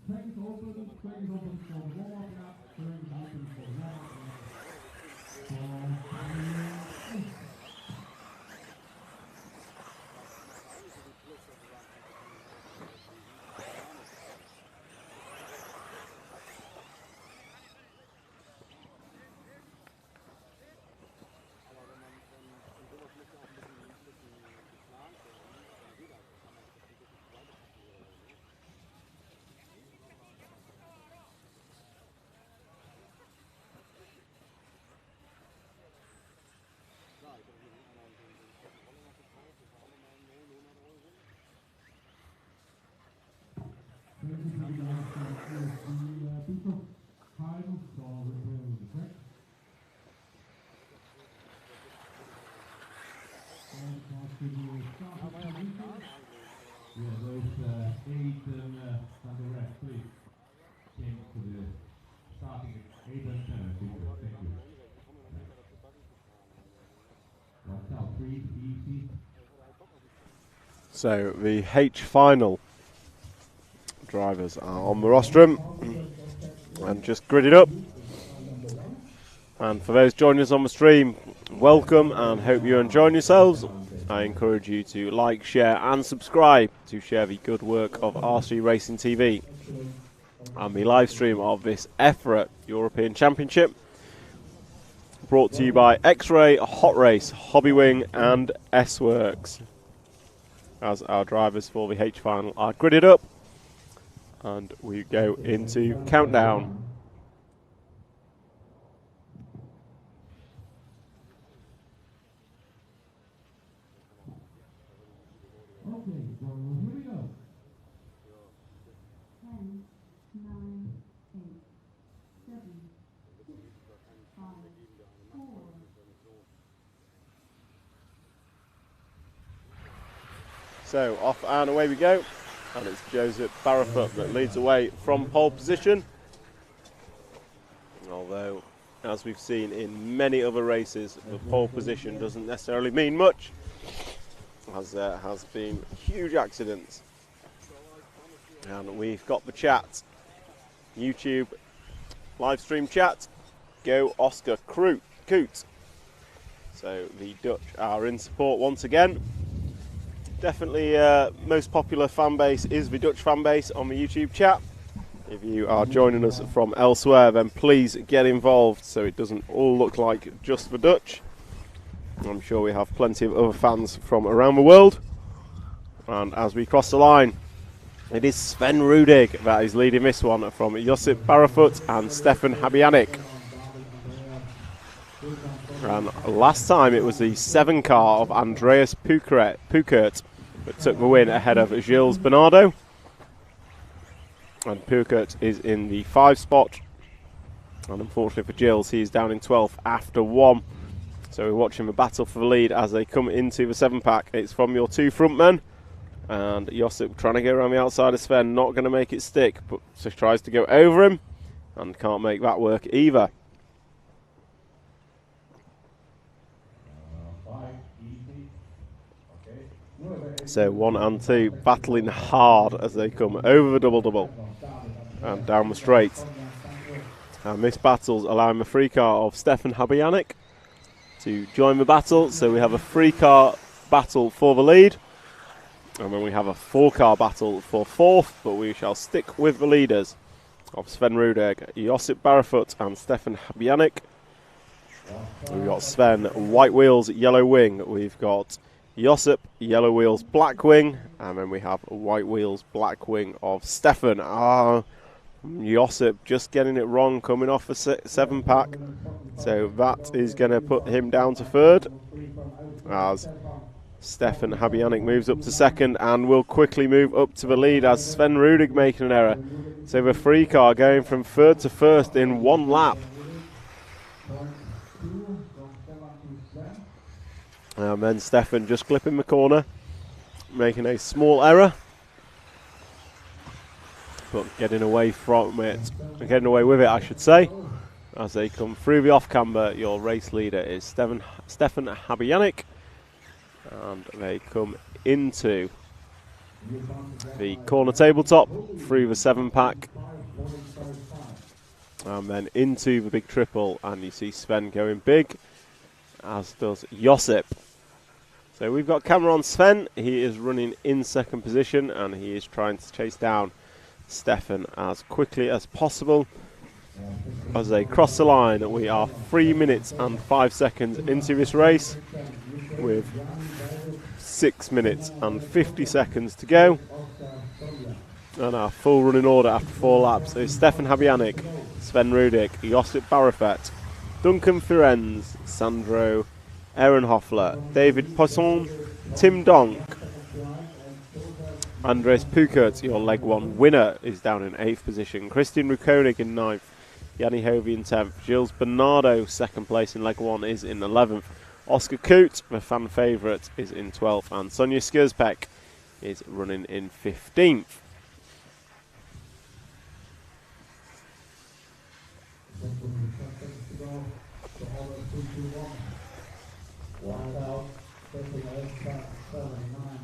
Trains open for warm-up lap, trains open for warm-up lap. Yeah, those 8 and the rest, please. Change to the starting at 8 and 7, people. Thank you. Watch out, 3, easy. So the H final drivers are on the rostrum and just gridded up. And for those joining us on the stream, welcome and hope you're enjoying yourselves. I encourage you to like, share and subscribe to share the good work of RC Racing TV and the live stream of this EFRA European Championship, brought to you by X-Ray, Hot Race, Hobbywing and S-Works, as our drivers for the H final are gridded up and we go into countdown. Okay, so here we go. 10, 9, 8, 7, 6, 5, 4. So off and away we go, and it's Joseph Barrafoot that leads away from pole position. Although, as we've seen in many other races, the pole position doesn't necessarily mean much. as there has been huge accidents. And we've got the chat, YouTube live stream chat, go Oscar Koot. So the Dutch are in support once again. Definitely most popular fan base is the Dutch fan base on the YouTube chat. If you are joining us from elsewhere, then please get involved so it doesn't all look like just the Dutch. I'm sure we have plenty of other fans from around the world. And as we cross the line, it is Sven Rudig that is leading this one from Josip Barrefoot and Stefan Habyanik. And last time it was the 7 car of Andreas Pukert that took the win ahead of Gilles Bernardo. And Pukert is in the 5 spot. And unfortunately for Gilles, he is down in 12th after 1. So we're watching the battle for the lead as they come into the 7-pack. It's from your 2 front men. And Josip trying to go around the outside of Sven, not going to make it stick, but just tries to go over him and can't make that work either. So 1 and 2 battling hard as they come over the double and down the straight. And this battle's allowing the 3 car of Stefan Habyanik to join the battle. So we have a 3 car battle for the lead. And then we have a 4 car battle for 4th, but we shall stick with the leaders of Sven Rudig, Josip Barrefoot and Stefan Habyanik. We've got Sven, white wheels, yellow wing. We've got Josip, yellow wheels, black wing. And then we have white wheels, black wing of Stefan. Josip just getting it wrong, coming off a 7-pack. So that is going to put him down to 3rd. As Stefan Habyanik moves up to 2nd and will quickly move up to the lead as Sven Rudig making an error. So the 3 car going from 3rd to 1st in 1 lap. And then Stefan just clipping the corner, making a small error. But getting away from it, getting away with it I should say. As they come through the off-camber, your race leader is Stefan Habyanik. And they come into the corner tabletop through the 7-pack and then into the big triple, and you see Sven going big, as does Josip. So we've got camera on Sven. He is running in 2nd position and he is trying to chase down Stefan as quickly as possible. As they cross the line, we are 3 minutes and 5 seconds into this race with 6 minutes and 50 seconds to go. And our full running order after 4 laps is Stefan Habyanik, Sven Rudig, Josip Barrefoot, Duncan Firenze, Sandro Ehrenhoffler, David Poisson, Tim Donk, Andres Pukert, your leg 1 winner, is down in 8th position. Christian Rukonig in 9th. Yanni Hovey in 10th. Gilles Bernardo, 2nd place in leg 1, is in 11th. Oscar Koot, the fan favourite, is in 12th. And Sonja Skierspek is running in 15th.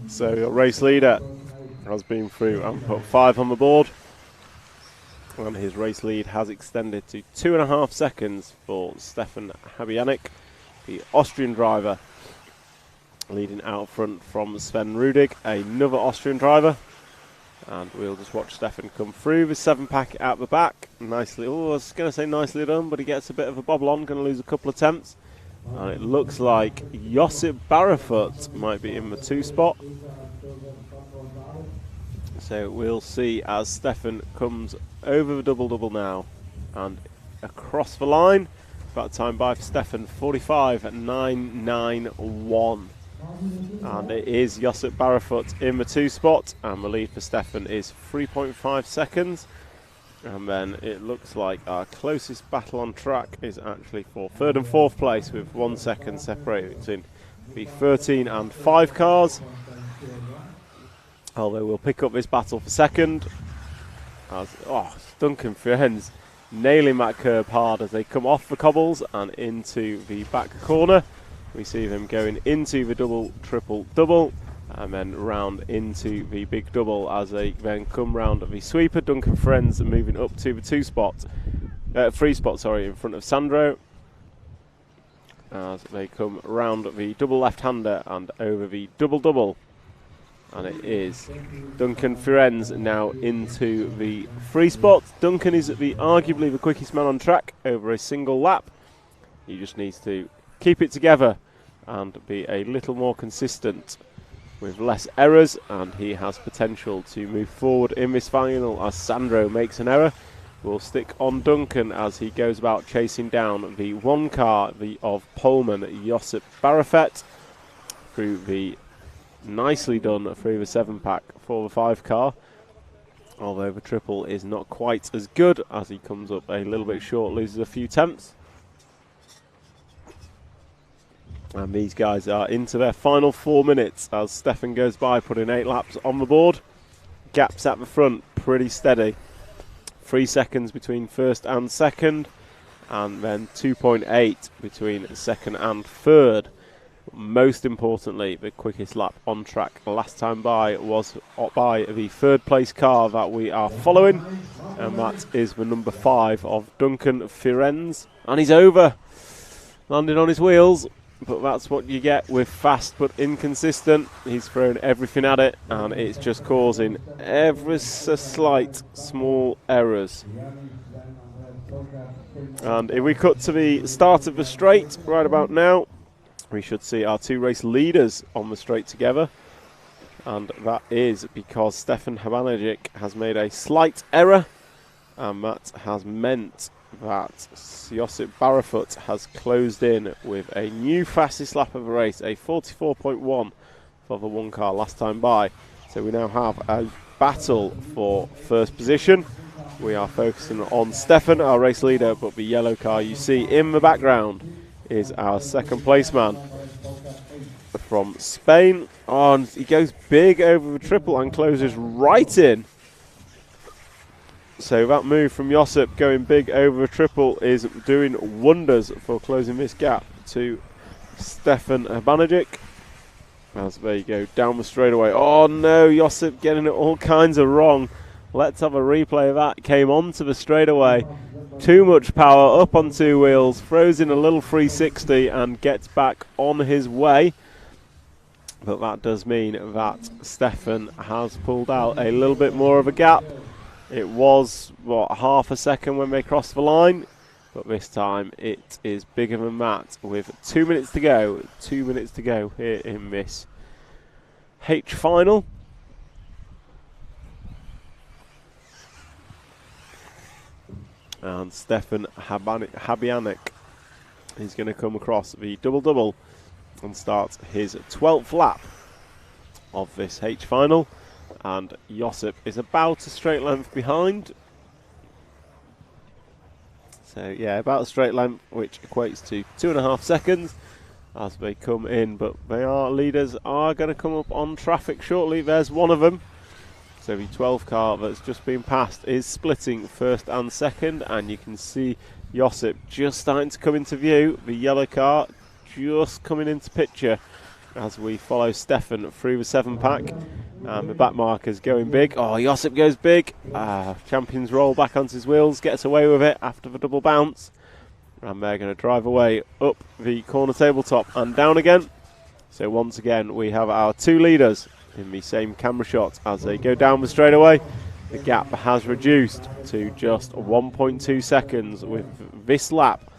So your race leader has been through and put 5 on the board. And his race lead has extended to 2.5 seconds for Stefan Habyanik, the Austrian driver, leading out front from Sven Rudig, another Austrian driver. And we'll just watch Stefan come through the 7-pack at the back. Nicely, I was going to say nicely done, but he gets a bit of a bobble on, going to lose a couple of attempts. And it looks like Josip Barrefoot might be in the 2 spot. So we'll see as Stefan comes over the double now and across the line. That time by for Stefan, 45.991. And it is Josip Barrefoot in the 2 spot, and the lead for Stefan is 3.5 seconds. And then it looks like our closest battle on track is actually for 3rd and 4th place, with 1 second separating between the 13 and 5 cars. Although we'll pick up this battle for 2nd. As Duncan Firenze nailing that curb hard as they come off the cobbles and into the back corner. We see them going into the double, triple, double. and then round into the big double as they then come round the sweeper. Duncan Friends moving up to the free spot, in front of Sandro, as they come round the double left-hander and over the double-double. And it is Duncan Firenze now into the free spot. Duncan is arguably the quickest man on track over a single lap. He just needs to keep it together and be a little more consistent with less errors, and he has potential to move forward in this final as Sandro makes an error. We'll stick on Duncan as he goes about chasing down the one car of Poleman Josip Barafet through the nicely done through the 7-pack for the 5 car, although the triple is not quite as good as he comes up a little bit short, loses a few tenths. And these guys are into their final 4 minutes as Stefan goes by, putting 8 laps on the board. Gaps at the front pretty steady, 3 seconds between first and second, and then 2.8 between second and third. Most importantly, the quickest lap on track last time by was by the 3rd place car that we are following, and that is the number 5 of Duncan Firenze, and he's over, landed on his wheels, but that's what you get with fast but inconsistent. He's thrown everything at it, and it's just causing ever so slight small errors. And if we cut to the start of the straight right about now, we should see our 2 race leaders on the straight together, and that is because Stefan Habanagic has made a slight error, and that has meant that Josip Barafut has closed in with a new fastest lap of the race, a 44.1 for the 1 car last time by. So we now have a battle for first position. We are focusing on Stefan, our race leader, but the yellow car you see in the background is our 2nd place man from Spain. Oh, and he goes big over the triple and closes right in. So that move from Josip going big over the triple is doing wonders for closing this gap to Stefan Habanagic. As there you go, down the straightaway. Oh no, Josip getting it all kinds of wrong. Let's have a replay of that. Came onto the straightaway. Too much power, up on 2 wheels, throws in a little 360 and gets back on his way. But that does mean that Stefan has pulled out a little bit more of a gap. It was, what, half a second when they crossed the line, but this time it is bigger than that with 2 minutes to go. 2 minutes to go here in this H final. And Stefan Habanagic is going to come across the double-double and start his 12th lap of this H final. And Josip is about a straight length behind. So yeah, about a straight length, which equates to 2.5 seconds as they come in. But leaders are going to come up on traffic shortly. There's one of them. So the 12 car that's just been passed is splitting first and second, and you can see Josip just starting to come into view. The yellow car just coming into picture as we follow Stefan through the 7-pack. And the back marker's going big. Oh, Josip goes big. Champions roll back onto his wheels, gets away with it after the double bounce. And they're going to drive away up the corner tabletop and down again. So once again, we have our 2 leaders in the same camera shot as they go down the straightaway. The gap has reduced to just 1.2 seconds with this lap,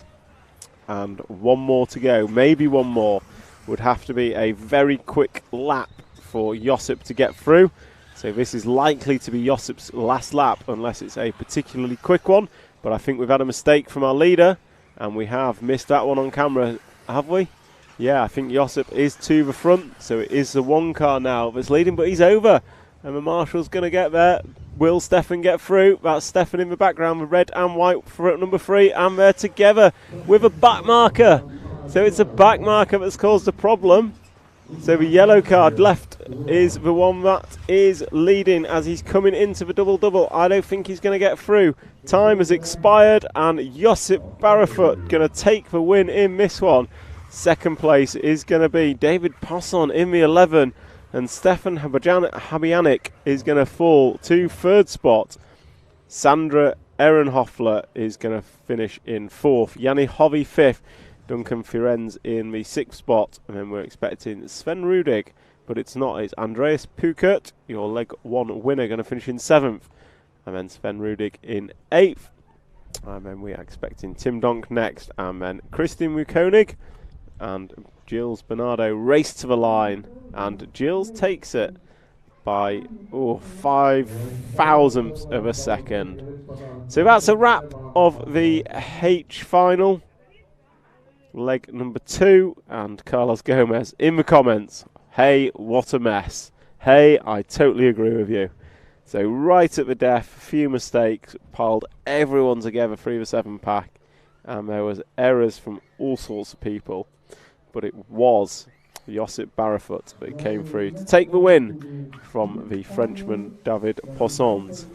and 1 more to go. Maybe 1 more. Would have to be a very quick lap for Josip to get through. So this is likely to be Josip's last lap unless it's a particularly quick one. But I think we've had a mistake from our leader, and we have missed that one on camera, have we? Yeah, I think Josip is to the front, so it is the 1 car now that's leading, but he's over, and the marshal's going to get there. Will Stefan get through? That's Stefan in the background with red and white for number 3, and they're together with a back marker. So it's a back marker that's caused a problem. So the yellow card left is the one that is leading as he's coming into the double-double. I don't think he's going to get through. Time has expired, and Josip Barafut going to take the win in this one. Second place is going to be David Posson in the 11. And Stefan Habianic is going to fall to 3rd spot. Sandra Ehrenhoffler is going to finish in 4th. Yanni Hovey 5th. Duncan Firenze in the 6th spot. And then we're expecting Sven Rudig, but it's not. It's Andreas Pukert, your leg 1 winner, going to finish in 7th. And then Sven Rudig in 8th. And then we are expecting Tim Donk next. And then Christine Mukonig and Gilles Bernardo race to the line. And Gilles takes it by 5 thousandths of a second. So that's a wrap of the H final. Leg number 2. And Carlos Gomez in the comments. Hey, what a mess. Hey, I totally agree with you. So right at the death, a few mistakes, piled everyone together through the 7-pack, and there was errors from all sorts of people, but it was Josip Barrefoot that came through to take the win from the Frenchman David Poissons.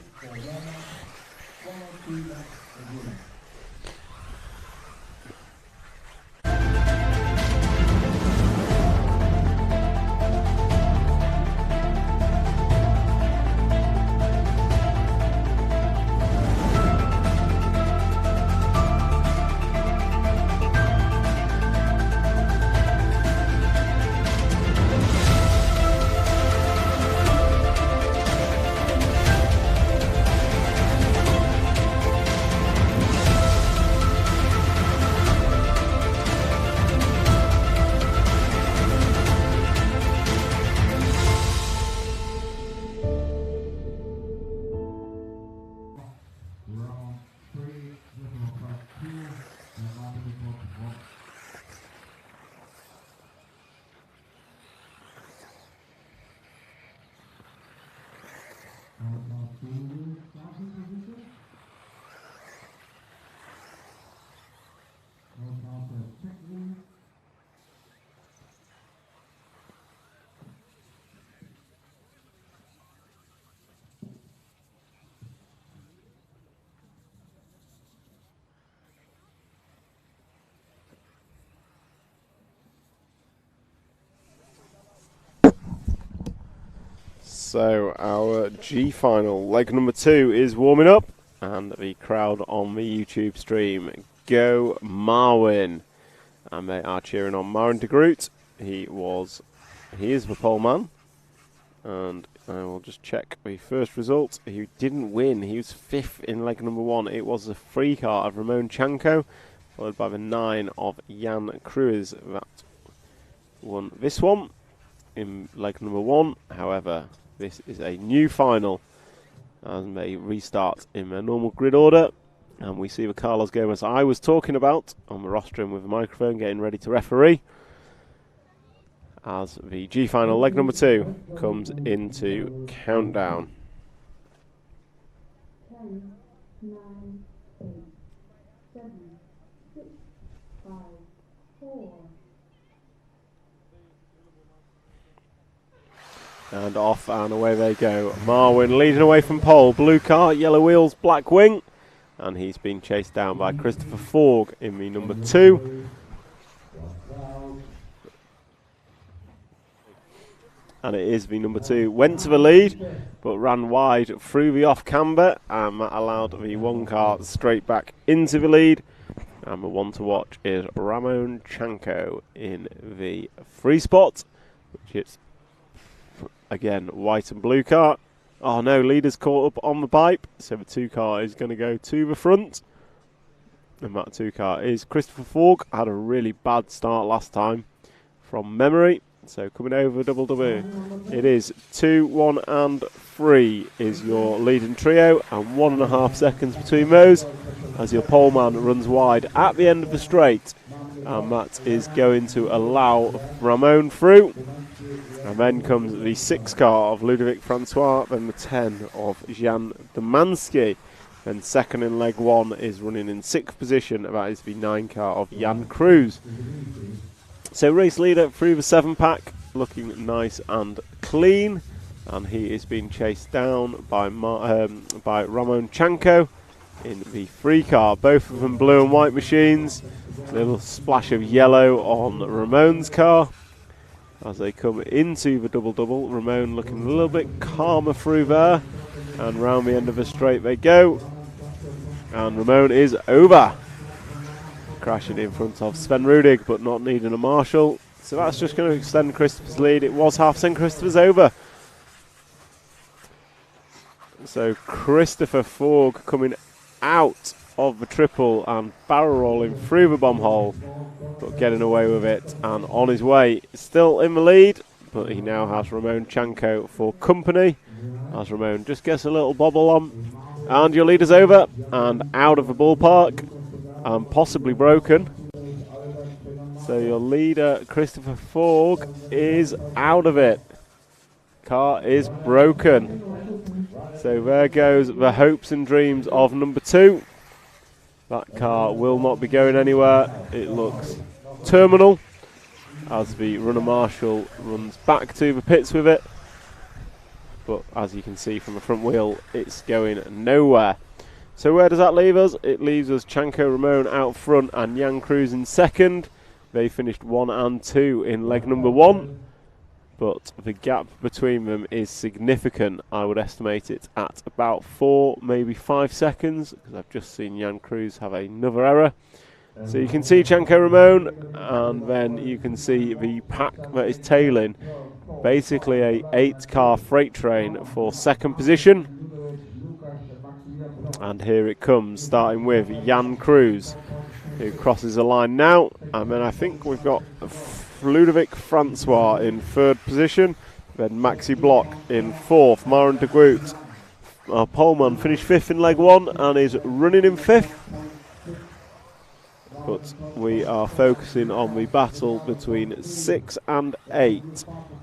So our G final, leg number 2, is warming up, and the crowd on the YouTube stream go Marwin, and they are cheering on Marwin de Groot. He is the pole man, and I will just check the first result. He didn't win. He was 5th in leg number 1. It was the free car of Ramon Chanko, followed by the 9 of Jan Cruz that won this one in leg number 1. However, this is a new final, and they restart in their normal grid order. And we see the Carlos Gomez I was talking about on the rostrum with the microphone, getting ready to referee, as the G final, leg number 2, comes into countdown. 10, 9, 8, 7, 6, 5, 4. And off and away they go. Marwin leading away from pole. Blue car, yellow wheels, black wing. And he's been chased down by Christopher Forg in the number 2. And it is the number 2. Went to the lead, but ran wide through the off camber. And that allowed the 1 car straight back into the lead. And the one to watch is Ramon Chanko in the 3 spot, which is again white and blue car. Oh no, leader's caught up on the pipe, so the 2 car is going to go to the front. And that 2 car is Christopher Forg. Had a really bad start last time from memory, so coming over double W. It is 2, 1 and 3 is your leading trio, and 1.5 seconds between those as your pole man runs wide at the end of the straight, and that is going to allow Ramon through. And then comes the 6 car of Ludovic Francois, then the 10 of Jan Domansky. Then second in leg 1 is running in 6th position, that is the 9 car of Jan Cruz. So race leader through the 7-pack, looking nice and clean, and he is being chased down by Ramon Chanko in the 3 car. Both of them blue and white machines, a little splash of yellow on Ramon's car. as they come into the double-double. Ramon looking a little bit calmer through there, and round the end of the straight they go. And Ramon is over, crashing in front of Sven Rudig, but not needing a marshal. So that's just going to extend Christopher's lead. It was half-10, Christopher's over. So Christopher Fogg coming out of the triple and barrel rolling through the bomb hole, but getting away with it and on his way. Still in the lead, but he now has Ramon Chanko for company, as Ramon just gets a little bobble on. And your leader's over and out of the ballpark and possibly broken. So your leader, Christopher Fogg, is out of it. Car is broken. So there goes the hopes and dreams of number 2. That car will not be going anywhere. It looks terminal as the runner marshal runs back to the pits with it. But as you can see from the front wheel, it's going nowhere. So where does that leave us? It leaves us Chanko Ramon out front and Jan Cruz in second. They finished 1 and 2 in leg number 1. But the gap between them is significant. I would estimate it at about 4, maybe 5 seconds, because I've just seen Jan Cruz have another error. So you can see Chanko Ramon, and then you can see the pack that is tailing. Basically a 8-car freight train for second position. And here it comes, starting with Jan Cruz, who crosses the line now. And then I think we've got Ludovic Francois in 3rd position, then Maxi Block in 4th. Maren de Groot, our poleman, finished 5th in leg 1 and is running in 5th. But we are focusing on the battle between 6 and 8,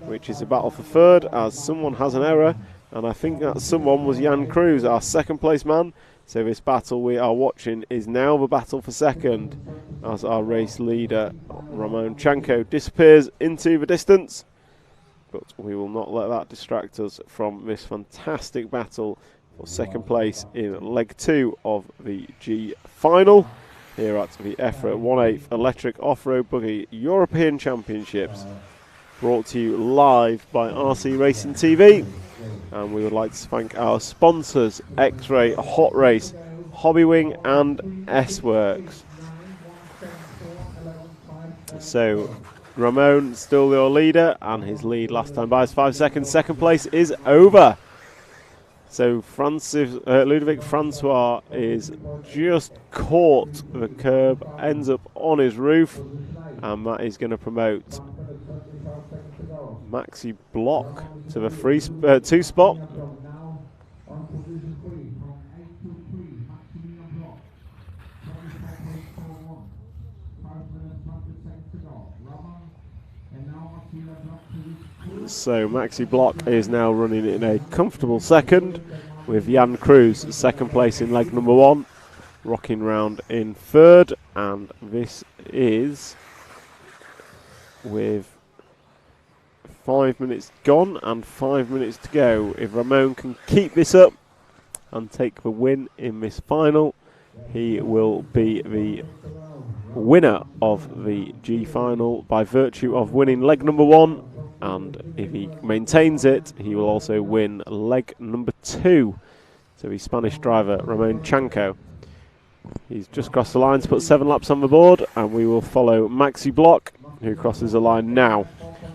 which is a battle for 3rd, as someone has an error, and I think that someone was Jan Cruz, our 2nd place man. So this battle we are watching is now the battle for 2nd, as our race leader Ramon Chanko disappears into the distance. But we will not let that distract us from this fantastic battle for 2nd place in leg 2 of the G final here at the EFRA 1/8 Electric Off-Road Buggy European Championships, brought to you live by RC Racing TV. And we would like to thank our sponsors, X-Ray, Hot Race, Hobbywing and S-Works. So Ramon still your leader, and his lead last time by is 5 seconds. 2nd place is over. So Ludovic Francois is just caught the curb, ends up on his roof, and that is going to promote Maxi Block to the 2 spot. So Maxi Block is now running in a comfortable 2nd, with Jan Cruz 2nd place in leg number 1, rocking round in 3rd, and this is with 5 minutes gone and 5 minutes to go. If Ramon can keep this up and take the win in this final, he will be the winner of the G final by virtue of winning leg number 1, and if he maintains it, he will also win leg number 2. So the Spanish driver Ramon Chanko, he's just crossed the line to put 7 laps on the board, and we will follow Maxi Block, who crosses the line now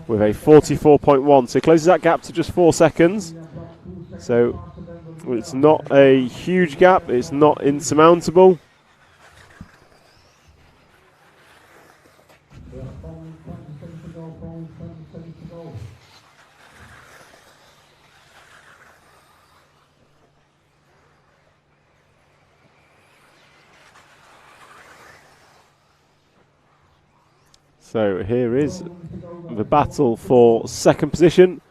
with a 44.1. So he closes that gap to just 4 seconds. So it's not a huge gap, it's not insurmountable. So here is the battle for 2nd position.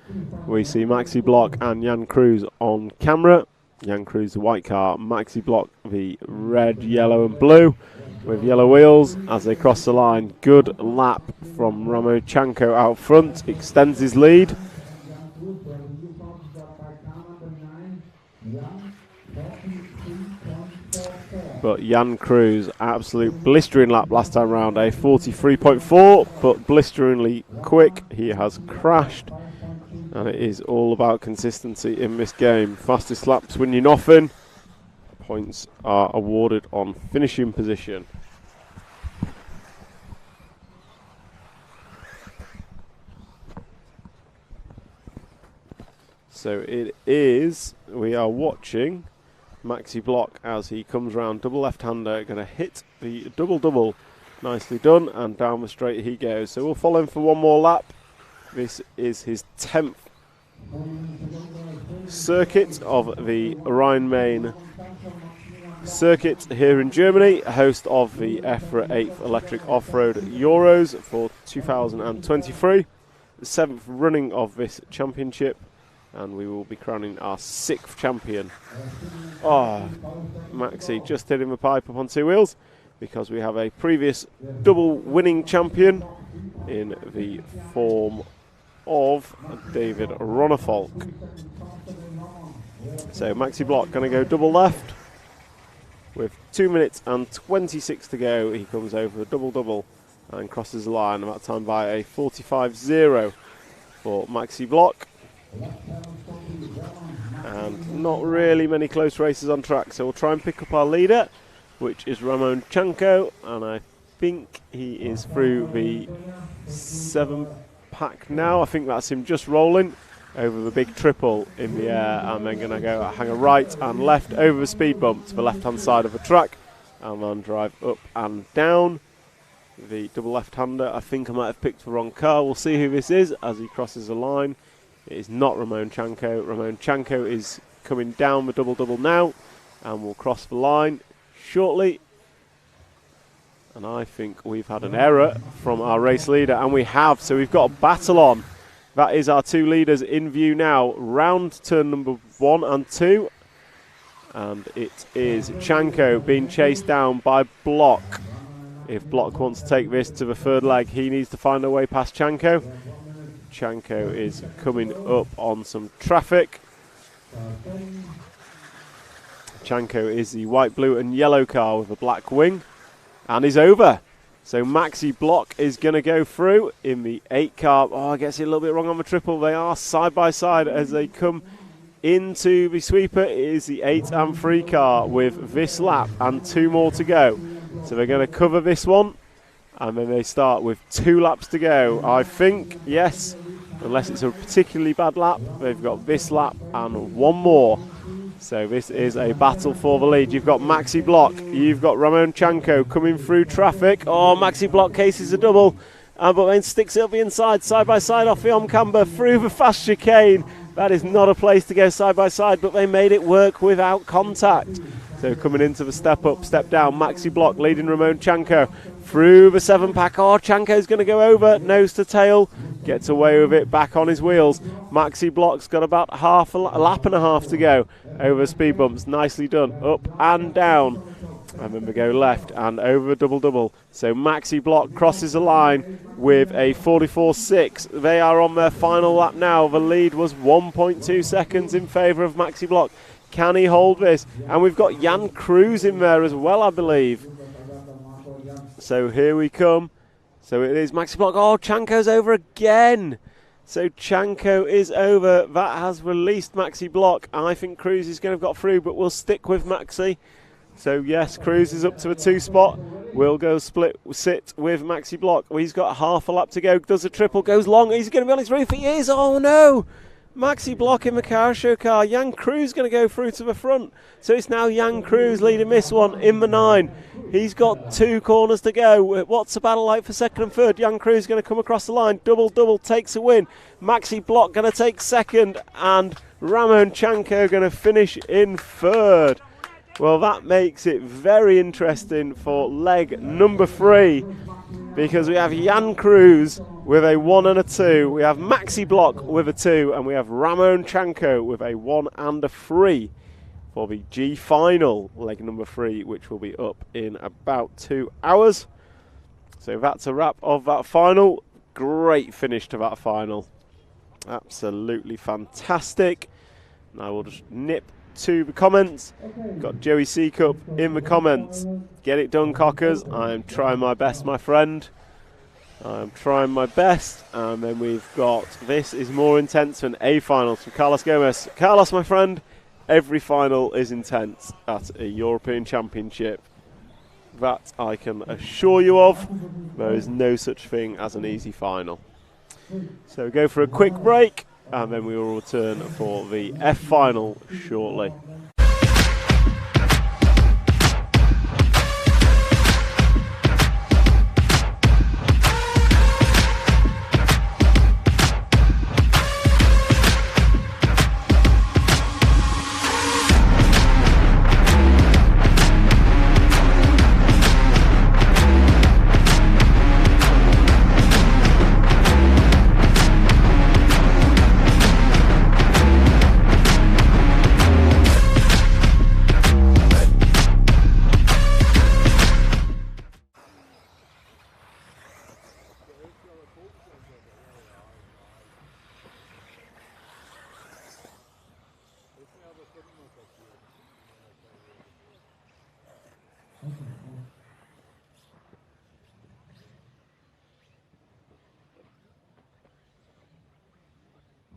We see Maxi Block and Jan Cruz on camera. Jan Cruz the white car, Maxi Block the red, yellow and blue with yellow wheels as they cross the line. Good lap from Ramon Chanko out front, extends his lead. But Jan Cruz, absolute blistering lap last time round, a 43.4, but blisteringly quick. He has crashed, and it is all about consistency in this game. Fastest laps win you nothing. Points are awarded on finishing position. So it is, we are watching Maxi Block as he comes round, double left-hander, going to hit the double-double. Nicely done, and down the straight he goes. So we'll follow him for one more lap. This is his 10th circuit of the Rhine-Main circuit here in Germany, host of the EFRA 8th Electric Off-Road Euros for 2023. The 7th running of this championship. And we will be crowning our 6th champion. Oh, Maxi just hitting the pipe up on two wheels because we have a previous double winning champion in the form of David Ronnefolk. So Maxi Block going to go double left with 2 minutes and 26 to go. He comes over the double-double and crosses the line, and that time by a 45.0 for Maxi Block. And not really many close races on track, so we'll try and pick up our leader, which is Ramon Chanko, and I think he is through the 7-pack now. I think that's him just rolling over the big triple in the air, and then going to go hang a right and left over the speed bump to the left-hand side of the track, and then drive up and down. The double left-hander, I think I might have picked the wrong car. We'll see who this is as he crosses the line. It is not Ramon Chanko. Ramon Chanko is coming down the double-double now and will cross the line shortly. And I think we've had an error from our race leader, and we have. So we've got a battle on. That is our two leaders in view now. Round turn number 1 and 2. And it is Chanko being chased down by Block. If Block wants to take this to the third leg, he needs to find a way past Chanko. Chanko is coming up on some traffic. Chanko is the white, blue and yellow car with a black wing, and is over. So Maxi Block is going to go through in the 8 car. Oh, I guess it a little bit wrong on the triple. They are side by side as they come into the sweeper. It is the 8 and 3 car with this lap and 2 more to go. So they're going to cover this one. And then they start with 2 laps to go, I think, yes, unless it's a particularly bad lap. They've got this lap and 1 more. So this is a battle for the lead. You've got Maxi Block, you've got Ramon Chanko coming through traffic. Oh, Maxi Block cases a double, but then sticks it up the inside, side by side off the on-camber, through the fast chicane. That is not a place to go side by side, but they made it work without contact. So coming into the step up, step down, Maxi Block leading Ramon Chanko through the 7-pack. Oh, Chanko's going to go over, nose to tail, gets away with it, back on his wheels. Maxi Block's got about a lap and a half to go over speed bumps. Nicely done, up and down. And then we go left and over a double-double. So Maxi Block crosses the line with a 44.6. They are on their final lap now. The lead was 1.2 seconds in favour of Maxi Block. Can he hold this? And we've got Jan Cruz in there as well, I believe. So here we come. So it is Maxi Block. Oh, Chanko's over again. So Chanko is over. That has released Maxi Block. I think Cruz is going to have got through, but we'll stick with Maxi. So yes, Cruz is up to a 2 spot. We'll go sit with Maxi Block. Well, he's got half a lap to go. Does a triple, goes long. He's going to be on his roof. He is. Oh no. Maxi Block in the car show car. Jan Cruz going to go through to the front. So it's now Jan Cruz leading this one in the 9. He's got 2 corners to go. What's the battle like for second and third? Jan Cruz going to come across the line. Double takes a win. Maxi Block going to take second. And Ramon Chanko going to finish in third. Well, that makes it very interesting for leg number 3. Because we have Jan Cruz with a 1 and a 2. We have Maxi Block with a 2. And we have Ramon Chanko with a 1 and a 3 for the G final, leg number 3, which will be up in about 2 hours. So that's a wrap of that final. Great finish to that final. Absolutely fantastic. Now we'll just nip to the comments. Got Joey C Cup in the comments. Get it done, Cockers. I am trying my best, my friend. I'm trying my best. And then we've got This Is More Intense than A Finals from Carlos Gomez. Carlos, my friend, every final is intense at a European Championship. That I can assure you of. There is no such thing as an easy final. So we go for a quick break, and then we will return for the F final shortly.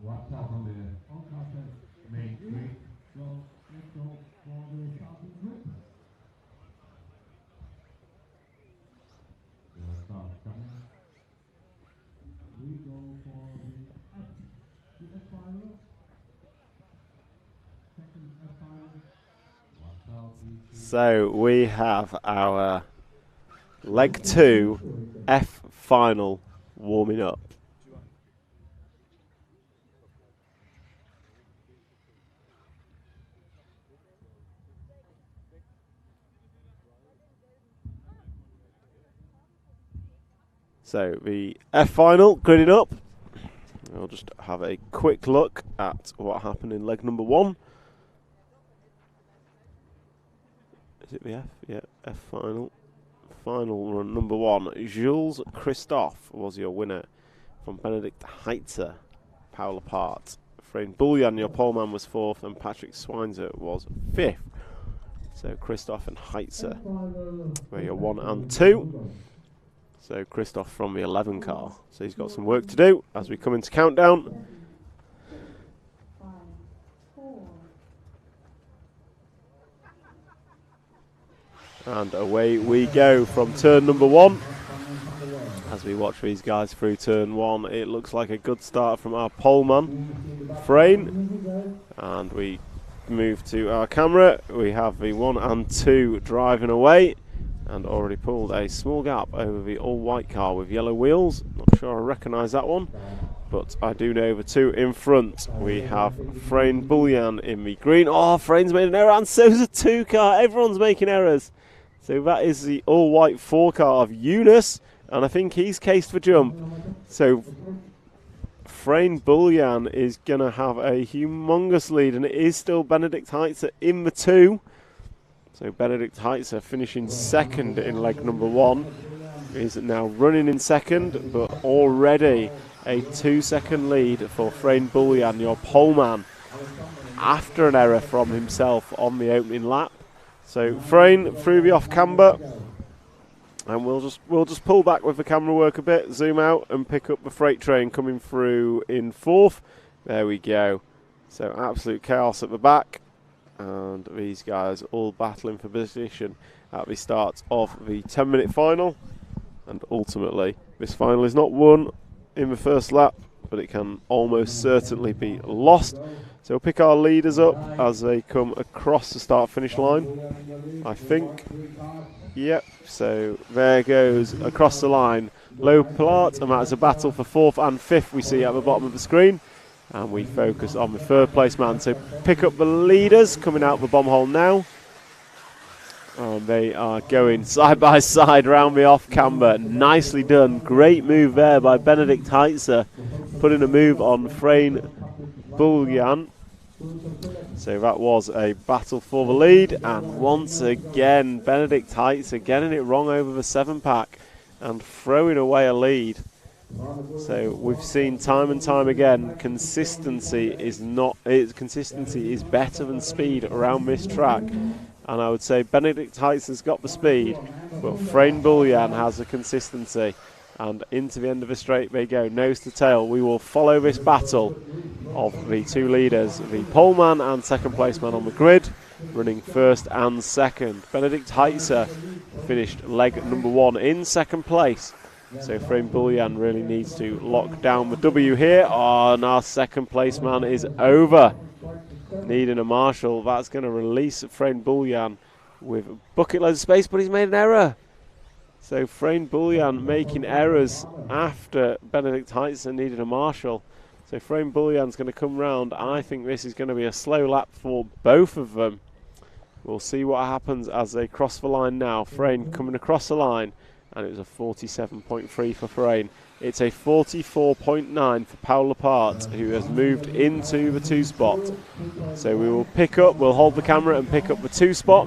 What's up on the Doncaster main street? So let's go for the starting group. The start coming. We go for the F final. Second F final. What's up? So we have our leg 2 F final warming up. So the F final gridding up. We'll just have a quick look at what happened in leg number 1. Is it the F? Yeah, F final. Final run number 1. Jules Christophe was your winner from Benedikt Heitzer, Paul apart. Frame Bullion, your poleman, was 4th, and Patrick Swinzer was 5th. So Christophe and Heitzer were your 1 and 2. So Christophe from the 11 car. So he's got some work to do as we come into countdown. And away we go from turn number 1. As we watch these guys through turn 1, it looks like a good start from our poleman, Frayne. And we move to our camera. We have the 1 and 2 driving away. And already pulled a small gap over the all-white car with yellow wheels. Not sure I recognise that one, but I do know the 2 in front. We have Frayne Bullion in the green. Oh, Frayne's made an error, and so's a 2 car. Everyone's making errors. So that is the all-white 4 car of Eunice, and I think he's cased for jump. So Frayne Bullion is going to have a humongous lead, and it is still Benedikt Heitzer in the 2. So Benedikt Heitzer finishing 2nd in leg number 1 is now running in 2nd, but already a 2-second lead for Frayne Bullion, your poleman, after an error from himself on the opening lap. So Frayne through the off camber, and we'll just pull back with the camera work a bit, zoom out and pick up the freight train coming through in 4th. There we go. So absolute chaos at the back. And these guys all battling for position at the start of the 10-minute final. And ultimately, this final is not won in the first lap, but it can almost certainly be lost. So we'll pick our leaders up as they come across the start-finish line, I think. Yep, so there goes across the line Low Plart, and that is a battle for 4th and 5th we see at the bottom of the screen. And we focus on the 3rd place man. So pick up the leaders coming out the bomb hole now. And they are going side by side around the off camber. Nicely done. Great move there by Benedikt Heitzer, putting a move on Frayne Bullion. So that was a battle for the lead. And once again, Benedikt Heitzer getting it wrong over the 7-pack and throwing away a lead. So we've seen time and time again, consistency is better than speed around this track. And I would say Benedict Heitzer's got the speed, but Frayne Bullian has the consistency. And into the end of the straight they go, nose to tail. We will follow this battle of the two leaders, the poleman and second place man on the grid, running first and second. Benedict Heitzer finished leg number 1 in second place. So Frayne Bullian really needs to lock down the W here. Oh, and our second place man is over. Needing a marshal. That's going to release Frayne Bullian with a bucket load of space, but he's made an error. So Frayne Bullian making errors after Benedict Heitzer needed a marshal. So Frayne Bullian's going to come round. I think this is going to be a slow lap for both of them. We'll see what happens as they cross the line now. Frayne coming across the line, and it was a 47.3 for Frayne. It's a 44.9 for Paul Lepart, who has moved into the 2 spot. So we will we'll hold the camera and pick up the 2 spot,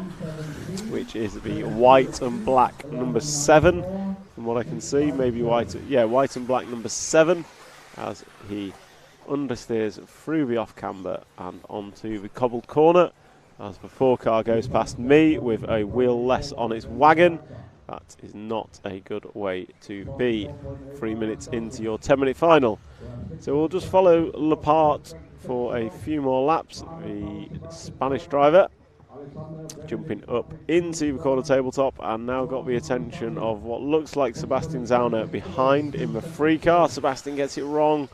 which is the white and black number 7, from what I can see. Maybe white and black number 7, as he understeers through the off camber and onto the cobbled corner, as the 4 car goes past me with a wheel less on its wagon. That is not a good way to be 3 minutes into your 10-minute final. So we'll just follow Lepart for a few more laps. The Spanish driver jumping up into the corner tabletop, and now got the attention of what looks like Sebastian Zauner behind in the 3 car. Sebastian gets it wrong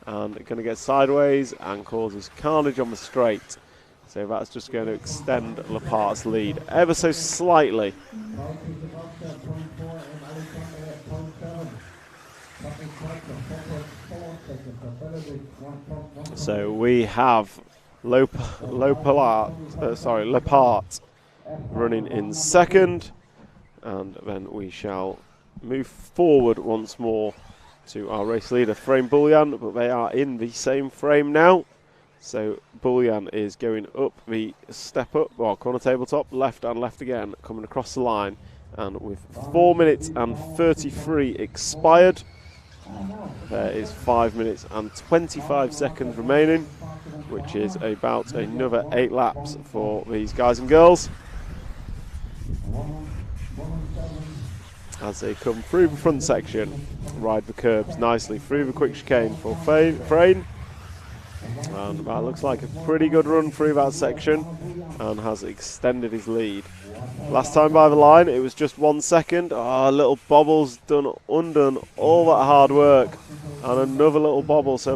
and going to get sideways and causes carnage on the straight. So that's just going to extend Lepart's lead ever so slightly. So we have Lepart running in second, and then we shall move forward once more to our race leader, Frayne Bullian, but they are in the same frame now. So Bullian is going up the step up, or corner tabletop, left and left again, coming across the line, and with 4 minutes and 33 expired, there is 5 minutes and 25 seconds remaining, which is about another 8 laps for these guys and girls, as they come through the front section, ride the curbs nicely through the quick chicane for Frayne. And that looks like a pretty good run through that section, and has extended his lead. Last time by the line, it was just 1 second. Little bobbles undone all that hard work, and another little bobble. So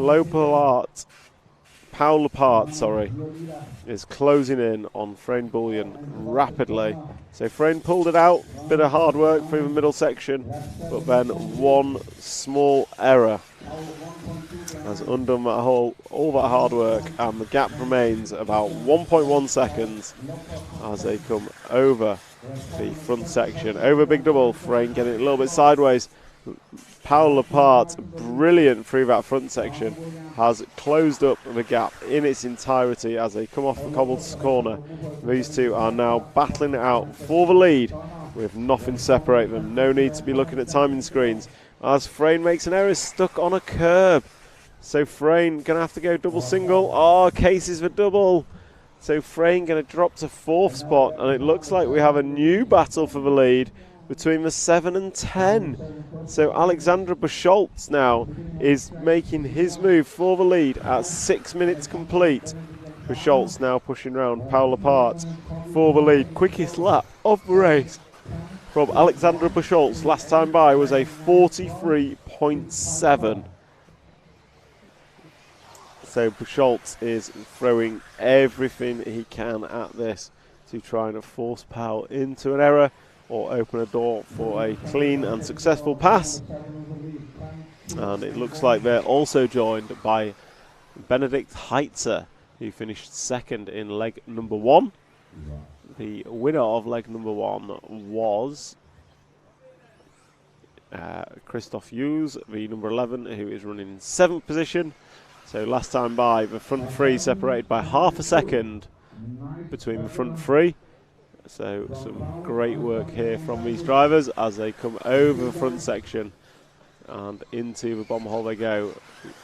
Paul Lepart, is closing in on Frayne Bullian rapidly. So Frayne pulled it out, bit of hard work through the middle section, but then one small error has undone that all that hard work, and the gap remains about 1.1 seconds as they come over the front section. Over big double, Frayne getting it a little bit sideways. Paul Lepart, brilliant through that front section, has closed up the gap in its entirety as they come off the cobbled corner. These two are now battling it out for the lead with nothing to separate them. No need to be looking at timing screens as Frayne makes an error, stuck on a curb. So Frayne going to have to go double single. Cases for double. So Frayne going to drop to 4th spot, and it looks like we have a new battle for the lead between the 7 and 10. So Alexander Buscholtz now is making his move for the lead at 6 minutes complete. Buscholtz now pushing round Paul Lepart for the lead. Quickest lap of the race from Alexander Buscholtz last time by was a 43.7. So Buscholtz is throwing everything he can at this to try and force Paul into an error or open a door for a clean and successful pass. And it looks like they're also joined by Benedict Heitzer, who finished second in leg number 1. The winner of leg number 1 was Christoph Hughes, the number 11, who is running in 7th position. So last time by, the front 3 separated by half a second between the front 3. So some great work here from these drivers as they come over the front section and into the bomb hole they go.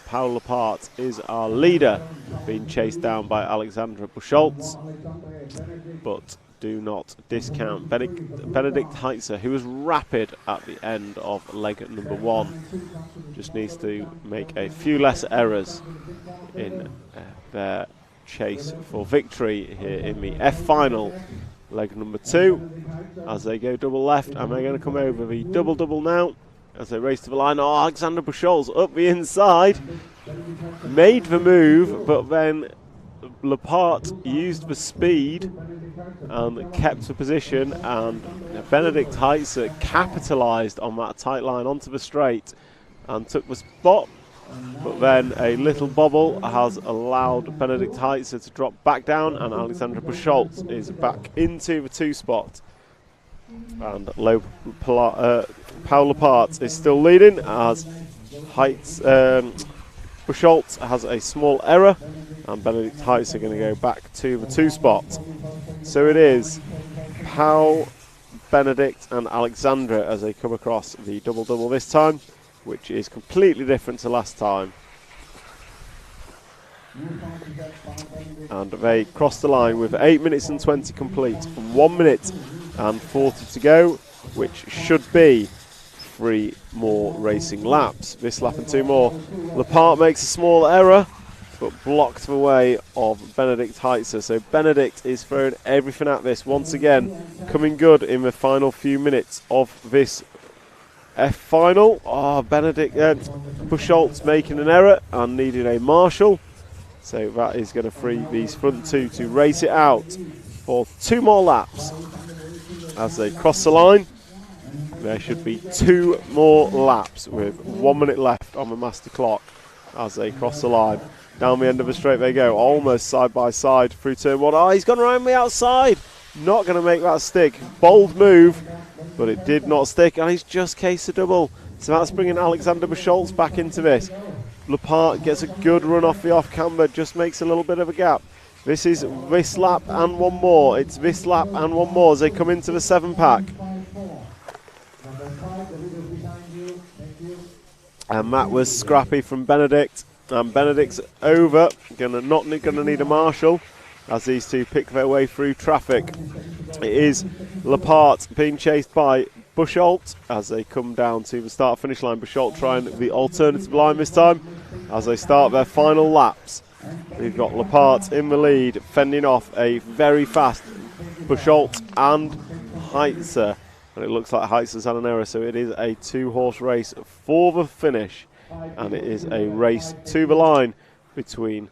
Paul Lepart is our leader, being chased down by Alexandra Buscholtz, but do not discount Benedikt Heitzer, who was rapid at the end of leg number 1. Just needs to make a few less errors in their chase for victory here in the F final, leg number 2, as they go double left, and they're going to come over the double now as they race to the line. Oh, Alexander Buscholtz up the inside, made the move, but then Lepart used the speed and kept the position, and Benedikt Heitzer capitalised on that tight line onto the straight and took the spot. But then a little bobble has allowed Benedikt Heitzer to drop back down, and Alexandra Buscholtz is back into the 2 spot. And Paul Lepart is still leading as Buscholtz has a small error, and Benedikt Heitzer are going to go back to the 2 spot. So it is Paul, Benedikt and Alexandra as they come across the double-double this time, which is completely different to last time. And they cross the line with 8 minutes and 20 complete, 1 minute and 40 to go, which should be 3 more racing laps. This lap and 2 more. Lepart makes a small error, but blocked the way of Benedikt Heitzer. So Benedikt is throwing everything at this once again, coming good in the final few minutes of this F final. Oh, Buscholtz making an error and needing a marshal. So that is going to free these front 2 to race it out for 2 more laps. As they cross the line, there should be 2 more laps with 1 minute left on the master clock as they cross the line. Down the end of the straight they go, almost side by side through turn 1. Oh, he's gone around the outside. Not going to make that stick. Bold move, but it did not stick, and he's just cased a double. So that's bringing Alexander Buscholtz back into this. Lepart gets a good run off the off-camber, just makes a little bit of a gap. This is this lap and 1 more. It's this lap and 1 more as they come into the 7-pack. And that was scrappy from Benedikt. And Benedikt's over, not going to need a marshal as these 2 pick their way through traffic. It is Lepart being chased by Buscholtz as they come down to the start-finish line. Buscholtz trying the alternative line this time as they start their final laps. We've got Lepart in the lead, fending off a very fast Buscholtz and Heitzer. And it looks like Heitzer's had an error, so it is a 2-horse race for the finish. And it is a race to the line between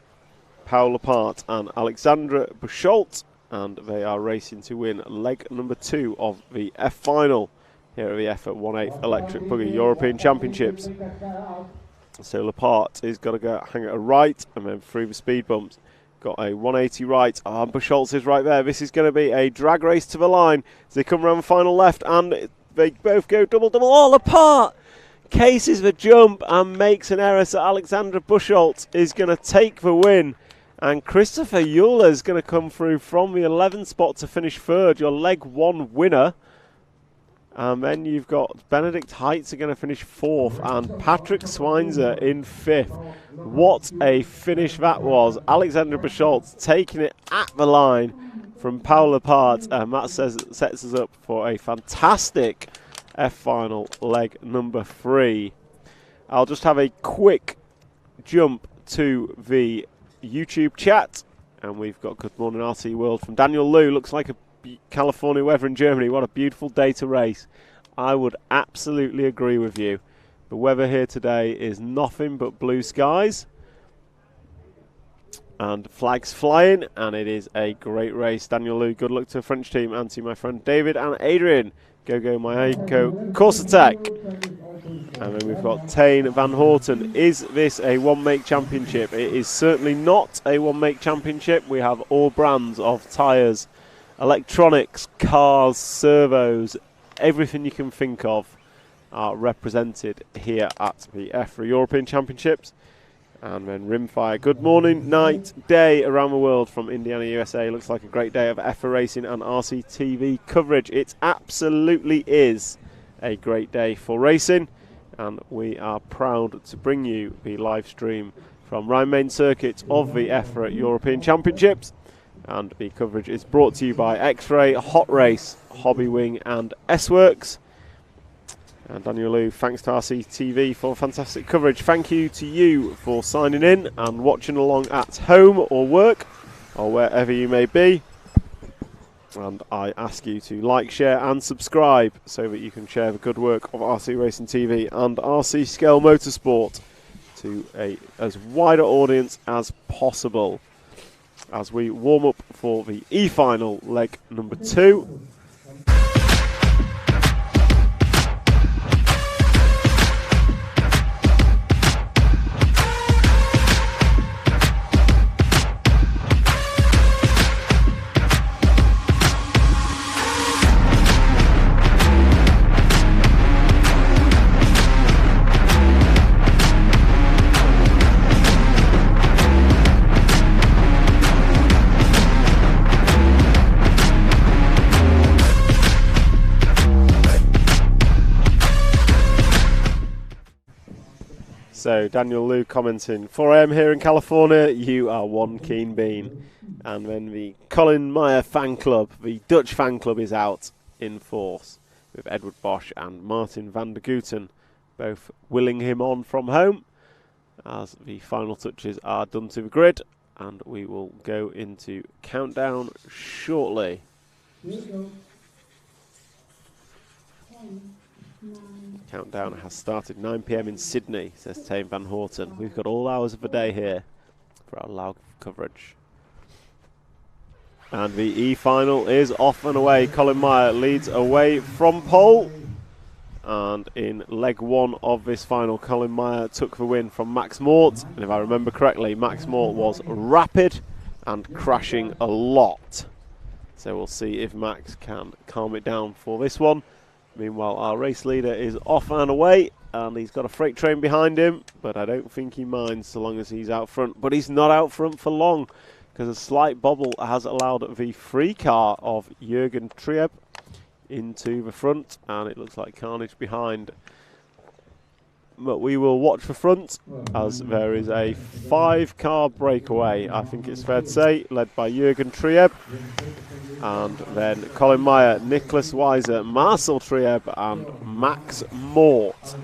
Paul Lepart and Alexandra Buscholtz, and they are racing to win leg number 2 of the F final here at the EFRA 1/8 Electric Buggy European Championships. So Lepart is got to go hang at a right and then through the speed bumps. Got a 180 right, and Buscholtz is right there. This is going to be a drag race to the line as they come around the final left, and they both go double-double. Oh, Lepart cases the jump and makes an error, so Alexandra Buscholtz is going to take the win. And Christopher Euler is going to come through from the 11th spot to finish 3rd, your leg 1 winner. And then you've got Benedikt Heitzer going to finish 4th and Patrick Swinzer in 5th. What a finish that was. Alexandra Buscholtz taking it at the line from Paul Lepart, and that sets us up for a fantastic F final leg number 3. I'll just have a quick jump to the YouTube chat, and we've got Good Morning RT World from Daniel Liu. Looks like a California weather in Germany. What a beautiful day to race. I would absolutely agree with you. The weather here today is nothing but blue skies and flags flying, and it is a great race. Daniel Liu, good luck to the French team and to my friend David and Adrian. Go Mayako Course Attack. And then we've got Tane Van Horten. Is this a one-make championship? It is certainly not a one-make championship. We have all brands of tyres, electronics, cars, servos, everything you can think of are represented here at the EFRA European Championships. And then Rimfire. Good morning, night, day around the world from Indiana, USA. Looks like a great day of EFRA racing and RCTV coverage. It absolutely is a great day for racing. and we are proud to bring you the live stream from Rhine Main Circuit of the EFRA European Championships. And the coverage is brought to you by X-Ray, Hot Race, Hobby Wing and S-Works. And Daniel Liu, thanks to RCTV for fantastic coverage. Thank you to you for signing in and watching along at home or work or wherever you may be. And I ask you to like, share and subscribe so that you can share the good work of RC Racing TV and RC Scale Motorsport to a as wider audience as possible as we warm up for the E-Final leg number 2. So Daniel Liu commenting, 4 AM here in California, you are one keen bean. And then the Colin Meyer fan club, the Dutch fan club, is out in force with Edward Bosch and Martin van der Guten both willing him on from home as the final touches are done to the grid, and we will go into countdown shortly. Countdown has started. 9 PM in Sydney, says Tame Van Horten. We've got all hours of the day here for our live coverage. And the E-Final is off and away. Colin Meyer leads away from pole. And in leg 1 of this final, Colin Meyer took the win from Max Mort. And if I remember correctly, Max Mort was rapid and crashing a lot. So we'll see if Max can calm it down for this one. Meanwhile, our race leader is off and away, and he's got a freight train behind him, but I don't think he minds so long as he's out front. But he's not out front for long, because a slight bobble has allowed the free car of Jürgen Trieb into the front, and it looks like carnage behind. But we will watch the front, as there is a 5-car breakaway, I think it's fair to say, led by Jürgen Trieb. And then Colin Meyer, Nicholas Weiser, Marcel Trieb and Max Mort.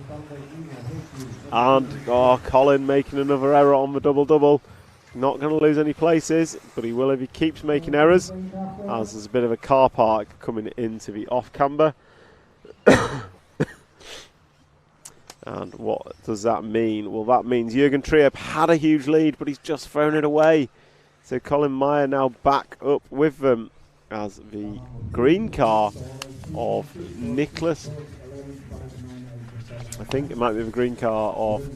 And Colin making another error on the double-double. Not going to lose any places, but he will if he keeps making errors, as there's a bit of a car park coming into the off-camber. And what does that mean? Well, that means Jürgen Trieb had a huge lead, but he's just thrown it away. So Colin Meyer now back up with them as the green car of Nicholas. I think it might be the green car of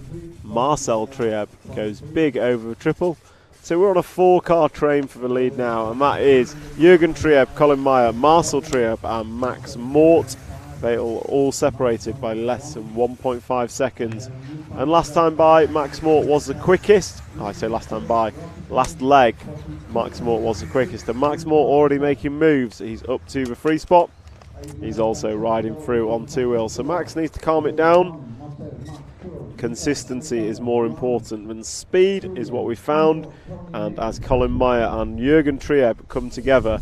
Marcel Trieb goes big over the triple. So we're on a 4-car train for the lead now, and that is Jürgen Trieb, Colin Meyer, Marcel Trieb and Max Mort. They are all separated by less than 1.5 seconds. And last time by, Max Mort was the quickest. I say last time by, last leg, Max Mort was the quickest. And Max Mort already making moves. He's up to the free spot. He's also riding through on 2 wheels. So Max needs to calm it down. Consistency is more important than speed, is what we found. And as Colin Meyer and Jürgen Trieb come together,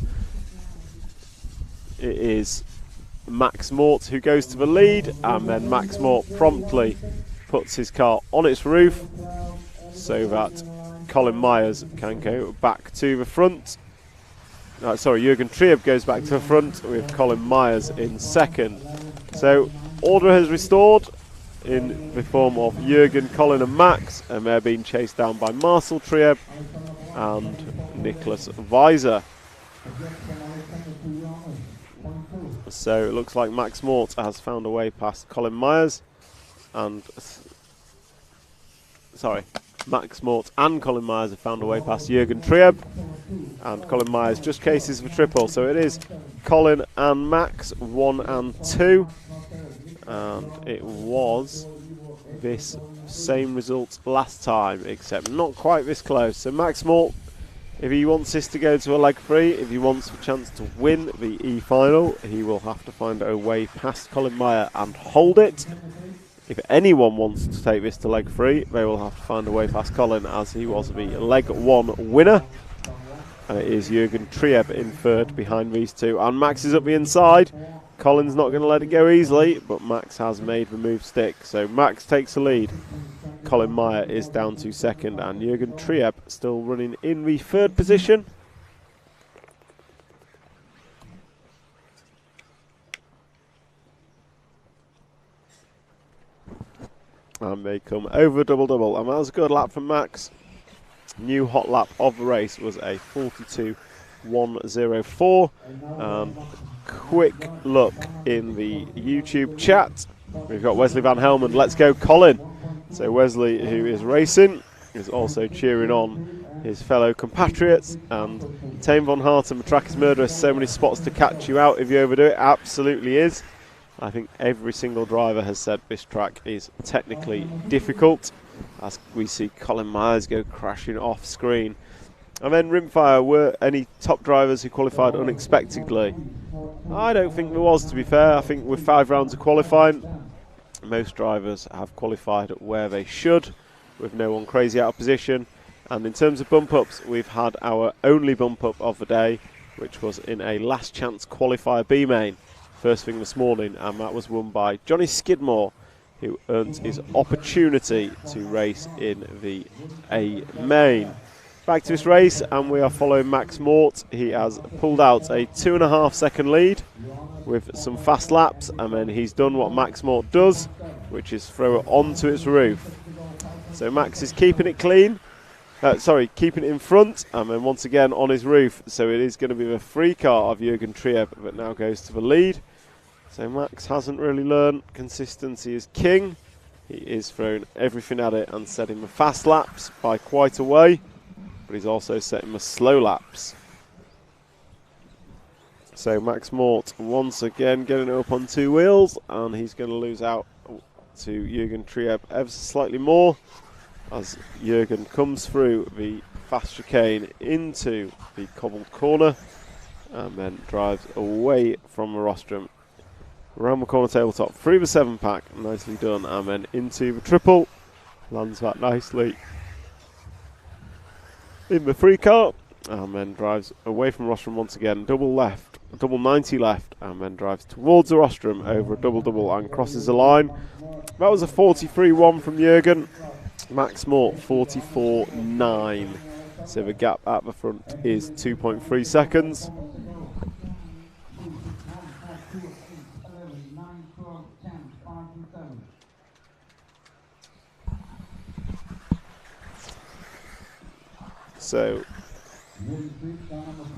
it is Max Mort who goes to the lead, and then Max Mort promptly puts his car on its roof so that Colin Myers can go back to the front. Jürgen Trieb goes back to the front with Colin Myers in second. So order has restored in the form of Jürgen, Colin and Max, and they're being chased down by Marcel Trieb and Nicholas Weiser. So it looks like Max Mort has found a way past Colin Myers, and Max Mort and Colin Myers have found a way past Jürgen Trieb, and Colin Myers just cases for triple. So it is Colin and Max 1 and 2, and it was this same result last time, except not quite this close. So Max Mort, if he wants this to go to a leg 3, if he wants a chance to win the E-Final, he will have to find a way past Colin Meyer and hold it. If anyone wants to take this to leg 3, they will have to find a way past Colin, as he was the leg 1 winner. And it is Jürgen Trieb in third behind these two. And Max is up the inside. Colin's not going to let it go easily, but Max has made the move stick. So Max takes the lead. Colin Meyer is down to second, and Jürgen Trieb still running in the third position. And they come over double-double, and that was a good lap from Max. New hot lap of the race was a 42.104. Quick look in the YouTube chat. We've got Wesley Van Helmond. Let's go, Colin. So Wesley, who is racing, is also cheering on his fellow compatriots. And Tame Von Harten, the track is murderous. So many spots to catch you out if you overdo it. Absolutely is. I think every single driver has said this track is technically difficult, as we see Colin Myers go crashing off screen. And then Rimfire, were any top drivers who qualified unexpectedly? I don't think there was, to be fair. I think with 5 rounds of qualifying, most drivers have qualified where they should, with no one crazy out of position. And in terms of bump ups, we've had our only bump up of the day, which was in a last chance qualifier B main, first thing this morning, and that was won by Johnny Skidmore, who earned his opportunity to race in the A main. Back to this race, and we are following Max Mort. He has pulled out a 2.5 second lead with some fast laps, and then he's done what Max Mort does, which is throw it onto its roof. So Max is keeping it clean, keeping it in front, and then once again on his roof. So it is going to be the free car of Jürgen Trieb that now goes to the lead. So Max hasn't really learned. Consistency is king. He is throwing everything at it and setting the fast laps by quite a way, but he's also setting the slow laps. So Max Mort once again getting it up on 2 wheels, and he's going to lose out to Jürgen Trieb ever so slightly more, as Jürgen comes through the fast chicane into the cobbled corner and then drives away from the rostrum, around the corner tabletop, through the 7-pack, nicely done, and then into the triple, lands that nicely in the 3 car, and then drives away from rostrum once again, double 90 left, and then drives towards the rostrum over a double and crosses the line. That was a 43.1 from Jürgen. Max Mort 44.9, so the gap at the front is 2.3 seconds. So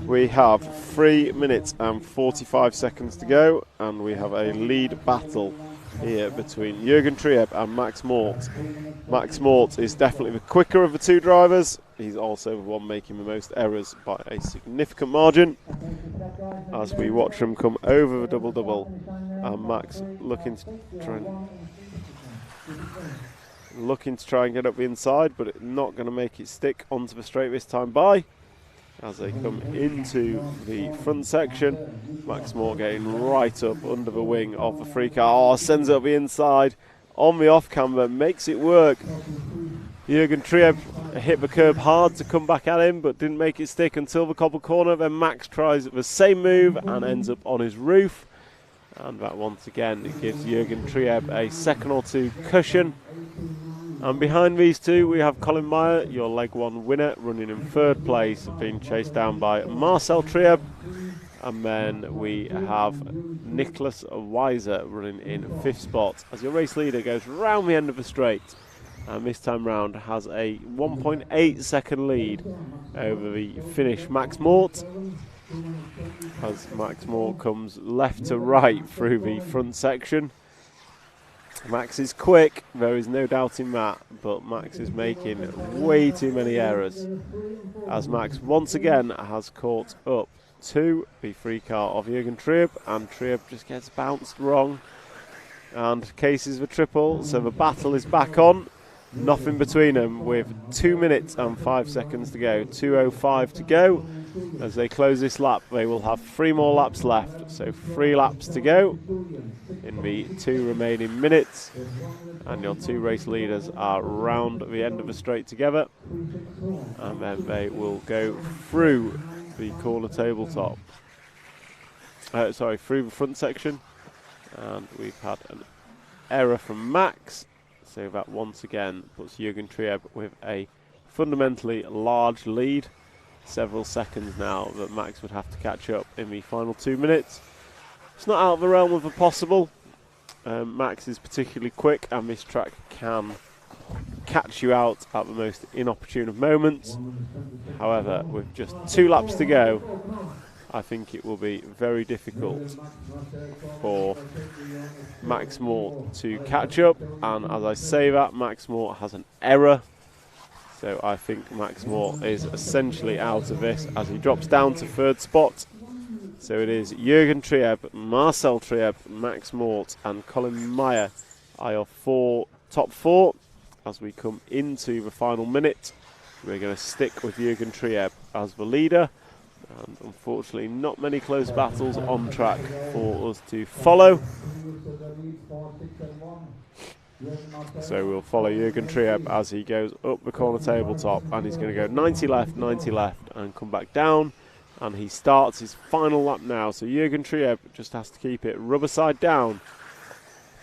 we have 3 minutes and 45 seconds to go, and we have a lead battle here between Jürgen Trieb and Max Mort. Max Mort is definitely the quicker of the 2 drivers. He's also the one making the most errors by a significant margin, as we watch him come over the double, and Max looking to try and get up the inside, but not going to make it stick onto the straight this time by, as they come into the front section. Max Mort getting right up under the wing of the 3 car. Sends it up the inside on the off camber, makes it work. Jürgen Trieb hit the curb hard to come back at him, but didn't make it stick until the cobble corner. Then Max tries the same move and ends up on his roof. And that once again gives Jürgen Trieb a second or 2 cushion. And behind these 2 we have Colin Meyer, your leg 1 winner, running in 3rd place, being chased down by Marcel Trieb. And then we have Nicholas Weiser running in 5th spot, as your race leader goes round the end of the straight, and this time round has a 1.8 second lead over the Finnish Max Mort, as Max Mort comes left to right through the front section. Max is quick, there is no doubting that, but Max is making way too many errors, as Max once again has caught up to the 3 car of Jürgen Trieb, and Trieb just gets bounced wrong and cases the triple. So the battle is back on, nothing between them, with 2 minutes and 5 seconds to go, 2:05 to go. As they close this lap, they will have 3 more laps left. So 3 laps to go in the 2 remaining minutes. And your 2 race leaders are round the end of the straight together. And then they will go through the corner tabletop. Through the front section. And we've had an error from Max. So that once again puts Jürgen Trieb with a fundamentally large lead. Several seconds now that Max would have to catch up in the final 2 minutes. It's not out of the realm of the possible. Max is particularly quick, and this track can catch you out at the most inopportune of moments. However, with just 2 laps to go, I think it will be very difficult for Max Moore to catch up. And as I say that, Max Moore has an error. So I think Max Moore is essentially out of this as he drops down to 3rd spot. So it is Jürgen Trieb, Marcel Trieb, Max Mort and Colin Meyer are your top 4 as we come into the final minute. We're going to stick with Jürgen Trieb as the leader. And unfortunately not many close battles on track for us to follow. So we'll follow Jürgen Trieb as he goes up the corner tabletop, and he's going to go 90 left and come back down, and he starts his final lap now. So Jürgen Trieb just has to keep it rubber side down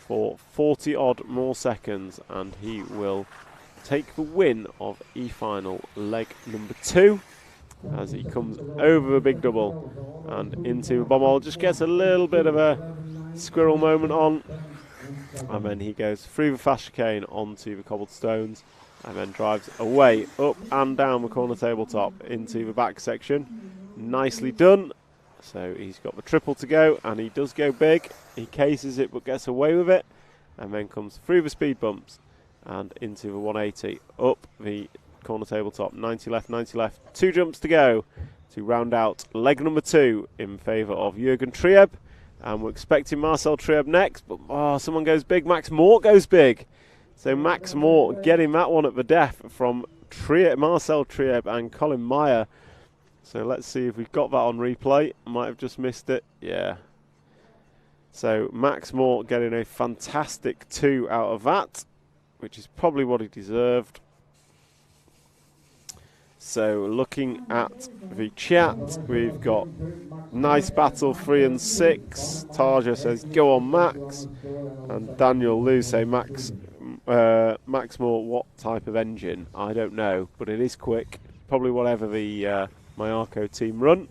for 40 odd more seconds, and he will take the win of E-Final leg number 2 as he comes over the big double and into the bomb hole. Just gets a little bit of a squirrel moment on. And then he goes through the fast chicane onto the cobbled stones and then drives away up and down the corner tabletop into the back section. Nicely done. So he's got the triple to go, and he does go big. He cases it but gets away with it, and then comes through the speed bumps and into the 180 up the corner tabletop. 90 left, 2 jumps to go to round out leg number 2 in favour of Jürgen Trieb. And we're expecting Marcel Trieb next, but someone goes big. Max Mort goes big. So Max Mort getting that one at the death from Marcel Trieb and Colin Meyer. So let's see if we've got that on replay. Might have just missed it. Yeah. So Max Mort getting a fantastic 2 out of that, which is probably what he deserved. So looking at the chat, we've got nice battle 3 and 6. Tarja says go on Max, and Daniel Liu say Max Moore, what type of engine? I don't know, but it is quick. Probably whatever the Mayarko team run.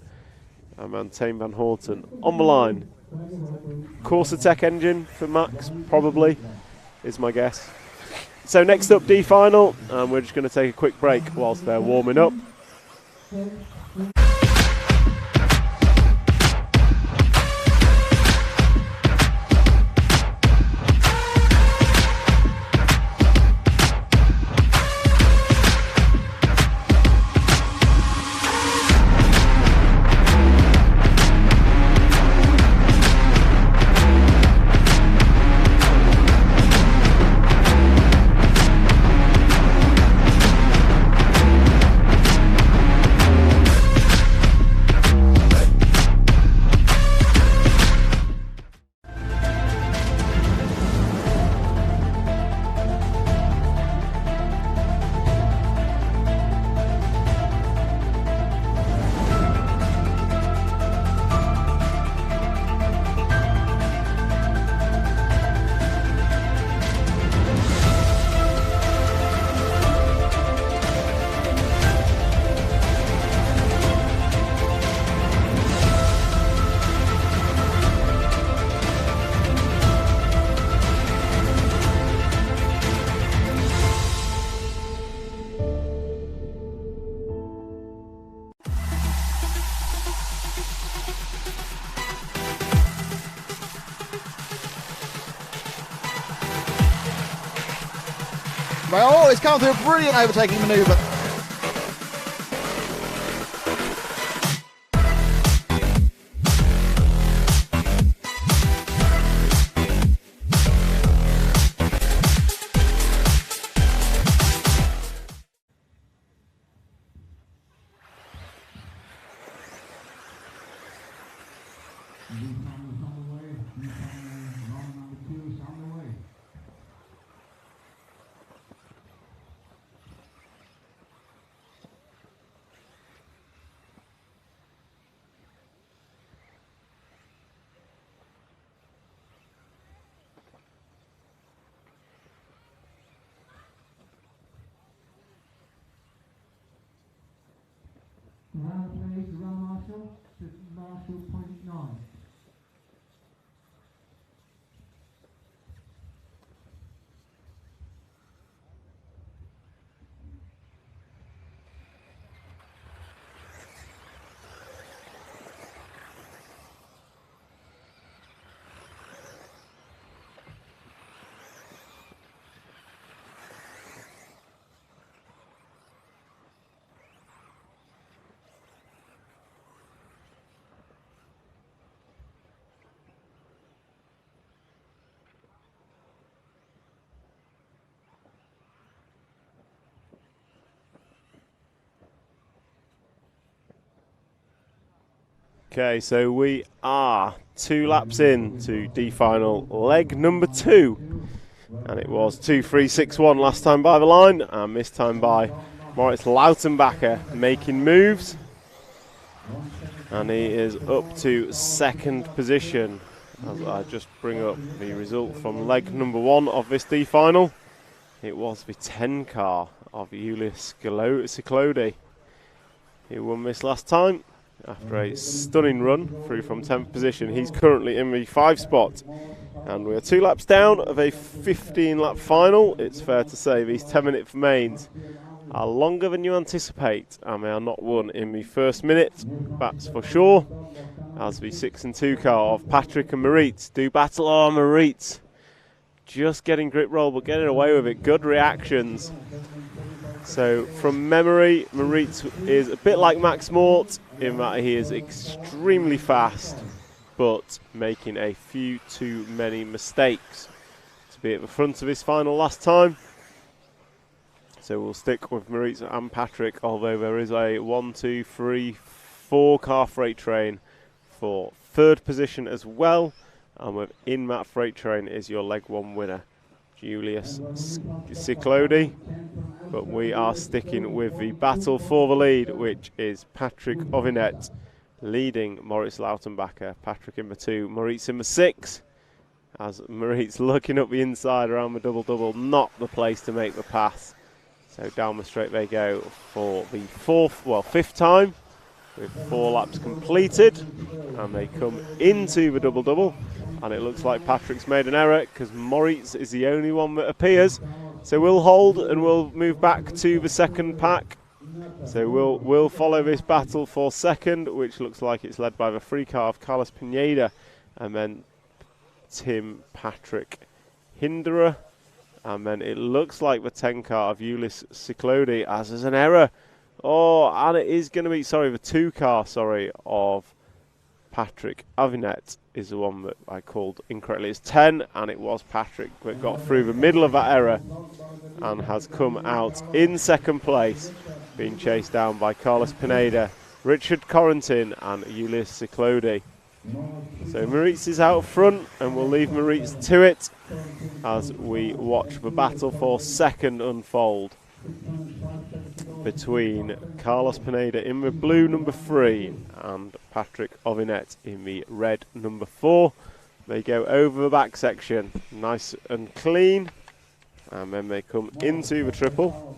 And Tame Van Horten on the line. Corsa Tech engine for Max, probably, is my guess. So next up, D final, and we're just going to take a quick break whilst they're warming up. Oh, it's come through a brilliant overtaking manoeuvre. D-finals on the way. D-final run number 2 is on the way. Round please, round marshal, to marshal point 9. Okay, so we are 2 laps in to D-final leg number 2. And it was 2-3-6-1 last time by the line, and this time by Moritz Lautenbacher making moves. And he is up to 2nd position. As I just bring up the result from leg number 1 of this D-final. It was the 10 car of Julius Ciclodi. He won this last time after a stunning run through from 10th position. He's currently in the 5 spot, and we're 2 laps down of a 15-lap final. It's fair to say these 10-minute mains are longer than you anticipate, and they are not won in the first minute, that's for sure, as the 6 and 2 car of Patrick and Maritz do battle. Oh, Maritz just getting grip roll but getting away with it. Good reactions. So from memory, Maritz is a bit like Max Mort in that he is extremely fast but making a few too many mistakes to be at the front of his final last time. So we'll stick with Maritz and Patrick, although there is a 1, 2, 3, 4 car freight train for 3rd position as well, and within that freight train is your leg 1 winner, Julius Ciclodi. But we are sticking with the battle for the lead, which is Patrick Ovinet leading Moritz Lautenbacher. Patrick in the 2, Maritz in the 6. As Maritz looking up the inside around the double-double, not the place to make the pass. So down the straight they go for the 5th time, with 4 laps completed. And they come into the double-double. And it looks like Patrick's made an error because Moritz is the only one that appears. So we'll hold and we'll move back to the 2nd pack. So we'll follow this battle for 2nd, which looks like it's led by the 3 car of Carlos Pineda, and then Tim Patrick Hinderer. And then it looks like the 10 car of Julius Ciclodi, as there's an error. Oh, and it is going to be, the 2 car, of Patrick Avinet is the one that I called incorrectly. It's 10, and it was Patrick that got through the middle of that error and has come out in 2nd place, being chased down by Carlos Pineda, Richard Corentin and Julius Ciclodi. So Maritz is out front, and we'll leave Maritz to it as we watch the battle for 2nd unfold between Carlos Pineda in the blue number 3 and Patrick Ovinet in the red number 4. They go over the back section, nice and clean, and then they come into the triple.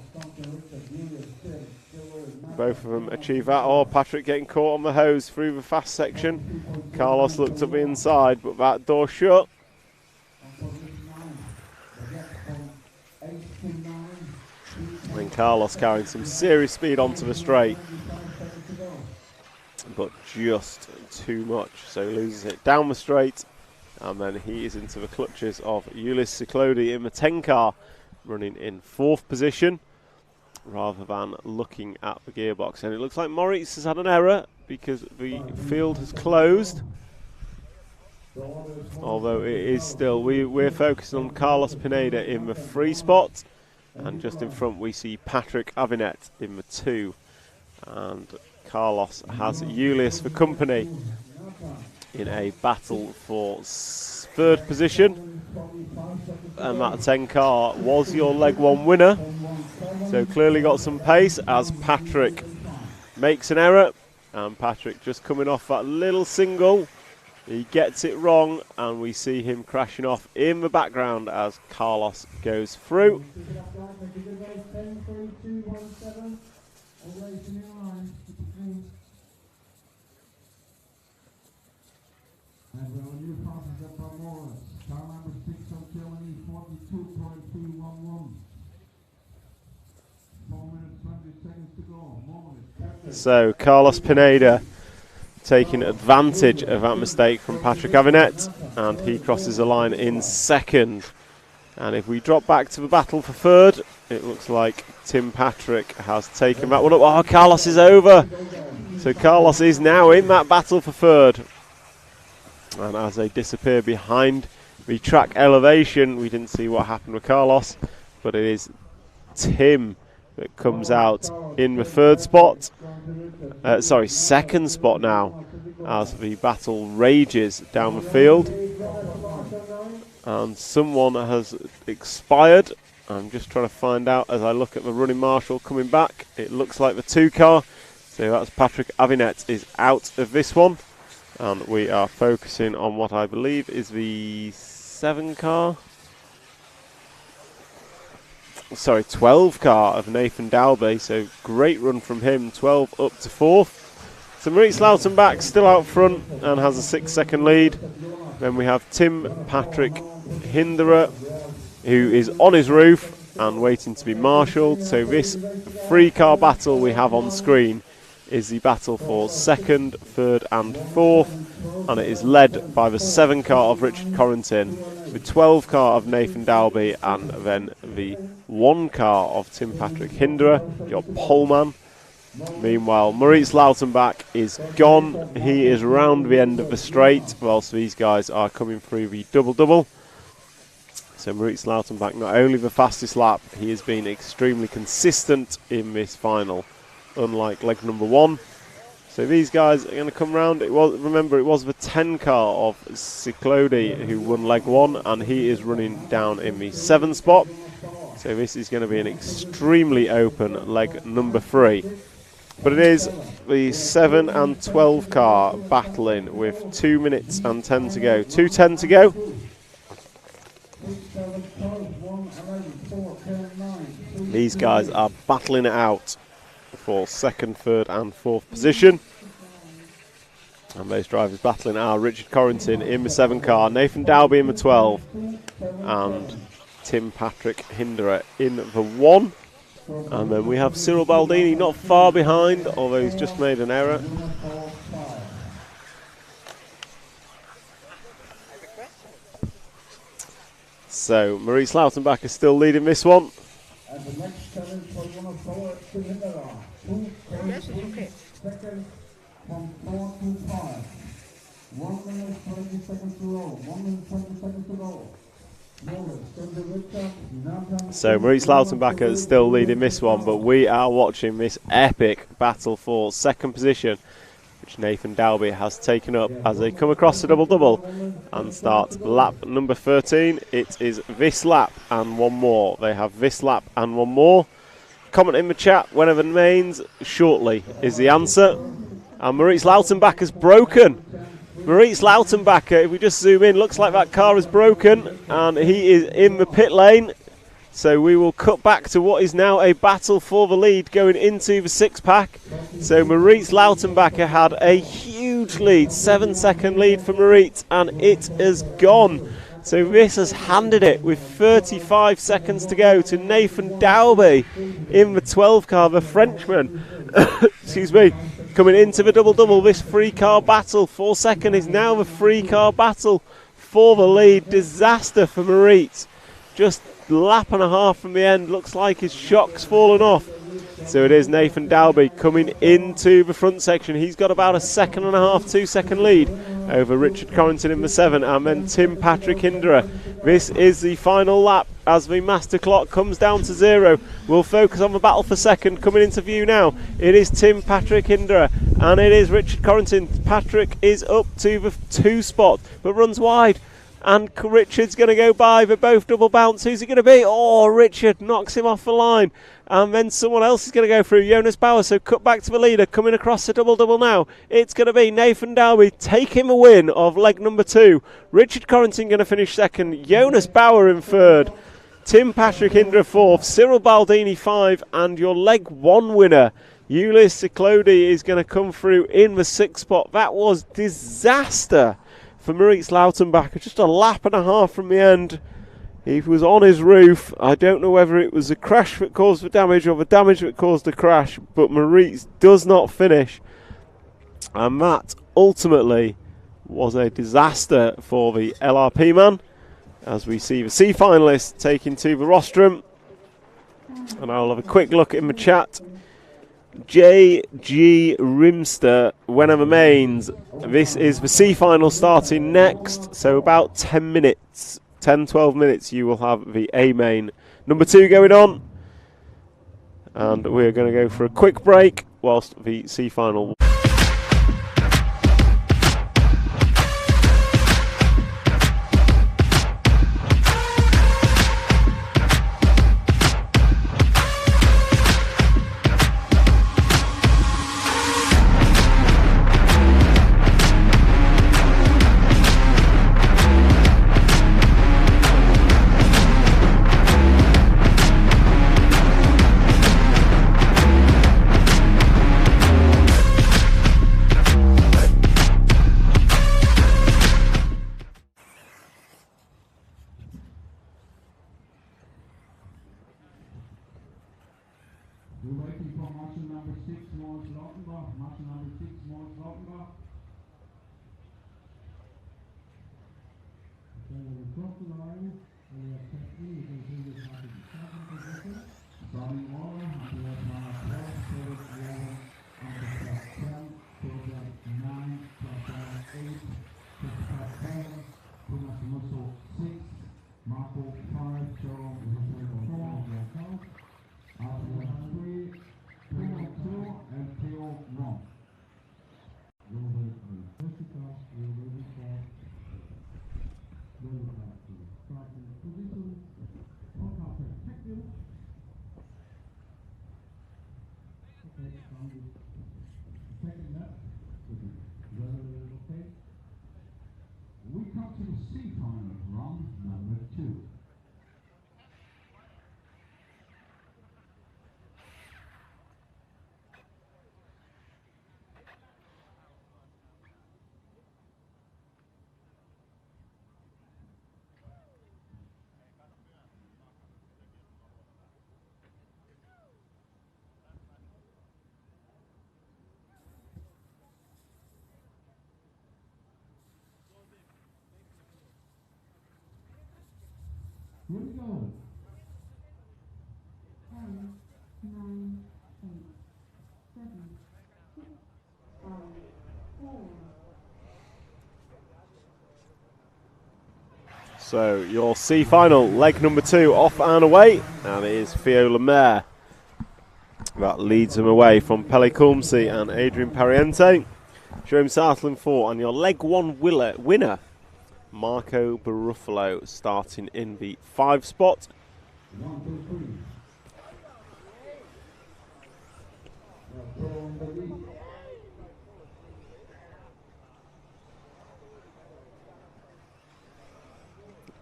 Both of them achieve that. Oh, Patrick getting caught on the hose through the fast section. Carlos looked up the inside, but that door shut. And Carlos carrying some serious speed onto the straight, but just too much, so loses it down the straight, and then he is into the clutches of Julius Ciclodi in the 10 car, running in 4th position rather than looking at the gearbox. And it looks like Moritz has had an error because the field has closed, although it is still, we're focusing on Carlos Pineda in the 3 spot, and just in front we see Patrick Avinet in the 2, and Carlos has Julius for company in a battle for third position. And that 10 car was your leg one winner. So clearly got some pace as Patrick makes an error. And Patrick just coming off that little single. He gets it wrong and we see him crashing off in the background as Carlos goes through. So Carlos Pineda taking advantage of that mistake from Patrick Avinet, and he crosses the line in second. And if we drop back to the battle for third, it looks like Tim Patrick has taken that one up. Oh, Carlos is over. So Carlos is now in that battle for third. And as they disappear behind the track elevation, we didn't see what happened with Carlos, but it is Tim that comes out in the third spot. Second spot now, as the battle rages down the field. And someone has expired. I'm just trying to find out as I look at the running marshal coming back. It looks like the 2 car. So that's Patrick Avinet is out of this one. And we are focusing on what I believe is the 7 car. 12 car of Nathan Dalby, so great run from him, 12 up to 4th. So Maurice Lautenbach still out front and has a 6-second lead. Then we have Tim Patrick Hinderer, who is on his roof and waiting to be marshalled. So this 3-car battle we have on screen is the battle for 2nd, 3rd and 4th, and it is led by the 7 car of Richard Corrington, the 12 car of Nathan Dalby, and then the 1 car of Tim Patrick Hinderer, your poleman. Meanwhile, Maurice Lautenbach is gone. He is round the end of the straight, whilst these guys are coming through the double-double. So Maurice Lautenbach, not only the fastest lap, he has been extremely consistent in this final, unlike leg number 1. So these guys are going to come round. Remember, it was the 10 car of Ciclodi who won leg 1, and he is running down in the 7 spot. So this is going to be an extremely open leg number 3. But it is the 7 and 12 car battling with 2 minutes and 10 to go. 2:10 to go. These guys are battling it out for 2nd, 3rd and 4th position. And those drivers battling are Richard Corrington in the 7 car, Nathan Dalby in the 12, and Tim Patrick Hinderer in the 1. And then we have Cyril Baldini not far behind, although he's just made an error. So Maurice Lautenbach is still leading this one. And the next challenge for one forward to Hinderer. 2 from 4 to 5. 1 minute 20 seconds to roll. 1 minute 20 seconds to roll. So Maurice Lautenbach is still leading this one, but we are watching this epic battle for 2nd position, which Nathan Dalby has taken up as they come across the double-double and start lap number 13. It is this lap and 1 more. They have this lap and 1 more. Comment in the chat whenever the mains shortly is the answer. And Maurice Lautenbach has broken. Maurice Lautenbach, if we just zoom in, looks like that car is broken and he is in the pit lane. So we will cut back to what is now a battle for the lead going into the 6-pack. So Maurice Lautenbach had a huge lead, 7-second lead for Maurice, and it has gone. So this has handed it with 35 seconds to go to Nathan Dalby in the 12 car, the Frenchman. Excuse me. Coming into the double-double, this 3-car battle for 2nd is now the 3-car battle for the lead. Disaster for Maurice. Just lap and a half from the end. Looks like his shock's fallen off. So it is Nathan Dalby coming into the front section. He's got about a 1.5 2-second lead over Richard Corrington in the 7, and then Tim Patrick Hinderer. This is the final lap as the master clock comes down to 0. We'll focus on the battle for 2nd. Coming into view now, it is Tim Patrick Hinderer and it is Richard Corrington. Patrick is up to the 2 spot, but runs wide. And Richard's going to go by. They're both double bounce. Who's it going to be? Oh, Richard knocks him off the line. And then someone else is going to go through. Jonas Bauer, so cut back to the leader. Coming across the double-double now. It's going to be Nathan Darby taking the win of leg number 2. Richard Corrington going to finish second. Jonas Bauer in third. Tim Patrick Indra 4th. Cyril Baldini 5. And your leg 1 winner, Ulyss Ciclodi, is going to come through in the 6th spot. That was disaster for Maurice Lautenbacher. Just a lap and a half from the end. He was on his roof. I don't know whether it was the crash that caused the damage or the damage that caused the crash, but Maurice does not finish. And that ultimately was a disaster for the LRP man, as we see the C finalists taking to the rostrum. And I'll have a quick look in the chat. JG Rimster, Wenham Mains. This is the C final starting next, so about 10 minutes, 10-12 minutes you will have the A main number 2 going on, and we're going to go for a quick break whilst the C final. We're waiting for marshal number 6, Moritz Lautenbach. Marshal number 6, Moritz Lautenbach. Okay, we'll cross the line, and we have checked in. You can see this starting position. Starting order, until we have 12, 11, until plus 10, plus 9, plus 8, plus 7, Thomas Musso 6, Marco 5, Jerome 4, after 3, Theo 2, and Theo 1. We'll wait for the first class, we're waiting for the class to start in position. All cars have checked in. Okay, from the second lap, okay. We come to the C final round number 2. Here we go. 10, 9, 8, 7, 6, 5, 4. So your C final, leg number 2, off and away, and it is Theo Lemaire that leads him away from Pele Kulmsi and Adrian Pariente. Jerome Sartland 4, and your leg 1 winner, Marco Baruffalo, starting in the 5 spot. 1, 2,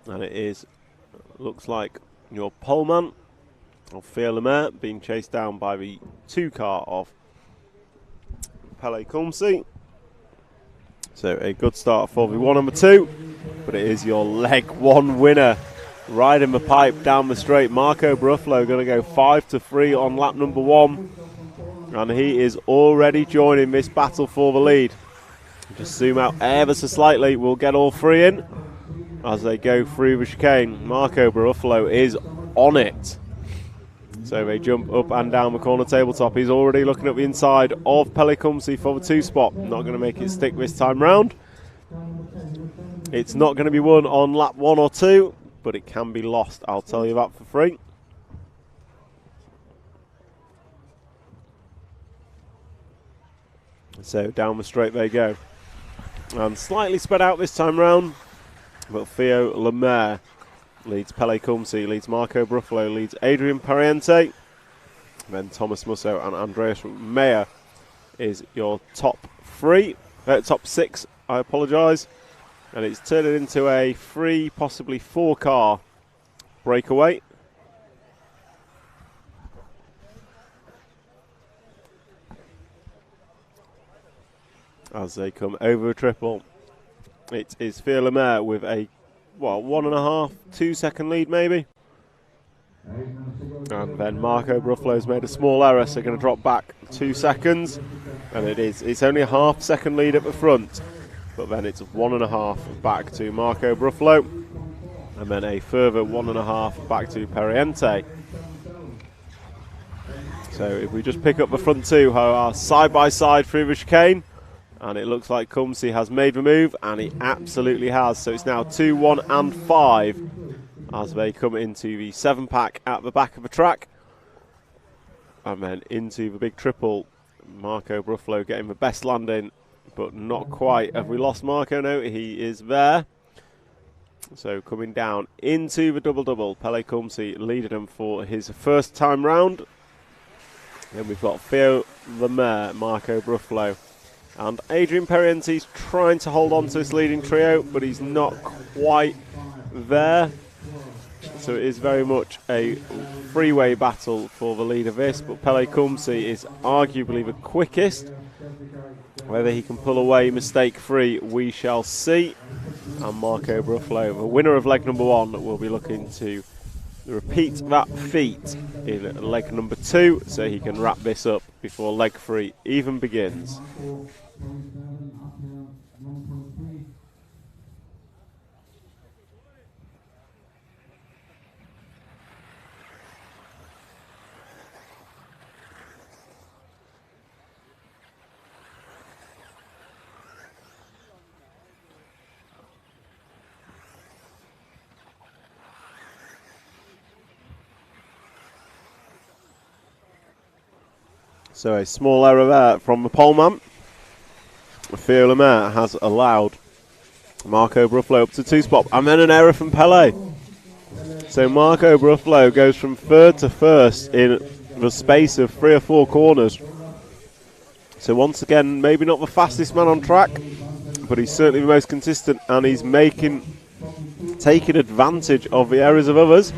3. And it is, looks like your poleman of Theo Lemaire being chased down by the 2 car of Pele Kulmsi. So a good start for the 1 and 2, but it is your leg 1 winner, riding the pipe down the straight. Marco Baruffalo going to go 5-3 on lap number 1, and he is already joining this battle for the lead. Just zoom out ever so slightly, we'll get all 3 in as they go through the chicane. Marco Baruffalo is on it. So they jump up and down the corner tabletop. He's already looking at the inside of Pele Kulmsi for the 2 spot. Not going to make it stick this time round. It's not going to be won on lap 1 or 2, but it can be lost. I'll tell you that for free. So down the straight they go. And slightly spread out this time round, but Theo Lemaire leads Pele Kumsi, leads Marco Bruffalo, leads Adrian Pariente. Then Thomas Musso and Andreas Meyer is your top six, I apologise. And it's turning into a 3, possibly 4 car breakaway. As they come over a triple, it is Theo Lemaire with a 1.5, 2 second lead maybe. And then Marco Bruffalo's made a small error, so going to drop back 2 seconds. And it's only a half second lead at the front, but then it's 1.5 back to Marco Bruffalo, and then a further 1.5 back to Pariente. So if we just pick up the front two, who are side by side through the chicane, and it looks like Kumsi has made the move, and he absolutely has. So it's now 2, 1 and 5 as they come into the 7-pack at the back of the track. And then into the big triple, Marco Bruffalo getting the best landing, but not quite. Have we lost Marco? No, he is there. So coming down into the double-double, Pele Kumsi leading them for his first time round. Then we've got Theo Lemaire, Marco Bruffalo, and Adrian Pariente's trying to hold on to this leading trio, but he's not quite there. So it is very much a freeway battle for the lead of this, but Pele Kumsi is arguably the quickest. Whether he can pull away mistake-free, we shall see. And Marco Bruffalo, the winner of leg number 1, will be looking to repeat that feat in leg number 2, so he can wrap this up before leg 3 even begins. So a small error there from the poleman. Theo Lemaire has allowed Marco Bruffalo up to 2 spot, and then an error from Pele. So Marco Bruffalo goes from 3rd to 1st in the space of 3 or 4 corners. So once again, maybe not the fastest man on track, but he's certainly the most consistent, and he's taking advantage of the errors of others.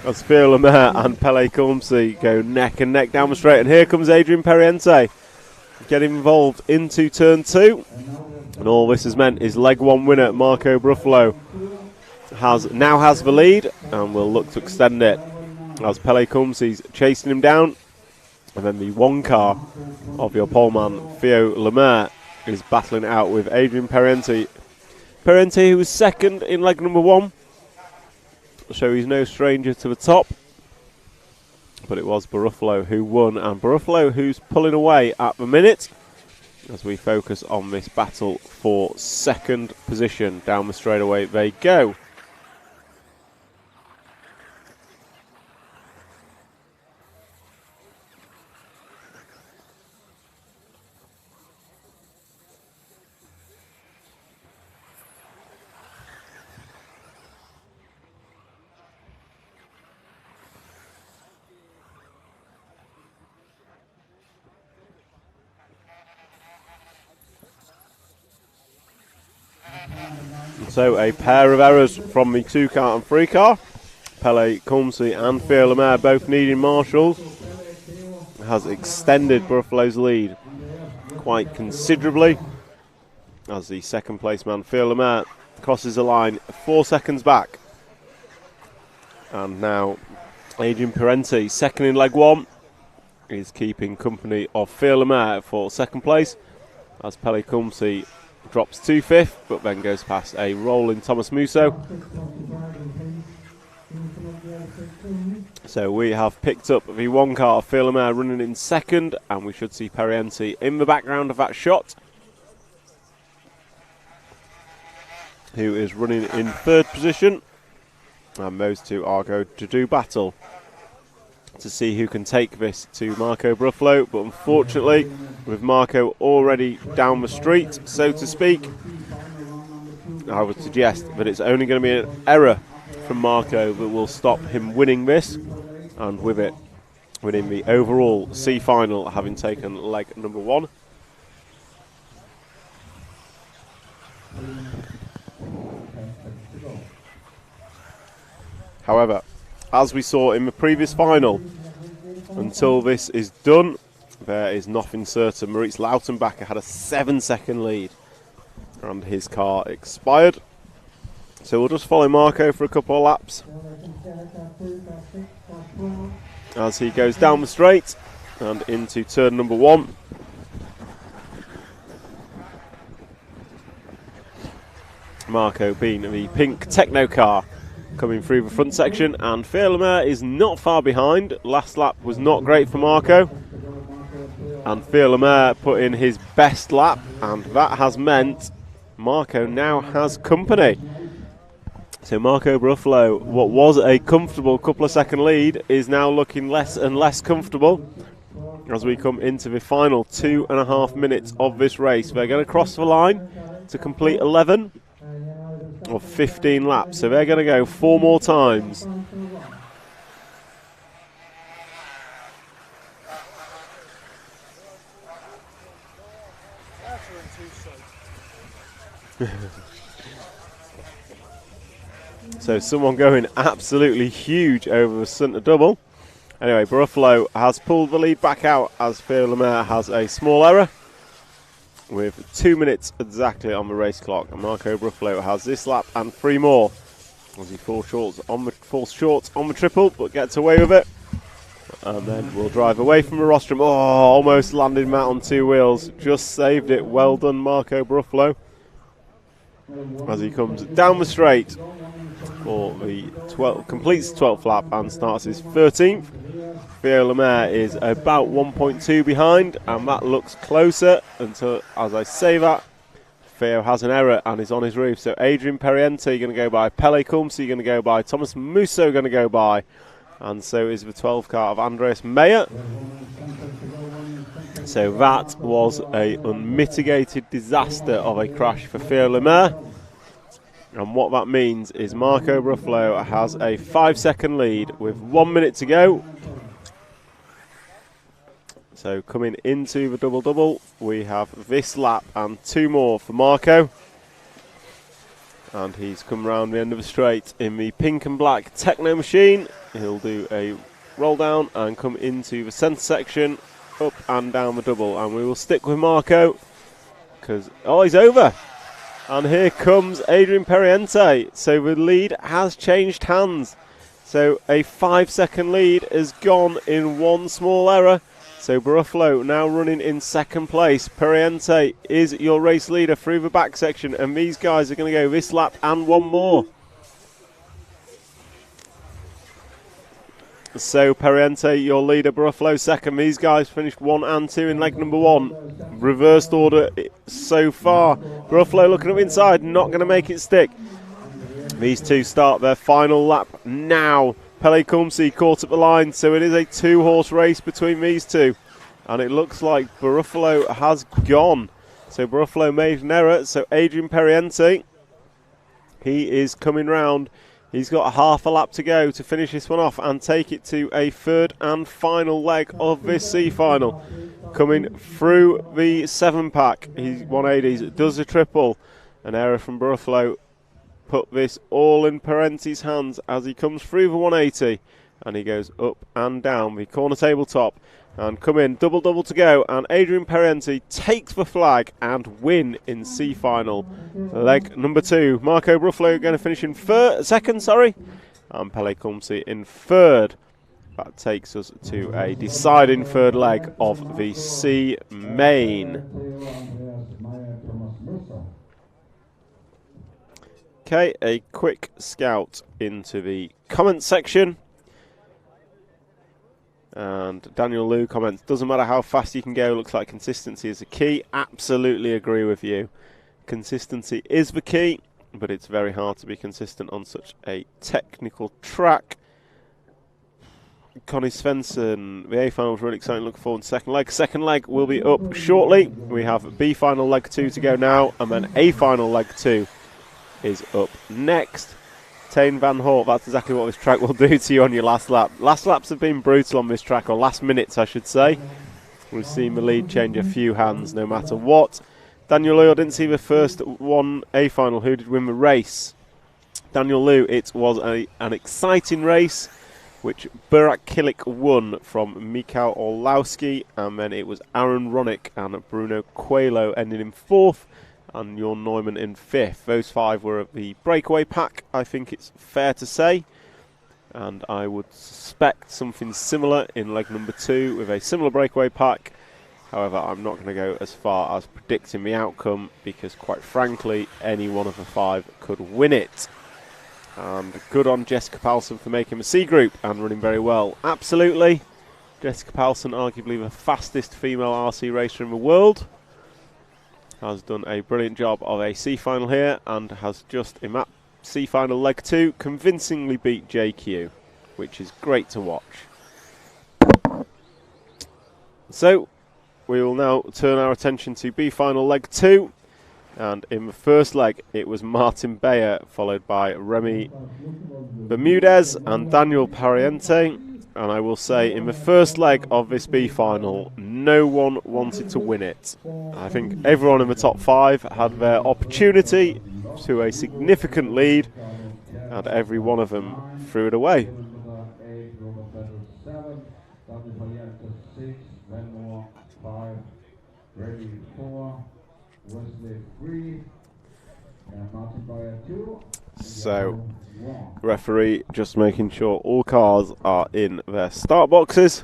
As Theo Lemaire and Pele Kumsi go neck and neck down the straight. And here comes Adrian Pariente getting involved into turn 2. And all this has meant is leg 1 winner Marco Bruffalo now has the lead and will look to extend it. As Pele Kumsi's chasing him down. And then the 1 car of your poleman Theo Lemaire is battling out with Adrian Pariente. Pariente, who was 2nd in leg number 1. So he's no stranger to the top, but it was Bruffalo who won, and Bruffalo who's pulling away at the minute as we focus on this battle for 2nd position. Down the straightaway they go. So a pair of errors from the 2 car and 3 car. Pele Kumsi and Theo Lemaire both needing marshals. Has extended Bruffalo's lead quite considerably as the 2nd place man Theo Lemaire crosses the line 4 seconds back. And now Adrian Pariente, 2nd in leg 1, is keeping company of Theo Lemaire for 2nd place as Pele Kumsi drops to 5th, but then goes past a rolling Thomas Musso. So we have picked up the 1 car of Theo Lemaire running in 2nd, and we should see Pariente in the background of that shot, who is running in 3rd position, and those 2 are going to do battle. to see who can take this to Marco Bruffalo, but unfortunately, with Marco already down the street, so to speak, I would suggest that it's only going to be an error from Marco that will stop him winning this, and with it, winning the overall C final, having taken leg number 1. However, as we saw in the previous final, until this is done, there is nothing certain. Maurice Lautenbacher had a 7-second lead and his car expired. So we'll just follow Marco for a couple of laps as he goes down the straight and into turn number 1. Marco being the pink Techno car coming through the front section, and Lemaire is not far behind. Last lap was not great for Marco, and Lemaire put in his best lap, and that has meant Marco now has company. So Marco Bruffalo, what was a comfortable couple of second lead, is now looking less and less comfortable as we come into the final 2.5 minutes of this race. They're going to cross the line to complete 11 or 15 laps, so they're going to go 4 more times. So someone going absolutely huge over the centre double. Anyway, Bruffalo has pulled the lead back out as Lemaire has a small error with 2 minutes exactly on the race clock. And Marco Bruffalo has this lap and 3 more as he falls short on the triple, but gets away with it. And then we'll drive away from the rostrum. Oh, almost landed Matt on 2 wheels. Just saved it. Well done, Marco Bruffalo. As he comes down the straight for the completes the 12th lap and starts his 13th. Theo Lemaire is about 1.2 behind, and that looks closer until, as I say that, Theo has an error and is on his roof. So Adrian Periente going to go by, Pele Kumsi going to go by, Thomas Musso going to go by, and so is the 12 car of Andreas Meyer. So that was a unmitigated disaster of a crash for Theo Lemaire. And what that means is Marco Bruffalo has a 5-second lead with 1 minute to go. So coming into the double-double, we have this lap and 2 more for Marco. And he's come round the end of the straight in the pink and black Techno machine. He'll do a roll down and come into the centre section, up and down the double. And we will stick with Marco because, oh, he's over. And here comes Adrian Periente. So the lead has changed hands. So a 5-second lead has gone in 1 small error. So Bruffalo now running in 2nd place. Periente is your race leader through the back section, and these guys are going to go this lap and 1 more. So Periente, your leader, Bruffalo 2nd. These guys finished 1 and 2 in leg number 1. Reversed order so far. Bruffalo looking up inside, not going to make it stick. These two start their final lap now. Pele Kumsi caught up the line, so it is a 2-horse race between these two. And it looks like Bruffalo has gone. So Bruffalo made an error, so Adrian Periente, he is coming round. He's got half a lap to go to finish this one off and take it to a 3rd and final leg of this C final. Coming through the 7-pack, he's 180s, does a triple. An error from Bruffalo put this all in Periente's hands as he comes through the 180 and he goes up and down the corner tabletop and come in, double to go, and Adrian Periente takes the flag and win in C final. Leg number 2, Marco Bruffalo going to finish in 2nd, and Pele Kumsi in 3rd. That takes us to a deciding 3rd leg of the C main. Okay, a quick scout into the comment section. And Daniel Liu comments, doesn't matter how fast you can go, looks like consistency is the key. Absolutely agree with you. Consistency is the key, but it's very hard to be consistent on such a technical track. Connie Svensson. The A final was really exciting. Looking forward to second leg. Second leg will be up shortly. We have B final leg 2 to go now, and then A final leg 2 is up next. Tane Van Hoort, that's exactly what this track will do to you on your last lap. Last laps have been brutal on this track, or last minutes I should say. We've seen the lead change a few hands no matter what. Daniel Liu, I didn't see the first one A final. Who did win the race? Daniel Liu, it was an exciting race, which Burak Kilik won from Mikhail Orlowski, and then it was Aaron Ronick and Bruno Coelho ending in 4th, and Jorn Neumann in 5th. Those 5 were at the breakaway pack, I think it's fair to say. And I would suspect something similar in leg number 2 with a similar breakaway pack. However, I'm not going to go as far as predicting the outcome, because quite frankly, any one of the 5 could win it. And good on Jessica Paulson for making the C group and running very well. Absolutely. Jessica Paulson, arguably the fastest female RC racer in the world, has done a brilliant job of a C final here, and has just in that C final leg 2 convincingly beat JQ, which is great to watch. So we will now turn our attention to B final leg 2, and in the first leg it was Martin Beyer followed by Remy Bermudez and Daniel Pariente. And I will say, in the first leg of this B final, no one wanted to win it. I think everyone in the top 5 had their opportunity to a significant lead, and every one of them threw it away. So, referee just making sure all cars are in their start boxes,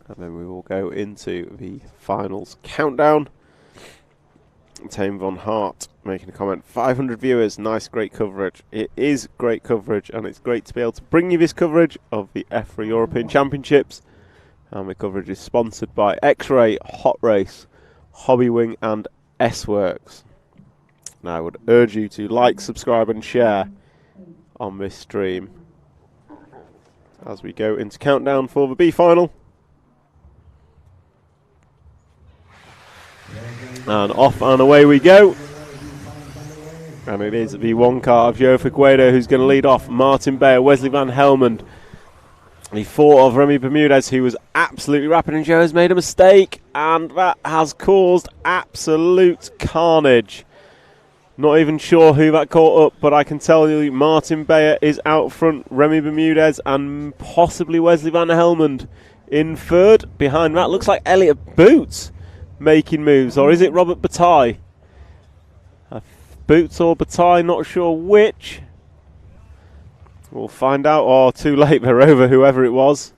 and then we will go into the finals countdown. Tame Von Hart making a comment, 500 viewers, nice, great coverage. It is great coverage, and it's great to be able to bring you this coverage of the EFRA European Championships, and the coverage is sponsored by X-Ray, Hot Race, Hobbywing and S-Works. Now I would urge you to like, subscribe and share on this stream as we go into countdown for the B final. And off and away we go. And it is the one car of Joe Figueiredo who's going to lead off. Martin Beyer, Wesley Van Helmond, the 4 of Remy Bermudez, who was absolutely rapid, and Joe has made a mistake, and that has caused absolute carnage. Not even sure who that caught up, but I can tell you Martin Beyer is out front, Remy Bermudez and possibly Wesley Van Helmond in 3rd. Behind that looks like Elliot Boots making moves, or is it Robert Bataille? Boots or Bataille, not sure which. We'll find out. Oh, too late, they're over, whoever it was.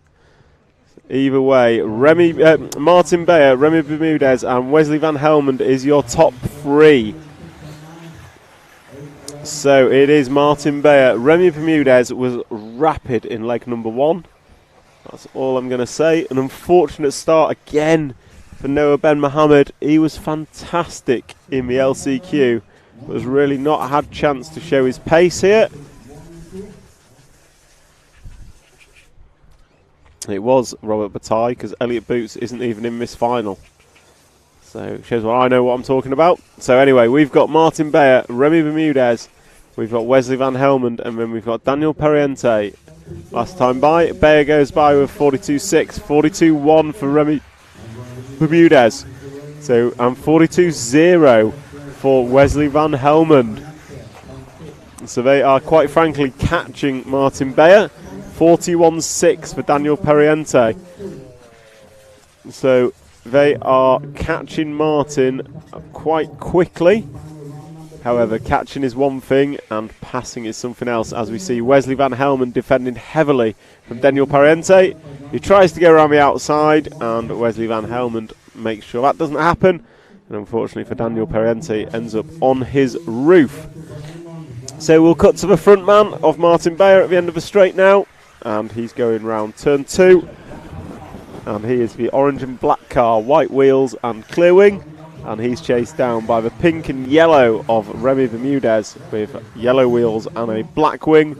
Either way, Martin Beyer, Remy Bermudez and Wesley Van Helmond is your top 3. So it is Martin Beyer. Remy Bermudez was rapid in leg number 1. That's all I'm going to say. An unfortunate start again for Noah Ben Mohammed. He was fantastic in the LCQ, but has really not had chance to show his pace here. It was Robert Bataille, because Elliot Boots isn't even in this final. So it shows I know what I'm talking about. So anyway, we've got Martin Beyer, Remy Bermudez, we've got Wesley Van Helmond, and then we've got Daniel Pariente. Last time by, Beyer goes by with 42.6, 42.1 for Remy Bermudez. So, and 42.0 for Wesley Van Helmond. So they are quite frankly catching Martin Beyer. 41.6 for Daniel Pariente. So they are catching Martin quite quickly. However, catching is one thing and passing is something else, as we see Wesley Van Helmond defending heavily from Daniel Pariente. He tries to go around the outside, and Wesley Van Helmond makes sure that doesn't happen. And unfortunately for Daniel Pariente, ends up on his roof. So we'll cut to the front man of Martin Beyer at the end of the straight now. And he's going round turn 2. And he is the orange and black car, white wheels and clear wing. And he's chased down by the pink and yellow of Remy Bermudez with yellow wheels and a black wing.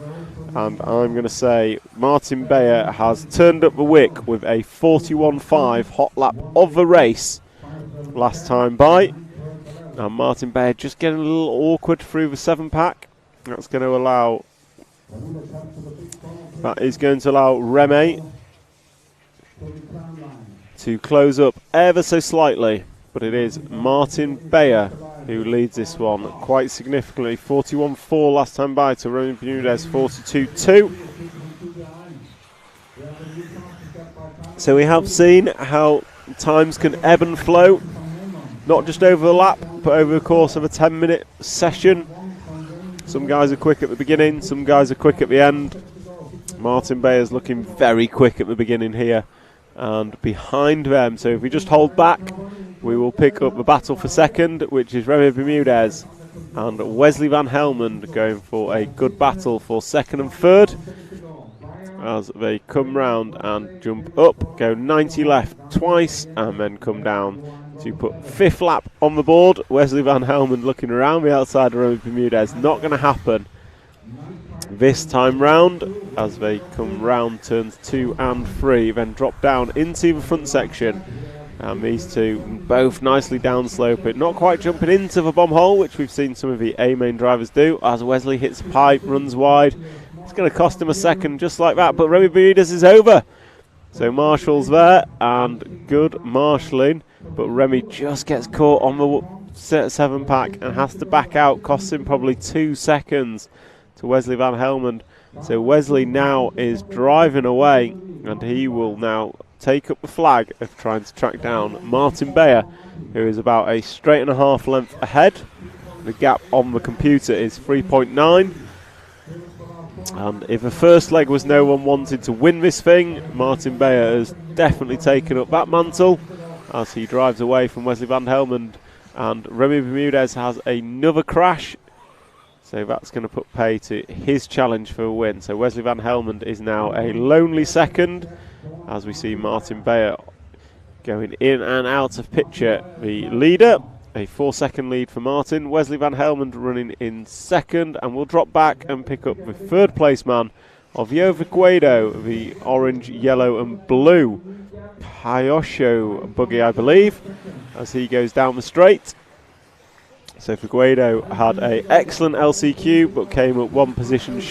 And I'm going to say Martin Beyer has turned up the wick with a 41.5 hot lap of the race last time by. And Martin Beyer just getting a little awkward through the 7-pack. That's going to allow... That is going to allow Remy to close up ever so slightly. But it is Martin Beyer who leads this one quite significantly. 41.4 last time by to Remy Bermudez, 42.2. So we have seen how times can ebb and flow, not just over the lap, but over the course of a 10-minute session. Some guys are quick at the beginning, some guys are quick at the end. Martin Beyer's looking very quick at the beginning here and behind them. So if we just hold back, we will pick up the battle for second, which is Remy Bermudez and Wesley Van Helmond going for a good battle for second and third as they come round and jump up, go 90 left twice and then come down to put 5th lap on the board. Wesley Van Helmond looking around the outside of Remy Bermudez. Not going to happen this time round as they come round turns 2 and 3, then drop down into the front section. And these two both nicely downsloping, not quite jumping into the bomb hole, which we've seen some of the A-main drivers do, as Wesley hits a pipe, runs wide. It's going to cost him a second just like that, but Remy Bermudez is over. So Marshall's there, and good marshalling, but Remy just gets caught on the 7-pack and has to back out, costs him probably 2 seconds to Wesley Van Helmond. So Wesley now is driving away, and he will now take up the flag of trying to track down Martin Beyer, who is about a straight and a half length ahead. The gap on the computer is 3.9. And if the first leg was no one wanted to win this thing, Martin Beyer has definitely taken up that mantle as he drives away from Wesley Van Helmond. And Remy Bermudez has another crash, so that's going to put pay to his challenge for a win. So Wesley Van Helmond is now a lonely second, as we see Martin Beyer going in and out of picture. The leader, a 4-second lead for Martin. Wesley Van Helmond running in second, and we'll drop back and pick up the 3rd place man of Yo Figueiredo, the orange, yellow and blue Hyosho buggy, I believe, as he goes down the straight. So Figueiredo had an excellent LCQ but came up 2 positions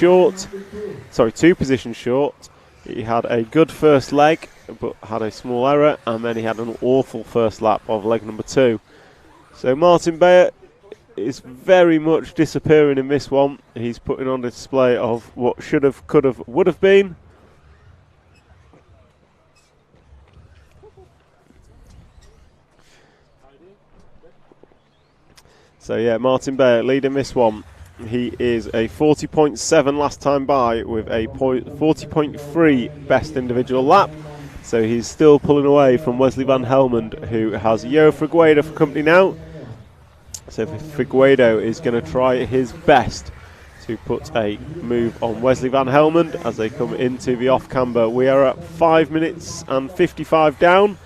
short. He had a good first leg but had a small error, and then he had an awful first lap of leg number 2. So Martin Beyer is very much disappearing in this one. He's putting on a display of what should have, could have, would have been. So yeah, Martin Beyer leading this one. He is a 40.7 last time by with a 40.3 best individual lap. So he's still pulling away from Wesley Van Helmond, who has Yo Figueiredo for company now. So Figueiredo is going to try his best to put a move on Wesley Van Helmond as they come into the off-camber. We are at 5 minutes and 55 down.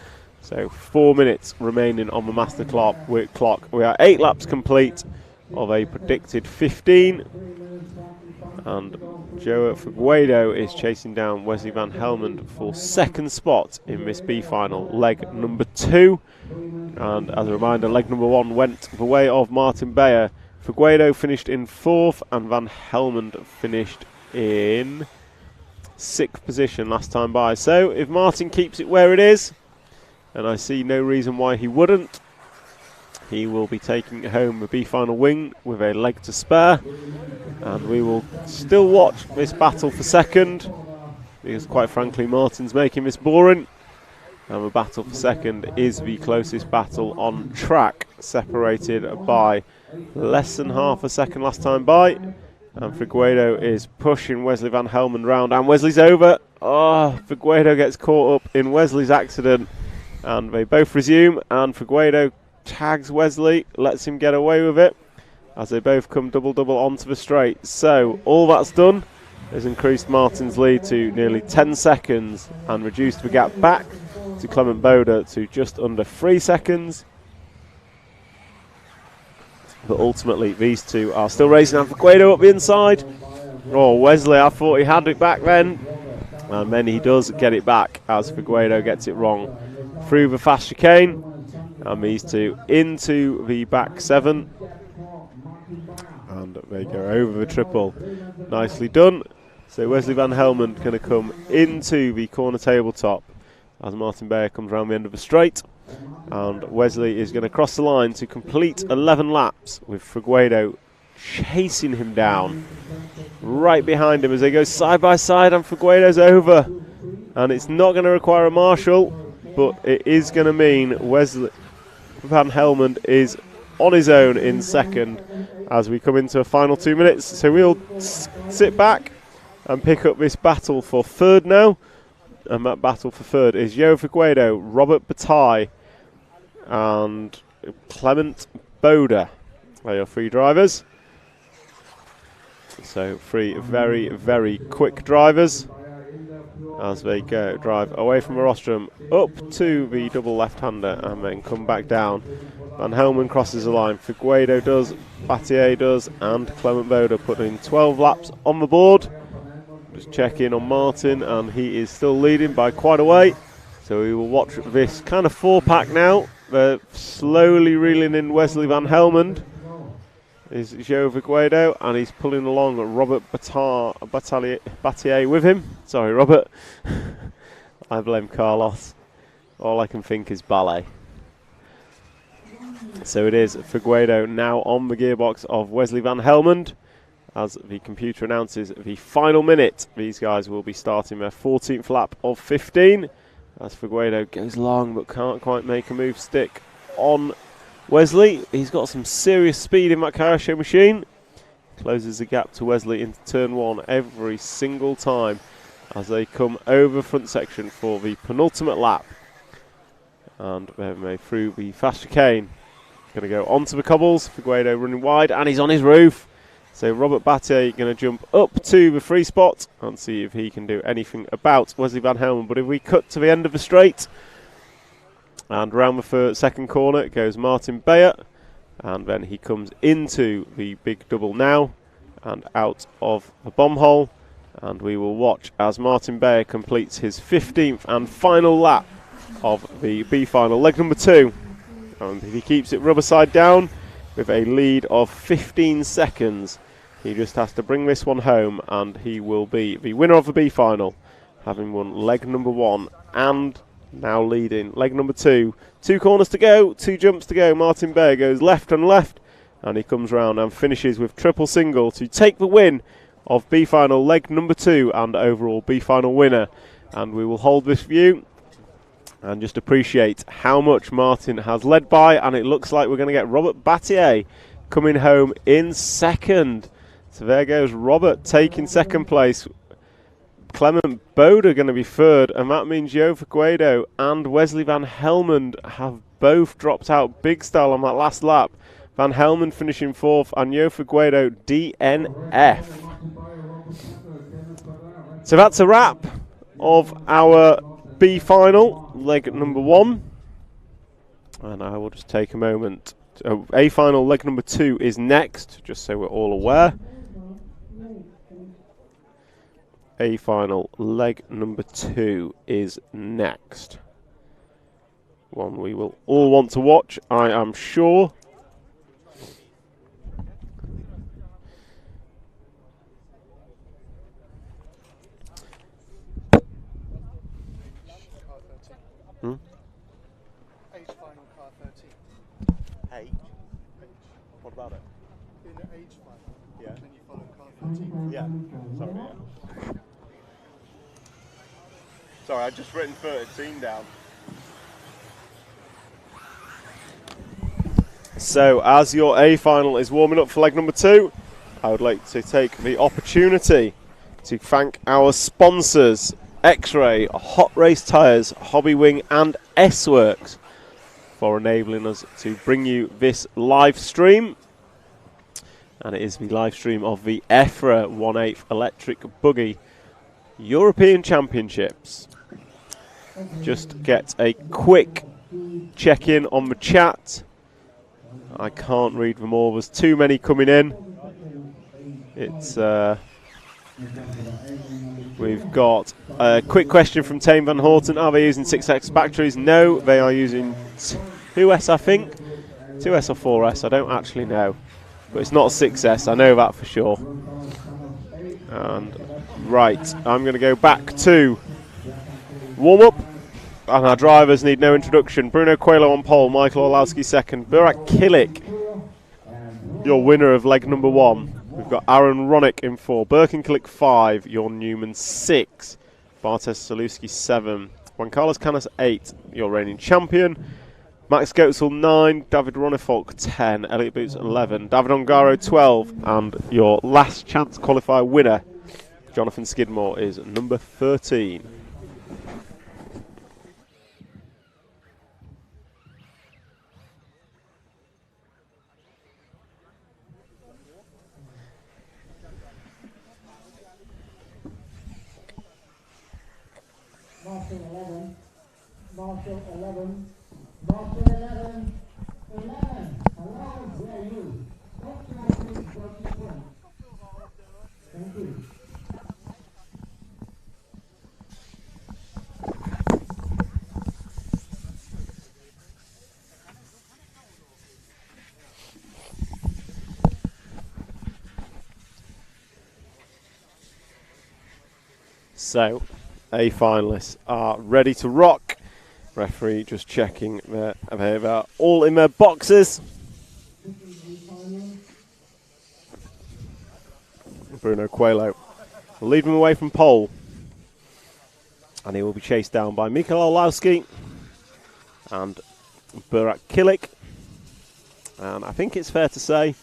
So 4 minutes remaining on the master clock. We are 8 laps complete of a predicted 15. And Joe Figueiredo is chasing down Wesley Van Helmond for 2nd spot in this B final, leg number 2. And as a reminder, leg number 1 went the way of Martin Beyer. Figueiredo finished in 4th and Van Helmond finished in 6th position last time by. So if Martin keeps it where it is, and I see no reason why he wouldn't, he will be taking home the B final win with a leg to spare. And we will still watch this battle for second, because quite frankly Martin's making this boring. And the battle for second is the closest battle on track, separated by less than half a second last time by. And Figueiredo is pushing Wesley Van Helmond round, and Wesley's over. Oh, Figueiredo gets caught up in Wesley's accident, and they both resume, and Figueiredo tags Wesley, lets him get away with it as they both come double onto the straight. So all that's done has increased Martin's lead to nearly 10 seconds and reduced the gap back to Clement Boda to just under 3 seconds. But ultimately these two are still racing, and Figueiredo up the inside. Oh, Wesley, I thought he had it back then. And then he does get it back as Figueiredo gets it wrong. Through the fast chicane. And these two into the back 7. And they go over the triple. Nicely done. So Wesley Van Helmond going to come into the corner tabletop as Martin Beyer comes around the end of the straight. And Wesley is going to cross the line to complete 11 laps with Figueiredo chasing him down. Right behind him as they go side by side, and Figueiredo's over. And it's not going to require a marshal, but it is going to mean Wesley Van Helmond is on his own in second as we come into a final 2 minutes. So we'll sit back and pick up this battle for third now. And that battle for third is João Figueiredo, Robert Bataille and Clement Boda. They are your 3 drivers. So 3 very, very quick drivers as they go drive away from the rostrum up to the double left-hander and then come back down. Van Helmond crosses the line, Figueiredo does, Bataille does, and Clement Boda putting 12 laps on the board. Just check in on Martin, and he is still leading by quite a way. So we will watch this kind of 4-pack now. They're slowly reeling in Wesley Van Helmond. Is João Figueiredo, and he's pulling along Robert Bataille with him. Sorry, Robert. I blame Carlos. All I can think is ballet. So it is Figueiredo now on the gearbox of Wesley Van Helmond. As the computer announces the final minute, these guys will be starting their 14th lap of 15. As Figueiredo goes long but can't quite make a move stick on Wesley. He's got some serious speed in that Kaiosho machine. Closes the gap to Wesley into turn 1 every single time as they come over front section for the penultimate lap. And they're through the fast chicane. Going to go onto the cobbles. Figueiredo running wide, and he's on his roof. So Robert Bataille going to jump up to the free spot and see if he can do anything about Wesley Van Helmond. But if we cut to the end of the straight, and round the second corner goes Martin Beyer, and then he comes into the big double now and out of the bomb hole, and we will watch as Martin Beyer completes his 15th and final lap of the B final, leg number 2, and if he keeps it rubber side down with a lead of 15 seconds, he just has to bring this one home and he will be the winner of the B final, having won leg number 1 and now leading leg number 2. 2 corners to go, 2 jumps to go. Martin Beyer goes left and left, and he comes round and finishes with triple single to take the win of B final leg number 2 and overall B final winner. And we will hold this view and just appreciate how much Martin has led by, and it looks like we're going to get Robert Bataille coming home in second. So there goes Robert taking second place. Clement Boda going to be third, and that means João Figueiredo and Wesley Van Helmond have both dropped out big style on that last lap. Van Helmond finishing 4th and João Figueiredo DNF. So that's a wrap of our B final, leg number 1. And I will just take a moment. A final, leg number 2 is next, just so we're all aware. A final, leg number 2 is next. One we will all want to watch, I am sure. H final car 13. H? What about it? In the H final, Yeah. then you follow car 13. Yeah, sorry, yeah. Sorry, I'd just written 13 down. So, as your A final is warming up for leg number 2, I would like to take the opportunity to thank our sponsors, X-Ray, Hot Race Tyres, Hobby Wing and S-Works, for enabling us to bring you this live stream. And it is the live stream of the EFRA 1/8 Electric Buggy European Championships. Just get a quick check-in on the chat. I can't read them all, there's too many coming in. It's We've got a quick question from Tame Van Horten. Are they using 6S batteries? No, they are using 2S, I think. 2S or 4S, I don't actually know. But it's not 6S, I know that for sure. And right, I'm going to go back to warm-up. And our drivers need no introduction. Bruno Coelho on pole, Michael Orlowski second. Burak Kilik, your winner of leg number 1. We've got Aaron Ronick in 4. Birkenkilik 5. Your Newman 6. Bartosz Saluski 7. Juan Carlos Canas 8. Your reigning champion. Max Goetzel 9. David Ronifolk 10. Elliot Boots 11. David Ongaro 12. And your last chance qualifier winner, Jonathan Skidmore, is number 13. Marshall 11, Marshall 11, Marshall 11, 11, allowance where you, stop traffic, got the point. Thank you. So, A finalists are ready to rock. Referee just checking they're all in their boxes. Bruno Coelho will lead him away from pole. And he will be chased down by Mikael Orlowski and Burak Kilik. And I think it's fair to say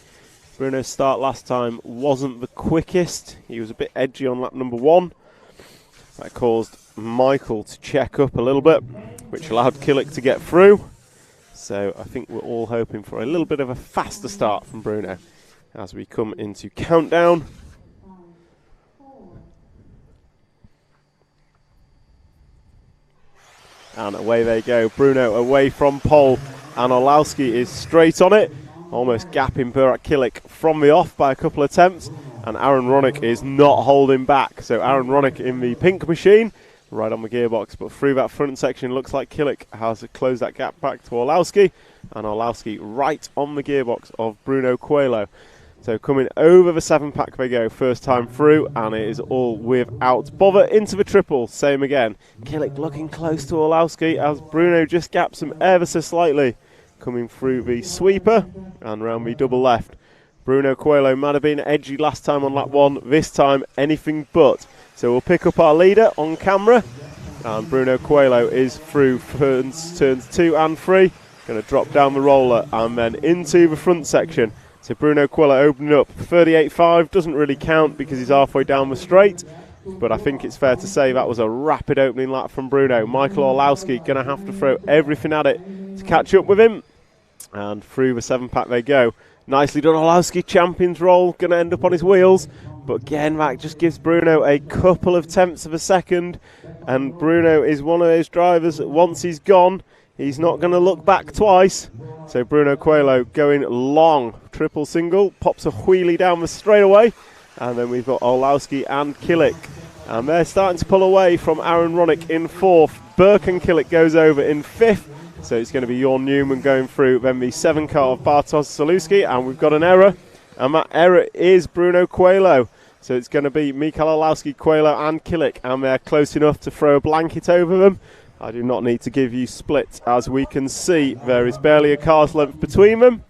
Bruno's start last time wasn't the quickest. He was a bit edgy on lap number 1. That caused Michael to check up a little bit, which allowed Kilik to get through. So I think we're all hoping for a little bit of a faster start from Bruno as we come into countdown. And away they go. Bruno away from pole, and Orlowski is straight on it, almost gapping Burak Kilik from the off by a couple of attempts. And Aaron Ronick is not holding back. So Aaron Ronick in the pink machine, right on the gearbox. But through that front section, looks like Kilik has closed that gap back to Orlowski. And Orlowski right on the gearbox of Bruno Coelho. So coming over the 7-pack they go, first time through. And it is all without bother into the triple. Same again. Kilik looking close to Orlowski as Bruno just gaps him ever so slightly. Coming through the sweeper and round the double left. Bruno Coelho might have been edgy last time on lap 1, this time anything but. So we'll pick up our leader on camera, and Bruno Coelho is through turns 2 and 3. Going to drop down the roller and then into the front section. So Bruno Coelho opening up 38.5, doesn't really count because he's halfway down the straight, but I think it's fair to say that was a rapid opening lap from Bruno. Michael Orlowski going to have to throw everything at it to catch up with him, and through the 7-pack they go. Nicely done, Orlowski, champion's roll, going to end up on his wheels. But again, that just gives Bruno a couple of tenths of a second. And Bruno is one of those drivers that once he's gone, he's not going to look back twice. So Bruno Coelho going long, triple single, pops a wheelie down the straightaway. And then we've got Orlowski and Kilik. And they're starting to pull away from Aaron Ronick in 4th. Birkenkilik goes over in 5th. So it's going to be Jorn Newman going through, then the 7 car of Bartosz Saluski, and we've got an error, and that error is Bruno Coelho. So it's going to be Mikael Orlowski, Coelho and Kilik, and they're close enough to throw a blanket over them. I do not need to give you splits, as we can see there is barely a car's length between them.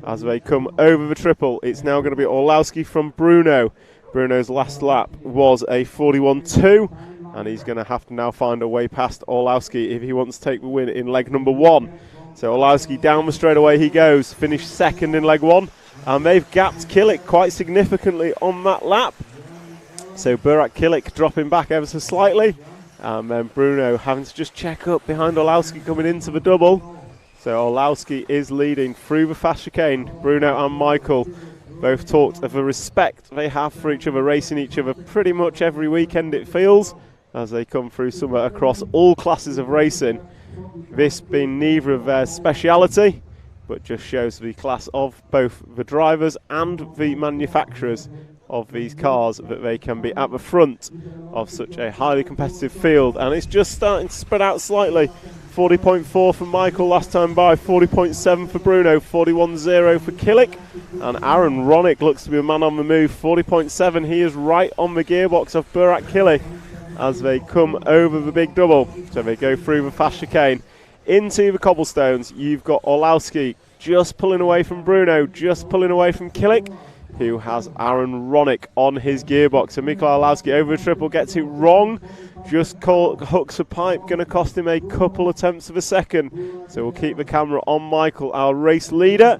As they come over the triple, it's now going to be Orlowski from Bruno. Bruno's last lap was a 41.2. And he's going to have to now find a way past Orlowski if he wants to take the win in leg number 1. So Orlowski down the straightaway he goes, finished second in leg 1. And they've gapped Kilik quite significantly on that lap. So Burak Kilik dropping back ever so slightly. And then Bruno having to just check up behind Orlowski coming into the double. So Orlowski is leading through the fast chicane. Bruno and Michael both talked of the respect they have for each other, racing each other pretty much every weekend it feels, as they come through summer across all classes of racing. This being neither of their speciality, but just shows the class of both the drivers and the manufacturers of these cars that they can be at the front of such a highly competitive field. And it's just starting to spread out slightly. 40.4 for Michael last time by, 40.7 for Bruno, 41.0 for Killick, and Aaron Ronick looks to be a man on the move. 40.7, he is right on the gearbox of Burak Killick as they come over the big double. So they go through the fast chicane into the cobblestones. You've got Orlowski just pulling away from Bruno, just pulling away from Killick, who has Aaron Ronick on his gearbox. So Mikael Orlowski over the triple, gets it wrong, just hooks a pipe, going to cost him a couple attempts of a second. So we'll keep the camera on Michael, our race leader,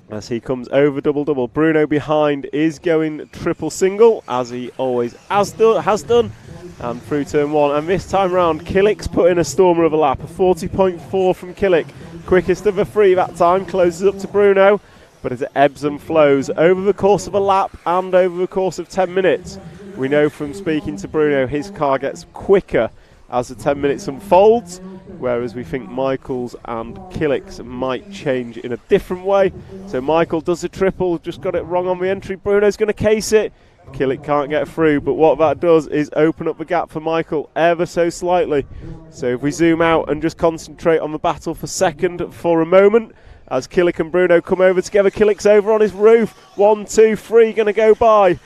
as he comes over double-double. Bruno behind is going triple-single, as he always has done, and through turn one. And this time round, Killick's put in a stormer of a lap, a 40.4 from Killick. Quickest of the three that time, closes up to Bruno, but as it ebbs and flows over the course of a lap and over the course of 10 minutes. We know from speaking to Bruno his car gets quicker as the 10 minutes unfolds, whereas we think Michael's and Killick's might change in a different way. So Michael does a triple, just got it wrong on the entry. Bruno's going to case it. Killick can't get through, but what that does is open up the gap for Michael ever so slightly. So if we zoom out and just concentrate on the battle for second for a moment, as Killick and Bruno come over together. Killick's over on his roof. 1, 2, 3 going to go by.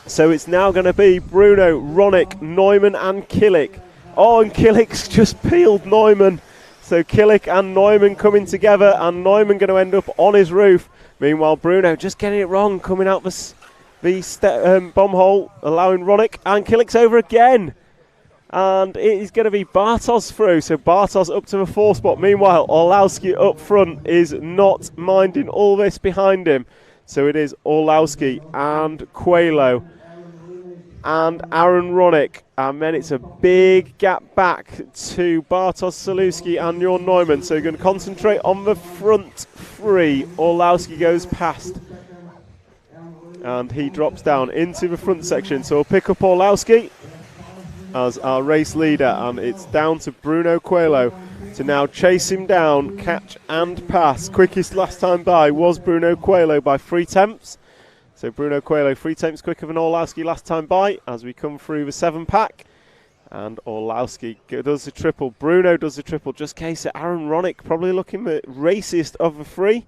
So it's now going to be Bruno, Ronick, Neumann and Killick. Oh, and Killick's just peeled Neumann. So Killick and Neumann coming together, and Neumann going to end up on his roof. Meanwhile, Bruno just getting it wrong, coming out the bomb hole, allowing Ronick, and Killick's over again. And it is going to be Bartos through, so Bartos up to the 4 spot. Meanwhile, Orlowski up front is not minding all this behind him. So it is Orlowski and Coelho and Aaron Ronick. And then it's a big gap back to Bartos, Saluski and Jorn Neumann. So you're going to concentrate on the front 3. Orlowski goes past, and he drops down into the front section. So we'll pick up Orlowski as our race leader, and it's down to Bruno Coelho to now chase him down, catch and pass. Quickest last time by was Bruno Coelho by 3 tenths. So Bruno Coelho 3 tenths quicker than Orlowski last time by as we come through the 7-pack. And Orlowski does the triple, Bruno does the triple, just case it. Aaron Ronick probably looking the raciest of the 3.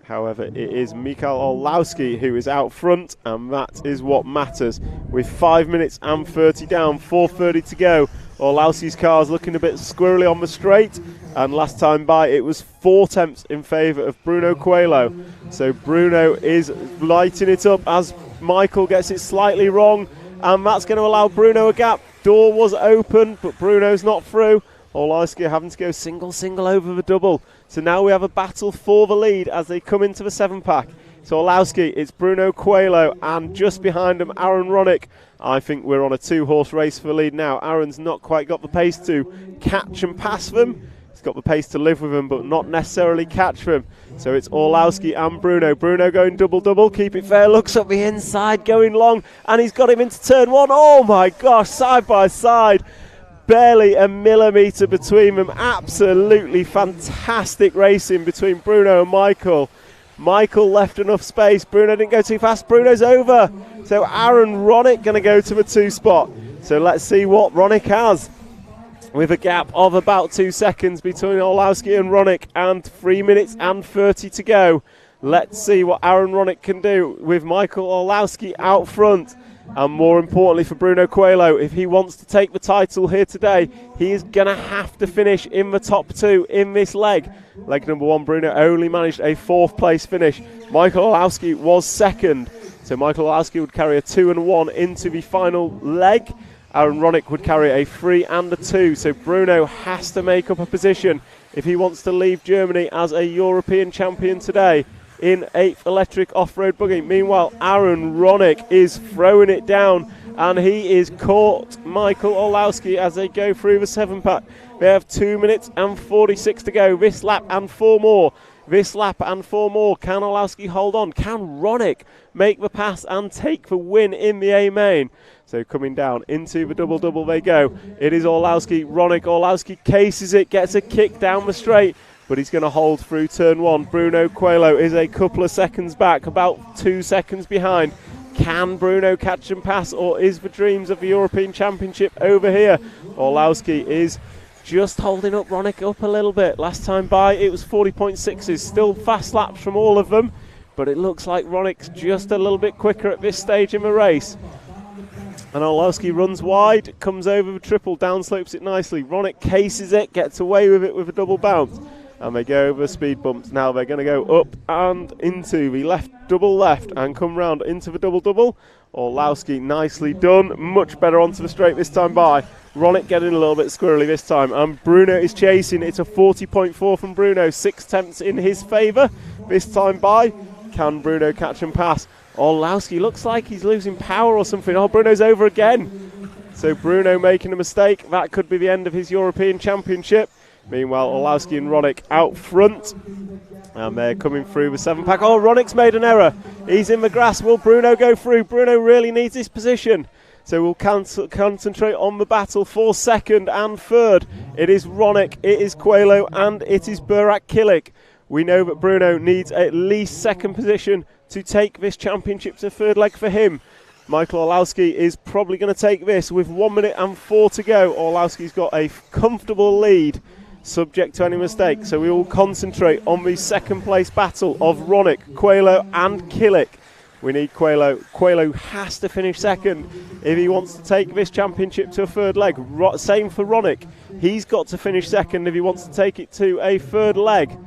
However, it is Mikael Orlowski who is out front, and that is what matters. With 5 minutes and 30 down, 4:30 to go. Orlowski's car's looking a bit squirrely on the straight, and last time by it was 4 tenths in favour of Bruno Coelho. So Bruno is lighting it up as Michael gets it slightly wrong, and that's going to allow Bruno a gap. Door was open, but Bruno's not through. Orlowski having to go single over the double. So now we have a battle for the lead as they come into the 7-pack. So Orlowski, it's Bruno Coelho, and just behind him Aaron Ronick. I think we're on a 2-horse race for the lead now. Aaron's not quite got the pace to catch and pass them. He's got the pace to live with them, but not necessarily catch them. So it's Orlowski and Bruno. Bruno going double, keep it fair, looks up the inside, going long, and he's got him into turn 1. Oh my gosh, side by side. Barely a millimetre between them. Absolutely fantastic racing between Bruno and Michael. Michael left enough space. Bruno didn't go too fast. Bruno's over. So Aaron Ronick going to go to the 2 spot. So let's see what Ronick has. With a gap of about 2 seconds between Orlowski and Ronick, and 3 minutes and 30 to go. Let's see what Aaron Ronick can do with Michael Orlowski out front. And more importantly for Bruno Coelho, if he wants to take the title here today, he is going to have to finish in the top 2 in this leg. Leg number 1, Bruno only managed a 4th place finish. Michael Orlowski was 2nd. So Michael Orlowski would carry a 2 and 1 into the final leg. Aaron Ronick would carry a 3 and a 2. So Bruno has to make up a position if he wants to leave Germany as a European champion today in 8th electric off-road buggy. Meanwhile, Aaron Ronick is throwing it down, and he is caught Michael Orlowski as they go through the 7-pack. They have 2 minutes and 46 to go. This lap and 4 more. This lap and 4 more. Can Orlowski hold on? Can Ronick make the pass and take the win in the A main? So coming down into the double they go. It is Orlowski, Ronick. Orlowski cases it, gets a kick down the straight. but he's going to hold through turn 1. Bruno Coelho is a couple of seconds back, about 2 seconds behind. Can Bruno catch and pass, or is the dreams of the European Championship over here? Orlowski is just holding up Ronick up a little bit. Last time by it was 40.6s, still fast laps from all of them, but it looks like Ronick's just a little bit quicker at this stage in the race. And Orlowski runs wide, comes over the triple, downslopes it nicely. Ronick cases it, gets away with it with a double bounce. And they go over speed bumps. Now they're going to go up and into the left, double left, and come round into the double. Orlowski, nicely done. Much better onto the straight this time by. Ronick getting a little bit squirrely this time. And Bruno is chasing. It's a 40.4 from Bruno. 6 tenths in his favour this time by. Can Bruno catch and pass? Orlowski looks like he's losing power or something. Oh, Bruno's over again. So Bruno making a mistake. That could be the end of his European Championship. Meanwhile, Orlowski and Ronick out front. And they're coming through the 7-pack. Oh, Ronick's made an error. He's in the grass. Will Bruno go through? Bruno really needs this position. So we'll concentrate on the battle for second and third. It is Ronick, it is Coelho, and it is Burak Kilic. We know that Bruno needs at least second position to take this championship to third leg for him. Michael Orlowski is probably going to take this with 1 minute and 4 to go. Orlowski's got a comfortable lead, subject to any mistake. So we will concentrate on the second place battle of Ronick, Coelho and Kilic. We need Coelho. Coelho has to finish second if he wants to take this championship to a third leg. Same for Ronick. He's got to finish second if he wants to take it to a third leg.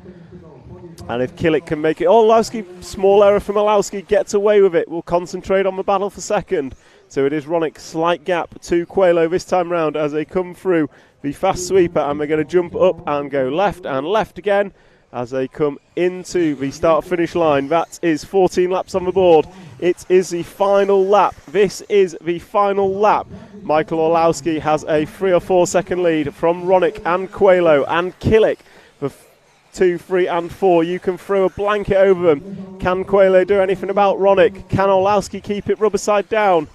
And if Kilic can make it, Orlowski, small error from Orlowski, gets away with it. We'll concentrate on the battle for second. So it is Ronick, slight gap to Coelho this time round as they come through the fast sweeper, and we're going to jump up and go left and left again as they come into the start-finish line. That is 14 laps on the board. It is the final lap. This is the final lap. Michael Orlowski has a 3 or 4 second lead from Ronick and Coelho and Kilic. For 2, 3 and 4, you can throw a blanket over them. Can Coelho do anything about Ronick? Can Orlowski keep it rubber side down?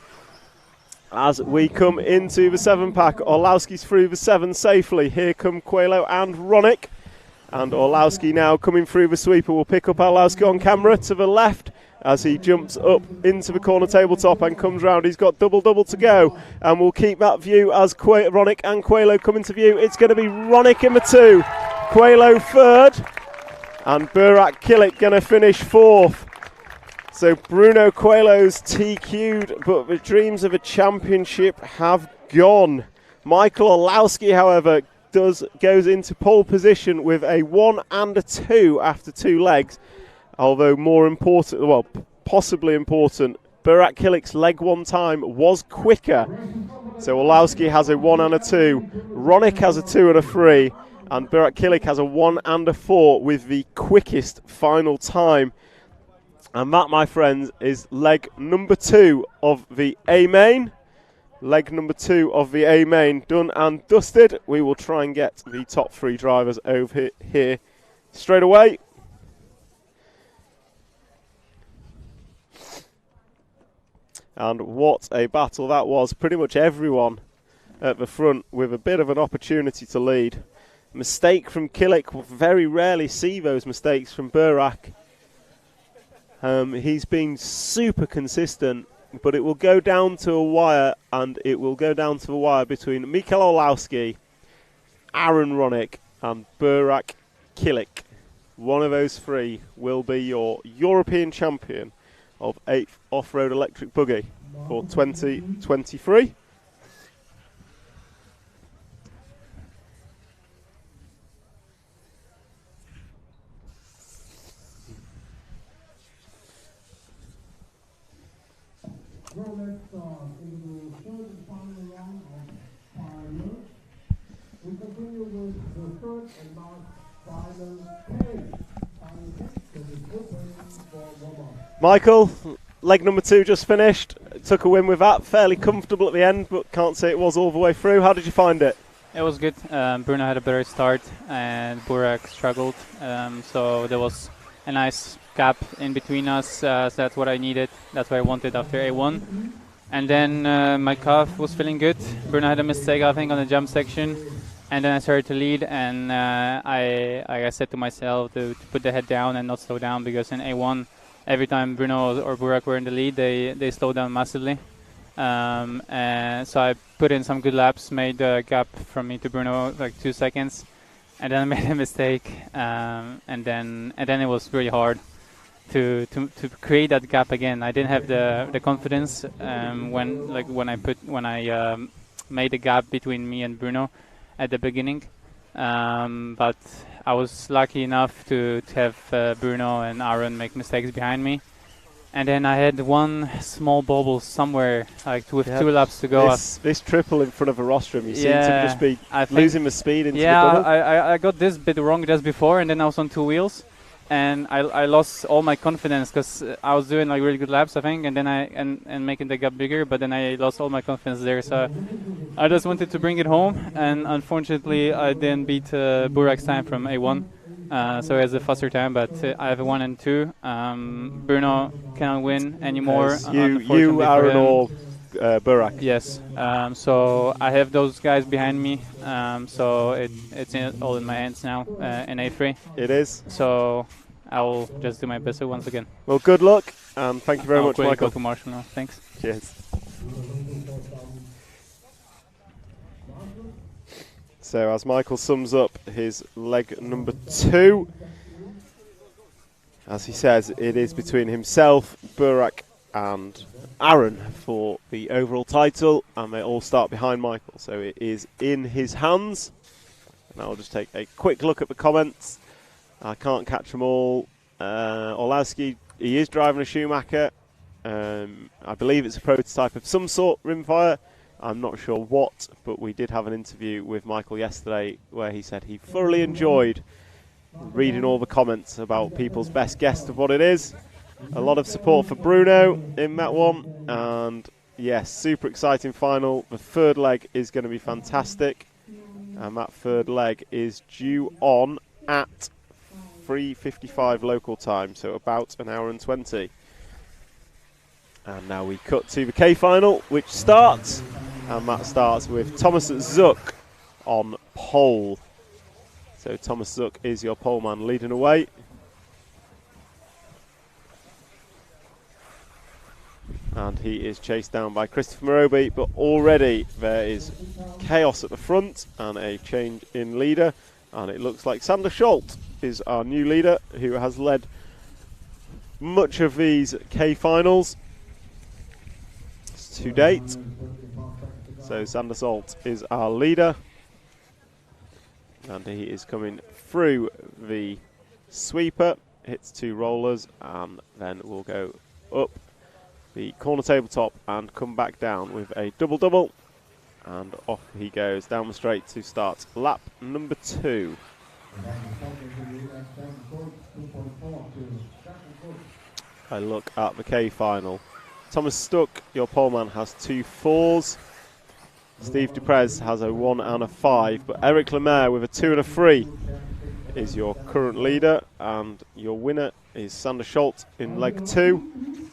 As we come into the 7-pack, Orlowski's through the 7 safely. Here come Coelho and Ronick. And Orlowski now coming through the sweeper. We'll pick up Orlowski on camera to the left as he jumps up into the corner tabletop and comes round. He's got double to go. And we'll keep that view as Ronick and Coelho come into view. It's going to be Ronick in the 2, Coelho 3rd, and Burak Kilic going to finish 4th. So Bruno Coelho's TQ'd, but the dreams of a championship have gone. Michael Orlowski, however, goes into pole position with a 1 and a 2 after 2 legs. Although more important, well, possibly important, Burak Kilic's leg 1 time was quicker. So Orlowski has a 1 and a 2. Ronick has a 2 and a 3. And Burak Kilic has a 1 and a 4 with the quickest final time. And that, my friends, is leg number 2 of the A main. Leg number 2 of the A main done and dusted. We will try and get the top 3 drivers over here straight away. And what a battle that was. Pretty much everyone at the front with a bit of an opportunity to lead. Mistake from Kilic. We'll very rarely see those mistakes from Burak. He's been super consistent, but it will go down to a wire, and it will go down to the wire between Michael Orlowski, Aaron Ronick, and Burak Kilic. One of those 3 will be your European champion of 8th Off-Road Electric Buggy for 2023. Well, let's start into the third and final round of final. We continue with the third and last final case. Final case that is open for warm-up. Michael, leg number 2 just finished. Took a win with that. Fairly comfortable at the end, but can't say it was all the way through. How did you find it? It was good. Bruno had a better start and Burak struggled. So there was a nice gap in between us. So that's what I needed. That's what I wanted after A1. And then my calf was feeling good. Bruno had a mistake, I think, on the jump section. And then I started to lead, and I said to myself to put the head down and not slow down, because in A1, every time Bruno or Burak were in the lead, they slowed down massively. And so I put in some good laps, made the gap from me to Bruno like 2 seconds, and then I made a mistake, and then it was really hard to create that gap again. I didn't have the confidence when I made the gap between me and Bruno at the beginning, but I was lucky enough to have Bruno and Aaron make mistakes behind me, and then I had one small bobble somewhere, like with 2 laps to go. This triple in front of a rostrum, you seem to just be losing the speed into the double. I got this bit wrong just before, and then I was on 2 wheels, and I lost all my confidence, because I was doing like really good laps, I think, and then and making the gap bigger, but then I lost all my confidence there. So I just wanted to bring it home, and unfortunately I didn't beat Burak's time from A1, so he has a faster time, but I have a 1 and 2. Bruno cannot win anymore. You, Aaron, or Burak? Yes. So I have those guys behind me. So it's all in my hands now in A3. It is. So I will just do my best once again. Well, good luck, and thank you very much, Michael. Go to Marshall now. Thanks. Cheers. So as Michael sums up his leg number 2, as he says, it is between himself, Burak, and Aaron for the overall title, and they all start behind Michael, so it is in his hands. And I'll just take a quick look at the comments. I can't catch them all. Olowski, he is driving a Schumacher. I believe it's a prototype of some sort, Rimfire. I'm not sure what, but we did have an interview with Michael yesterday where he said he thoroughly enjoyed reading all the comments about people's best guess of what it is. A lot of support for Bruno in that one, and yes, super exciting final. The third leg is going to be fantastic, and that third leg is due on at 3:55 local time, so about an hour and 20. And now we cut to the K final, which starts, and that starts with Thomas Zuck on pole. So Thomas Zuck is your pole man leading away. And he is chased down by Christopher Morobe, but already there is chaos at the front and a change in leader. And it looks like Sander Scholt is our new leader, who has led much of these K finals to date. So Sander Scholt is our leader, and he is coming through the sweeper, hits 2 rollers, and then we'll go up the corner tabletop and come back down with a double-double, and off he goes down the straight to start lap number 2. I look at the K final. Thomas Stuck, your poleman, has 2 4s. Steve Duprez has a 1 and a 5, but Eric Lemaire with a 2 and a 3 is your current leader, and your winner is Sander Scholt in leg 2.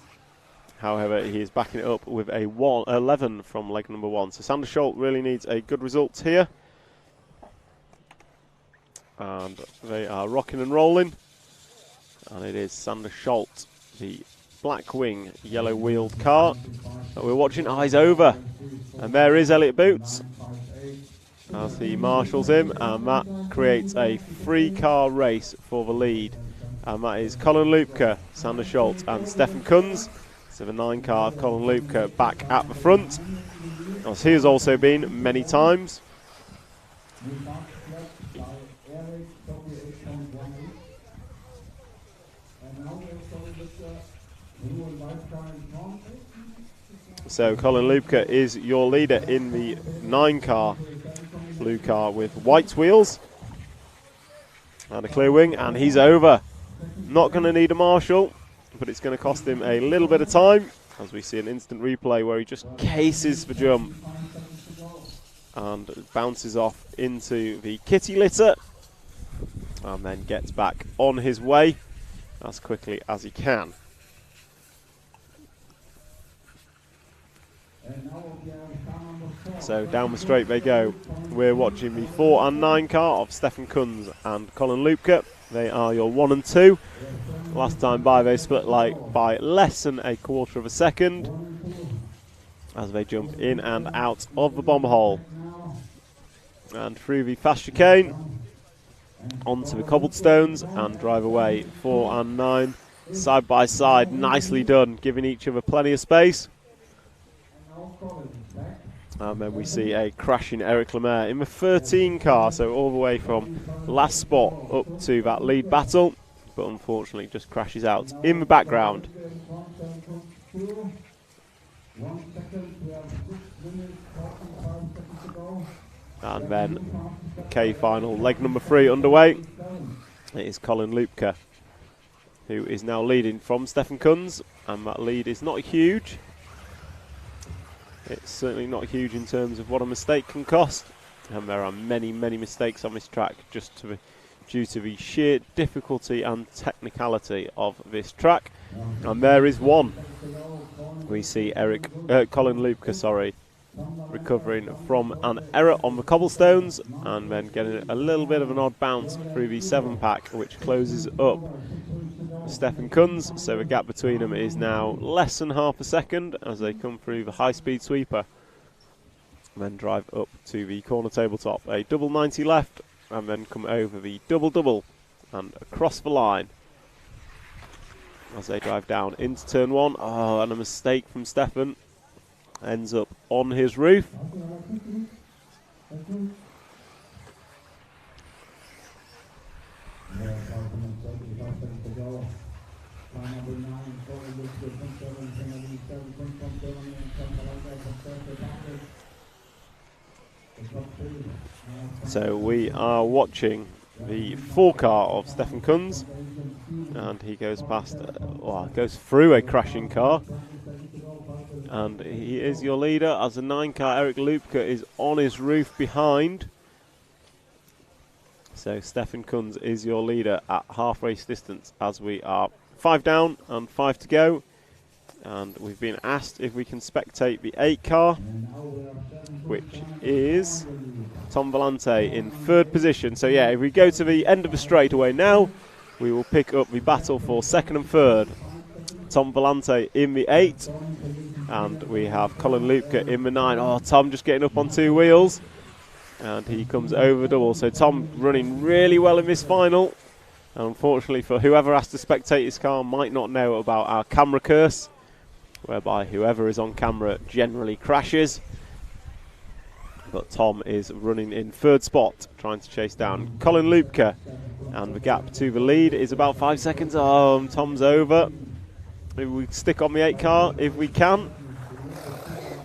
However, he is backing it up with a 11 from leg number 1. So Sander Scholt really needs a good result here. And they are rocking and rolling. And it is Sander Scholt, the black wing, yellow wheeled car that we're watching. Eyes over. And there is Elliot Boots as he marshals him. And that creates a 3-car race for the lead. And that is Colin Lupke, Sander Scholt, and Stefan Kunz. So the 9-car of Colin Lupke back at the front, as he has also been many times. So Colin Lupke is your leader in the 9-car, blue car with white wheels. And a clear wing, and he's over. Not going to need a marshal, but it's going to cost him a little bit of time, as we see an instant replay where he just cases the jump and bounces off into the kitty litter and then gets back on his way as quickly as he can. And now So down the straight they go. We're watching the 4 and 9 car of Stefan Kunz and Colin Lupke. They are your 1 and 2. Last time by they split by less than a quarter of a second as they jump in and out of the bomb hole. And through the fast chicane onto the cobblestones and drive away. 4 and 9 side by side, nicely done, giving each other plenty of space. And then we see a crashing Eric Lemaire in the 13 car, so all the way from last spot up to that lead battle, but unfortunately just crashes out in the background. And then K final, leg number 3 underway. It is Colin Lupke who is now leading from Stefan Kunz, and that lead is not huge. It's certainly not huge in terms of what a mistake can cost, and there are many mistakes on this track just due to the sheer difficulty and technicality of this track. And there is one. We see Colin Lupke, recovering from an error on the cobblestones and then getting a little bit of an odd bounce through the 7-pack, which closes up Stefan Kunz, so the gap between them is now less than half a second as they come through the high-speed sweeper and then drive up to the corner tabletop. A double 90 left and then come over the double and across the line as they drive down into turn 1. Oh, and a mistake from Stefan ends up on his roof. So we are watching the 4 car of Stefan Kunz, and he goes past, goes through a crashing car, and he is your leader as the 9 car Eric Lupke is on his roof behind. So Stefan Kunz is your leader at half race distance as we are 5 down and 5 to go. And we've been asked if we can spectate the 8 car, which is Tom Vellante in 3rd position. So yeah, if we go to the end of the straightaway now, we will pick up the battle for 2nd and 3rd. Tom Vellante in the 8, and we have Colin Lupke in the 9. Oh, Tom just getting up on 2 wheels. And he comes over double. So Tom running really well in this final. And unfortunately for whoever has to spectate his car might not know about our camera curse, whereby whoever is on camera generally crashes. But Tom is running in 3rd spot, trying to chase down Colin Lupke. And the gap to the lead is about 5 seconds. Oh, Tom's over. Maybe we stick on the 8 car if we can.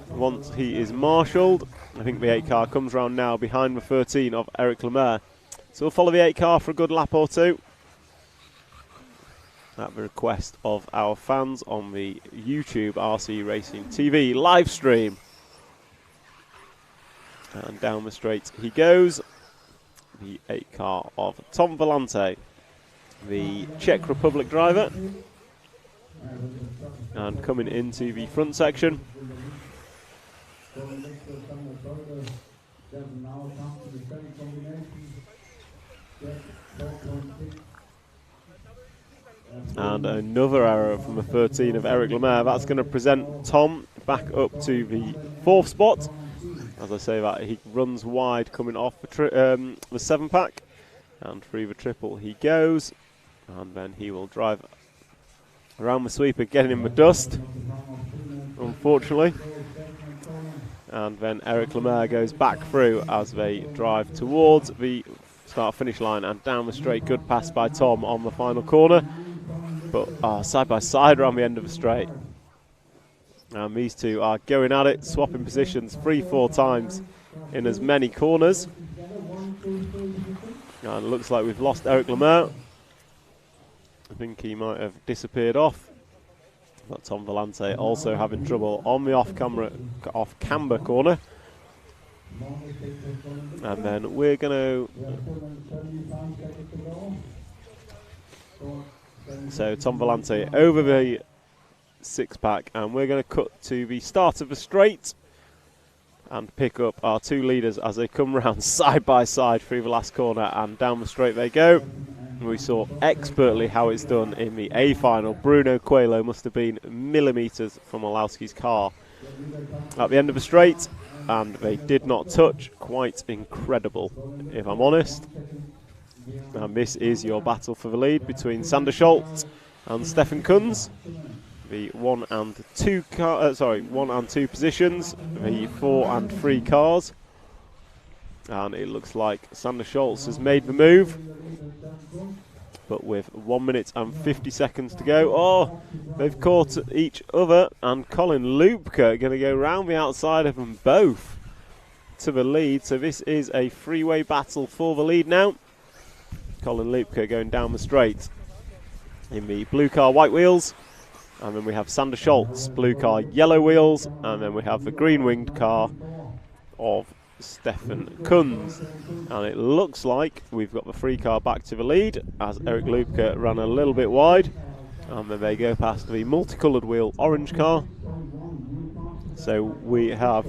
Once he is marshalled. I think the 8 car comes round now behind the 13 of Eric Lemaire. So we'll follow the 8 car for a good lap or 2. At the request of our fans on the YouTube RC Racing TV live stream. And down the straight he goes. The 8 car of Tom Vellante, the Czech Republic driver. And coming into the front section. And another error from the 13 of Eric Lemaire. That's going to present Tom back up to the 4th spot. As I say that, he runs wide coming off the 7-pack. And through the triple he goes. And then he will drive around the sweeper, getting in the dust, unfortunately. And then Eric Lemaire goes back through as they drive towards the start-finish line and down the straight. Good pass by Tom on the final corner. But side by side around the end of the straight. And these two are going at it, swapping positions 3-4 times in as many corners. And it looks like we've lost Eric Lemaire. I think he might have disappeared off. But Tom Vellante also having trouble on the off-camber corner. And then we're going to... So Tom Vellante over the 6-pack, and we're going to cut to the start of the straight. and pick up our two leaders as they come round side by side through the last corner, and down the straight they go. We saw expertly how it's done in the A final. Bruno Coelho must have been millimetres from Orlowski's car at the end of the straight, and they did not touch. Quite incredible, if I'm honest. And this is your battle for the lead between Sander Scholz and Stefan Kunz. The 1 and 2 positions, the 4 and 3 cars. And it looks like Sander Scholz has made the move, but with 1 minute and 50 seconds to go. Oh, they've caught each other, and Colin Lupke going to go round the outside of them both to the lead. So this is a three-way battle for the lead now. Colin Lupke going down the straight in the blue car, white wheels. And then we have Sander Scholz, blue car, yellow wheels. And then we have the green-winged car of Stefan Kunz. And it looks like we've got the 3 car back to the lead as Eric Lupke ran a little bit wide. And then they go past the multicoloured wheel orange car. So we have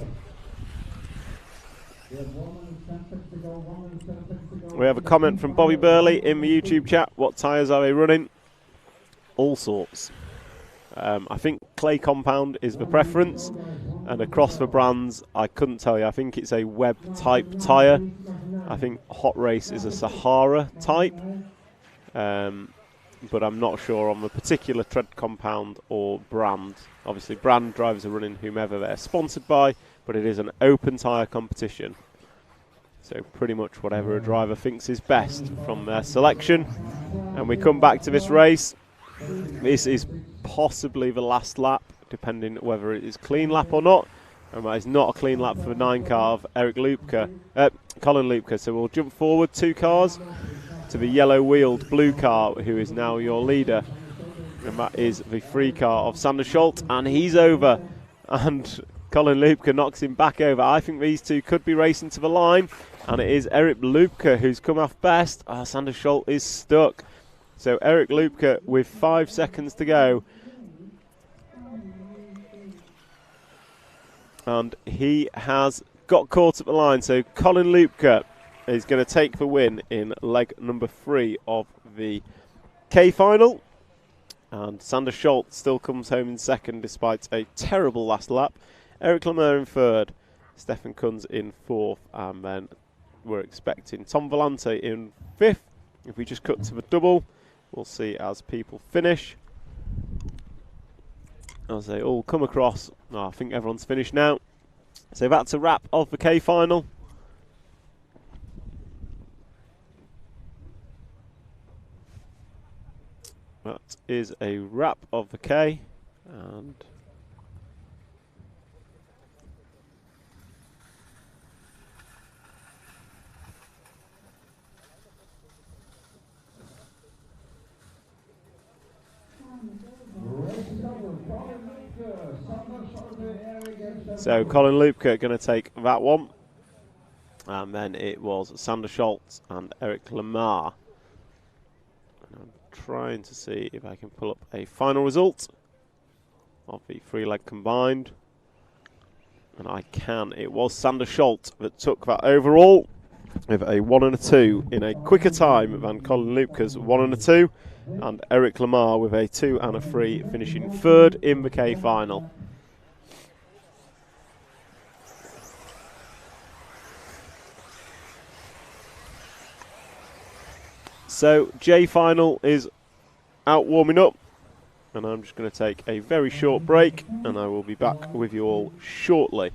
a comment from Bobby Burley in the YouTube chat. What tyres are they running? All sorts. I think clay compound is the preference, and across the brands I couldn't tell you. I think it's a Web type tyre. I think Hot Race is a Sahara type, but I'm not sure on the particular tread compound or brand. Obviously brand drivers are running whomever they're sponsored by, but it is an open tyre competition, so pretty much whatever a driver thinks is best from their selection. And we come back to this race. This is possibly the last lap, depending whether it is clean lap or not. And that is not a clean lap for the 9 car of Eric Lupke, Colin Lupke. So we'll jump forward 2 cars to the yellow-wheeled blue car, who is now your leader. And that is the 3 car of Sander Scholz, and he's over. And Colin Lupke knocks him back over. I think these two could be racing to the line, and it is Eric Lupke who's come off best. Sander Scholz is stuck. So Eric Lupke with 5 seconds to go. And he has got caught at the line. So Colin Lupke is going to take the win in leg number 3 of the K final. And Sander Scholz still comes home in second despite a terrible last lap. Eric Lemaire in third. Stefan Kunz in fourth. And then we're expecting Tom Volante in fifth. If we just cut to the double, we'll see as people finish. As they all come across. I think everyone's finished now. So that's a wrap of the K final. That is a wrap of the K. And so Colin Lupke going to take that one, and then it was Sander Scholz and Eric Lemaire. And I'm trying to see if I can pull up a final result of the 3-leg combined, and I can. It was Sander Scholz that took that overall with a 1 and a 2 in a quicker time than Colin Lupke's 1 and a 2, and Eric Lemaire with a 2 and a 3, finishing third in the K final. So J final is out warming up, and I'm just going to take a very short break, and I will be back with you all shortly.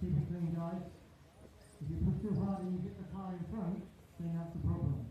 keep it clean, guys. If you push too hard and you get the car in front, then that's the problem.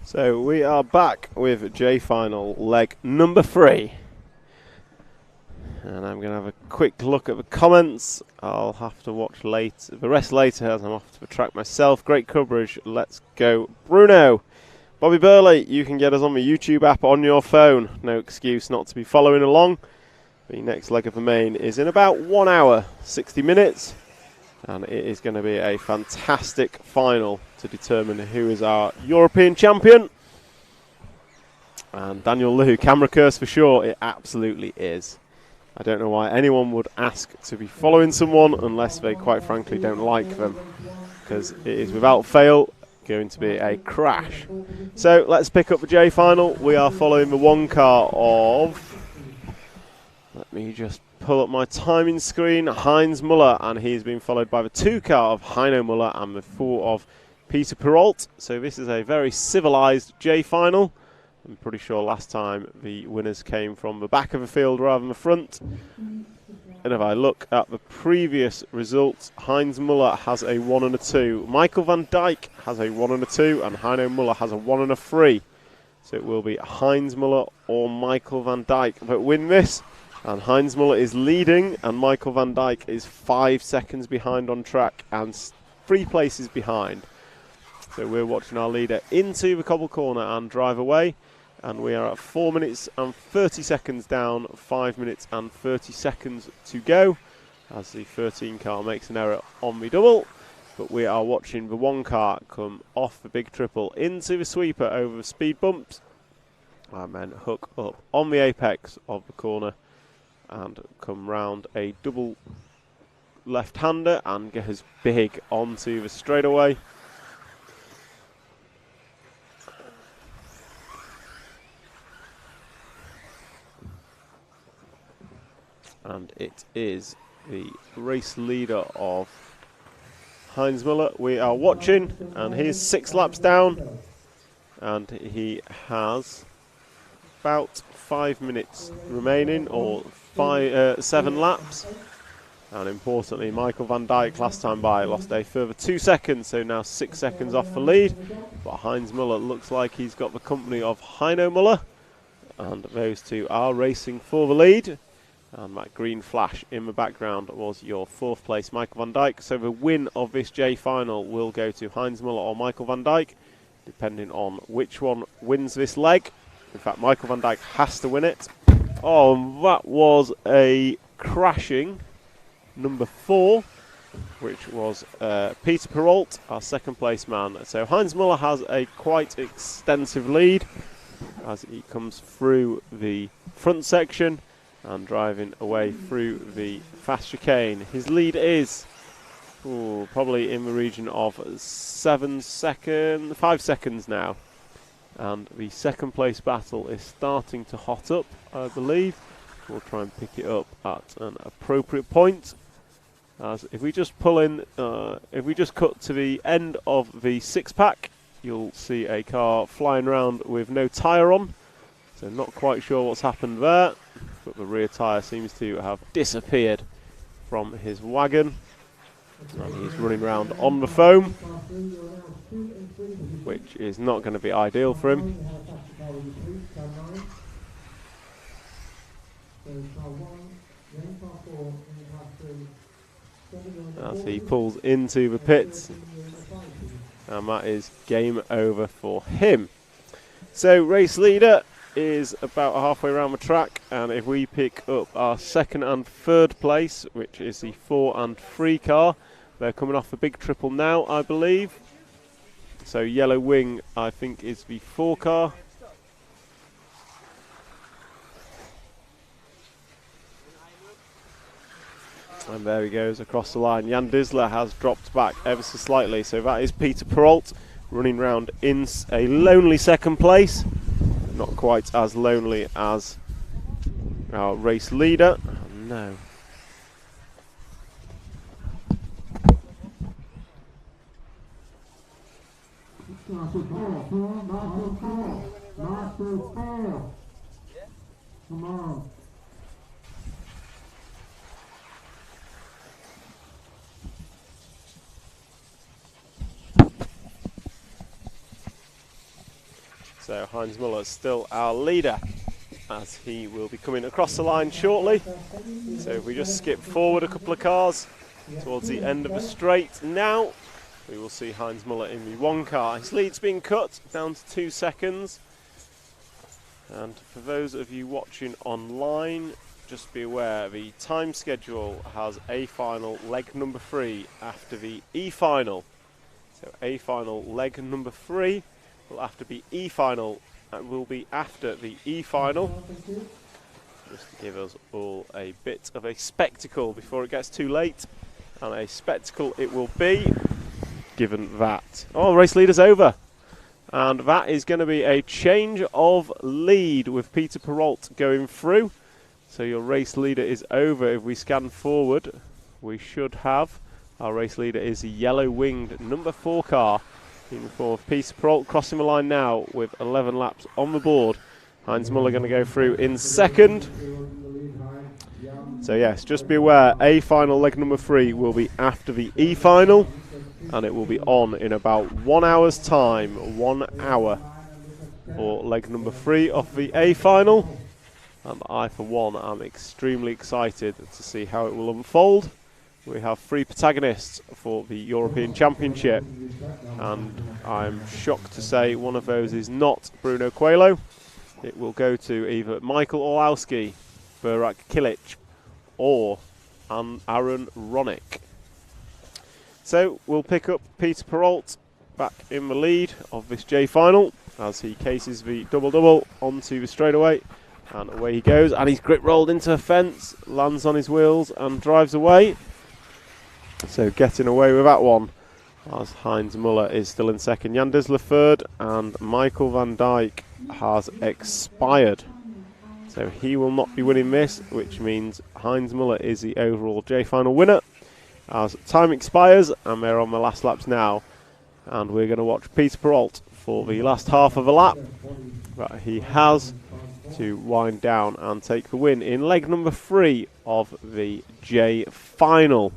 So we are back with J final leg number 3. And I'm going to have a quick look at the comments. I'll have to watch the rest later as I'm off to the track myself. Great coverage. Let's go, Bruno. Bobby Burley, you can get us on the YouTube app on your phone. No excuse not to be following along. The next leg of the main is in about 1 hour, 60 minutes. And it is going to be a fantastic final to determine who is our European champion. And Daniel Liu, camera curse for sure, it absolutely is. I don't know why anyone would ask to be following someone unless they quite frankly don't like them, because it is without fail going to be a crash. So let's pick up the J final. We are following the 1 car of, let me just pull up my timing screen, Heinz Muller, and he's been followed by the 2 car of Heino Muller and the 4 of Peter Perrault. So this is a very civilised J final. I'm pretty sure last time the winners came from the back of the field rather than the front. And if I look at the previous results, Heinz Muller has a 1 and a 2. Michael van Dijk has a 1 and a 2, and Heino Muller has a 1 and a 3. So it will be Heinz Muller or Michael van Dijk that win this. And Heinz Muller is leading, and Michael van Dijk is 5 seconds behind on track and 3 places behind. So we're watching our leader into the cobble corner and drive away. And we are at 4 minutes and 30 seconds down, 5 minutes and 30 seconds to go, as the 13 car makes an error on the double. But we are watching the 1 car come off the big triple into the sweeper over the speed bumps, and then hook up on the apex of the corner and come round a double left-hander and goes big onto the straightaway. And it is the race leader of Heinz Muller we are watching, and he's 6 laps down, and he has about 5 minutes remaining, or 7 laps. And importantly, Michael van Dijk last time by lost a further 2 seconds, so now 6 seconds off the lead. But Heinz Muller looks like he's got the company of Heino Muller, and those 2 are racing for the lead. And that green flash in the background was your 4th place Michael van Dijk. So the win of this J final will go to Heinz Muller or Michael van Dijk, depending on which one wins this leg. In fact, Michael van Dijk has to win it. Oh, that was a crashing number 4, which was Peter Perrault, our 2nd place man. So Heinz Muller has a quite extensive lead as he comes through the front section and driving away through the fast chicane. His lead is probably in the region of 5 seconds now. And the 2nd place battle is starting to hot up, I believe. We'll try and pick it up at an appropriate point. As if we just pull in, if we just cut to the end of the 6-pack, you'll see a car flying around with no tyre on. So not quite sure what's happened there. but the rear tyre seems to have disappeared from his wagon. And he's running around on the foam, which is not going to be ideal for him. As he pulls into the pits, and that is game over for him. So race leader is about halfway around the track, and if we pick up our second and third place, which is the 4 and 3 car, they're coming off a big triple now, I believe. So Yellow Wing, I think, is the 4 car. And there he goes across the line. Jan Disler has dropped back ever so slightly, so that is Peter Perrault running round in a lonely second place. Not quite as lonely as our race leader. Oh, no. Come on. So Heinz Muller is still our leader, as he will be coming across the line shortly. So if we just skip forward a couple of cars towards the end of the straight now, we will see Heinz Muller in the 1 car. His lead's been cut down to 2 seconds. And for those of you watching online, just be aware the time schedule has A final leg number 3 after the E final. So A final leg number 3 will have to be E final, and will be after the E final, just to give us all a bit of a spectacle before it gets too late. And a spectacle it will be, given that race leader's over, and that is going to be a change of lead with Peter Perrault going through. So your race leader is over. If we scan forward, we should have our race leader is the yellow winged number 4 car in the form of Peter Perrault, crossing the line now with 11 laps on the board. Heinz Muller going to go through in second. So yes, just be aware, A final leg number 3 will be after the E final, and it will be on in about 1 hour's time. 1 hour for leg number 3 of the A final. And I, for one, am extremely excited to see how it will unfold. We have 3 protagonists for the European Championship, and I'm shocked to say one of those is not Bruno Coelho. It will go to either Michael Orlowski, Burak Kilic, or Aaron Ronick. So we'll pick up Peter Perrault back in the lead of this J final as he cases the double-double onto the straightaway, and away he goes, and he's grip rolled into a fence, lands on his wheels and drives away. So getting away with that one, as Heinz Muller is still in second, Jan Disler third, and Michael van Dijk has expired. So he will not be winning this, which means Heinz Muller is the overall J final winner. As time expires, and they're on the last laps now, and we're going to watch Peter Perrault for the last half of a lap that he has to wind down and take the win in leg number 3 of the J final.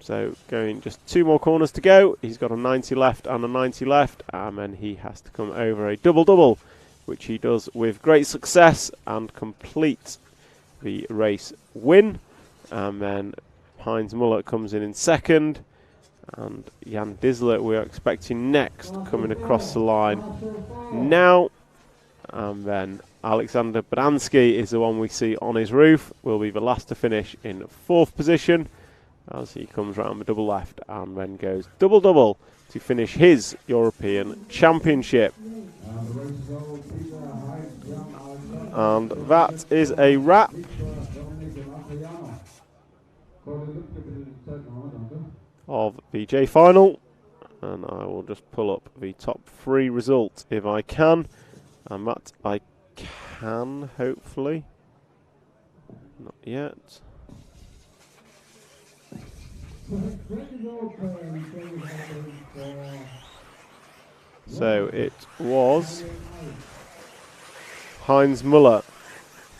So going just 2 more corners to go. He's got a 90 left and a 90 left, and then he has to come over a double-double, which he does with great success and complete the race win. And then Heinz Muller comes in second, and Jan Disler we are expecting next, coming across the line now. And then Alexander Baransky is the one we see on his roof, will be the last to finish in 4th position, as he comes round the double left and then goes double-double to finish his European Championship. And that is a wrap of the J final, and I will just pull up the top 3 results if I can, and that I can, hopefully. Not yet. So it was Heinz Muller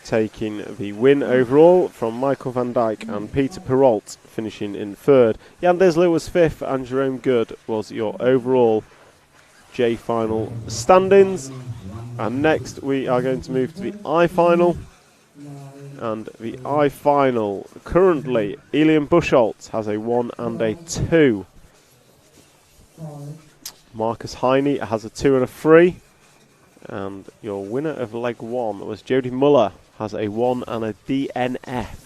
taking the win overall from Michael van Dijk and Peter Perrault finishing in third. Jan Disler was fifth and Jerome Good was your overall J final standings. And next we are going to move to the I final. And the I final, currently Elian Buchholz has a 1 and a 2. Marcus Heine has a 2 and a 3. And your winner of leg 1 was Jody Muller, has a 1 and a DNF.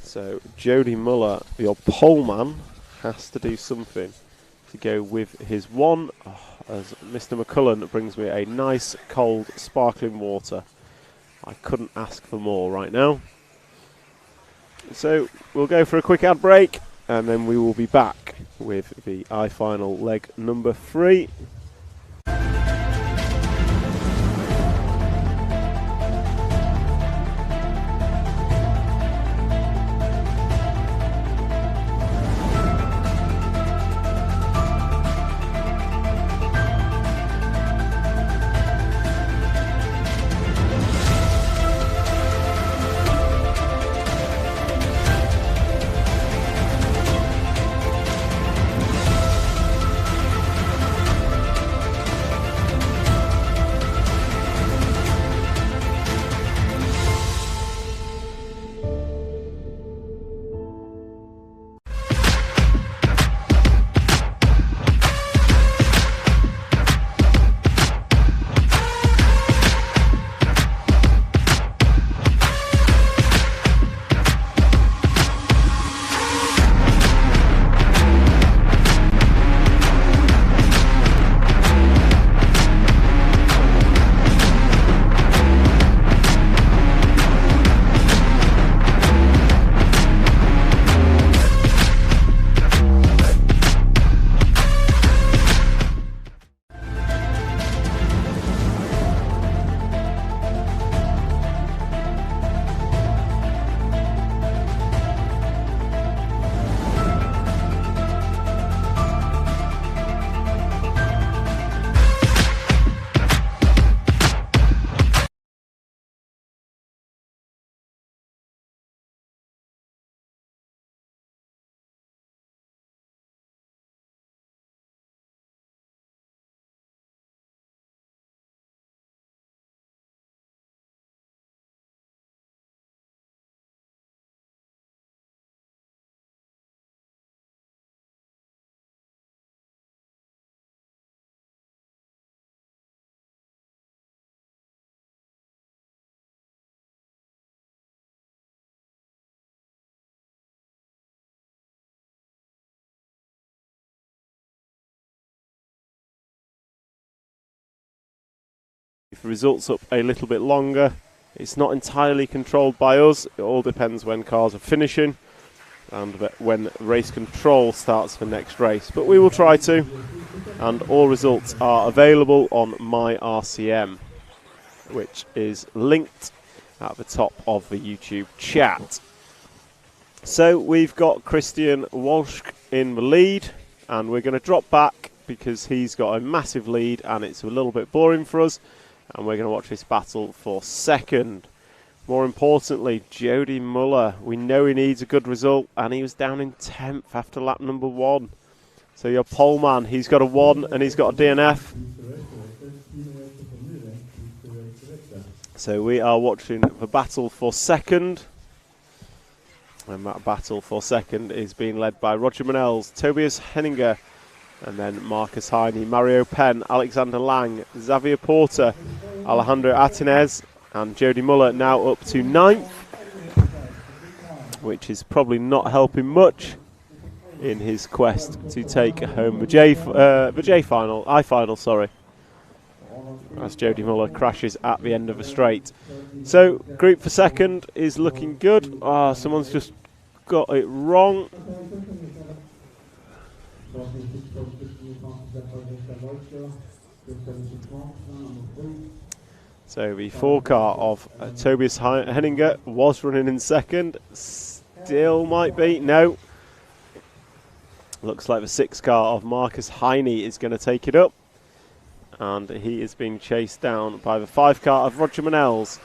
So Jody Muller, your poleman, has to do something to go with his 1. As Mr. McCullen brings me a nice cold sparkling water. I couldn't ask for more right now. So we'll go for a quick ad break and then we will be back with the I-final leg number 3. If the results up a little bit longer, it's not entirely controlled by us. It all depends when cars are finishing and when race control starts for next race. But we will try to, and all results are available on my RCM, which is linked at the top of the YouTube chat. So we've got Christian Walsh in the lead, and we're going to drop back because he's got a massive lead and it's a little bit boring for us. And we're going to watch this battle for second. More importantly, Jody Muller. We know he needs a good result, and he was down in 10th after lap number 1. So your pole man, he's got a 1 and he's got a DNF. So we are watching the battle for second. And that battle for second is being led by Roger Manels, Tobias Henninger, and then Marcus Heine, Mario Penn, Alexander Lang, Xavier Porter, Alejandro Atinez, and Jody Muller now up to 9th, which is probably not helping much in his quest to take home the I-final, sorry, as Jody Muller crashes at the end of the straight. So, group for second is looking good. Someone's just got it wrong. So the 4 car of Tobias Henninger was running in second. Still might be. No. Looks like the 6 car of Marcus Heine is going to take it up. And he is being chased down by the 5 car of Roger Manels.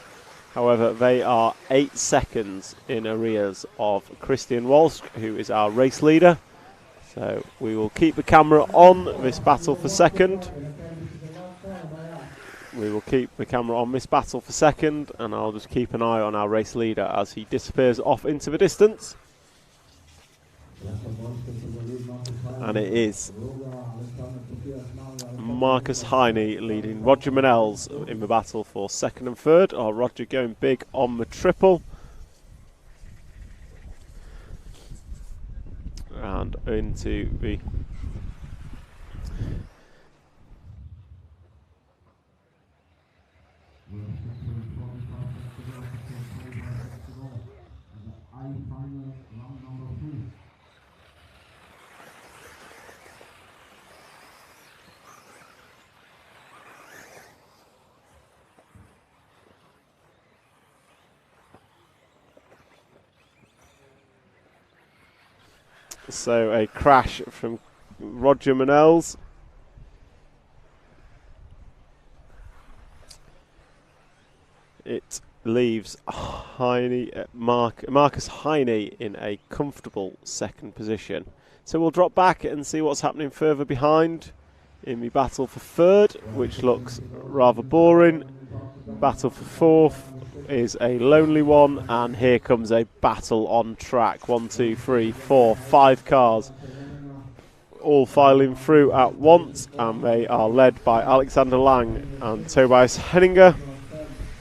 However, they are 8 seconds in arrears of Christian Walsh, who is our race leader. So we will keep the camera on this battle for second. We will keep the camera on this battle for second, and I'll just keep an eye on our race leader as he disappears off into the distance. And it is Marcus Heine leading Roger Manells in the battle for second and third. Roger going big on the triple. And into the So a crash from Roger Manells. It leaves Marcus Heine in a comfortable second position. So we'll drop back and see what's happening further behind in the battle for third, which looks rather boring. Battle for fourth is a lonely one, and here comes a battle on track. 1, 2, 3, 4, 5 cars all filing through at once, and they are led by Alexander Lang and Tobias Henninger.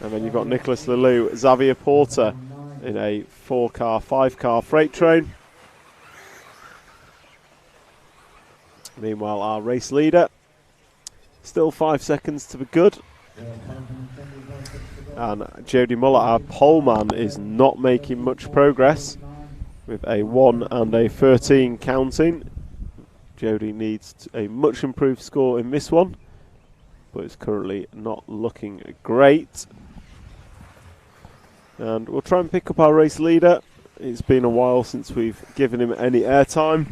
And then you've got Nicholas Leloup, Xavier Porter in a 4-car, 5-car freight train. Meanwhile, our race leader, still 5 seconds to the good. And Jody Muller, our poleman, is not making much progress with a 1 and a 13 counting. Jody needs a much improved score in this one, but it's currently not looking great. And we'll try and pick up our race leader. It's been a while since we've given him any airtime.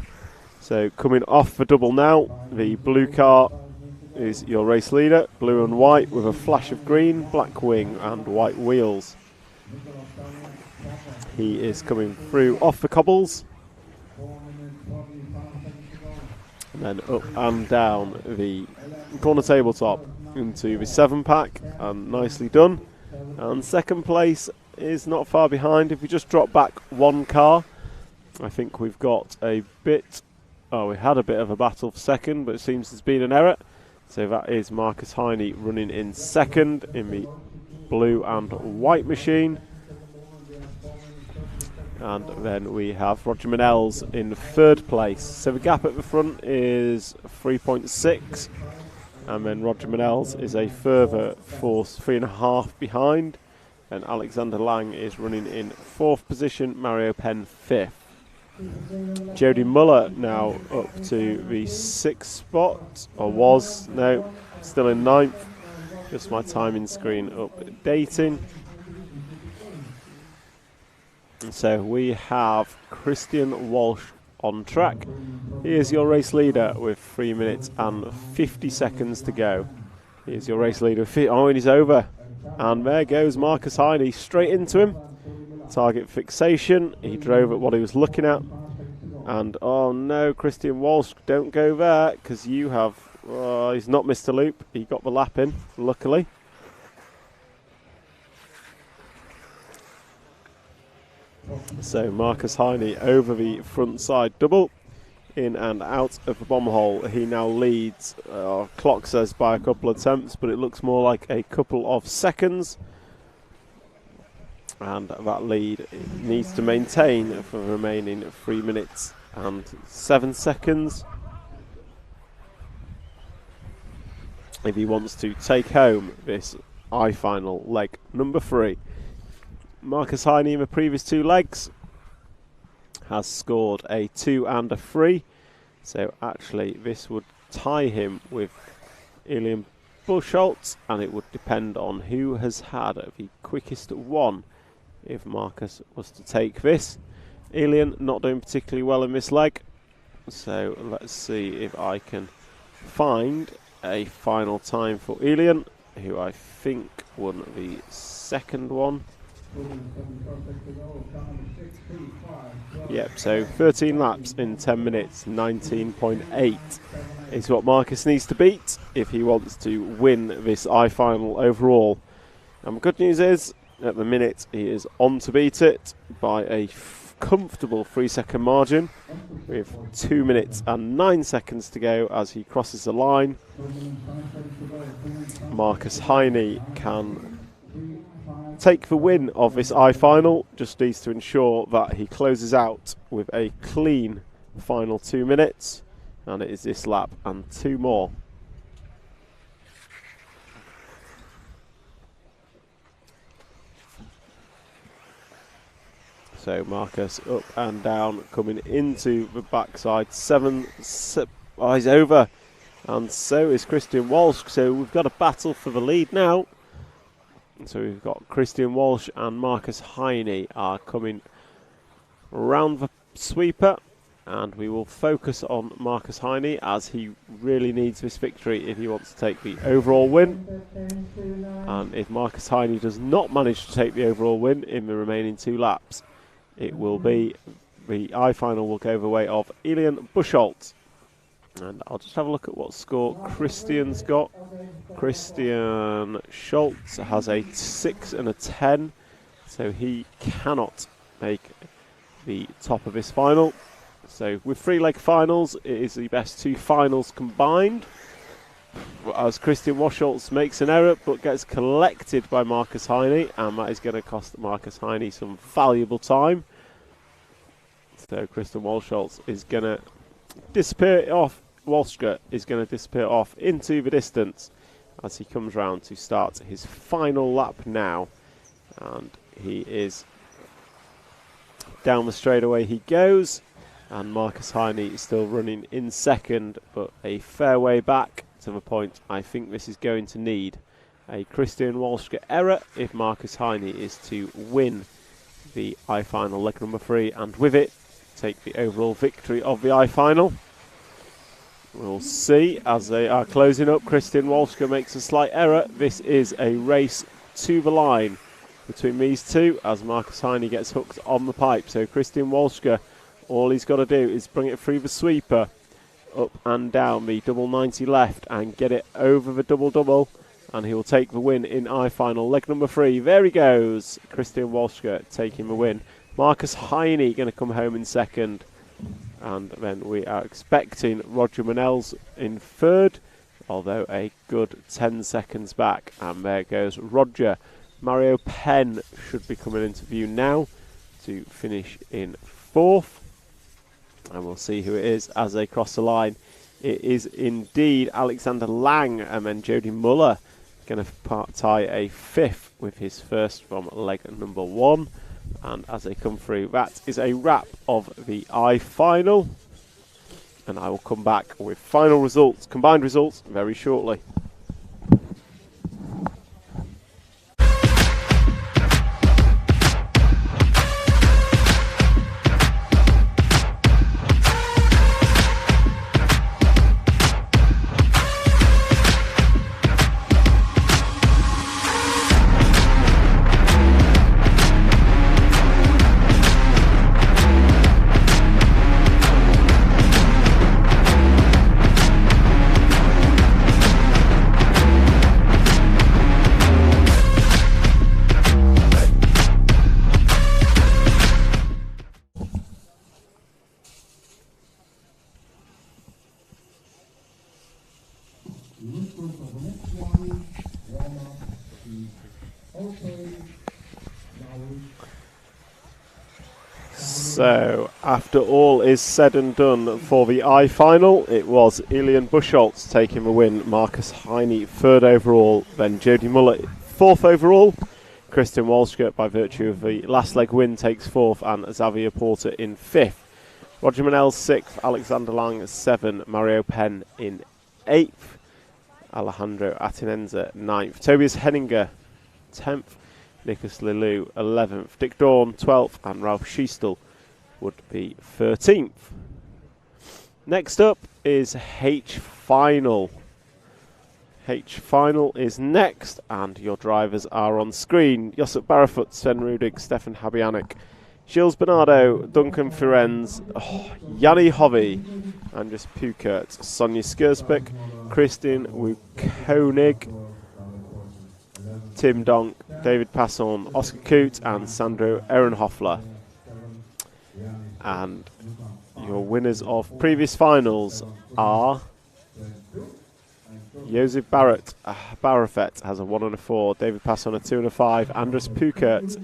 So coming off the double now, the blue car is your race leader, blue and white with a flash of green, black wing and white wheels. He is coming through off the cobbles, and then up and down the corner tabletop into the 7-pack, and nicely done. And second place is not far behind. If we just drop back 1 car, I think we've got a bit, we had a bit of a battle for second, but it seems there's been an error. So that is Marcus Heine running in second in the blue and white machine. And then we have Roger Manells in third place. So the gap at the front is 3.6. And then Roger Manells is a further 3.5 behind. And Alexander Lang is running in 4th position, Mario Penn 5th. Jody Muller now up to the 6th spot, or was, no, still in 9th. Just my timing screen updating. And so we have Christian Walsh on track. He is your race leader with 3 minutes and 50 seconds to go. He is your race leader. And he's over. And there goes Marcus Heine straight into him. Target fixation. He drove at what he was looking at. And oh no, Christian Walsh, don't go there, because you have, he's not missed a loop. He got the lap in, luckily. So Marcus Heine over the front side double, in and out of the bomb hole. He now leads, clock says by a couple of attempts, but it looks more like a couple of seconds. And that lead needs to maintain for the remaining 3 minutes and 7 seconds if he wants to take home this I-final leg number 3. Marcus Heine in the previous 2 legs has scored a 2 and a 3, so actually this would tie him with Elian Buchholz, and it would depend on who has had the quickest one if Marcus was to take this. Elian not doing particularly well in this leg, so let's see if I can find a final time for Elian. who I think won the second one. Yep, so 13 laps in 10 minutes, 19.8 is what Marcus needs to beat if he wants to win this I-Final overall. And the good news is, at the minute, he is on to beat it by a comfortable 3-second margin with 2 minutes and 9 seconds to go as he crosses the line. Marcus Heine can take the win of this I-Final, just needs to ensure that he closes out with a clean final 2 minutes, and it is this lap and 2 more. So Marcus up and down, coming into the backside. He's over, and so is Christian Walsh. So we've got a battle for the lead now. So we've got Christian Walsh and Marcus Heine are coming round the sweeper, and we will focus on Marcus Heine as he really needs this victory if he wants to take the overall win. And if Marcus Heine does not manage to take the overall win in the remaining 2 laps, it will be the I-Final will go the way of Elian Buchholz. And I'll just have a look at what score Christian's got. Christian Schultz has a 6 and a 10, so he cannot make the top of this final. So with 3-leg finals, it is the best 2 finals combined. As Christian Schultz makes an error but gets collected by Marcus Heine, and that is going to cost Marcus Heine some valuable time. So Christian Schultz is going to disappear off. Walshka is going to disappear off into the distance as he comes round to start his final lap now, and he is down the straightaway he goes, and Marcus Heine is still running in second, but a fair way back to the point I think this is going to need a Christian Walshka error if Marcus Heine is to win the I-Final leg number 3, and with it take the overall victory of the I-Final. We'll see as they are closing up. Christian Walshka makes a slight error. This is a race to the line between these two as Marcus Heine gets hooked on the pipe. So Christian Walshka, all he's got to do is bring it through the sweeper, up and down the double 90 left, and get it over the double-double, and he will take the win in I-Final leg number 3. There he goes, Christian Walshka taking the win. Marcus Heine going to come home in second. And then we are expecting Roger Manel's in third, although a good 10 seconds back. And there goes Roger. Mario Penn should be coming into view now to finish in 4th. And we'll see who it is as they cross the line. It is indeed Alexander Lang, and then Jody Muller going to tie a 5th with his first from leg number 1. And as they come through, that is a wrap of the I-Final. And I will come back with final results, combined results, very shortly. So, after all is said and done for the I-Final, it was Elian Buchholz taking the win, Marcus Heine 3rd overall, then Jody Muller 4th overall, Christian Walshka, by virtue of the last leg win, takes 4th, and Xavier Porter in 5th. Roger Manel 6th, Alexander Lang 7, Mario Penn in 8th, Alejandro Atinenza 9th, Tobias Henninger 10th, Nicholas Lelou 11th, Dick Dawn 12th, and Ralph Schiestel would be 13th. Next up is H-Final. H final is next, and your drivers are on screen. Josip Barrefoot, Sven Rudig, Stefan Habianic, Gilles Bernardo, Duncan Firenze, Yanni Hovey, Andres Pukert, Sonja Skursbeck, Christian Wukonig, Tim Donk, David Passon, Oscar Coote and Sandro Ehrenhoffler. And your winners of previous finals are Joseph Barrefet has a 1 and a 4, David Passon a 2 and a 5, Andres Pukert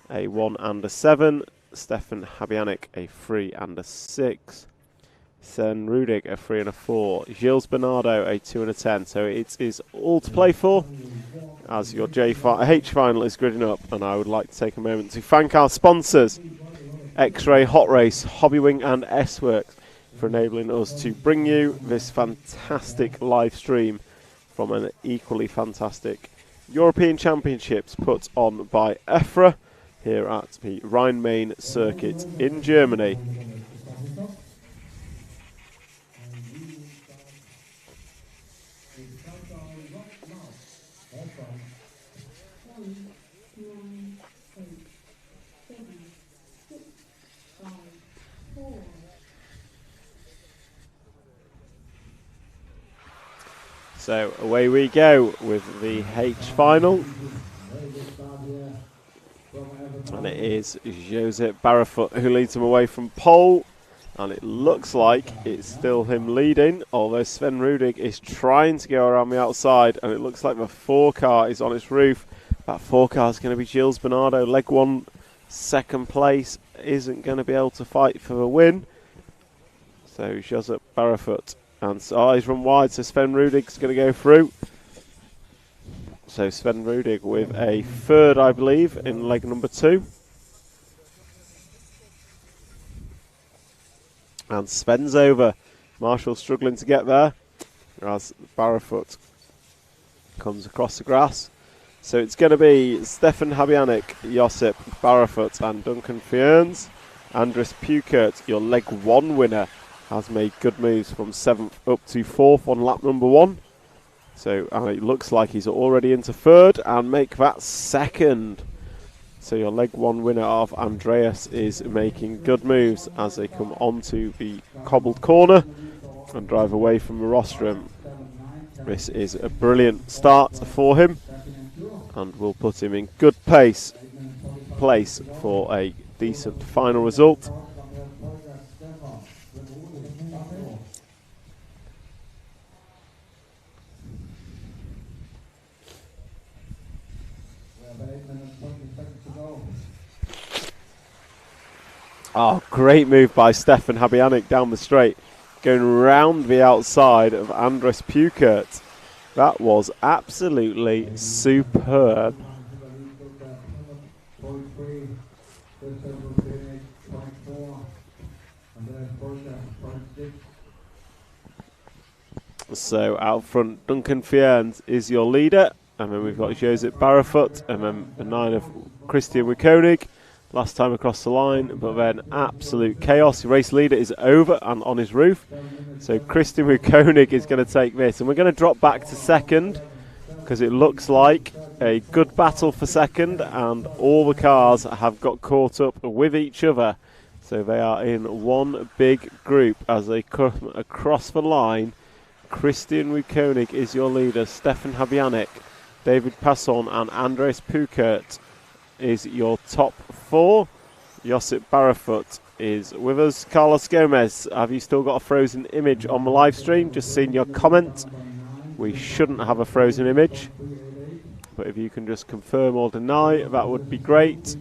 a 1 and a 7, Stefan Habianic a 3 and a 6, Sven Rudig a 3 and a 4, Gilles Bernardo a 2 and a 10. So it is all to play for as your H final is gridding up, and I would like to take a moment to thank our sponsors, X-Ray, Hot Race, Hobbywing and S-Works, for enabling us to bring you this fantastic live stream from an equally fantastic European Championships put on by EFRA here at the Rhine-Main circuit in Germany. So away we go with the H final, and it is Josep Barrefoot who leads him away from pole, and it looks like it's still him leading, although Sven Rudig is trying to go around the outside, and it looks like the 4 car is on its roof. That 4 car is going to be Gilles Bernardo, leg 1, second place, isn't going to be able to fight for the win. So Josep Barrefoot. And he's run wide, so Sven Rudig's going to go through. So Sven Rudig with a 3rd, I believe, in leg number 2. And Sven's over. Marshall struggling to get there as Barrefoot comes across the grass. So it's going to be Stefan Habianic, Josip Barrefoot and Duncan Firenze. Andres Pukert, your leg 1 winner, has made good moves from 7th up to 4th on lap number 1. So it looks like he's already into 3rd and make that 2nd. So your leg 1 winner of Andreas is making good moves as they come onto the cobbled corner and drive away from the rostrum. This is a brilliant start for him and will put him in good place for a decent final result. Oh, great move by Stefan Habianic down the straight, going round the outside of Andres Pukert. That was absolutely superb. So out front, Duncan Firenze is your leader, and then we've got Josep Barrefoot, and then the 9 of Christian Wukonig. Last time across the line, but then absolute chaos. The race leader is over and on his roof. So Christian Wukonig is going to take this. And we're going to drop back to 2nd because it looks like a good battle for 2nd, and all the cars have got caught up with each other. So they are in one big group as they come across the line. Christian Wukonig is your leader. Stefan Habianic, David Passon and Andres Pukert is your top 4. Josip Barrefoot is with us. Carlos Gomez, have you still got a frozen image on the live stream? Just seen your comment. We shouldn't have a frozen image, but if you can just confirm or deny, that would be great.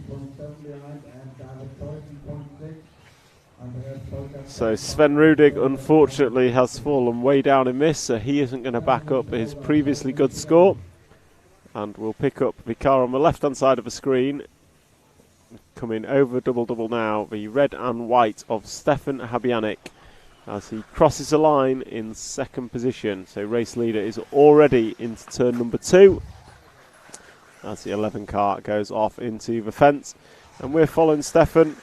So Sven Rudig unfortunately has fallen way down in this, so he isn't going to back up his previously good score. And we'll pick up the car on the left-hand side of the screen. Coming over double-double now, the red and white of Stefan Habianic as he crosses the line in 2nd position. So race leader is already into turn number 2 as the 11 car goes off into the fence. And we're following Stefan,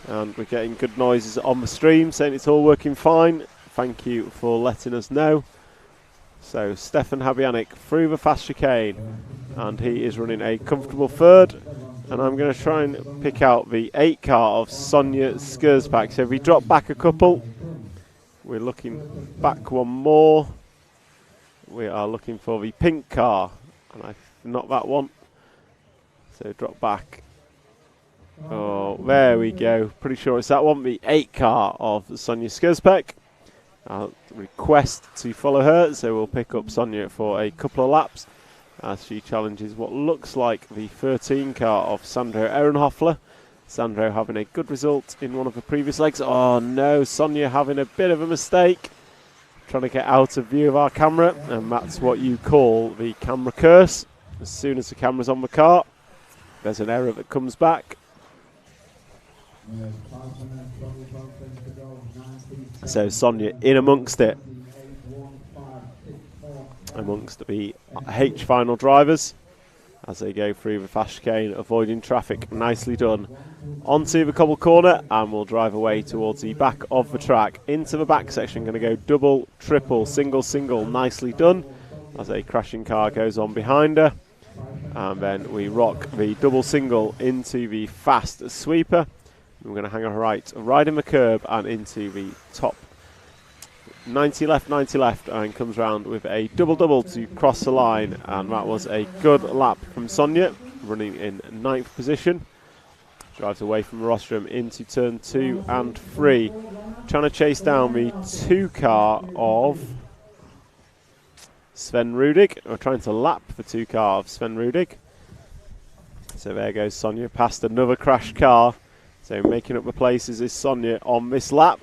and we're getting good noises on the stream saying it's all working fine. Thank you for letting us know. So Stefan Habyanik through the fast chicane, and he is running a comfortable third. And I'm going to try and pick out the 8 car of Sonia Skurspak. So if we drop back a couple, we're looking back one more. We are looking for the pink car, and not that one. So drop back. Oh, there we go. Pretty sure it's that one, the 8 car of Sonia Skurspak. I'll request to follow her, so we'll pick up Sonia for a couple of laps as she challenges what looks like the 13 car of Sandro Ehrenhoffler. Sandro having a good result in one of the previous legs. Oh no, Sonia having a bit of a mistake, trying to get out of view of our camera, and that's what you call the camera curse. As soon as the camera's on the car, there's an error that comes back. So Sonia in amongst it, amongst the H final drivers as they go through the fast chicane, avoiding traffic. Nicely done. Onto the cobble corner, and we'll drive away towards the back of the track. Into the back section, going to go double, triple, single, single. Nicely done as a crashing car goes on behind her. And then we rock the double single into the fast sweeper. We're going to hang a right in the curb and into the top 90 left, and comes round with a double to cross the line. And that was a good lap from Sonia, running in 9th position. Drives away from the rostrum into turn 2 and 3. Trying to chase down the 2 car of Sven Rudig, or trying to lap the 2 car of Sven Rudig. So there goes Sonia past another crashed car. So making up the places is Sonia on this lap.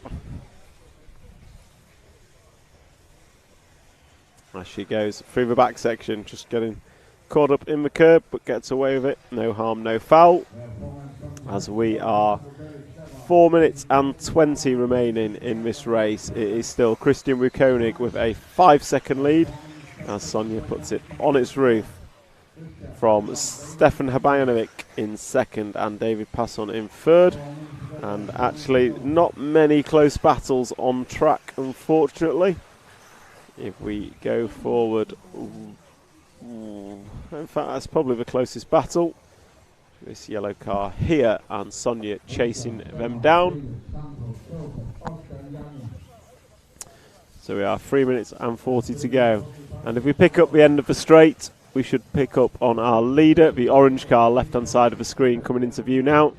As she goes through the back section, just getting caught up in the curb, but gets away with it. No harm, no foul. As we are 4 minutes and 20 remaining in this race, it is still Christian Wukonig with a 5-second lead, as Sonia puts it on its roof from Stefan Habyanik in 2nd and David Passon in 3rd. And actually not many close battles on track, unfortunately. If we go forward, in fact that's probably the closest battle. This yellow car here, and Sonia chasing them down. So we are 3 minutes and 40 to go. And if we pick up the end of the straight, we should pick up on our leader, the orange car left hand side of the screen coming into view now.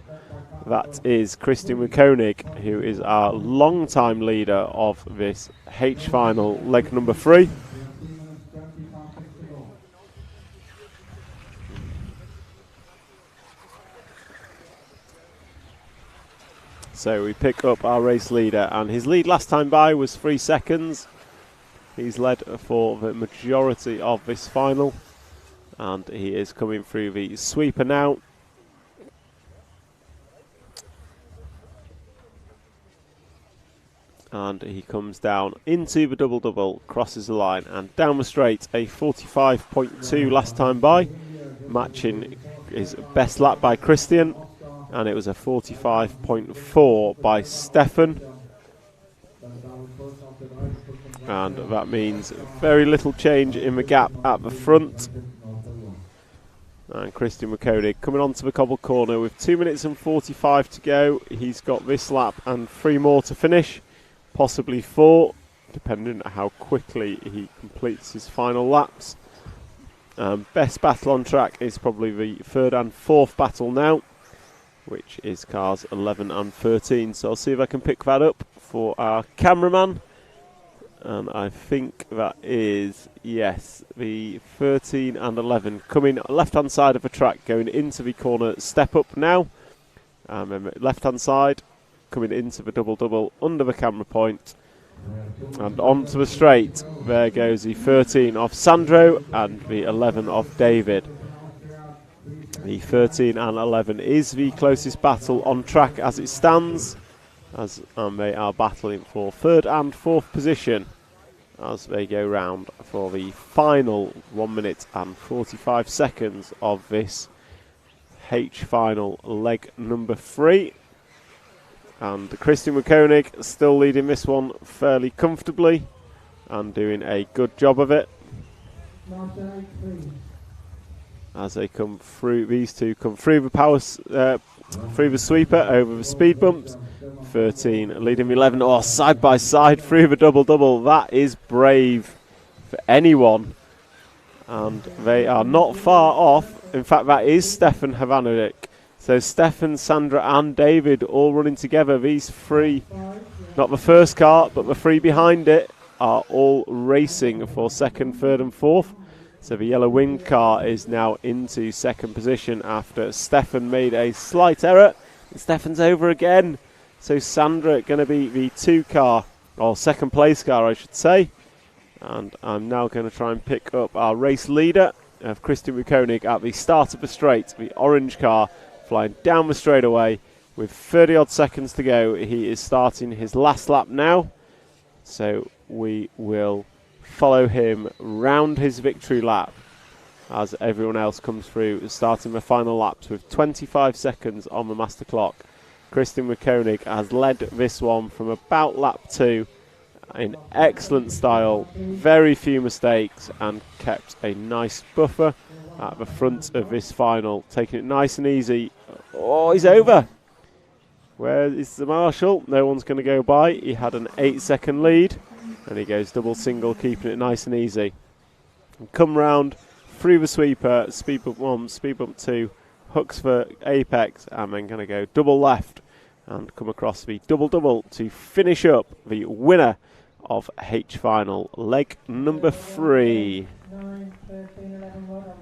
That is Christian Wukonig, who is our long-time leader of this H final, leg number 3. So we pick up our race leader, and his lead last time by was 3 seconds. He's led for the majority of this final, and he is coming through the sweeper now. And he comes down into the double, crosses the line, and down the straight, a 45.2 last time by, matching his best lap by Christian, and it was a 45.4 by Stefan. And that means very little change in the gap at the front. And Christian Wukonig coming onto the cobble corner with 2 minutes and 45 to go. He's got this lap and 3 more to finish. Possibly 4, depending on how quickly he completes his final laps. Best battle on track is probably the 3rd and 4th battle now, which is cars 11 and 13. So I'll see if I can pick that up for our cameraman. And I think that is, yes, the 13 and 11 coming left hand side of the track, going into the corner step up now. Left hand side, coming into the double under the camera point, and onto the straight. There goes the 13 of Sandro and the 11 of David. The 13 and 11 is the closest battle on track as it stands, as they are battling for 3rd and 4th position as they go round for the final 1 minute and 45 seconds of this H final, leg number 3. And Christian Wukonig still leading this one fairly comfortably, and doing a good job of it. As they come through, these two come through the through the sweeper over the speed bumps. 13 leading 11. Oh, side by side through the double. That is brave for anyone. And they are not far off. In fact, that is Stefan Havanovic. So Stefan, Sandra and David all running together. These three, not the first car, but the three behind it, are all racing for second, third and fourth. So the yellow wing car is now into second position after Stefan made a slight error. And Stefan's over again. So Sandra going to be the 2 car, or second place car I should say. And I'm now going to try and pick up our race leader of Christian Wukonig at the start of the straight. The orange car flying down the straightaway with 30 odd seconds to go. He is starting his last lap now. So we will follow him round his victory lap as everyone else comes through, starting the final laps with 25 seconds on the master clock. Christian Wukonig has led this one from about lap 2 in excellent style, very few mistakes, and kept a nice buffer at the front of this final, taking it nice and easy. Oh, he's over. Where is the marshal? No one's going to go by. He had an 8-second lead, and he goes double single, keeping it nice and easy. And come round through the sweeper, speed bump 1, speed bump 2, hooks for apex, and then going to go double left and come across the double to finish up the winner of H final, leg number 3. 9, 13, 11, bottom.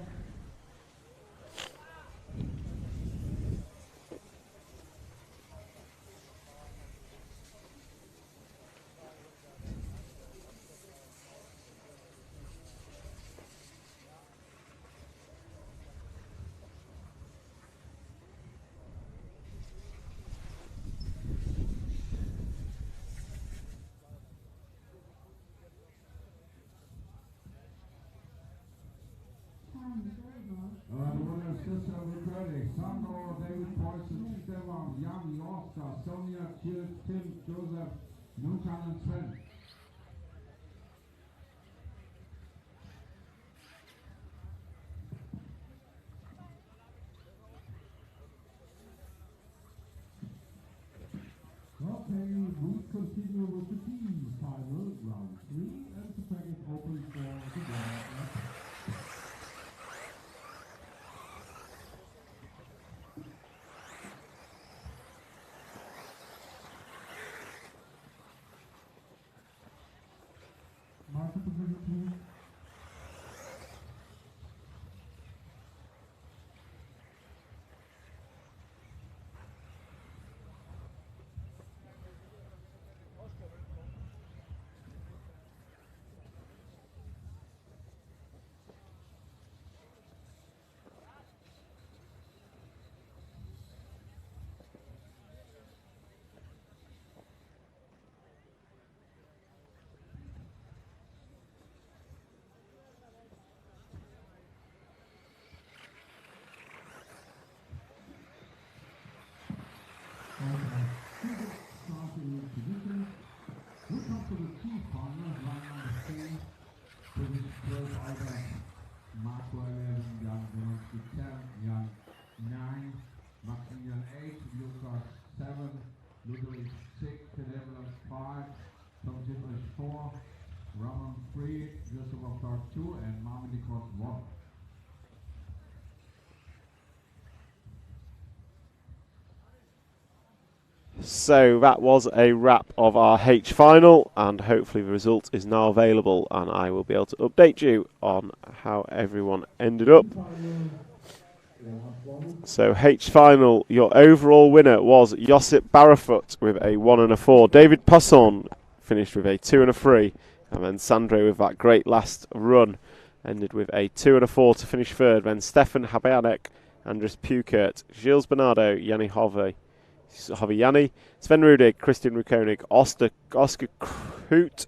Sandro, David Poulsen, Stefan, Jan, Oscar, Sonja, Jill, Tim, Joseph, Nukan and Sven. Okay, we continue with the team final, round 3, and the track is open for the game. Marshal position 2. We come to the key corner, line number 3, British 12 Albert, Marco 11, Jan Zelensky 10, Jan 9, Maximilian 8, Lukas 7, Ludovic 6, Televelas 5, Tom Cockerill 4, Roman 3, Joseph Clark 2, and Marmelikot 1. So that was a wrap of our H final, and hopefully the result is now available and I will be able to update you on how everyone ended up. So H final, your overall winner was Josip Barafut with a 1 and a 4. David Posson finished with a 2 and a 3, and then Sandro with that great last run ended with a 2 and a 4 to finish third. Then Stefan Habianek, Andres Pukert, Gilles Bernardo, Yanni Hoviani, Sven Rudig, Christian Wukonig, Oscar Kroot,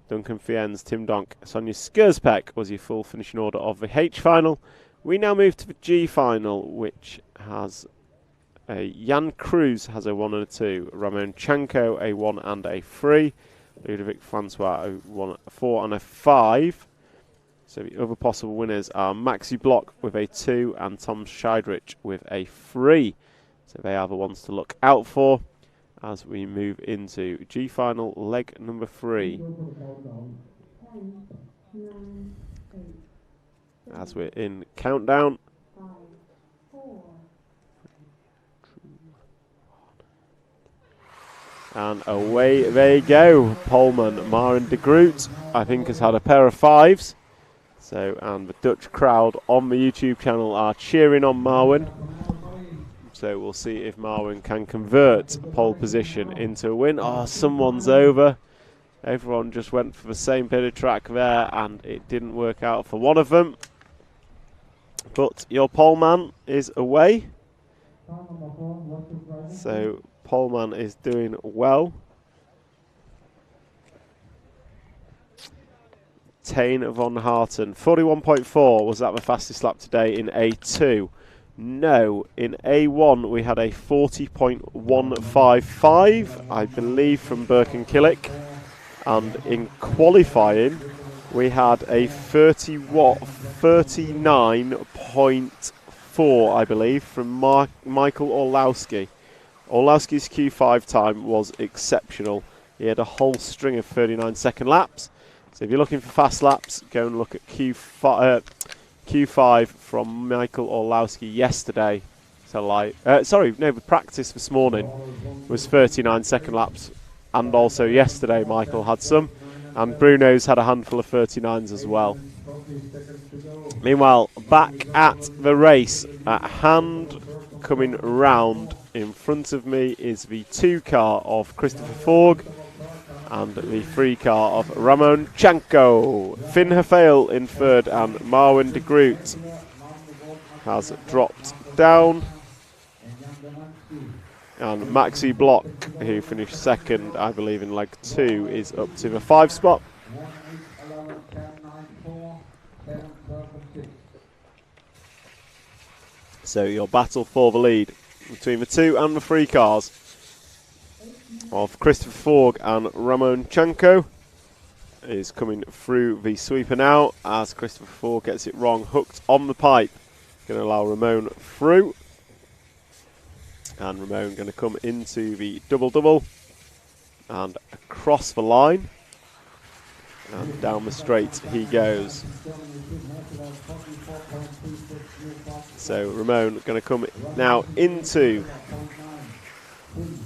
Duncan Fiennes, Tim Donk, Sonja Skurzpek was your full finishing order of the H final. We now move to the G final, which has Jan Cruz has a 1 and a 2, Ramon Chanko a 1 and a 3, Ludovic Francois won a 4 and a 5. So the other possible winners are Maxi Block with a 2 and Tom Scheidrich with a 3. So they are the ones to look out for as we move into G final leg number 3. As we're in countdown. And away they go. Polman, Maren de Groot, I think, has had a pair of 5s. So, and the Dutch crowd on the YouTube channel are cheering on Marwin. So we'll see if Marwin can convert pole position into a win. Oh, someone's over. Everyone just went for the same bit of track there, and it didn't work out for one of them. But your poleman is away. So poleman is doing well. Tane von Harten, 41.4. Was that the fastest lap today in A2? No, in A1 we had a 40.155, I believe, from Birkenkillick. And in qualifying, we had a 39.4, I believe, from Michael Orlowski. Orlowski's Q5 time was exceptional. He had a whole string of 39-second laps. So if you're looking for fast laps, go and look at Q5 from Michael Orlowski yesterday. So the practice this morning was 39-second laps. And also yesterday, Michael had some. And Bruno's had a handful of 39s as well. Meanwhile, back at the race, at hand, coming round in front of me is the 2 car of Christopher Forg and the 3 car of Ramon Chanko. Finn Hafale in 3rd and Marwin de Groot has dropped down. And Maxi Block, who finished 2nd, I believe, in leg 2, is up to the 5 spot. So your battle for the lead between the 2 and the 3 cars of Christopher Forg and Ramon Chanko is coming through the sweeper now as Christopher Forg gets it wrong, hooked on the pipe. Going to allow Ramon through. And Ramon going to come into the double-double and across the line. And down the straight he goes. So Ramon going to come now into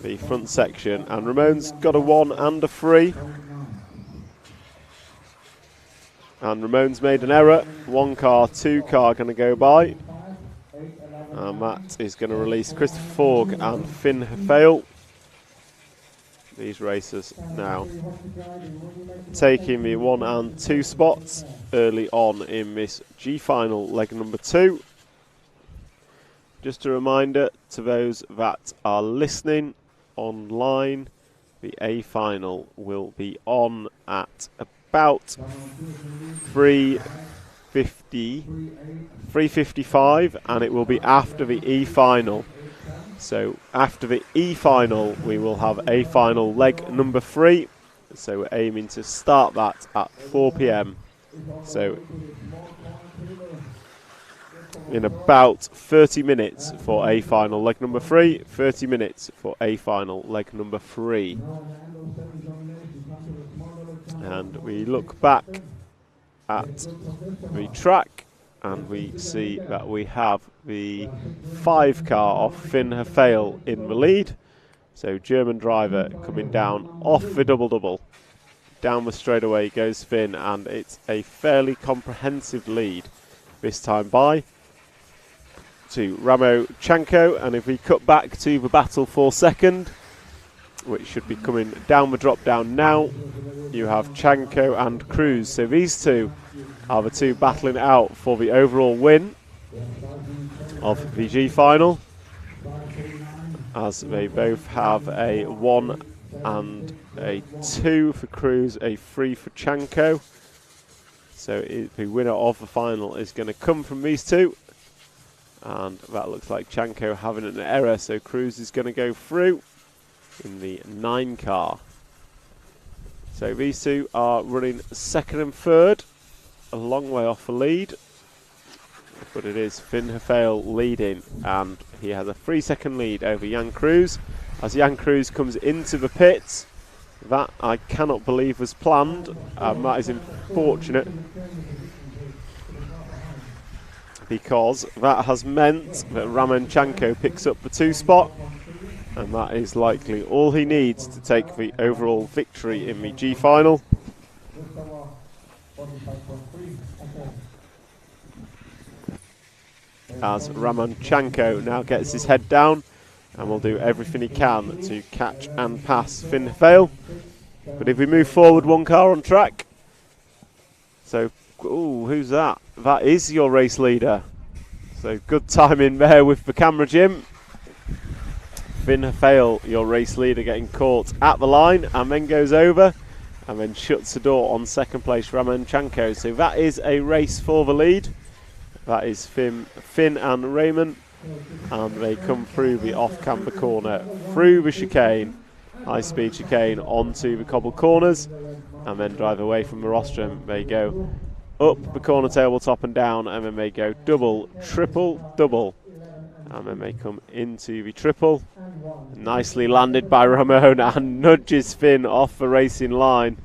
the front section. And Ramon's got a 1 and a 3. And Ramon's made an error. 1 car, 2 car going to go by. And that is going to release Christopher Forg and Finn Hafale. These racers now taking the 1 and 2 spots early on in this G final leg number 2. Just a reminder to those that are listening online, the A final will be on at about 3:55, and it will be after the E final. So after the E final, we will have A final leg number 3. So we're aiming to start that at 4 p.m. So in about 30 minutes for A final leg number 3, 30 minutes for A final leg number 3. And we look back at the track and we see that we have the 5 car of Finn Hafale in the lead. So German driver coming down off the double-double. Down the straightaway goes Finn, and it's a fairly comprehensive lead this time by to Ramo Chanko. And if we cut back to the battle for 2nd, which should be coming down the drop down now, you have Chanko and Cruz. So these 2 are the 2 battling out for the overall win of the G final, as they both have a 1 and a 2 for Cruz, a 3 for Chanko. So the winner of the final is going to come from these 2, and that looks like Chanko having an error, so Cruz is going to go through in the 9 car. So these two are running second and third, a long way off the lead. But it is Finn Hefele leading, and he has a 3-second lead over Jan Cruz. As Jan Cruz comes into the pits, that I cannot believe was planned, and that is unfortunate, because that has meant that Ramonchenko picks up the 2 spot, and that is likely all he needs to take the overall victory in the G final. As Ramonchenko now gets his head down and will do everything he can to catch and pass Finn Hefele. But if we move forward 1 car on track, so, ooh, who's that? That is your race leader. So good timing there with the camera, Jim. Finn Hefele, your race leader, getting caught at the line and then goes over and then shuts the door on second place Ramonchenko. So that is a race for the lead. That is Finn and Raymond, and they come through the off-camber corner, through the chicane, high-speed chicane, onto the cobbled corners, and then drive away from the rostrum. They go up the corner tabletop and down, and then they go double, triple, double, and then they come into the triple. Nicely landed by Ramon, and nudges Finn off the racing line.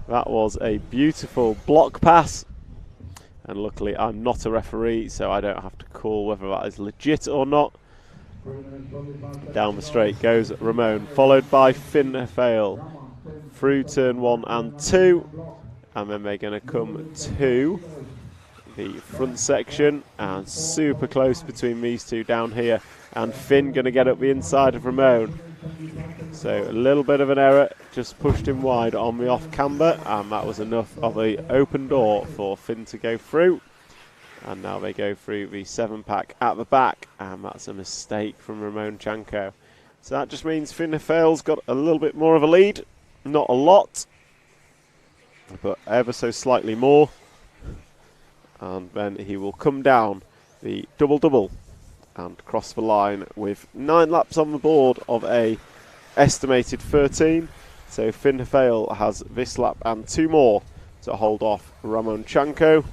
That was a beautiful block pass. And luckily I'm not a referee, so I don't have to call whether that is legit or not. Down the straight goes Ramon, followed by Finn Hefele through turn 1 and 2. And then they're going to come to the front section, and super close between these two down here. And Finn going to get up the inside of Ramon. So a little bit of an error, just pushed him wide on the off camber, and that was enough of an open door for Finn to go through. And now they go through the 7-pack at the back, and that's a mistake from Ramonchenko. So that just means Finn Hefele's got a little bit more of a lead, not a lot, but ever so slightly more. And then he will come down the double-double and cross the line with 9 laps on the board of a estimated 13. So Finn Hefele has this lap and 2 more to hold off Ramonchenko.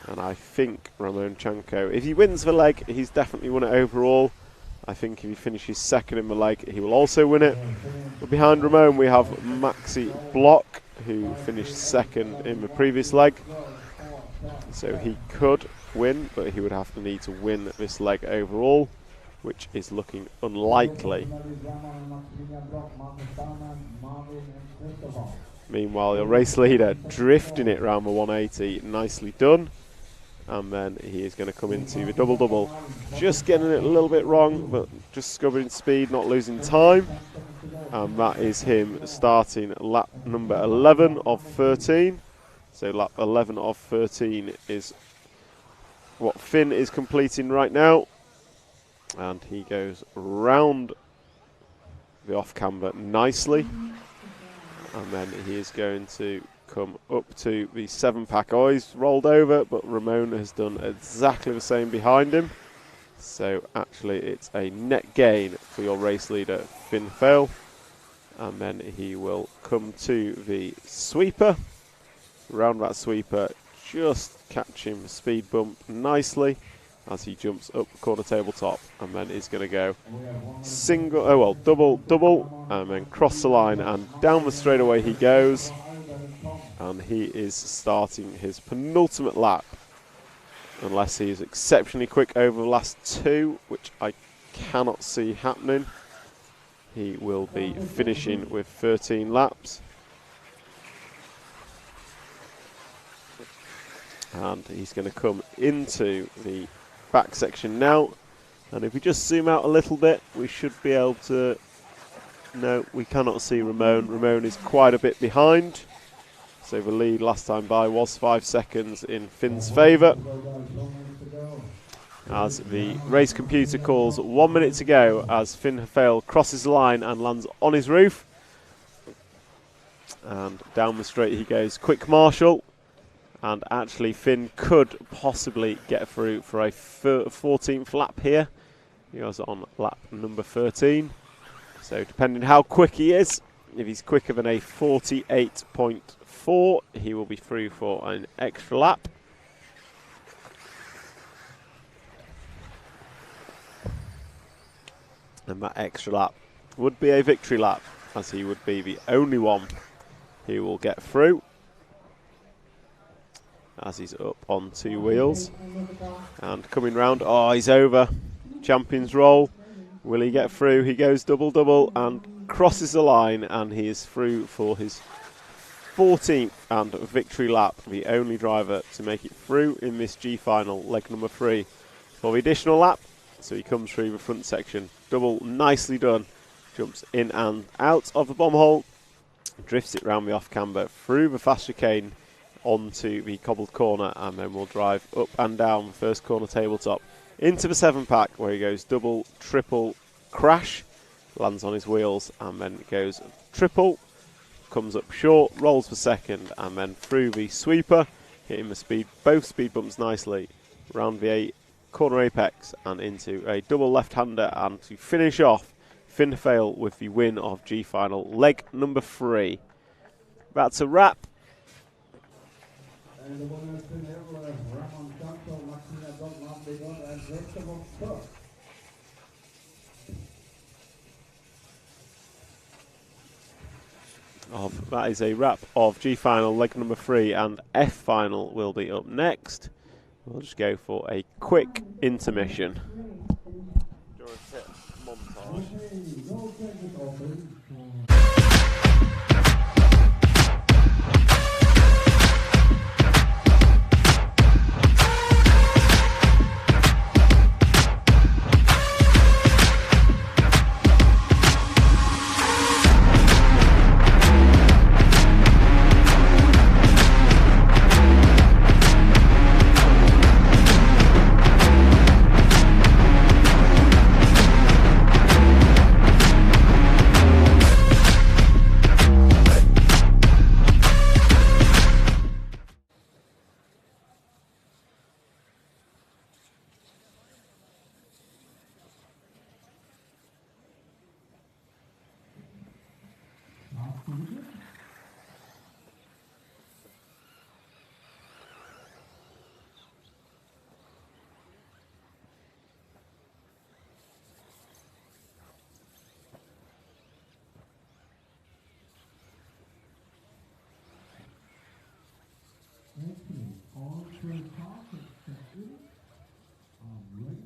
And I think Ramonchenko, if he wins the leg, he's definitely won it overall. I think if he finishes second in the leg, he will also win it. But behind Ramon, we have Maxi Block, who finished second in the previous leg. So he could win, but he would have to need to win this leg overall, which is looking unlikely. Meanwhile, the race leader drifting it around the 180, nicely done. And then he is going to come into the double-double, just getting it a little bit wrong, but just scubbering speed, not losing time. And that is him starting lap number 11 of 13. So lap 11 of 13 is what Finn is completing right now. And he goes round the off-camber nicely. And then he is going to come up to the 7-pack. Oh, he's rolled over, but Ramon has done exactly the same behind him. So actually it's a net gain for your race leader, Finn Hefele. And then he will come to the sweeper. Round that sweeper, just catching the speed bump nicely as he jumps up the corner tabletop, and then he's going to go double, and then cross the line and down the straightaway he goes, and he is starting his penultimate lap, unless he is exceptionally quick over the last 2, which I cannot see happening. He will be finishing with 13 laps. And he's going to come into the back section now. And if we just zoom out a little bit, we should be able to... No, we cannot see Ramon. Ramon is quite a bit behind. So the lead last time by was 5 seconds in Finn's favour. As the race computer calls 1 minute to go as Finn Hefele crosses the line and lands on his roof. And down the straight he goes, quick marshal. And actually Finn could possibly get through for a 14th lap here. He was on lap number 13. So depending how quick he is, If he's quicker than a 48.4, he will be through for an extra lap. And that extra lap would be a victory lap, as he would be the only one who will get through, as he's up on 2 wheels. And coming round, oh, he's over. Champion's roll. Will he get through? He goes double and crosses the line, and he is through for his 14th and victory lap, the only driver to make it through in this G final, leg number 3. For the additional lap, so he comes through the front section. Double, nicely done. Jumps in and out of the bomb hole, drifts it round the off camber, through the fast chicane, onto the cobbled corner, and then we'll drive up and down the first corner tabletop into the 7-pack, where he goes double, triple, crash, lands on his wheels, and then goes triple, comes up short, rolls for second, and then through the sweeper, hitting the both speed bumps nicely, round the corner apex and into a double left-hander, and to finish off, Finn Fail with the win of G final, leg number 3. That's a wrap. And the winner has been Ramon Santo, Maxina Dortmund, Begon, and Westervok Sport. That is a wrap of G final, leg number 3, and F final will be up next. We'll just go for a quick intermission. All 3 cars are ready.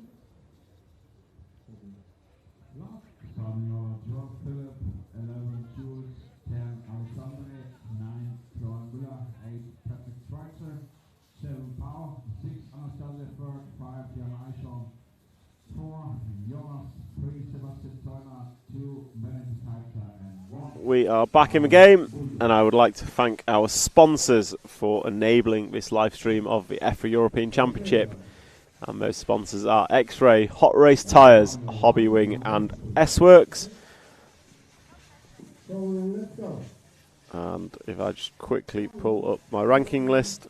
Starting over 12 Philip, 11 Jules, 10 Alexandre, 9 Florian Müller, 8 Patrick Schweitzer, 7 Power, 6 Anastasia Berg, 5 Jan Eichhorn, 4 Jonas, 3 Sebastian Zeuner, 2 Benedikt Heitler, and 1. We are back in the game, and I would like to thank our sponsors for enabling this live stream of the EFRA European Championship. And those sponsors are X-Ray, Hot Race Tyres, Hobby Wing, and S-Works. And if I just quickly pull up my ranking list,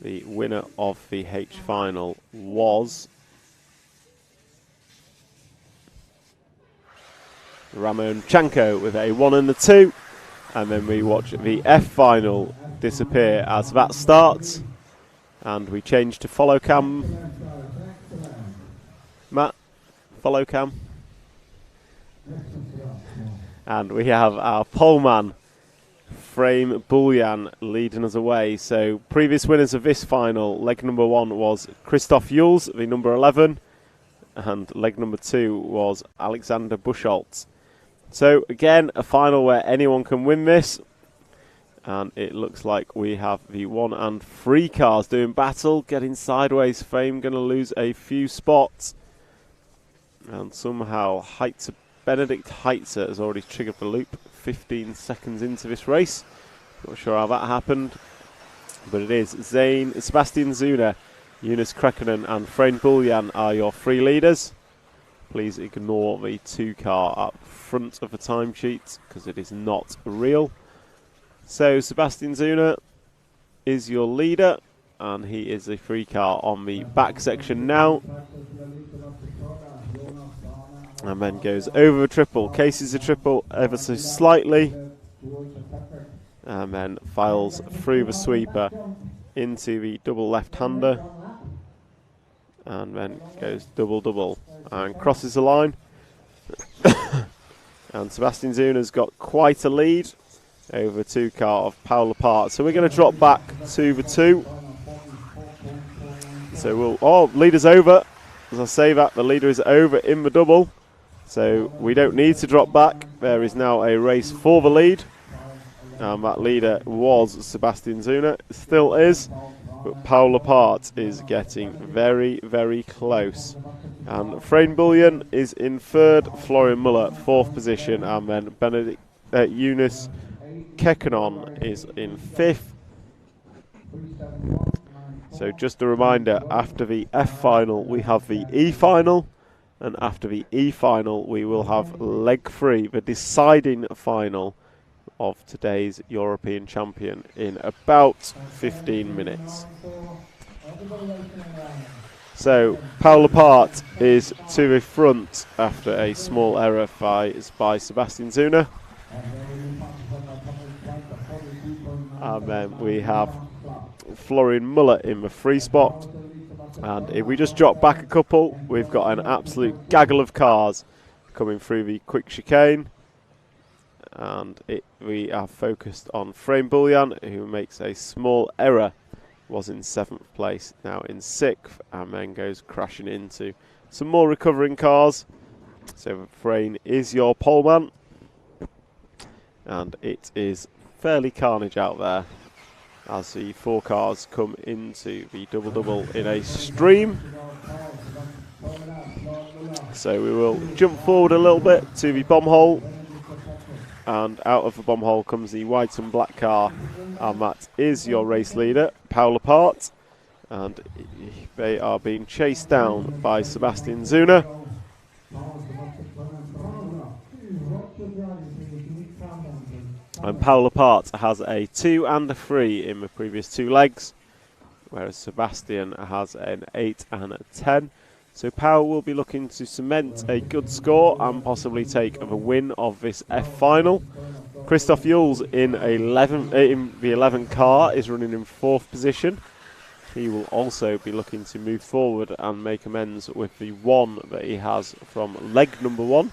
the winner of the H final was Ramon Chanko with a 1 and a 2. And then we watch the F final disappear as that starts. And we change to follow cam. Matt, follow cam. And we have our poleman, Frame Bullian, leading us away. So previous winners of this final, leg number 1 was Christoph Jules, the number 11. And leg number 2 was Alexander Buchholz. So again, a final where anyone can win this. And it looks like we have the 1 and 3 cars doing battle, getting sideways. Frame going to lose a few spots. And somehow Benedikt Heitzer has already triggered the loop 15 seconds into this race. Not sure how that happened. But it is Sebastian Zuner, Jonas Krekkonen and Frame Bullian are your 3 leaders. Please ignore the 2 car up front of the timesheet because it is not real. So Sebastian Zuner is your leader, and he is a 3 car on the back section now. and then goes over the triple, cases the triple ever so slightly, and then files through the sweeper into the double left-hander, and then goes double-double and crosses the line. And Sebastian Zuna's got quite a lead over the 2-car of Paul Lepart. So we're going to drop back to the 2. So leader's over. As I say that, the leader is over in the double. So we don't need to drop back. There is now a race for the lead. And that leader was Sebastian Zuna, still is. But Paul Lepart is getting very, very close. And Frame Bullion is in 3rd, Florian Muller 4th position, and then Benedict Eunice Kekkonen is in 5th. So just a reminder, after the F final we have the E final, and after the E final we will have leg 3, the deciding final of today's European champion, in about 15 minutes. So Paul Lepart is to the front after a small error by Sebastian Zuna. And then we have Florian Muller in the 3 spot. And if we just drop back a couple, we've got an absolute gaggle of cars coming through the quick chicane. And we are focused on Frame Bullion, who makes a small error. Was in 7th place, now in 6th, and then goes crashing into some more recovering cars. So Frame is your poleman, and it is fairly carnage out there as the 4 cars come into the double-double in a stream. So we will jump forward a little bit to the bomb hole, and out of the bomb hole comes the white and black car, and that is your race leader, Paul Lepart, and they are being chased down by Sebastian Zuna. And Paul Lepart has a 2 and a 3 in the previous 2 legs, whereas Sebastian has an 8 and a 10. So Paul will be looking to cement a good score and possibly take the win of this F final. Christoph Jules in the 11 car is running in 4th position. He will also be looking to move forward and make amends with the 1 that he has from leg number 1.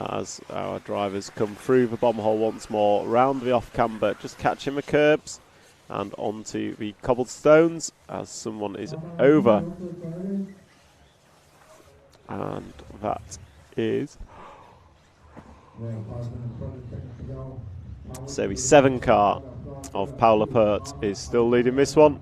As our drivers come through the bomb hole once more, round the off camber, just catching the curbs and onto the cobblestones as someone is over. And that is... So the 7 car of Paul Lepart is still leading this one.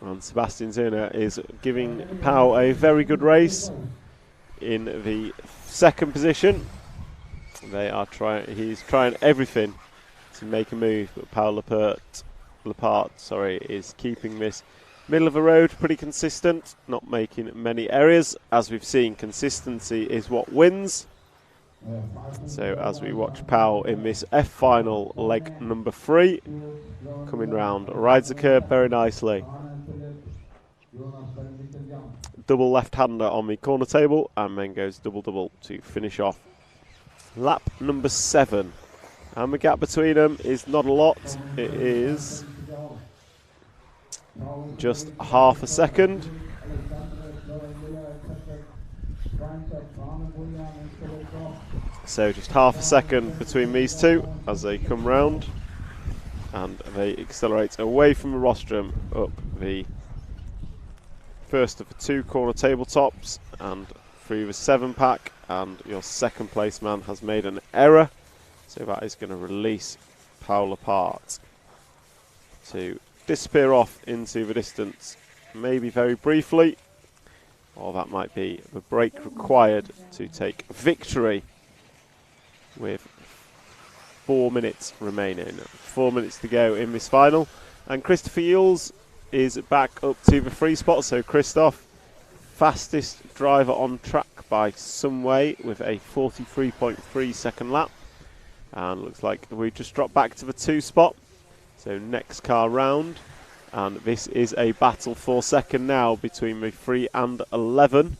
And Sebastian Zuna is giving Pau a very good race in the 2nd position. He's trying everything to make a move, but Paul Lepart is keeping this middle of the road pretty consistent, not making many errors. As we've seen, consistency is what wins. So as we watch Pau in this F final leg number 3, coming round, rides the curb very nicely. Double left-hander on the corner table, and then goes double-double to finish off lap number 7. And the gap between them is not a lot. It is just half a second. So just half a second between these two as they come round, and they accelerate away from the rostrum up the first of the 2 corner tabletops and through the 7-pack, and your 2nd place man has made an error, so that is going to release Paul Lepart to disappear off into the distance, maybe very briefly, or that might be the break required to take victory with 4 minutes remaining. 4 minutes to go in this final, and Christopher Yules is back up to the 3 spot. So Christoph, fastest driver on track by some way with a 43.3 second lap. And looks like we just dropped back to the 2 spot. So next car round. And this is a battle for second now between the 3 and 11.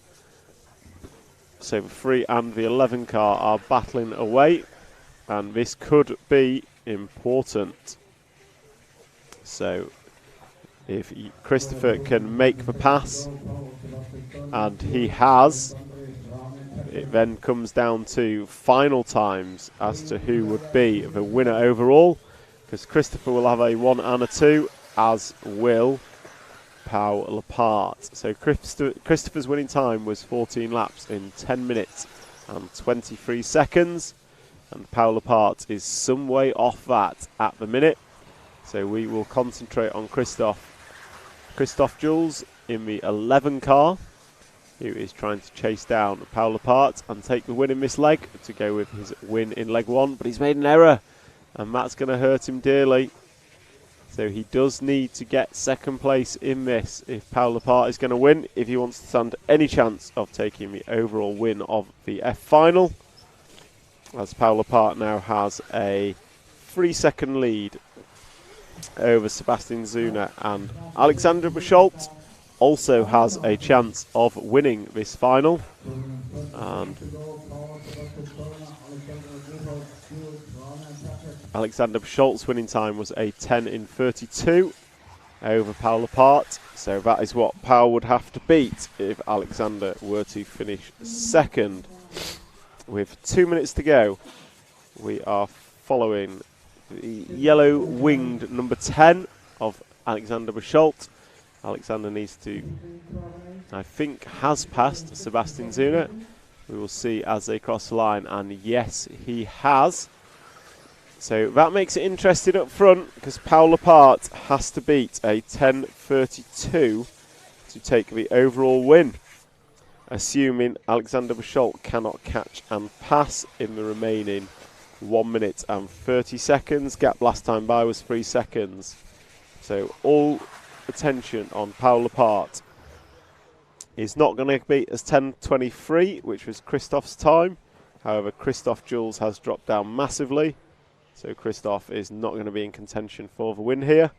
So the 3 and the 11 car are battling away. And this could be important. So if Christopher can make the pass, and he has, it then comes down to final times as to who would be the winner overall, because Christopher will have a 1 and a 2, as will Pau Lepart. So Christopher's winning time was 14 laps in 10 minutes and 23 seconds, and Pau Lepart is some way off that at the minute. So we will concentrate on Christoph Jules in the 11 car, who is trying to chase down Pau Lepart and take the win in this leg to go with his win in leg 1. But he's made an error, and that's going to hurt him dearly. So he does need to get second place in this if Pau Lepart is going to win, if he wants to stand any chance of taking the overall win of the F final. As Pau Lepart now has a 3-second lead over Sebastian Zuna, and Alexander Bischolt also has a chance of winning this final. And Alexander Bischolt's winning time was a 10 in 32 over Pau Lepart. So that is what Pau would have to beat if Alexander were to finish second. With 2 minutes to go, we are following the yellow-winged number 10 of Alexander Bischolt. Alexander needs to, I think, has passed Sebastian Zuna. We will see as they cross the line, and yes, he has. So that makes it interesting up front, because Pau Lepart has to beat a 10.32 to take the overall win, assuming Alexander Bischolt cannot catch and pass in the remaining 1 minute and 30 seconds. Gap last time by was 3 seconds. So all attention on Pau Lepart. He's not going to beat as 10.23, which was Christoph's time. However, Christoph Jules has dropped down massively. So Christoph is not going to be in contention for the win here.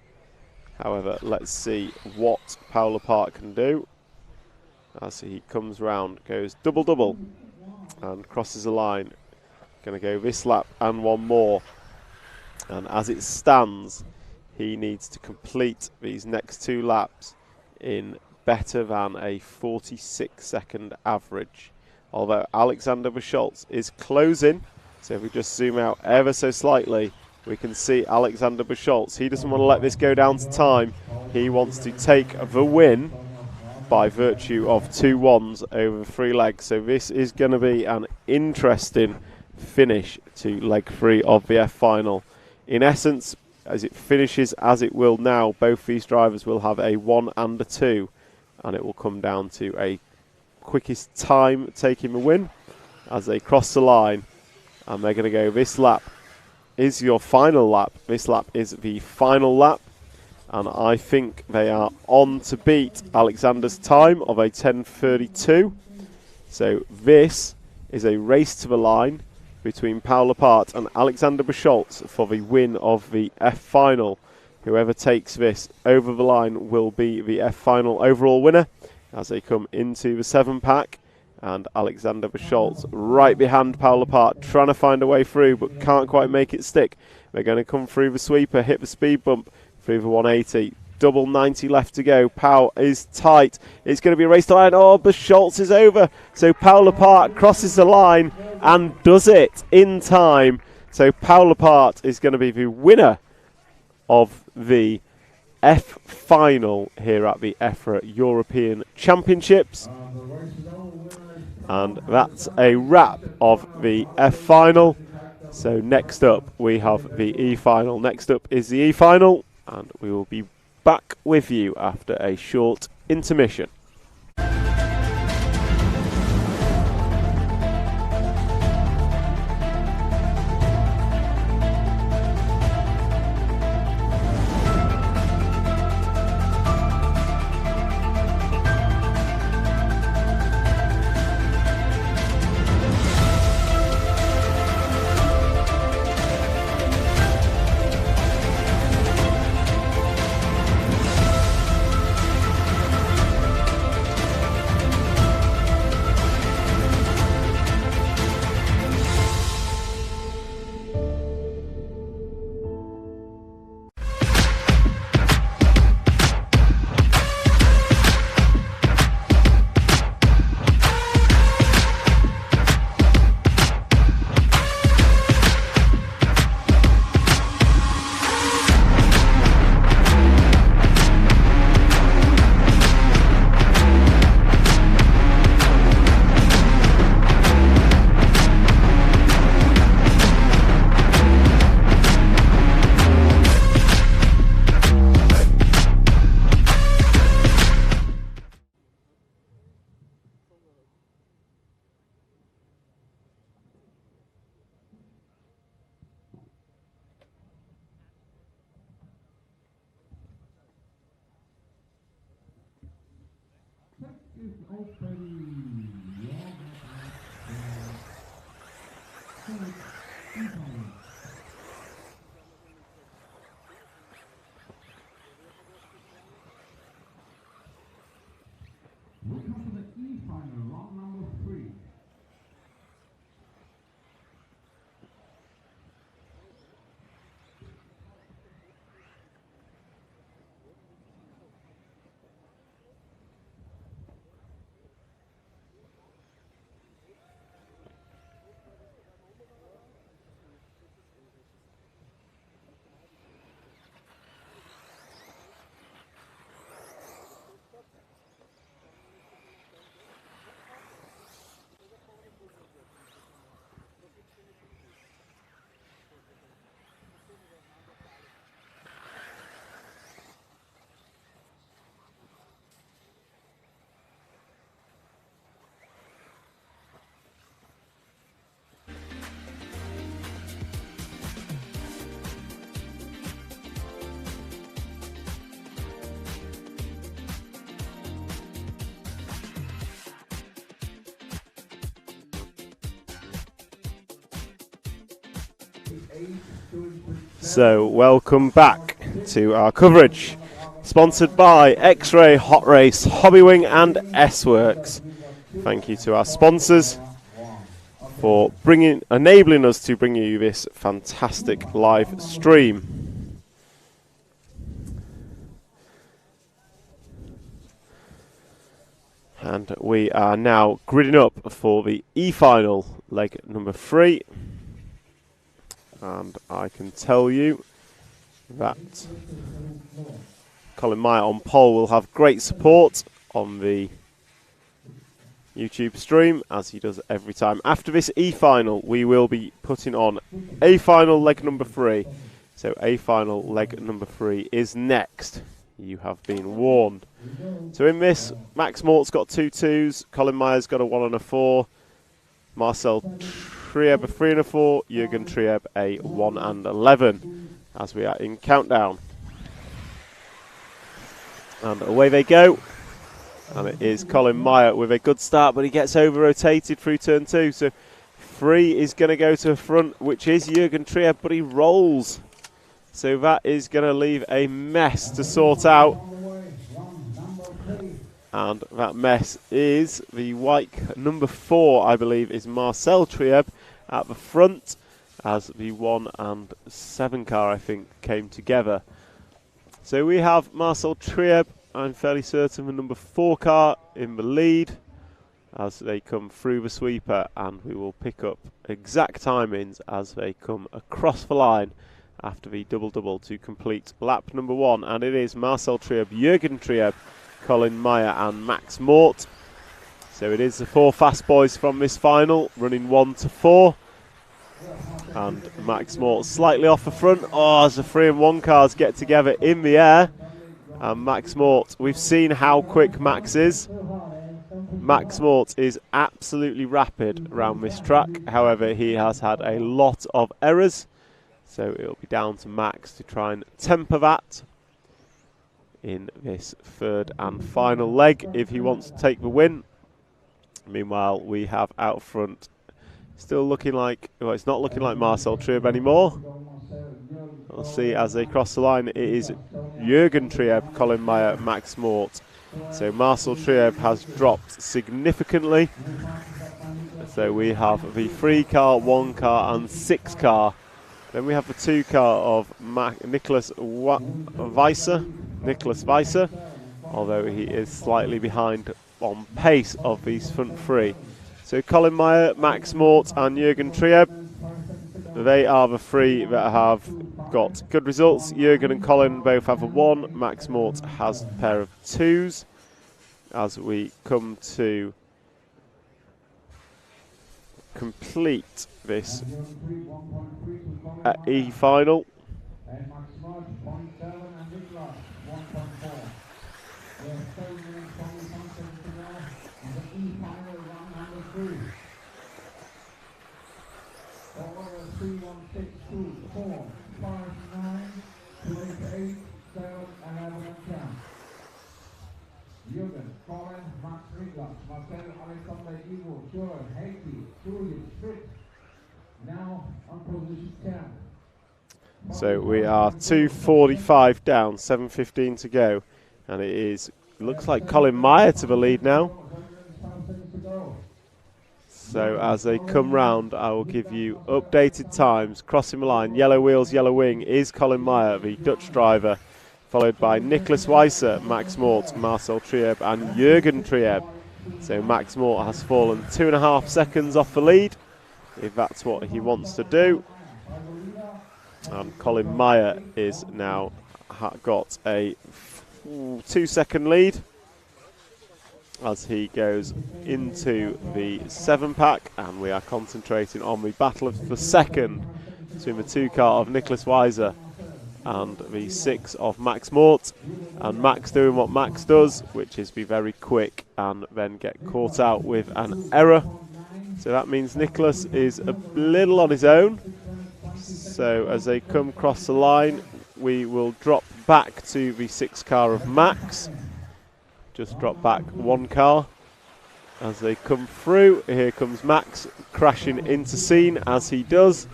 However, let's see what Pau Lepart can do. As he comes round, goes double-double and crosses the line. Going to go this lap and one more. And as it stands, he needs to complete these next 2 laps in better than a 46-second average. Although Alexander Bischolt is closing, so if we just zoom out ever so slightly, we can see Alexander Bischolt. He doesn't want to let this go down to time. He wants to take the win by virtue of 2 1s over 3 legs. So this is going to be an interesting finish to leg 3 of the F final. In essence, as it finishes as it will now, both these drivers will have a 1 and a 2, and it will come down to a quickest time taking the win as they cross the line. And they're going to go, this lap is your final lap. This lap is the final lap, and I think they are on to beat Alexander's time of a 10.32. So this is a race to the line between Pau Lepart and Alexander Bischolt for the win of the F final. Whoever takes this over the line will be the F final overall winner as they come into the 7-pack. And Alexander Bischolt right behind Pau Lepart, trying to find a way through, but can't quite make it stick. They're going to come through the sweeper, hit the speed bump through the 180. Double 90 left to go. Pau is tight. It's going to be a race to line. Oh, Bischolt is over. So Pau Lepart crosses the line and does it in time. So Pau Lepart is going to be the winner of the F final here at the EFRA European Championships. And that's a wrap of the F final. So next up we have the E final. Next up is the E final, and we will be back with you after a short intermission. We come to the E final, round number 3. So, welcome back to our coverage, sponsored by X-Ray, Hot Race, Hobbywing and S-Works. Thank you to our sponsors for enabling us to bring you this fantastic live stream. And we are now gridding up for the E-final, leg number 3. And I can tell you that Colin Meyer on pole will have great support on the YouTube stream, as he does every time. After this E-final, we will be putting on A-final leg number 3. So A-final leg number 3 is next. You have been warned. So in this, Max Mort's got 2 2s, Colin Meyer's got a 1 and a 4, Marcel Trieb a 3 and a 4, Jürgen Trieb a 1 and 11, as we are in countdown. And away they go. And it is Colin Meyer with a good start, but he gets over-rotated through turn 2. So 3 is going to go to the front, which is Jürgen Trieb, but he rolls. So that is going to leave a mess to sort out. And that mess is the white number 4, I believe, is Marcel Trieb at the front, as the 1 and 7 car, I think, came together. So we have Marcel Trieb, I'm fairly certain, the number 4 car in the lead as they come through the sweeper, and we will pick up exact timings as they come across the line after the double-double to complete lap number 1. And it is Marcel Trieb, Jürgen Trieb, Colin Meyer and Max Mort. So it is the 4 fast boys from this final, running 1 to 4. And Max Mort slightly off the front. Oh, as the 3 and 1 cars get together in the air. And Max Mort, we've seen how quick Max is. Max Mort is absolutely rapid around this track. However, he has had a lot of errors. So it'll be down to Max to try and temper that in this 3rd and final leg if he wants to take the win. Meanwhile, we have out front still looking like, well, it's not looking like Marcel Trieb anymore. We'll see as they cross the line. It is Jürgen Trieb, Colin Meyer, Max Mort. So Marcel Trieb has dropped significantly. So we have the 3 car, 1 car and 6 car. Then we have the 2 car of Nicholas Weiser, although he is slightly behind on pace of these front 3. So Colin Meyer, Max Mort and Jürgen Trieb, they are the 3 that have got good results. Jürgen and Colin both have a 1, Max Mort has a pair of 2s. As we come to complete this E-final. So we are 2:45 down, 7:15 to go, and it looks like Colin Meyer to the lead now. So as they come round, I will give you updated times. Crossing the line, yellow wheels, yellow wing is Colin Meyer, the Dutch driver, followed by Nicholas Weiser, Max Mort, Marcel Trieb and Jürgen Trieb. So Max Mort has fallen 2.5 seconds off the lead, if that's what he wants to do. And Colin Meyer is now got a 2-second lead as he goes into the 7-pack, and we are concentrating on the battle of the second between the 2 car of Nicholas Weiser and the 6 of Max Mort, and Max doing what Max does, which is be very quick and then get caught out with an error. So that means Nicholas is a little on his own. So as they come across the line, we will drop back to the 6 car of Max. Just drop back 1 car. As they come through, here comes Max crashing into scene as he does,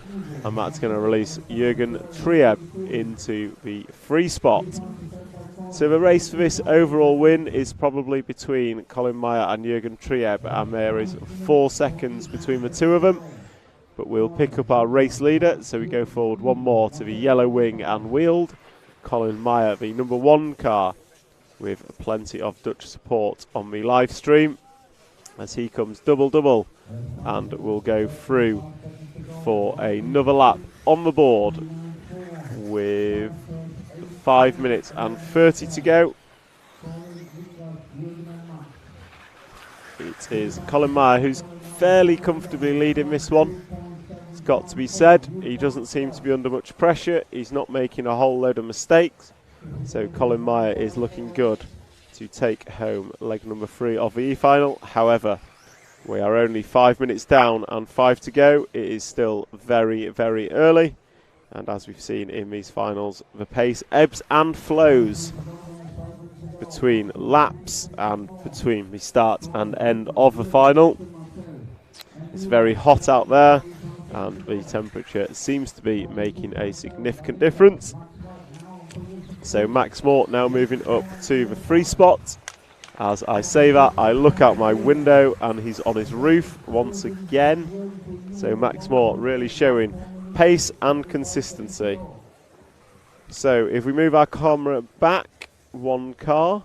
and that's going to release Jürgen Trieb into the free spot. So the race for this overall win is probably between Colin Meyer and Jürgen Trieb, and there is 4 seconds between the 2 of them. But we'll pick up our race leader, so we go forward 1 more to the yellow wing and wheeled. Colin Meyer, the number 1 car, with plenty of Dutch support on the live stream, as he comes double and will go through for another lap on the board with 5 minutes and 30 to go. It is Colin Meyer who's fairly comfortably leading this one. It's got to be said, he doesn't seem to be under much pressure, he's not making a whole load of mistakes, so Colin Meyer is looking good to take home leg number 3 of the E-final. However, we are only 5 minutes down and 5 to go. It is still very, very early, and as we've seen in these finals, the pace ebbs and flows between laps and between the start and end of the final. It's very hot out there, and the temperature seems to be making a significant difference. So Max Mort now moving up to the free spot. As I say that, I look out my window and he's on his roof once again. So Max Mort really showing pace and consistency. So if we move our camera back 1 car,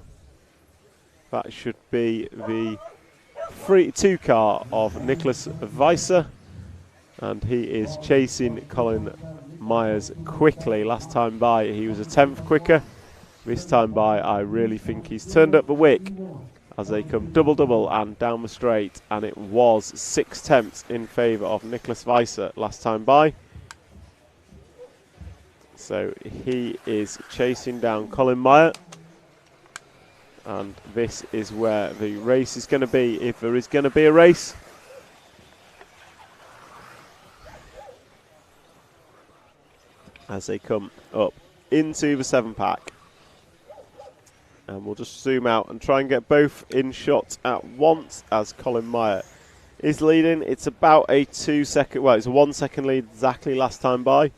that should be the 2 car of Nicholas Weiser, and he is chasing Colin Myers quickly. Last time by he was a 10th quicker. This time by I really think he's turned up the wick as they come double and down the straight, and it was 6 tenths in favour of Nicholas Weiser last time by. So he is chasing down Colin Meyer, and this is where the race is going to be, if there is going to be a race. As they come up into the 7-pack. And we'll just zoom out and try and get both in shot at once as Colin Meyer is leading. It's about a 2-second, well, it's a 1 second lead exactly last time by,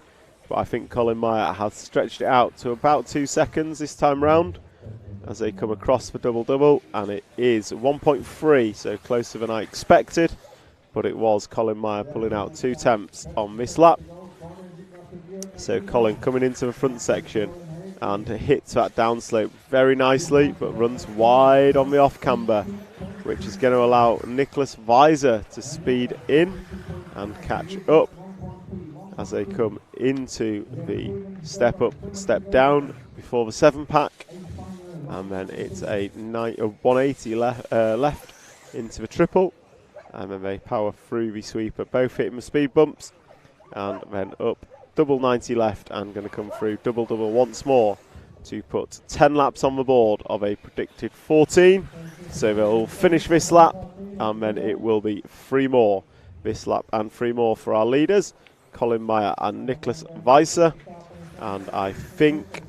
but I think Colin Meyer has stretched it out to about 2 seconds this time round as they come across for double, and it is 1.3, so closer than I expected, but it was Colin Meyer pulling out 2 tenths on this lap. So Colin coming into the front section and hits that downslope very nicely, but runs wide on the off camber, which is going to allow Nicholas Weiser to speed in and catch up as they come into the step up, step down before the 7-pack, and then it's a 180 left into the triple, and then they power through the sweeper, both hitting the speed bumps, and then up double 90 left, and going to come through double once more to put 10 laps on the board of a predicted 14. So they'll finish this lap, and then it will be 3 more this lap and 3 more for our leaders, Colin Meyer and Nicholas Weiser. And I think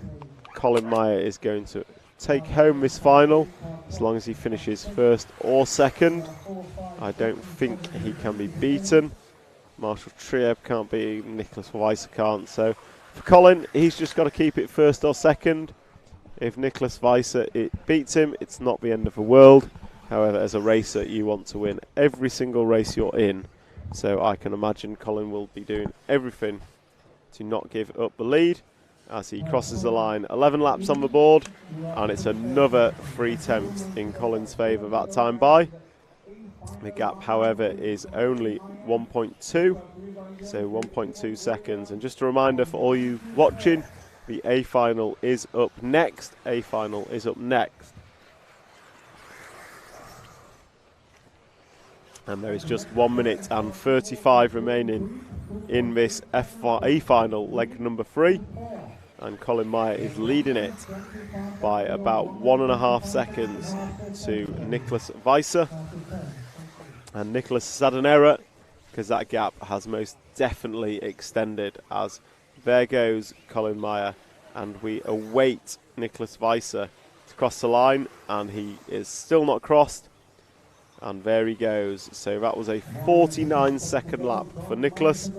Colin Meyer is going to take home this final as long as he finishes first or second. I don't think he can be beaten. Marshall Trieb can't beat him, Nicholas Weiss can't. So for Colin, he's just got to keep it first or second. If Nicholas Weiss beats him, it's not the end of the world. However, as a racer, you want to win every single race you're in. So I can imagine Colin will be doing everything to not give up the lead as he crosses the line. 11 laps on the board, and it's another 3/10 in Colin's favour that time by. The gap, however, is only 1.2, so 1.2 seconds. And just a reminder for all you watching, the A final is up next. A final is up next. And there is just 1 minute and 35 remaining in this A final, leg number 3. And Colin Meyer is leading it by about 1.5 seconds to Nicholas Weiser. And Nicholas has had an error because that gap has most definitely extended, as there goes Colin Meyer, and we await Nicholas Weiser to cross the line, and he is still not crossed. And there he goes. So that was a 49-second lap for Nicholas,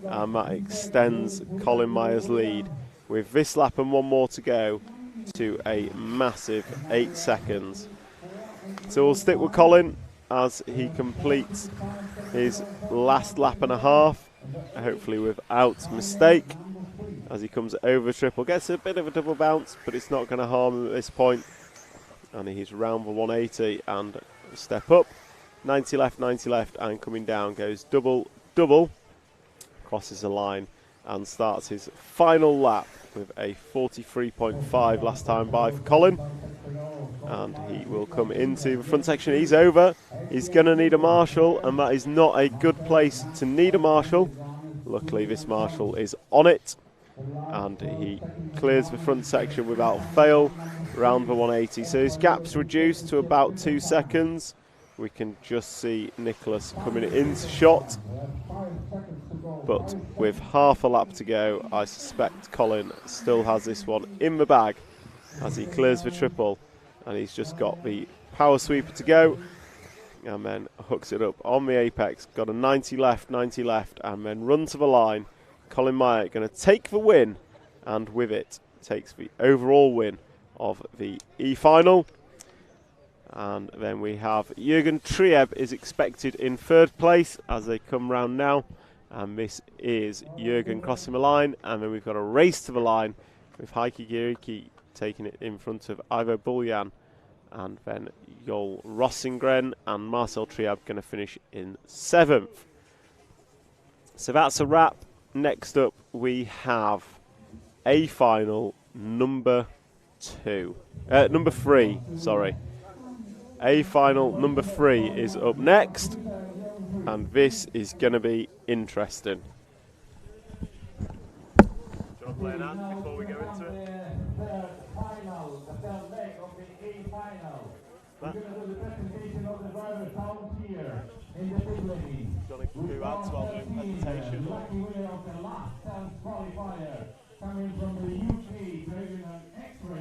and that extends Colin Meyer's lead with this lap and one more to go to a massive 8 seconds. So we'll stick with Colin as he completes his last lap and a half, hopefully without mistake, as he comes over triple. Gets a bit of a double bounce, but it's not going to harm him at this point. And he's round the 180 and step up. 90 left, and coming down goes double, crosses the line and starts his final lap with a 43.5 last time by for Colin. And he will come into the front section. He's over. He's going to need a marshal, and that is not a good place to need a marshal. Luckily, this marshal is on it, and he clears the front section without fail, round the 180. So his gap's reduced to about 2 seconds. We can just see Nicholas coming into shot, but with half a lap to go, I suspect Colin still has this one in the bag as he clears the triple, and he's just got the power sweeper to go and then hooks it up on the apex. Got a 90 left, and then run to the line. Colin Meyer going to take the win, and with it takes the overall win of the E-final. And then we have Jürgen Trieb is expected in 3rd place as they come round now. And this is Jürgen crossing the line. And then we've got a race to the line with Heikki Giericke taking it in front of Ivo Buljan. And then Joel Rossingren and Marcel Trieb going to finish in 7th. So that's a wrap. Next up we have A final number 3, sorry. A final number 3 is up next, and this is going to be interesting. Do you want to play an ad before we go into it? The third leg of the A final. We're going to do the presentation of the driver sound here in the pit lane. Do you want to do ads while doing presentation? The lucky winner of the last chance qualifier, coming from the UK, driving an X-ray.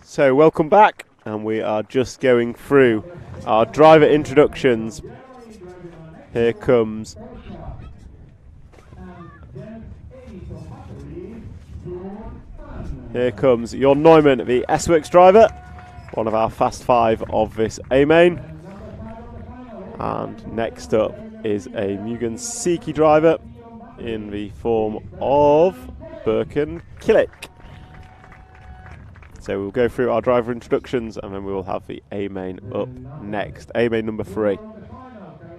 So welcome back, and we are just going through our driver introductions. Here comes Jon Neumann, the S-Works driver, one of our Fast 5 of this A-Main. And next up is a Mugen Siki driver in the form of Birkin Killick. So we'll go through our driver introductions, and then we will have the A-Main up next. A-Main number 3.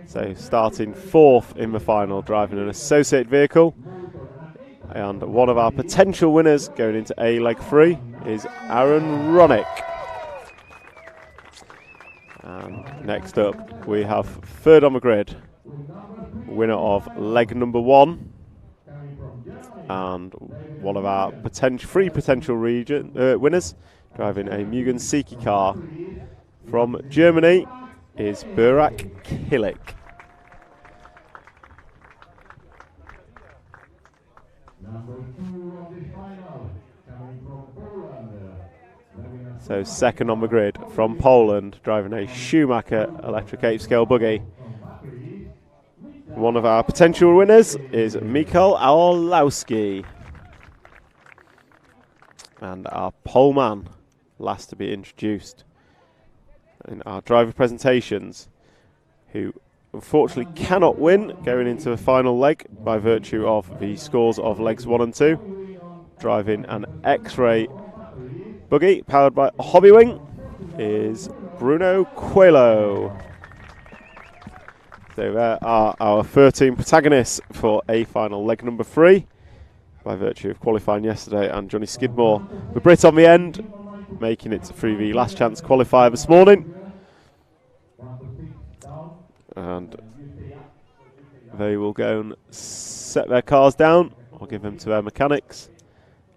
So starting 4th in the final, driving an associated vehicle. And one of our potential winners going into A leg 3 is Aaron Ronick. And next up we have 3rd on the grid, winner of leg number 1. And one of our 3 potential winners driving a Mugen Siki car from Germany is Burak Killick. So 2nd on the grid from Poland, driving a Schumacher electric 8-scale buggy. One of our potential winners is Mikael Orlowski. And our pole man, last to be introduced in our driver presentations, who unfortunately cannot win going into the final leg by virtue of the scores of legs 1 and 2. Driving an X-Ray buggy powered by Hobbywing is Bruno Coelho. So there are our 13 protagonists for a final leg number 3 by virtue of qualifying yesterday, and Johnny Skidmore, the Brit on the end, making it through the last chance qualifier this morning. And they will go and set their cars down, or give them to their mechanics,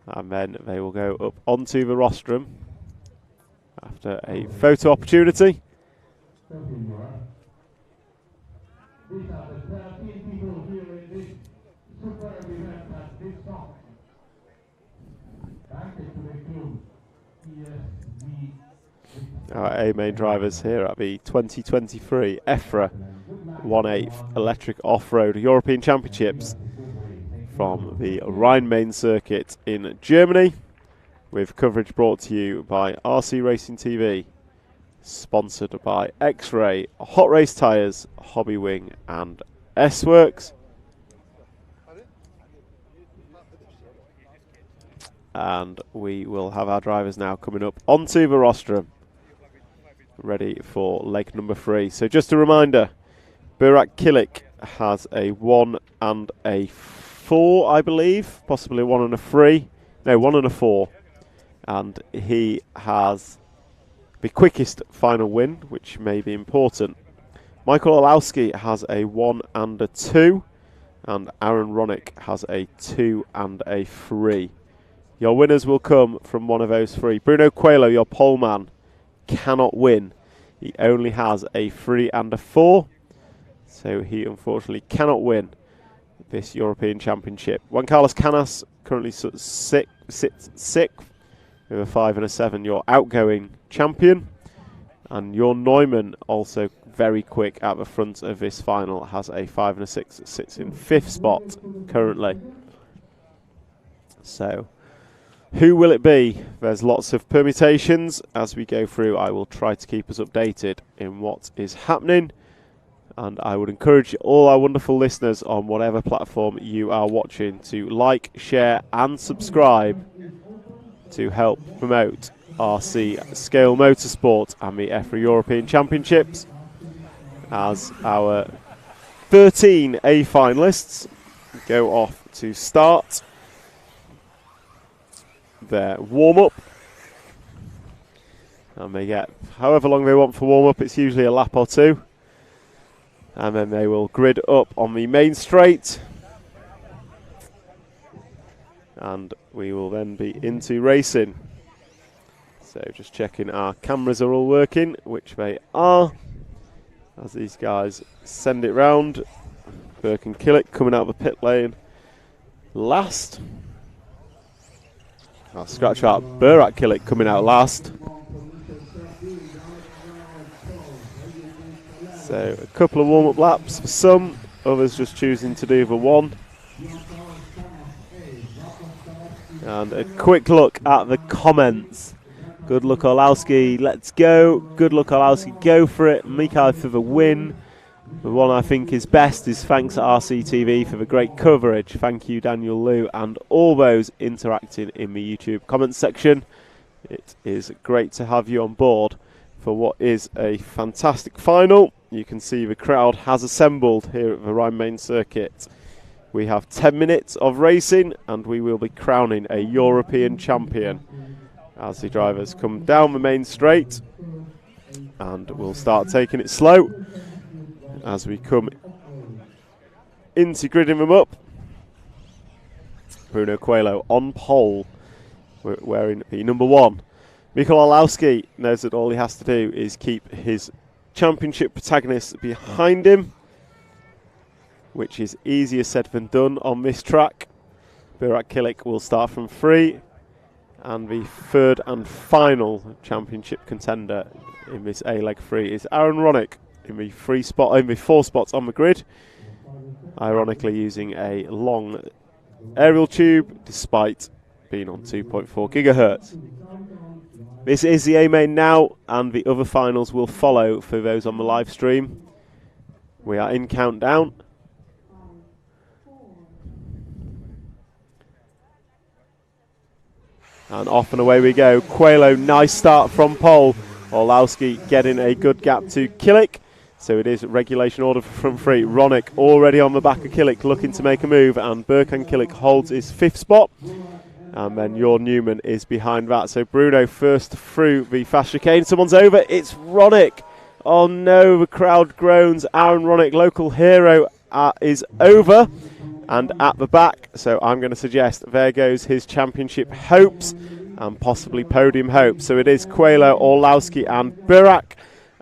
and then they will go up onto the rostrum after a photo opportunity. Our A-Main drivers here at the 2023 EFRA 1/8 Electric Off-Road European Championships from the Rhine-Main circuit in Germany, with coverage brought to you by RC Racing TV, sponsored by X-Ray, Hot Race Tyres, Hobbywing and S-Works. And we will have our drivers now coming up onto the rostrum, ready for leg number 3. So just a reminder, Burak Killick has a 1 and a 4, I believe, possibly 1 and a 3. No, 1 and a 4. And he has the quickest final win, which may be important. Michael Orlowski has a 1 and a 2, and Aaron Ronick has a 2 and a 3. Your winners will come from one of those 3. Bruno Coelho, your pole man, cannot win. He only has a 3 and a 4, so he unfortunately cannot win this European Championship. Juan Carlos Canas currently sits 6th with a 5 and a 7, your outgoing champion. And Jon Neumann, also very quick at the front of this final, has a 5 and a 6, sits in 5th spot currently. So who will it be? There's lots of permutations. As we go through, I will try to keep us updated in what is happening. And I would encourage all our wonderful listeners on whatever platform you are watching to like, share and subscribe to help promote RC Scale Motorsport and the EFRA European Championships, as our 13 A finalists go off to start their warm-up, and they get however long they want for warm-up. It's usually a lap or 2, and then they will grid up on the main straight, and we will then be into racing. So just checking our cameras are all working, which they are, as these guys send it round. Birkin Killick coming out of the pit lane last. I'll scratch out Burak Kilik coming out last. So a couple of warm-up laps for some, others just choosing to do the one. And a quick look at the comments. Good luck Orlowski, let's go. Good luck Orlowski, go for it. Mikhail for the win. The one I think is best is thanks to RCTV for the great coverage. Thank you Daniel Liu and all those interacting in the YouTube comments section. It is great to have you on board for what is a fantastic final. You can see the crowd has assembled here at the Rhine Main Circuit. We have 10 minutes of racing and we will be crowning a European champion as the drivers come down the main straight, and we'll start taking it slow as we come into gridding them up. Bruno Coelho on pole, wearing the number 1. Mikhail Orlowski knows that all he has to do is keep his championship protagonist behind him, which is easier said than done on this track. Burak Kilik will start from 3, and the third and final championship contender in this A-leg 3 is Aaron Ronick in the 4 spots on the grid, ironically using a long aerial tube despite being on 2.4 gigahertz. This is the A-main now, and the other finals will follow for those on the live stream. We are in countdown. And off and away we go. Coelho, nice start from pole. Orlowski getting a good gap to Kilik. So it is regulation order for front 3. Ronick already on the back of Kilik looking to make a move, and Burkan Kilik holds his 5th spot. And then Jorn Newman is behind that. So Bruno first through the fast chicane. Someone's over. It's Ronick. Oh no, the crowd groans. Aaron Ronick, local hero, is over and at the back. So I'm going to suggest there goes his championship hopes and possibly podium hopes. So it is Coelho, Orlowski and Burak.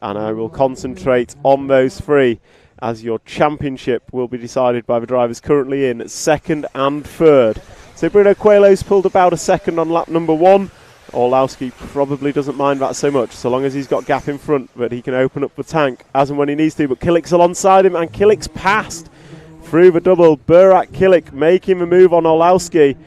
And I will concentrate on those 3 as your championship will be decided by the drivers currently in 2nd and 3rd. So Bruno Coelho's pulled about a 2nd on lap number 1. Orlowski probably doesn't mind that so much, so long as he's got gap in front, but he can open up the tank as and when he needs to. But Kilik's alongside him, and Kilik's passed through the double. Burak Kilik making the move on Orlowski.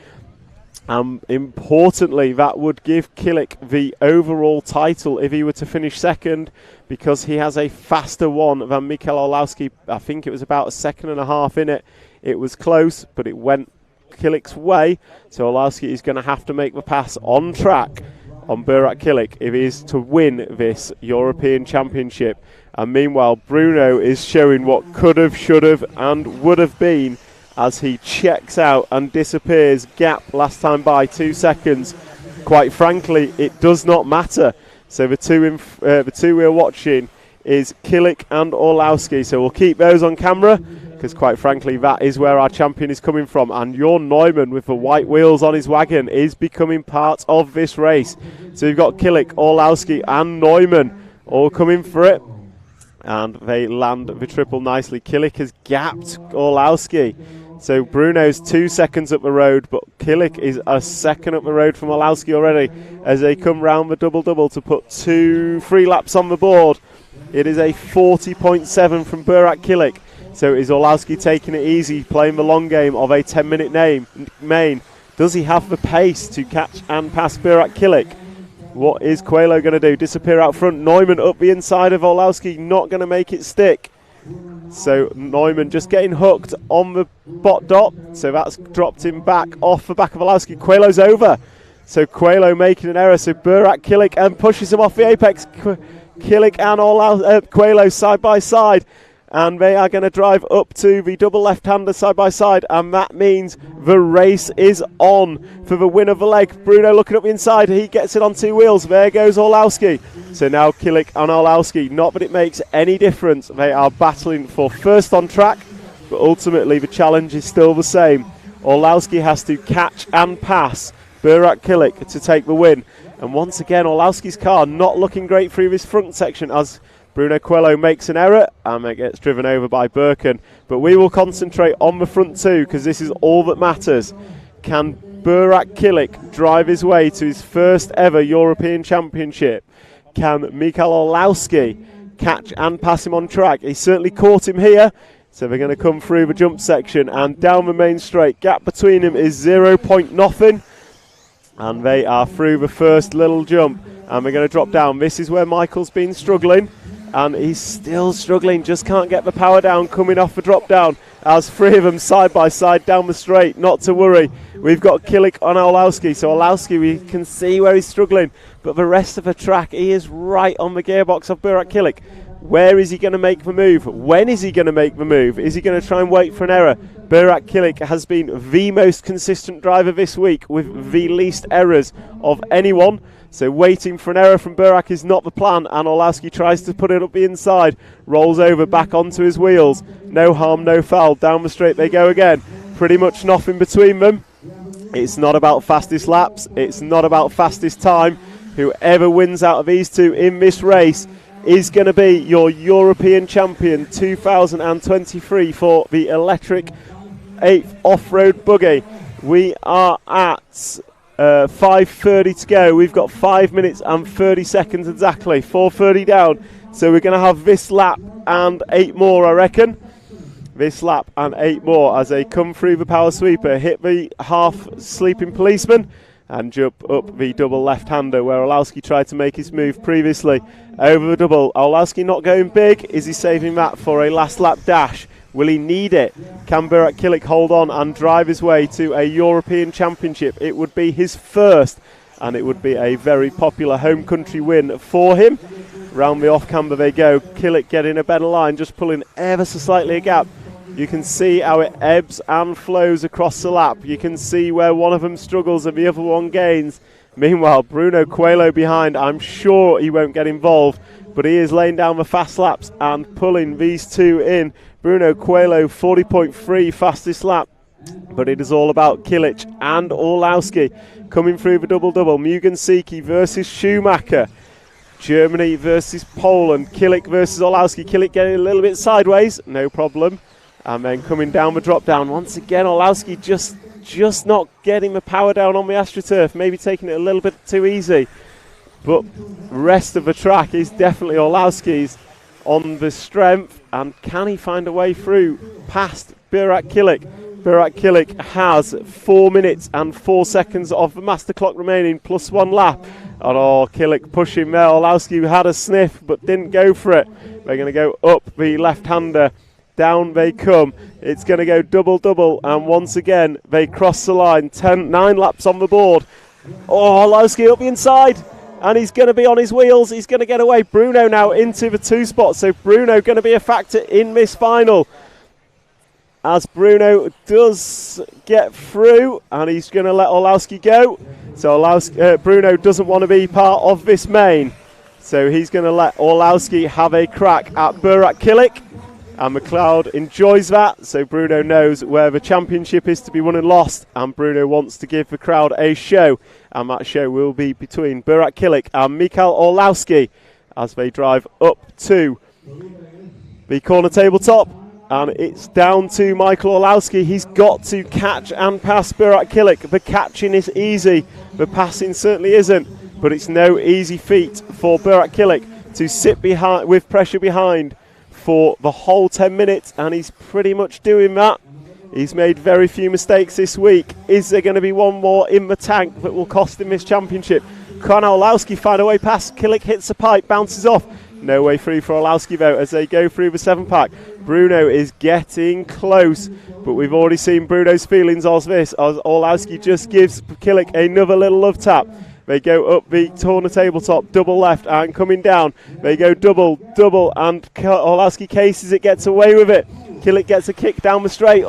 Importantly, that would give Kilik the overall title if he were to finish 2nd, because he has a faster one than Mikhail Orlowski. I think it was about a 2.5 seconds in it. It was close, but it went Kilik's way, so Orlowski is going to have to make the pass on track on Burak Kilik if he is to win this European Championship. And meanwhile, Bruno is showing what could have, should have and would have been as he checks out and disappears. Gap last time by 2 seconds. Quite frankly, it does not matter. So the two we're watching is Kilik and Orlowski, so we'll keep those on camera, because quite frankly that is where our champion is coming from. And Jorn Neumann with the white wheels on his wagon is becoming part of this race. So you've got Kilik, Orlowski and Neumann all coming for it, and they land the triple nicely. Kilik has gapped Orlowski, so Bruno's 2 seconds up the road, but Kilik is a 2nd up the road from Orlowski already as they come round the double-double to put 3 laps on the board. It is a 40.7 from Burak Kilik. So is Orlowski taking it easy, playing the long game of a 10-minute main? Does he have the pace to catch and pass Burak Kilik? What is Coelho going to do? Disappear out front. Neumann up the inside of Orlowski, not going to make it stick. So Neumann just getting hooked on the bot dot. So that's dropped him back off the back of Orlowski. Coelho's over. So Coelho making an error. So Burak Kilik and pushes him off the apex. Kilik and Coelho side by side. And they are going to drive up to the double left-hander side by side, and that means the race is on for the win of the leg. Bruno looking up the inside, he gets it on 2 wheels. There goes Orlowski. So now Kilik and Orlowski, not that it makes any difference. They are battling for first on track, but ultimately the challenge is still the same. Orlowski has to catch and pass Burak Kilik to take the win. And once again, Orlowski's car not looking great through this front section as Bruno Coelho makes an error and it gets driven over by Burkan. But we will concentrate on the front 2 because this is all that matters. Can Burak Kilik drive his way to his first ever European Championship? Can Mikael Orlowski catch and pass him on track? He certainly caught him here. So they're going to come through the jump section and down the main straight. Gap between them is 0 point nothing. And they are through the first little jump. And we're going to drop down. This is where Michael's been struggling. And he's still struggling. Just can't get the power down coming off the drop down. As three of them side by side down the straight. Not to worry. We've got Kilik on Orlowski. So Orlowski, we can see where he's struggling. But the rest of the track, he is right on the gearbox of Burak Kilik. Where is he going to make the move? When is he going to make the move? Is he going to try and wait for an error? Burak Kilik has been the most consistent driver this week with the least errors of anyone. So waiting for an error from Burak is not the plan, and Orlowski tries to put it up the inside. Rolls over back onto his wheels. No harm, no foul. Down the straight they go again. Pretty much nothing between them. It's not about fastest laps. It's not about fastest time. Whoever wins out of these two in this race is going to be your European champion 2023 for the electric 8th off-road buggy. We are at 5:30 to go. We've got 5 minutes and 30 seconds exactly. 4:30 down. So we're going to have this lap and 8 more, I reckon. This lap and 8 more as they come through the power sweeper, hit the half-sleeping policeman, and jump up the double left-hander where Orlowski tried to make his move previously. Over the double. Orlowski not going big. Is he saving that for a last lap dash? Will he need it? Can Burak Kilik hold on and drive his way to a European Championship? It would be his first, and it would be a very popular home country win for him. Round the off-camber they go. Kilik getting a better line, just pulling ever so slightly a gap. You can see how it ebbs and flows across the lap. You can see where one of them struggles and the other one gains. Meanwhile, Bruno Coelho behind. I'm sure he won't get involved, but he is laying down the fast laps and pulling these two in. Bruno Coelho, 40.3 fastest lap. But it is all about Kilik and Orlowski coming through the double-double. Mugen Siki versus Schumacher. Germany versus Poland. Kilik versus Orlowski. Kilik getting a little bit sideways. No problem. And then coming down the drop down. Once again, Orlowski just not getting the power down on the AstroTurf. Maybe taking it a little bit too easy. But the rest of the track is definitely Orlowski's on the strength. And can he find a way through past Burak Kilik? Burak Kilik has 4 minutes and 4 seconds of the master clock remaining, plus 1 lap. And Kilik pushing there. Orlowski had a sniff but didn't go for it. They're going to go up the left-hander. Down they come. It's going to go double-double, and once again they cross the line. 9 laps on the board. Orlowski up the inside, and he's going to be on his wheels. He's going to get away. Bruno now into the 2 spot, so Bruno going to be a factor in this final. As Bruno does get through, and he's going to let Orlowski go. So Bruno doesn't want to be part of this main, so he's going to let Orlowski have a crack at Burak Kilik. And McLeod enjoys that, so Bruno knows where the championship is to be won and lost, and Bruno wants to give the crowd a show, and that show will be between Burak Kilik and Mikael Orlowski as they drive up to the corner tabletop, and it's down to Michael Orlowski. He's got to catch and pass Burak Kilik. The catching is easy, the passing certainly isn't, but it's no easy feat for Burak Kilik to sit behind with pressure behind for the whole 10 minutes, and he's pretty much doing that. He's made very few mistakes this week. Is there going to be one more in the tank that will cost him this championship? Can Orlowski find a way past? Kilik hits the pipe, bounces off. No way through for Orlowski though as they go through the 7-pack. Bruno is getting close, but we've already seen Bruno's feelings of this as Orlowski just gives Kilik another little love tap. They go up the corner tabletop, double left, and coming down. They go double, and Orlowski cases it, gets away with it. Kilik gets a kick down the straight.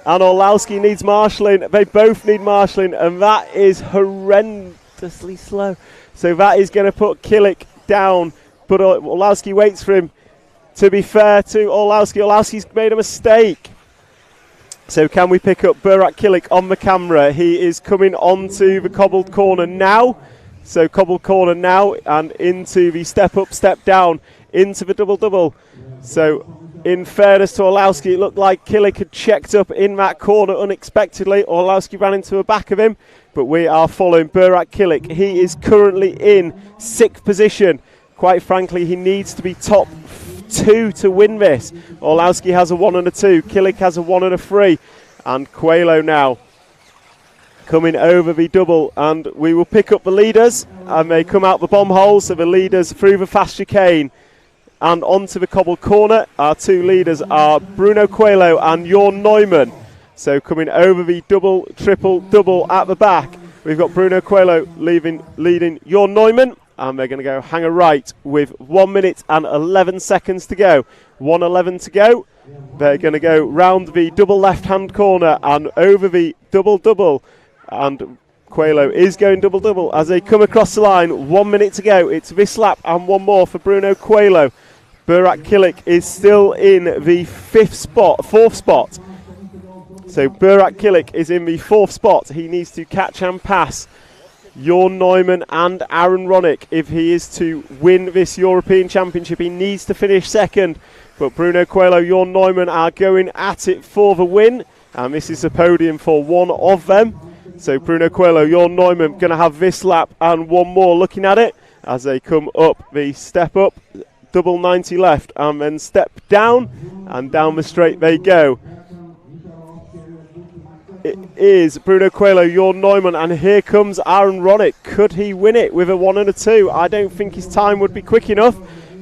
And Orlowski needs marshalling. They both need marshalling, and that is horrendously slow. So that is going to put Kilik down, but Orlowski waits for him. To be fair to Orlowski's made a mistake. So can we pick up Burak Kilik on the camera? He is coming onto the cobbled corner now. So cobbled corner now and into the step up, step down, into the double-double. So In fairness to Orlowski, it looked like Killick had checked up in that corner unexpectedly. Orlowski ran into the back of him, but we are following Burak Killick. He is currently in 6th position. Quite frankly, he needs to be top 2 to win this. Orlowski has a 1 and a 2. Killick has a 1 and a 3. And Coelho now coming over the double, and we will pick up the leaders, and they come out the bomb hole, so the leaders through the fast chicane and onto the cobbled corner. Our 2 leaders are Bruno Coelho and Jorn Neumann. So coming over the double, triple, double at the back, we've got Bruno Coelho leading Jorn Neumann, and they're going to go hanger right with 1 minute and 11 seconds to go. 1:11 to go. They're going to go round the double left-hand corner and over the double-double. And Coelho is going double-double as they come across the line. 1 minute to go. It's this lap and one more for Bruno Coelho. Burak Killick is still in the 4th spot. So Burak Killick is in the 4th spot. He needs to catch and pass Jorn Neumann and Aaron Ronick if he is to win this European Championship. He needs to finish 2nd. But Bruno Coelho, Jorn Neumann are going at it for the win. And this is the podium for one of them. So Bruno Coelho, Jorn Neumann going to have this lap and one more looking at it as they come up the step up, double 90 left and then step down, and down the straight they go. It is Bruno Coelho, Jorn Neumann, and here comes Aaron Ronick. Could he win it with a 1 and a 2? I don't think his time would be quick enough.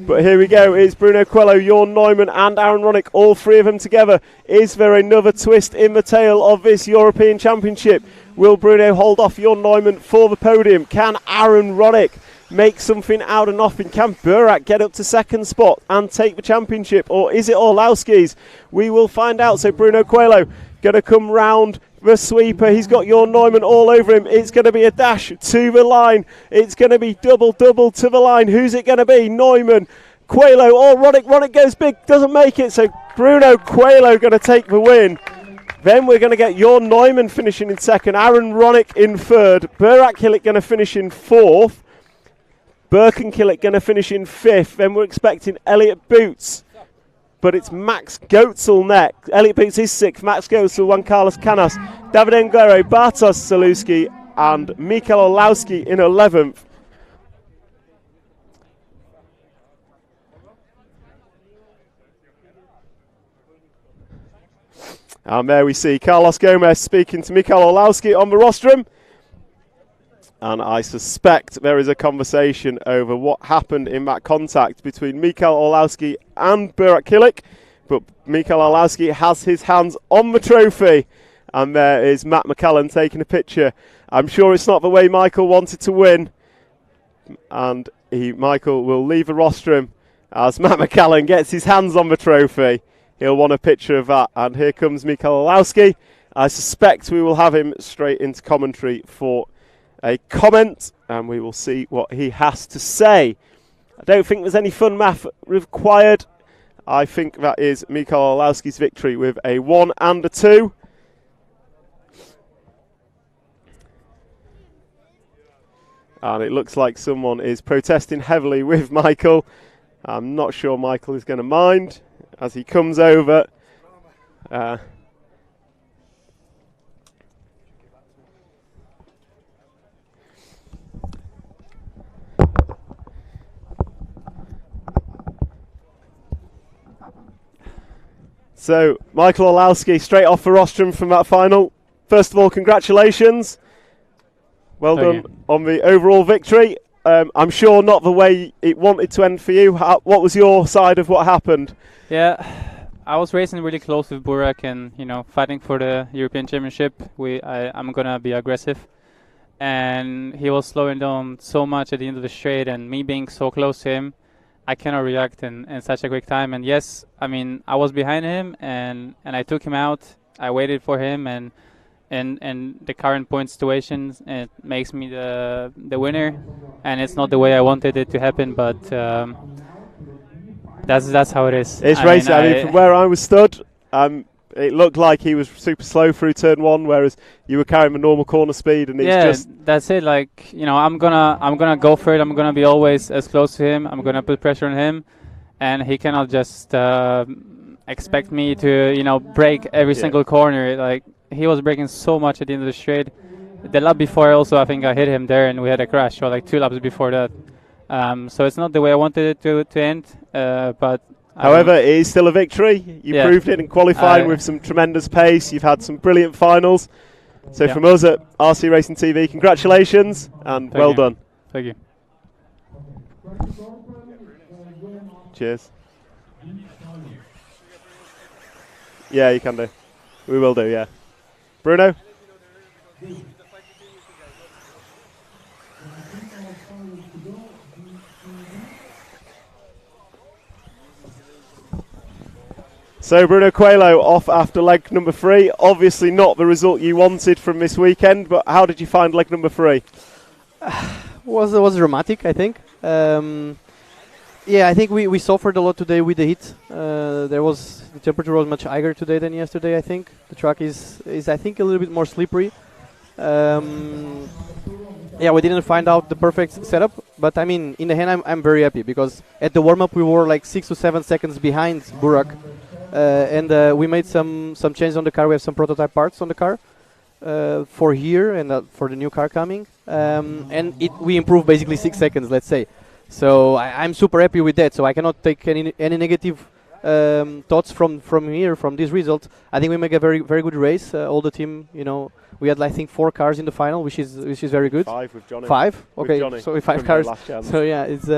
But here we go, it's Bruno Coelho, Jorn Neumann and Aaron Ronick, all 3 of them together. Is there another twist in the tail of this European Championship? Will Bruno hold off Jorn Neumann for the podium? Can Aaron Ronick make something out of nothing? Can Burak get up to 2nd spot and take the championship? Or is it Orlowski's? We will find out. So Bruno Coelho going to come round the sweeper. He's got Jorn Neumann all over him. It's going to be a dash to the line. It's going to be double to the line. Who's it going to be? Neumann, Coelho, or Ronick. Ronick goes big, doesn't make it. So Bruno Coelho going to take the win. Then we're going to get Jorn Neumann finishing in 2nd, Aaron Ronick in 3rd, Burak Killick going to finish in 4th, Birkenkillick going to finish in 5th. Then we're expecting Elliot Boots, but it's Max Goetzel next. Elliot Boots is 6th, Max Goetzel, Juan Carlos Canas, David Enguero, Bartosz Zaluski and Mikael Orlowski in 11th. And there we see Carlos Gomez speaking to Mikael Orlowski on the rostrum. And I suspect there is a conversation over what happened in that contact between Mikael Orlowski and Burak Killick. But Mikael Orlowski has his hands on the trophy. And there is Matt McCallan taking a picture. I'm sure it's not the way Michael wanted to win. And Michael will leave the rostrum as Matt McCallan gets his hands on the trophy. He'll want a picture of that. And here comes Mikael Orlowski. I suspect we will have him straight into commentary for a comment, and we will see what he has to say. I don't think there's any fun math required. I think that is Mikael Orlowski's victory with a 1 and a 2. And it looks like someone is protesting heavily with Michael. I'm not sure Michael is going to mind as he comes over. So, Michael Orlowski straight off the rostrum from that final. First of all, congratulations. Well done on the overall victory. I'm sure not the way it wanted to end for you. What was your side of what happened? Yeah, I was racing really close with Burak and, fighting for the European Championship. I'm going to be aggressive. And he was slowing down so much at the end of the straight, and me being so close to him, I cannot react in such a quick time. And yes, I was behind him and I took him out. I waited for him, and the current point situation, it makes me the winner. And it's not the way I wanted it to happen, but that's how it is. It's racing. From where I was stood, it looked like he was super slow through turn 1, whereas you were carrying the normal corner speed, and it's just that's it. I'm gonna go for it. I'm gonna be always as close to him. I'm gonna put pressure on him, and he cannot just expect me to break every single corner. Like, he was breaking so much at the end of the straight. The lap before also, I think I hit him there and we had a crash, or like 2 laps before that. So it's not the way I wanted it to end, but however, it is still a victory. You proved it in qualifying with some tremendous pace. You've had some brilliant finals. So from us at RC Racing TV, congratulations and well done. Thank you. Cheers. Yeah, you can do. We will do, yeah. Bruno? So Bruno Coelho off after leg number 3. Obviously not the result you wanted from this weekend, but how did you find leg number 3? Was dramatic, I think. Yeah, I think we suffered a lot today with the heat. The temperature was much higher today than yesterday. I think the track is I think a little bit more slippery. Yeah, we didn't find out the perfect setup, but I mean, in the end, I'm very happy because at the warm up we were like 6 to 7 seconds behind Burak, and we made some changes on the car. We have some prototype parts on the car for here and for the new car coming, and we improved basically 6 seconds, let's say. So I'm super happy with that. So I cannot take any negative thoughts from here, from this result. I think we make a very good race. All the team, we had I think 4 cars in the final, which is very good. 5 with Johnny. 5, okay. Johnny So 5 cars. So yeah, it's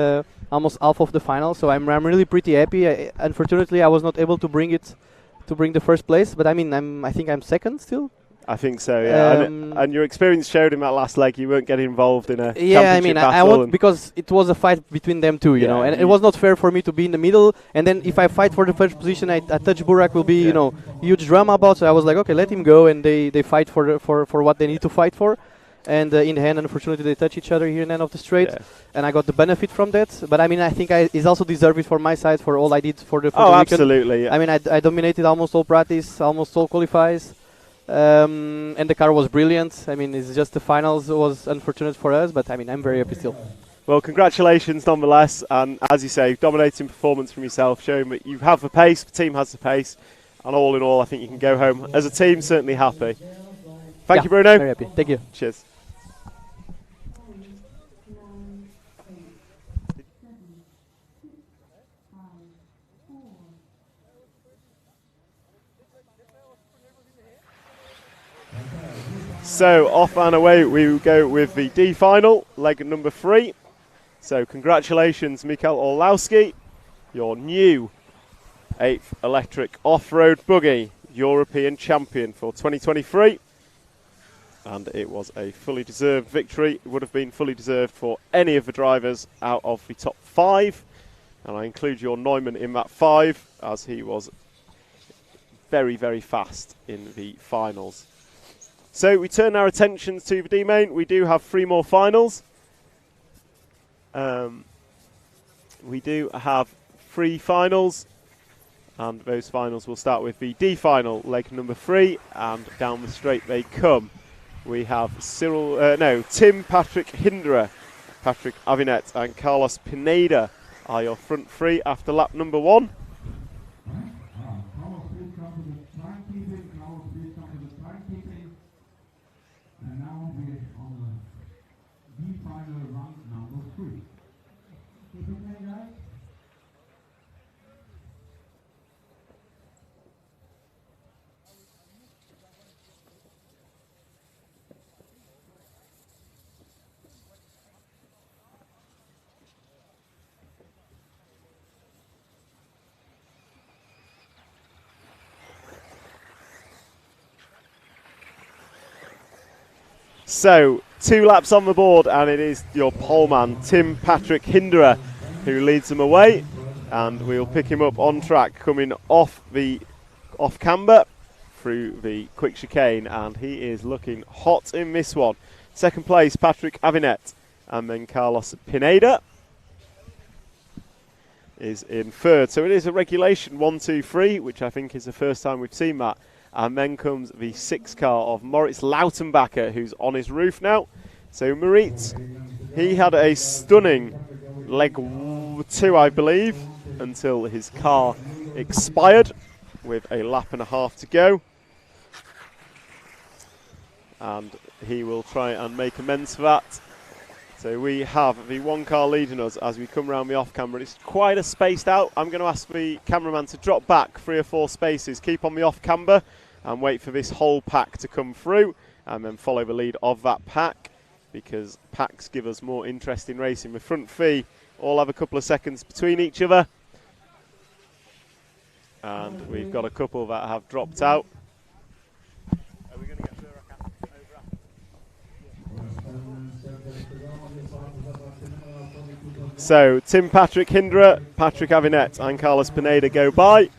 almost half of the final. So I'm really pretty happy. Unfortunately, I was not able to bring the first place, but I mean I think I'm second still. I think so, yeah. And your experience showed in that last leg you weren't getting involved in a championship I mean, battle. I want, because it was a fight between them two, you know, and it was not fair for me to be in the middle. And then if I fight for the first position, I touch Burak will be, huge drama about. So I was like, okay, let him go, and they fight for what they need to fight for. And in the end, unfortunately, they touch each other here in the end of the straight, and I got the benefit from that. But I mean, I think it's also deserved it for my side for all I did for the weekend. Absolutely. Yeah. I mean, I dominated almost all practice, almost all qualifies. And the car was brilliant. I mean, it's just the finals was unfortunate for us, but I mean, I'm very happy still. Well, congratulations nonetheless, and as you say, dominating performance from yourself, showing that you have the pace, the team has the pace, and all in all, I think you can go home as a team certainly happy. Thank you, Bruno. Very happy. Thank you. Cheers. So off and away we go with the D final, leg number 3. So congratulations, Mikael Orlowski, your new 8th electric off-road buggy European champion for 2023. And it was a fully deserved victory. It would have been fully deserved for any of the drivers out of the top 5. And I include your Neumann in that 5, as he was very, very fast in the finals. So we turn our attentions to the D-Main. We do have 3 more finals. We do have 3 finals, and those finals will start with the D final, leg number 3, and down the straight they come. We have Tim Patrick Hinderer, Patrick Avinet, and Carlos Pineda are your front 3 after lap number 1. So, 2 laps on the board, and it is your poleman, Tim Patrick Hinderer, who leads them away. And we'll pick him up on track, coming off camber through the quick chicane, and he is looking hot in this one. Second place, Patrick Avinet, and then Carlos Pineda is in third. So it is a regulation 1, 2, 3, which I think is the first time we've seen that. And then comes the 6 car of Moritz Lautenbacher, who's on his roof now. So Moritz, he had a stunning leg 2, I believe, until his car expired. with a lap and a half to go. And he will try and make amends for that. So we have the one car leading us as we come round the off camera. It's quite a spaced out. I'm going to ask the cameraman to drop back 3 or 4 spaces, keep on the off camber and wait for this whole pack to come through and then follow the lead of that pack, because packs give us more interesting racing. The front three all have a couple of seconds between each other. And we've got a couple that have dropped out. Are we going to get So Tim Patrick Hindra, Patrick Avinet and Carlos Pineda go by.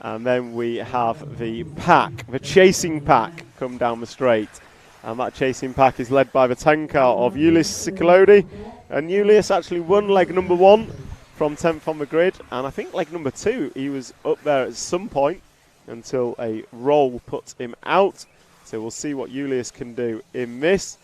And then we have the pack, the chasing pack, come down the straight. And that chasing pack is led by the 10 car of Julius Ciclodi. And Julius actually won leg number 1 from 10th on the grid. And I think leg number 2, he was up there at some point until a roll put him out. So we'll see what Julius can do in this.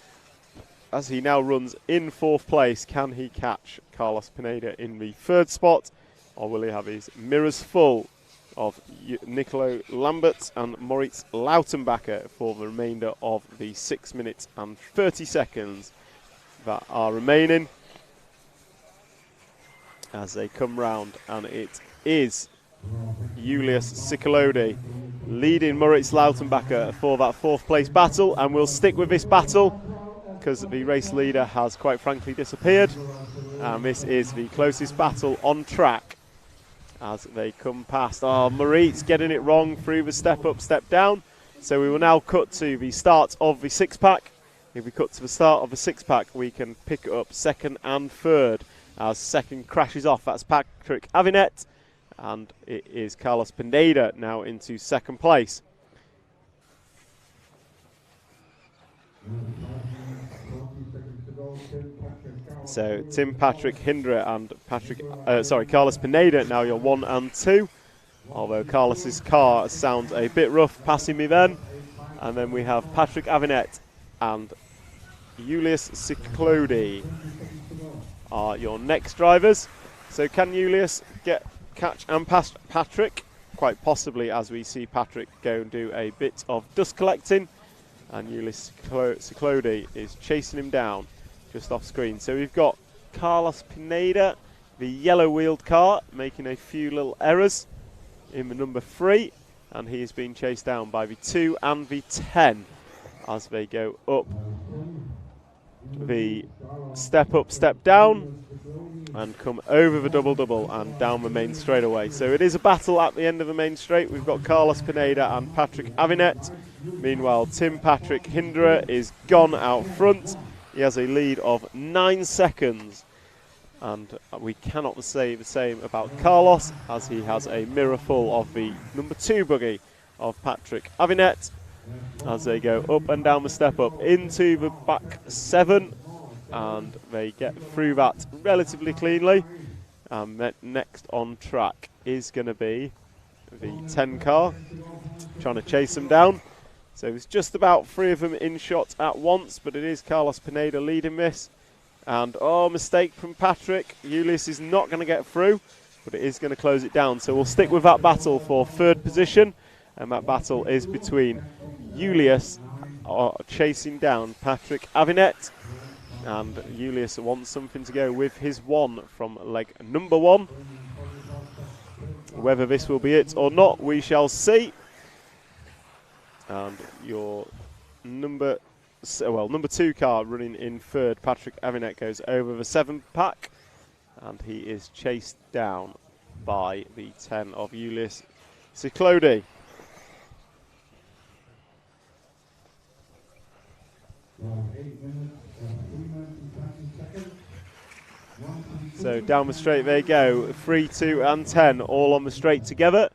As he now runs in 4th place, can he catch Carlos Pineda in the 3rd spot? Or will he have his mirrors full of Nicolo Lambert and Moritz Lautenbacher for the remainder of the 6 minutes and 30 seconds that are remaining as they come round? And it is Julius Ciclodi leading Moritz Lautenbacher for that 4th place battle, and we'll stick with this battle because the race leader has quite frankly disappeared, and this is the closest battle on track as they come past. Oh, Moritz getting it wrong through the step up, step down. So we will now cut to the start of the 6-pack. If we cut to the start of the 6-pack, we can pick up 2nd and 3rd as 2nd crashes off. That's Patrick Avinet, and it is Carlos Pineda now into 2nd place. So Tim Patrick Hindra and Carlos Pineda now your 1 and 2. Although Carlos's car sounds a bit rough passing me then. And then we have Patrick Avinet and Julius Ciclodi are your next drivers. So can Julius catch and pass Patrick? Quite possibly, as we see Patrick go and do a bit of dust collecting. And Julius Ciclodi is chasing him down just off screen. So we've got Carlos Pineda, the yellow wheeled car, making a few little errors in the number 3, and he is being chased down by the 2 and the 10 as they go up the step up, step down, and come over the double and down the main straightaway. So it is a battle at the end of the main straight. We've got Carlos Pineda and Patrick Avinet. Meanwhile, Tim Patrick Hindra is gone out front. He has a lead of 9 seconds. And we cannot say the same about Carlos, as he has a mirror full of the number 2 buggy of Patrick Avinet as they go up and down the step up into the back 7. And they get through that relatively cleanly. Next on track is going to be the 10 car, trying to chase them down. So it's just about 3 of them in shot at once, but it is Carlos Pineda leading this. And mistake from Patrick. Julius is not going to get through, but it is going to close it down. So we'll stick with that battle for 3rd position, and that battle is between Julius chasing down Patrick Avinet. And Julius wants something to go with his 1 from leg number 1. Whether this will be it or not, we shall see. And your number 2 car running in 3rd, Patrick Avinet, goes over the 7-pack, and he is chased down by the 10 of Julius Ciclodi. So down the straight they go, 3, 2 and 10 all on the straight together.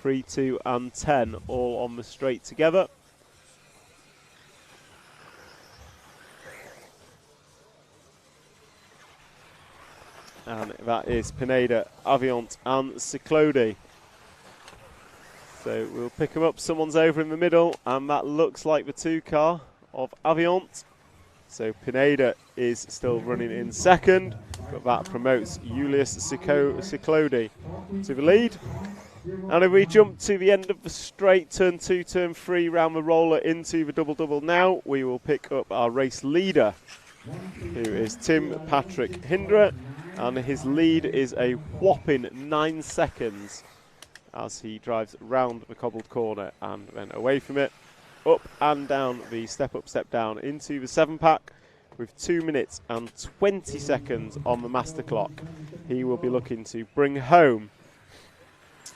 3, 2 and 10 all on the straight together. And that is Pineda, Aviant and Ciclodi. So we'll pick them up, someone's over in the middle, and that looks like the 2 car of Aviant. So Pineda is still running in 2nd, but that promotes Julius Ciclodi to the lead. And if we jump to the end of the straight, turn 2, turn 3, round the roller into the double-double now, we will pick up our race leader, who is Tim Patrick Hindra, and his lead is a whopping 9 seconds as he drives round the cobbled corner and then away from it, up and down the step-up, step-down into the 7-pack with 2 minutes and 20 seconds on the master clock. He will be looking to bring home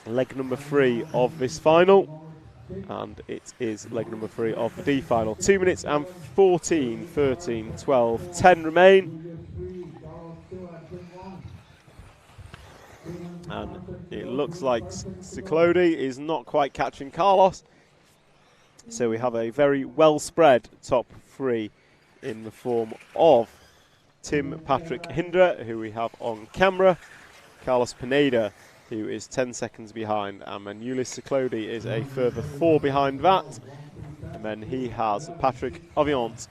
leg number 3 of this final, and it is leg number 3 of the D final. 2 minutes and 14, 13, 12, 10 remain. And it looks like Ciclodi is not quite catching Carlos. So we have a very well spread top 3 in the form of Tim Patrick Hindra, who we have on camera, Carlos Pineda, who is 10 seconds behind, and then Ulyss Ciclodi is a further 4 behind that. And then he has Patrick Aviant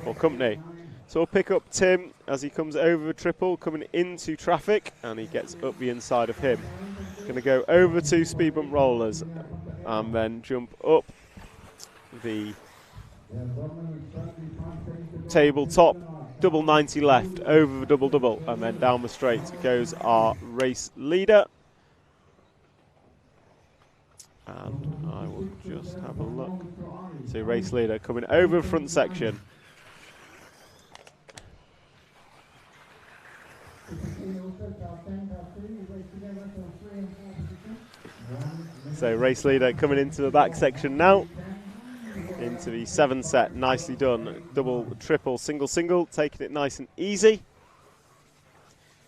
for company. So we'll pick up Tim as he comes over the triple, coming into traffic, and he gets up the inside of him. Going to go over 2 speed bump rollers and then jump up the tabletop, double 90 left, over the double-double, and then down the straight goes our race leader. And I will just have a look. So race leader coming over the front section. So race leader coming into the back section now. Into the 7 set, nicely done. Double, triple, single, single, taking it nice and easy.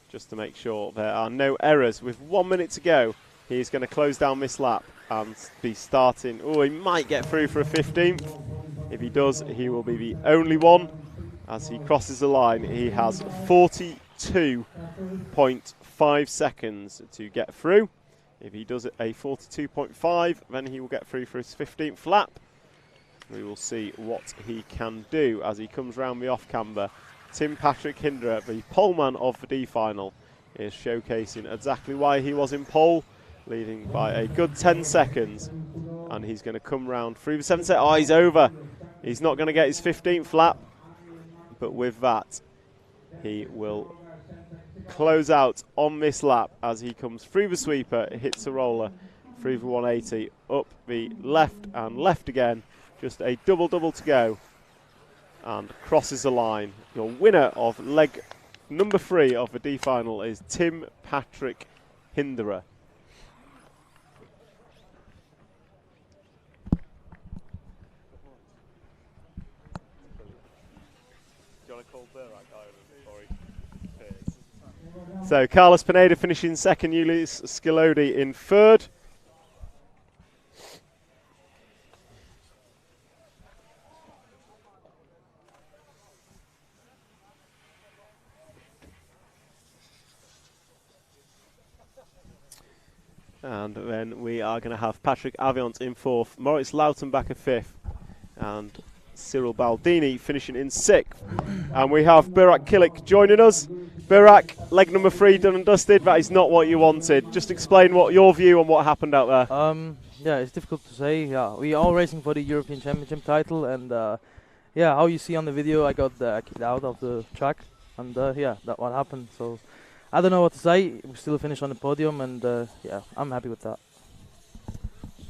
Just to make sure there are no errors. With 1 minute to go, he's going to close down this lap and be starting. Oh, he might get through for a 15th. If he does, he will be the only one. As he crosses the line, he has 42.5 seconds to get through. If he does it a 42.5, then he will get through for his 15th lap. We will see what he can do as he comes round the off-camber. Tim Patrick Hindra, the poleman of the D final, is showcasing exactly why he was in pole, leading by a good 10 seconds. And he's going to come round through the 7th set. Oh, he's over. He's not going to get his 15th lap. But with that, he will close out on this lap as he comes through the sweeper, hits the roller, through the 180, up the left and left again. Just a double-double to go. And crosses the line. Your winner of leg number 3 of the D final is Tim Patrick Hindra. So Carlos Pineda finishing second, Ulyss Ciclodi in third. And then we are going to have Patrick Aviant in fourth, Moritz Lautenbacher fifth, and Cyril Baldini finishing in sixth. And we have Burak Kilik joining us. Burak, leg number 3 done and dusted. That is not what you wanted. Just explain what your view on what happened out there. Yeah, it's difficult to say. Yeah, we are racing for the European Championship title, and yeah, how you see on the video, I got kicked out of the track, and yeah, that's what happened. So I don't know what to say. We still finished on the podium, and yeah, I'm happy with that.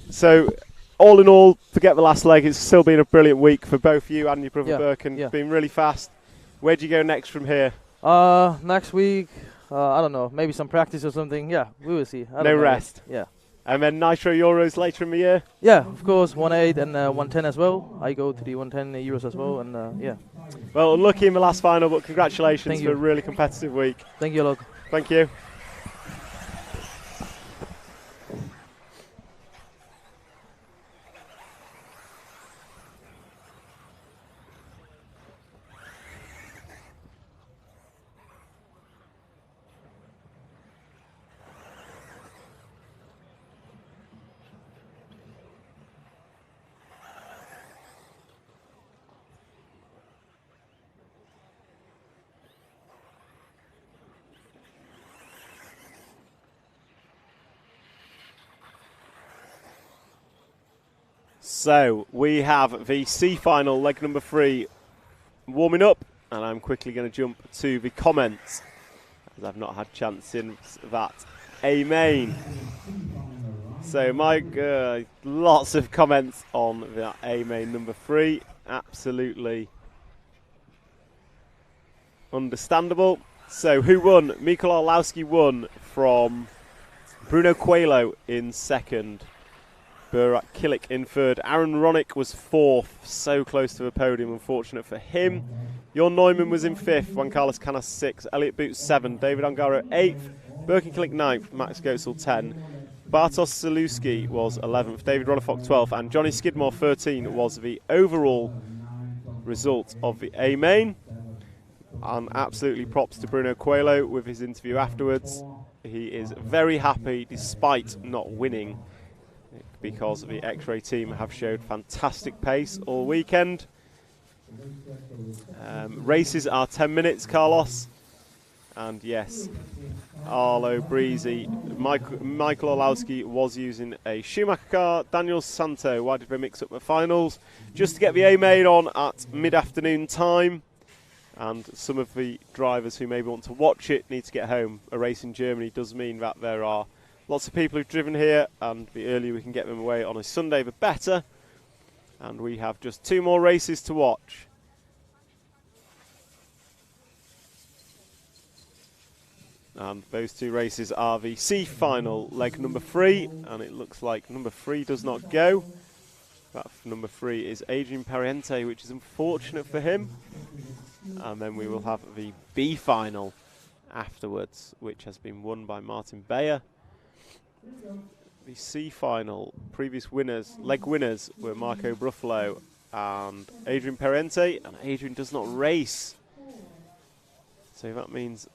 So, all in all, forget the last leg. It's still been a brilliant week for both you and your brother Birkin. Yeah. Been really fast. Where do you go next from here? Next week, I don't know, maybe some practice or something. Yeah, we will see. No rest. Yeah. And then Nitro Euros later in the year? Yeah, of course, 1.8 and 110 as well. I go to the 110 Euros as well, and yeah. Well, unlucky in the last final, but congratulations Thank for you. a really competitive week. Thank you a lot. Thank you. So we have the C final, leg number 3, warming up, and I'm quickly going to jump to the comments, as I've not had chance since that A main. So Mike, lots of comments on that A main number 3, absolutely understandable. So who won? Mikkel Arlowski won from Bruno Coelho in second. Burak Kilik in third. Aaron Ronick was fourth, so close to the podium, unfortunate for him. Jon Neumann was in fifth, Juan Carlos Canas 6th, Elliot Boots 7th, David Ongaro 8th, Birkin Kilik 9th, Max Goetzel 10th, Bartosz Zaluski was 11th, David Rolofock 12th, and Johnny Skidmore 13 was the overall result of the A main. And absolutely props to Bruno Coelho with his interview afterwards. He is very happy despite not winning, because the X-Ray team have showed fantastic pace all weekend. Races are 10 minutes, Carlos. And yes, Arlo Breezy, Michael Orlowski was using a Schumacher car. Daniel Santo, why did they mix up the finals? Just to get the A main on at mid-afternoon time. And some of the drivers who maybe want to watch it need to get home. A race in Germany does mean that there are lots of people who've driven here, and the earlier we can get them away on a Sunday, the better. And we have just 2 more races to watch. And those 2 races are the C final, leg number 3, and it looks like number 3 does not go. That number 3 is Adrian Pariente, which is unfortunate for him. And then we will have the B final afterwards, which has been won by Martin Bayer. The C final, previous winners, leg winners, were Marco Bruffalo and Adrian Pariente, and Adrian does not race. So that means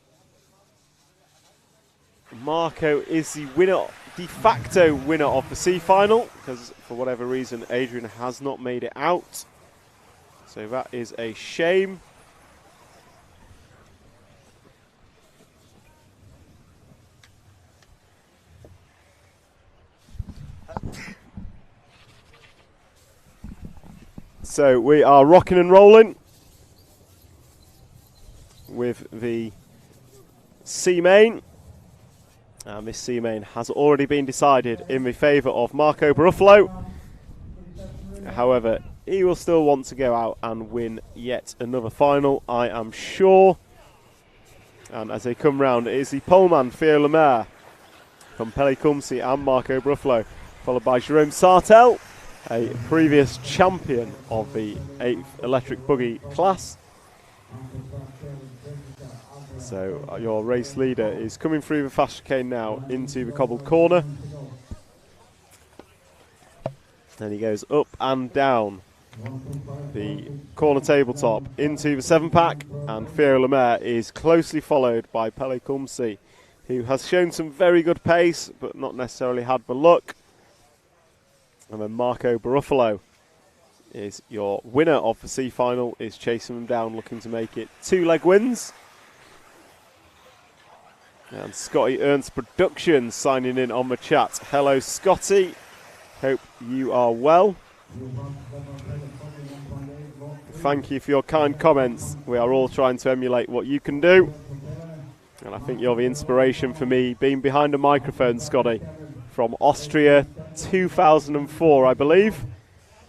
Marco is the winner, de facto winner of the C final, because for whatever reason Adrian has not made it out. So that is a shame. So we are rocking and rolling with the C main, and this C main has already been decided in the favour of Marco Bruffalo. However, he will still want to go out and win yet another final, I am sure. And as they come round, it is the poleman Theo Lemaire from Pele Kumsi and Marco Bruffalo, followed by Jerome Sartel, a previous champion of the 8th electric buggy class. So your race leader is coming through the fast chicane now into the cobbled corner. Then he goes up and down the corner tabletop into the 7-pack, and Theo Lemaire is closely followed by Pele Kumsi, who has shown some very good pace but not necessarily had the luck. And then Marco Bruffalo is your winner of the C final, is chasing them down, looking to make it 2 leg wins. And Scotty Ernst Productions signing in on the chat. Hello Scotty, hope you are well. Thank you for your kind comments. We are all trying to emulate what you can do. And I think you're the inspiration for me being behind a microphone, Scotty, from Austria 2004, I believe,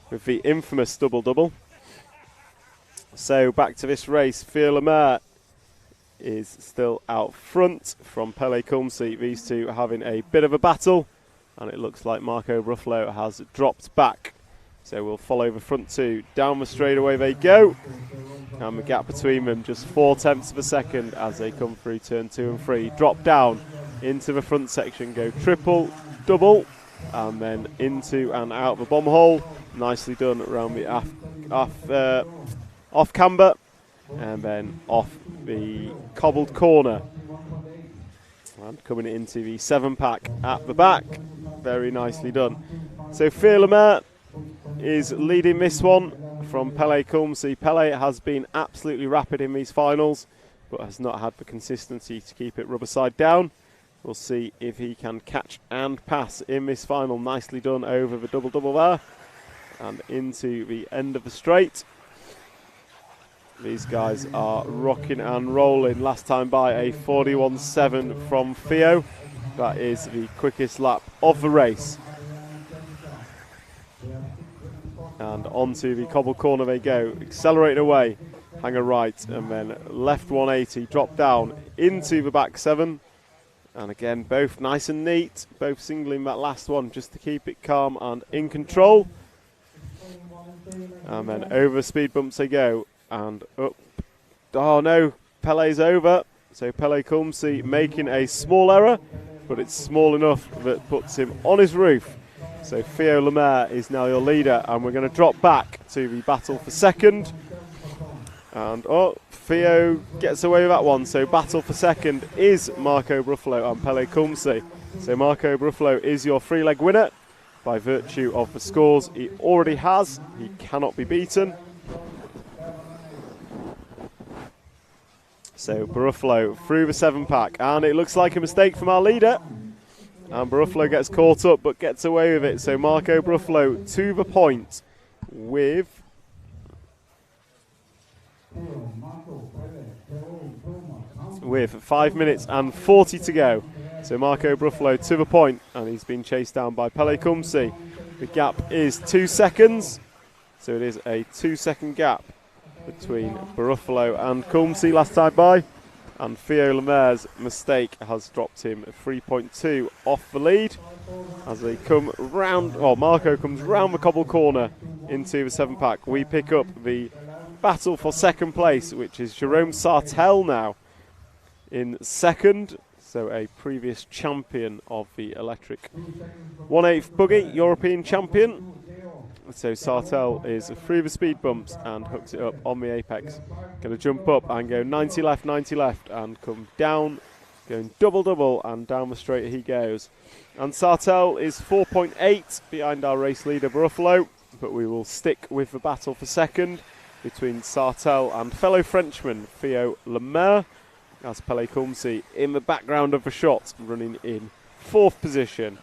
with the infamous double-double. So back to this race. Theo Lemaire is still out front from Pele Kumsi. These two are having a bit of a battle, and it looks like Marco Bruffalo has dropped back. So we'll follow the front 2. Down the straightaway they go, and the gap between them just 0.4 of a second as they come through turn 2 and 3. Drop down into the front section, go triple, double, and then into and out the bomb hole. Nicely done around the off camber, and then off the cobbled corner. And coming into the 7-pack at the back. Very nicely done. So Theo Lemaire is leading this one from Pele Kumsi. Pele has been absolutely rapid in these finals, but has not had the consistency to keep it rubber side down. We'll see if he can catch and pass in this final. Nicely done over the double-double there. and into the end of the straight. These guys are rocking and rolling. Last time by a 41.7 from Theo. That is the quickest lap of the race. And onto the cobble corner they go, accelerating away, hang a right, and then left 180, drop down into the back 7. And again, both nice and neat, both singling that last one just to keep it calm and in control. And then over speed bumps they go, and up. Oh no, Pele's over. So Pele Kumsi making a small error, but it's small enough that puts him on his roof. So Theo Lemaire is now your leader, and we're going to drop back to the battle for second. And Theo gets away with that one. So battle for second is Marco Bruffalo and Pele Kumsi. So Marco Bruffalo is your 3-leg winner by virtue of the scores he already has. He cannot be beaten. So Bruffalo through the 7-pack, and it looks like a mistake from our leader. And Bruffalo gets caught up but gets away with it. So Marco Bruffalo to the point with 5 minutes and 40 to go. So Marco Bruffalo to the point, and he's been chased down by Pele Kumsi. The gap is 2 seconds, so it is a 2-second gap between Bruffalo and Kumsi last time by. And Theo Lemaire's mistake has dropped him 3.2 off the lead as they come round. Well, Marco comes round the cobble corner into the 7-pack. We pick up the battle for second place, which is Jerome Sartell now in second. So a previous champion of the electric 1/8 buggy, European champion. So Sartell is through the speed bumps and hooks it up on the apex. Going to jump up and go 90 left, 90 left, and come down, going double, and down the straight he goes. And Sartell is 4.8 behind our race leader Bruffalo, but we will stick with the battle for second between Sartell and fellow Frenchman Theo Lemaire, as Pele Kumsi in the background of the shot, running in 4th position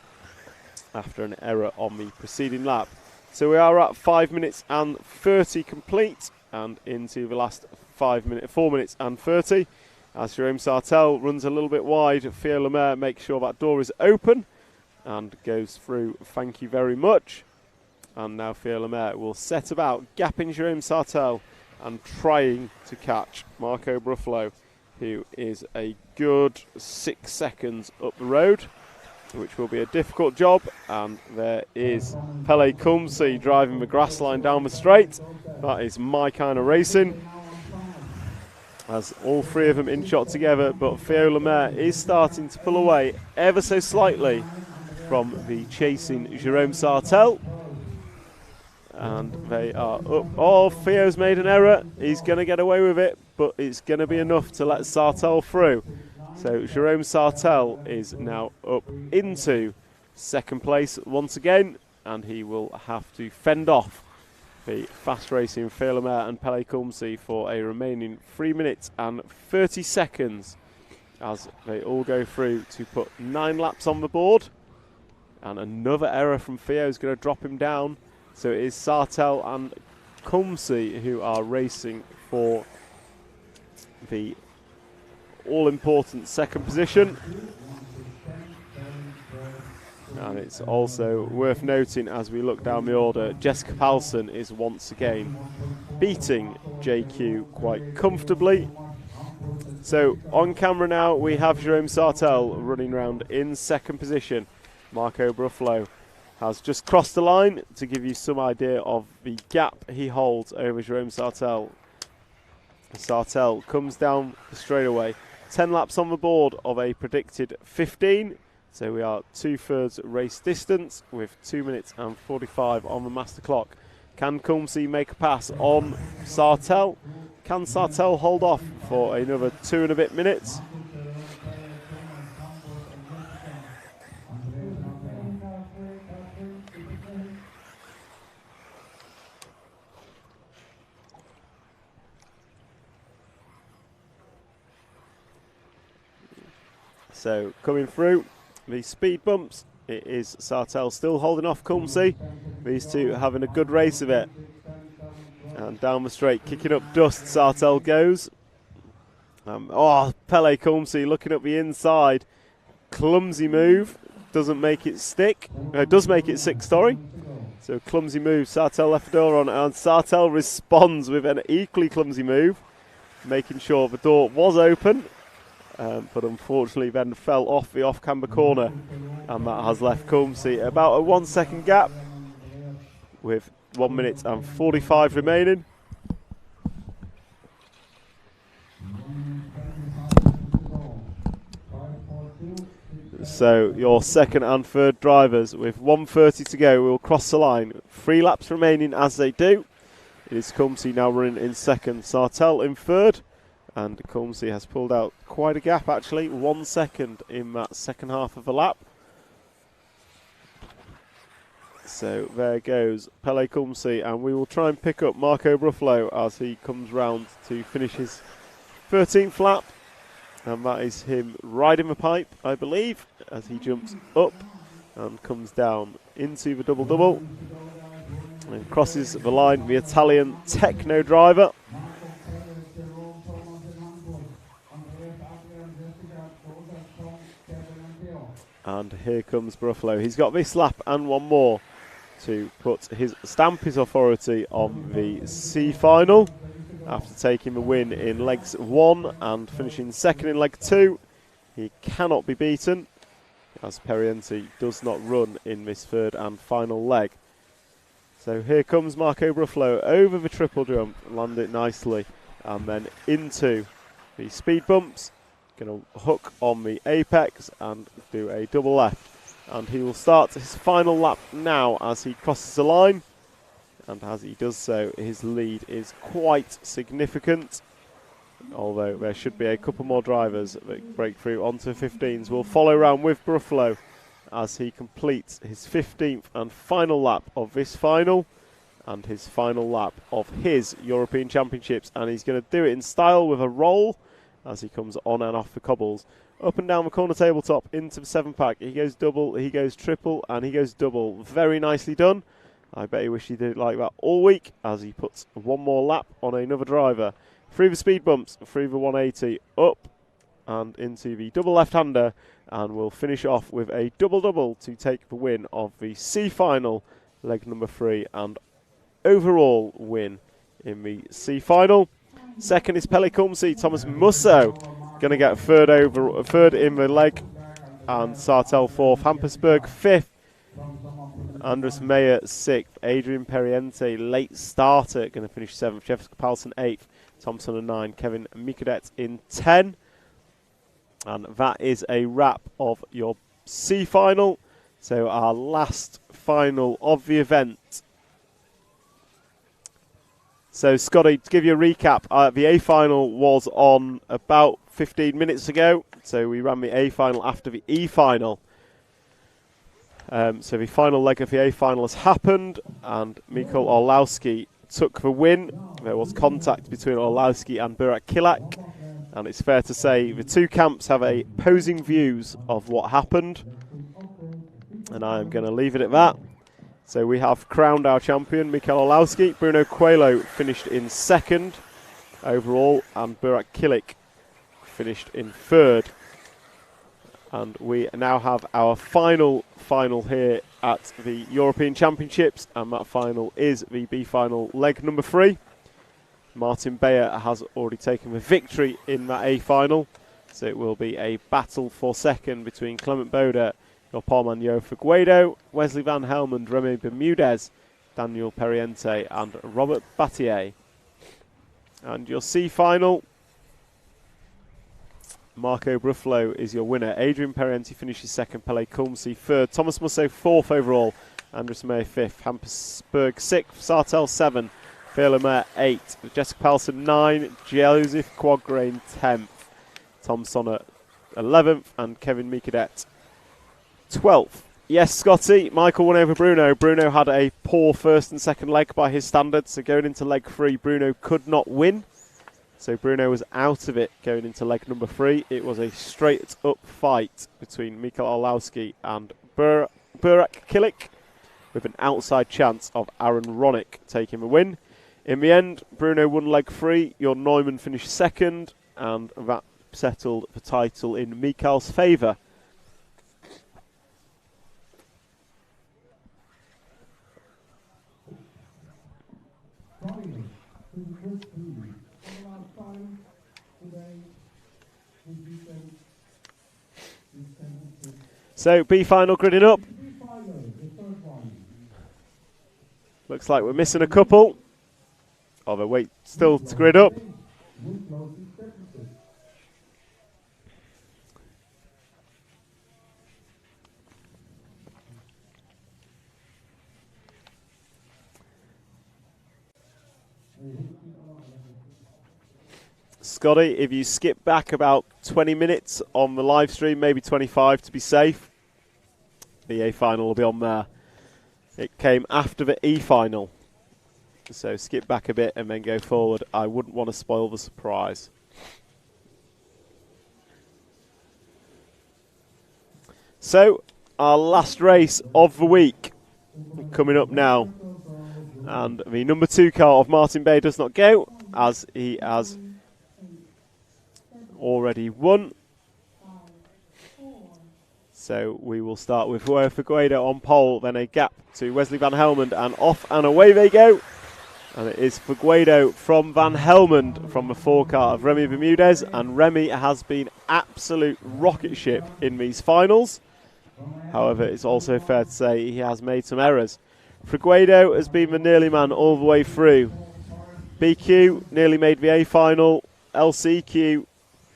after an error on the preceding lap. So we are at 5 minutes and 30 complete, and into the last 4 minutes and 30. As Jerome Sartell runs a little bit wide, Theo Lemaire makes sure that door is open and goes through. Thank you very much. And now Theo Lemaire will set about gapping Jerome Sartell and trying to catch Marco Bruffalo, who is a good 6 seconds up the road, which will be a difficult job. And there is Pele Kumsi driving the grass line down the straight. That is my kind of racing, as all 3 of them in shot together, but Theo Lemaire is starting to pull away ever so slightly from the chasing Jerome Sartell. And they are up. Oh, Theo's made an error. He's going to get away with it, but it's going to be enough to let Sartell through. So Jerome Sartell is now up into second place once again, and he will have to fend off the fast racing Theo Lemaire and Pele Kumsi for a remaining 3 minutes and 30 seconds as they all go through to put 9 laps on the board. And another error from Theo is going to drop him down. So it is Sartell and Kumsi who are racing for the all-important second position. And it's also worth noting, as we look down the order, Jessica Palson is once again beating JQ quite comfortably. So on camera now we have Jerome Sartell running around in second position. Marco Bruffalo has just crossed the line. To give you some idea of the gap he holds over Jerome Sartell, Sartell comes down the straightaway. 10 laps on the board of a predicted 15. So we are 2/3 race distance with 2 minutes and 45 on the master clock. Can Kumsi make a pass on Sartell? Can Sartell hold off for another 2 and a bit minutes? So coming through the speed bumps, it is Sartell still holding off Kumsi. These two having a good race of it. And down the straight, kicking up dust, Sartell goes. Pele Kumsi looking up the inside. Clumsy move. Doesn't make it stick. It does make it 6, sorry. So clumsy move. Sartell left the door on, and Sartell responds with an equally clumsy move, making sure the door was open. But unfortunately then fell off the off-camber corner, and that has left Kumsi about a 1 second gap with 1 minute and 45 remaining. So your second and third drivers with 1:30 to go will cross the line. 3 laps remaining as they do. It is Kumsi now running in second, Sartell in third, and Kumsi has pulled out quite a gap actually, 1 second in that second half of the lap. So there goes Pele Kumsi, and we will try and pick up Marco Bruffalo as he comes round to finish his 13th lap. And that is him riding the pipe, I believe, as he jumps up and comes down into the double-double. And crosses the line, the Italian techno driver. And here comes Bruffalo. He's got this lap and one more to stamp his authority on the C final. After taking the win in legs 1 and finishing second in leg 2, he cannot be beaten, as Perienti does not run in this third and final leg. So here comes Marco Bruffalo over the triple jump, land it nicely, and then into the speed bumps. Going to hook on the apex and do a double left. And he will start his final lap now as he crosses the line. And as he does so, his lead is quite significant. Although there should be a couple more drivers that break through onto 15s. We'll follow around with Bruffalo as he completes his 15th and final lap of this final. And his final lap of his European Championships. And he's going to do it in style with a roll as he comes on and off the cobbles. Up and down the corner tabletop into the 7-pack. He goes double, he goes triple, and he goes double. Very nicely done. I bet he wished he did it like that all week as he puts one more lap on another driver. Through the speed bumps, through the 180, up and into the double left-hander, and we'll finish off with a double-double to take the win of the C final, leg number 3, and overall win in the C final. Second is Pele Kumsi. Thomas Musso going to get third in the leg, and Sartell 4th. Hampersberg 5th. Andres Meyer 6th, Adrian Periente, late starter, going to finish 7th, Jessica Palsson 8th, Thompson in 9, Kevin Mikadet in 10. And that is a wrap of your C final. So our last final of the event. So Scotty, to give you a recap, the A final was on about 15 minutes ago. So we ran the A final after the E final. So the final leg of the A final has happened, and Mikhail Orlowski took the win. There was contact between Orlowski and Burak Kilak, and it's fair to say the two camps have opposing views of what happened, and I am going to leave it at that. So we have crowned our champion, Mikhail Orlowski. Bruno Coelho finished in second overall, and Burak Kilak finished in third. And we now have our final here at the European Championships, and that final is the B final leg number 3. Martin Bayer has already taken the victory in that A final, so it will be a battle for second between Clement Boda, Palman Yo Figueiredo, Wesley Van Helmond, Remy Bermudez, Daniel Periente, and Robert Battier. And your C final, Marco Bruffalo is your winner. Adrian Periente finishes second, Pele Kumsi third, Thomas Musso 4th overall, Andres Meyer 5th, Hampersberg 6th, Sartell 7th, Lemaire 8th, Jessica Palsson 9, Joseph Quagrain 10th, Tom Sonner 11th, and Kevin Mikadet 12th. Yes, Scotty, Michael won over Bruno. Bruno had a poor first and second leg by his standards, so going into leg 3, Bruno could not win. So Bruno was out of it going into leg number 3. It was a straight-up fight between Mikhail Orlowski and Burak Kilak. with an outside chance of Aaron Ronick taking the win. In the end, Bruno won leg 3, Jon Neumann finished second, and that settled the title in Mikael's favour. So B final gridding up. Looks like we're missing a couple. Oh, they wait still to grid up. Scotty, if you skip back about 20 minutes on the live stream, maybe 25 to be safe, the A final will be on there. It came after the E final, so skip back a bit and then go forward. I wouldn't want to spoil the surprise. So, our last race of the week coming up now, and the number 2 car of Martin Bay does not go, as he has already won. So we will start with Joao Figueiredo on pole, then a gap to Wesley Van Helmond, and off and away they go. And it is Figueiredo from Van Helmond from the 4 car of Remy Bermudez, and Remy has been absolute rocket ship in these finals. However, it's also fair to say he has made some errors. Figueiredo has been the nearly man all the way through. BQ nearly made the A final. LCQ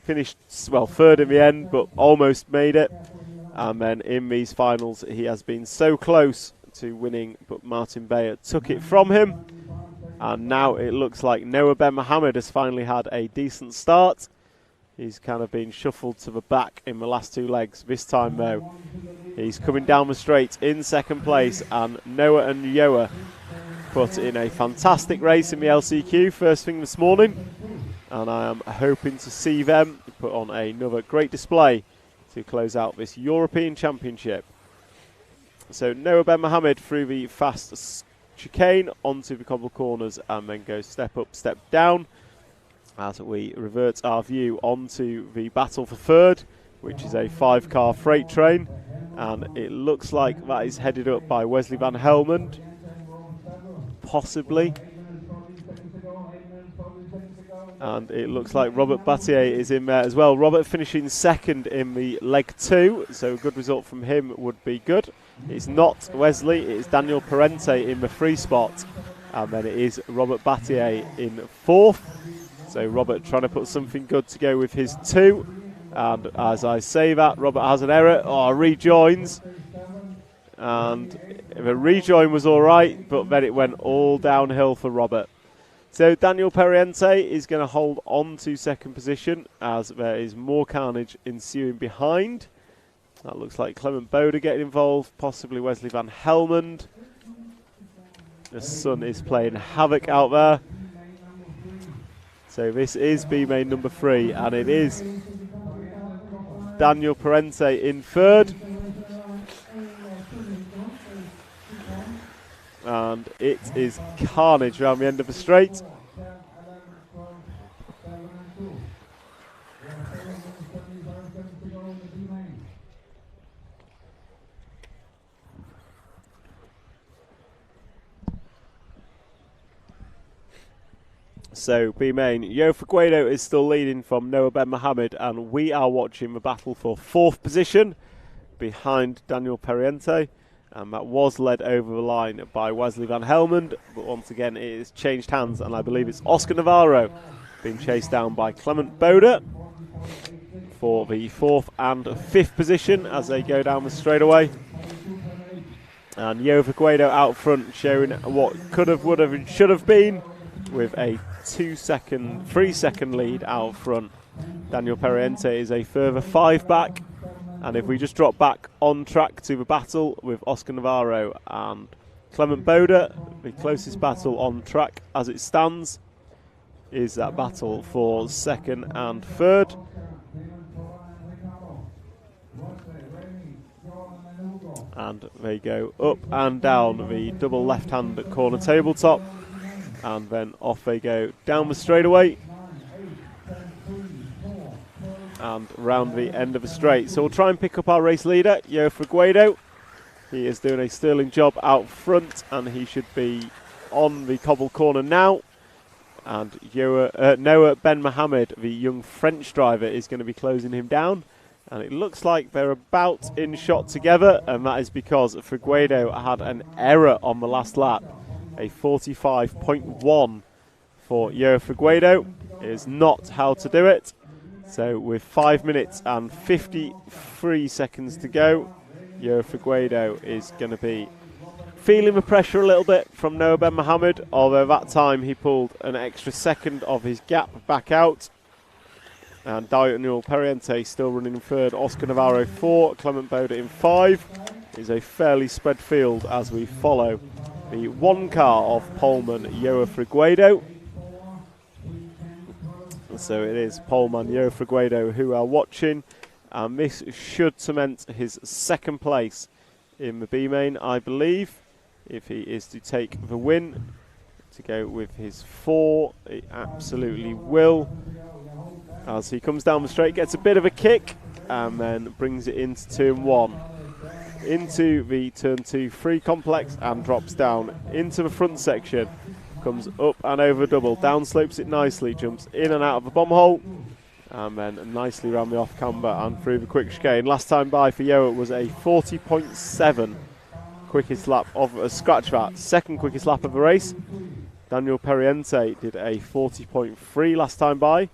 finished, well, 3rd in the end, but almost made it. And then in these finals, he has been so close to winning, but Martin Bayer took it from him. And now it looks like Noah Ben Mohammed has finally had a decent start. He's kind of been shuffled to the back in the last 2 legs. This time, though, he's coming down the straight in 2nd place. And Noah and Yoa put in a fantastic race in the LCQ first thing this morning. And I am hoping to see them put on another great display to close out this European Championship. So Noah Ben Mohammed through the fast chicane onto the cobble corners, and then goes step up, step down, as we revert our view onto the battle for 3rd, which is a 5 car freight train, and it looks like that is headed up by Wesley Van Helmond, possibly. And it looks like Robert Battier is in there as well. Robert finishing 2nd in the leg 2, so a good result from him would be good. It's not Wesley, it is Daniel Parente in the 3 spot, and then it is Robert Battier in 4th. So Robert trying to put something good to go with his 2, and as I say that, Robert has an error. Rejoins, and the rejoin was alright, but then it went all downhill for Robert. So Daniel Parente is going to hold on to 2nd position, as there is more carnage ensuing behind. That looks like Clement Boda getting involved, possibly Wesley Van Helmond. The sun is playing havoc out there. So this is B main number 3, and it is Daniel Parente in 3rd. And it is carnage around the end of the straight. So B main, Joao Figueiredo is still leading from Noah Ben Mohammed, and we are watching the battle for 4th position behind Daniel Parente. And that was led over the line by Wesley Van Helmond, but once again it has changed hands, and I believe it's Oscar Navarro being chased down by Clement Boda for the 4th and 5th position as they go down the straightaway. And Joao Figueiredo out front, showing what could have, would have, and should have been, with a 3 second lead out front. Daniel Parente is a further 5 back. And if we just drop back on track to the battle with Oscar Navarro and Clement Boda, the closest battle on track as it stands is that battle for 2nd and 3rd. and they go up and down the double left-hand corner tabletop, and then off they go down the straightaway and round the end of the straight. So we'll try and pick up our race leader, EFRA Guido. He is doing a sterling job out front, and he should be on the cobble corner now. And Noah Ben Mohamed, the young French driver, is going to be closing him down. And it looks like they're about in shot together, and that is because Figueiredo had an error on the last lap. A 45.1 for Figueiredo is not how to do it. So with 5 minutes and 53 seconds to go, Figueiredo is going to be feeling the pressure a little bit from Noah Ben Mohamed, although that time he pulled an extra second of his gap back out. And Daniel Periente still running in third, Oscar Navarro 4, Clement Boda in 5. Is a fairly spread field as we follow the one car of poleman Figueiredo. So it is poleman Figueiredo who are watching, and this should cement his second place in the B main, I believe, if he is to take the win. To go with his 4, he absolutely will. As he comes down the straight, gets a bit of a kick, and then brings it into turn 1. Into the turn 2 free complex, and drops down into the front section. Comes up and over double, down slopes it nicely, jumps in and out of the bomb hole, and then nicely around the off camber and through the quick chicane. Last time by for Yoa was a 40.7 quickest lap of a scratch that, second quickest lap of the race. Daniel Periente did a 40.3 last time by,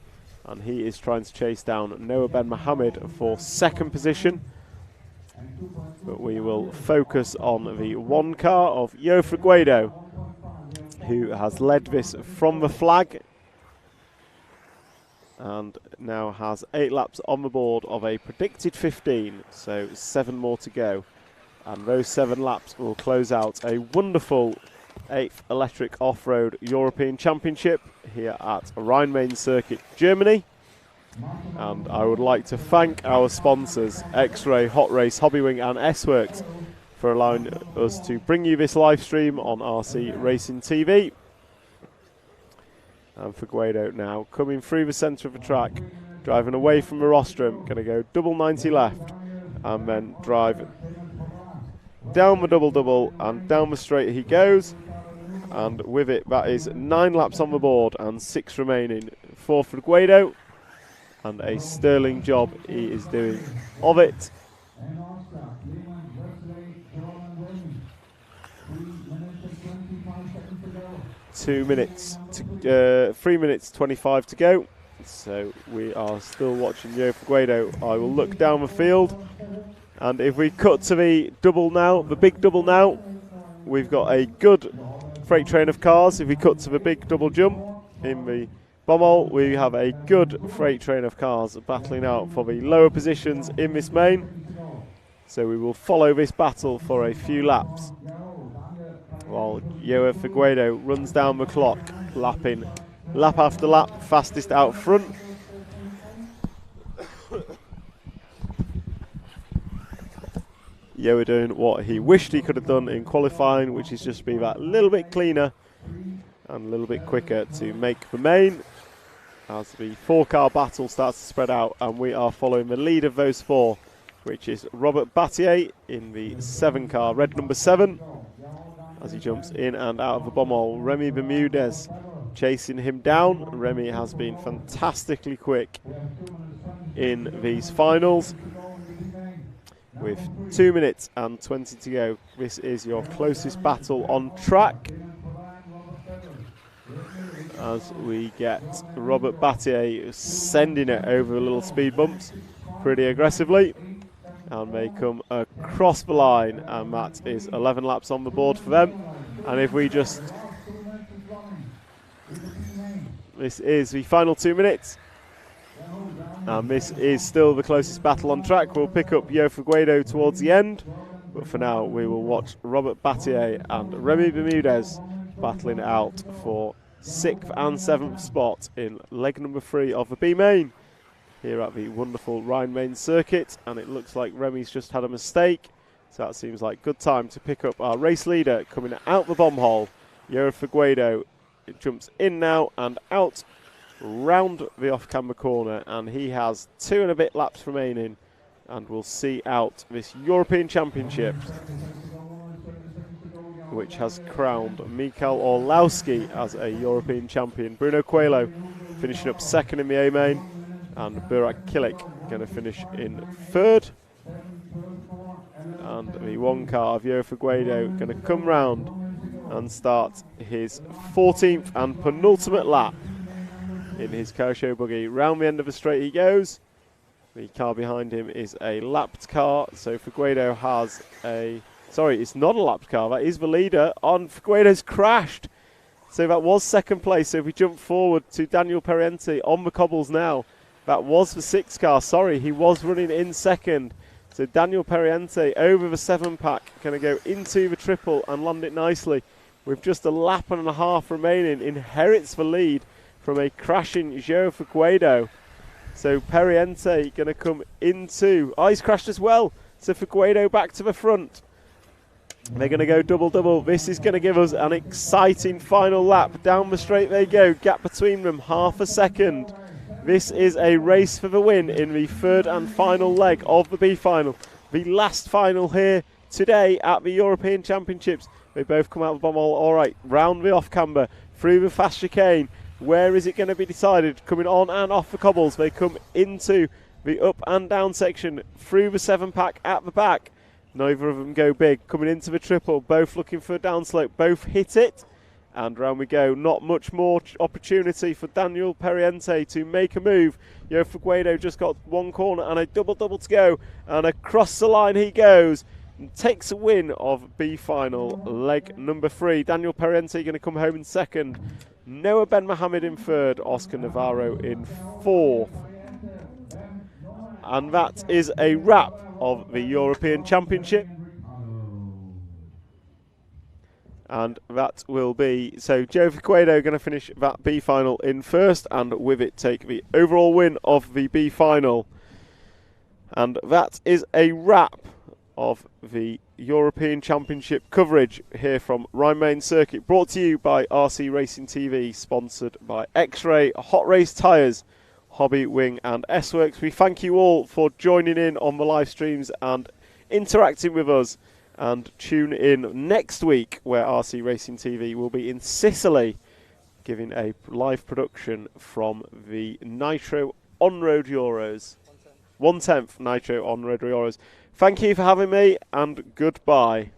and he is trying to chase down Noah Ben Mohamed for second position. But we will focus on the one car of Figueiredo, who has led this from the flag and now has 8 laps on the board of a predicted 15, so 7 more to go. And those 7 laps will close out a wonderful 8th Electric Off-Road European Championship here at Rhine-Main Circuit, Germany. And I would like to thank our sponsors, X-Ray, Hot Race, Hobbywing and S-Works, for allowing us to bring you this live stream on RC Racing TV. And Figueiredo now coming through the centre of the track, driving away from the rostrum, going to go double 90 left, and then drive down the double and down the straight he goes. And with it, that is 9 laps on the board and 6 remaining for Figueiredo, and a sterling job he is doing of it. 2 minutes to 3 minutes 25 to go, so we are still watching Figueiredo. I will look down the field, and if we cut to the double now, the big double now, we've got a good freight train of cars. If we cut to the big double jump in the bommel, we have a good freight train of cars battling out for the lower positions in this main. So we will follow this battle for a few laps, while Figueiredo runs down the clock, lapping lap after lap, fastest out front. doing what he wished he could have done in qualifying, which is just be that little bit cleaner and a little bit quicker to make the main, as the 4-car battle starts to spread out, and we are following the lead of those 4, which is Robert Battier in the 7-car, red number 7, as he jumps in and out of the bommel. Remy Bermudez chasing him down. Remy has been fantastically quick in these finals. With 2 minutes and 20 to go, this is your closest battle on track, as we get Robert Battier sending it over the little speed bumps pretty aggressively, and they come across the line, and that is 11 laps on the board for them. And if we just, this is the final 2 minutes, and this is still the closest battle on track. We'll pick up Figueiredo towards the end, but for now we will watch Robert Battier and Remy Bermudez battling it out for 6th and 7th spot in leg number 3 of the B main here at the wonderful Rhine-Main circuit. And it looks like Remy's just had a mistake, So that seems like good time to pick up our race leader coming out the bomb hole. Joe Figueiredo, it jumps in now and out round the off-camber corner, and he has 2 and a bit laps remaining, and we'll see out this European Championship, which has crowned Mikael Orlowski as a European champion. Bruno Coelho finishing up second in the A main, and Burak Kilik going to finish in third. And the one car of Joe Figueiredo going to come round and start his 14th and penultimate lap in his Kosho buggy. Round the end of the straight he goes. The car behind him is a lapped car, so Figueiredo has a... Sorry, it's not a lapped car, that is the leader. Figueiredo's crashed. So that was second place. So if we jump forward to Daniel Periente on the cobbles now, that was the 6 car. Sorry, he was running in second. So Daniel Periente over the 7-pack, going to go into the triple and land it nicely. With just a lap and a half remaining, inherits the lead from a crashing Joe Figueiredo. So Periente going to come into... Oh, he's crashed as well. So Figueiredo back to the front. They're going to go double-double. This is going to give us an exciting final lap. Down the straight they go. Gap between them, half a second. This is a race for the win in the third and final leg of the B final. The last final here today at the European Championships. They both come out of the bomb hole. All right, round the off-camber, through the fast chicane. Where is it going to be decided? Coming on and off the cobbles. They come into the up and down section, through the 7-pack at the back. Neither of them go big. Coming into the triple, both looking for a downslope. Both hit it. And round we go. Not much more opportunity for Daniel Periente to make a move. Joe Figueiredo just got one corner and a double-double to go. And across the line he goes. And takes a win of B final leg number 3. Daniel Periente going to come home in second. Noah Ben Mohammed in third. Oscar Navarro in fourth. And that is a wrap of the European Championship. And that will be... So Joe Figueiredo going to finish that B final in first, and with it take the overall win of the B final. And that is a wrap of the European Championship coverage here from Rhine-Main Circuit, brought to you by RC Racing TV, sponsored by X-Ray, Hot Race Tyres, Hobby Wing and S-Works. We thank you all for joining in on the live streams and interacting with us, and tune in next week where RC Racing TV will be in Sicily giving a live production from the Nitro On-Road Euros. 1/10 Nitro On-Road Euros. Thank you for having me, and goodbye.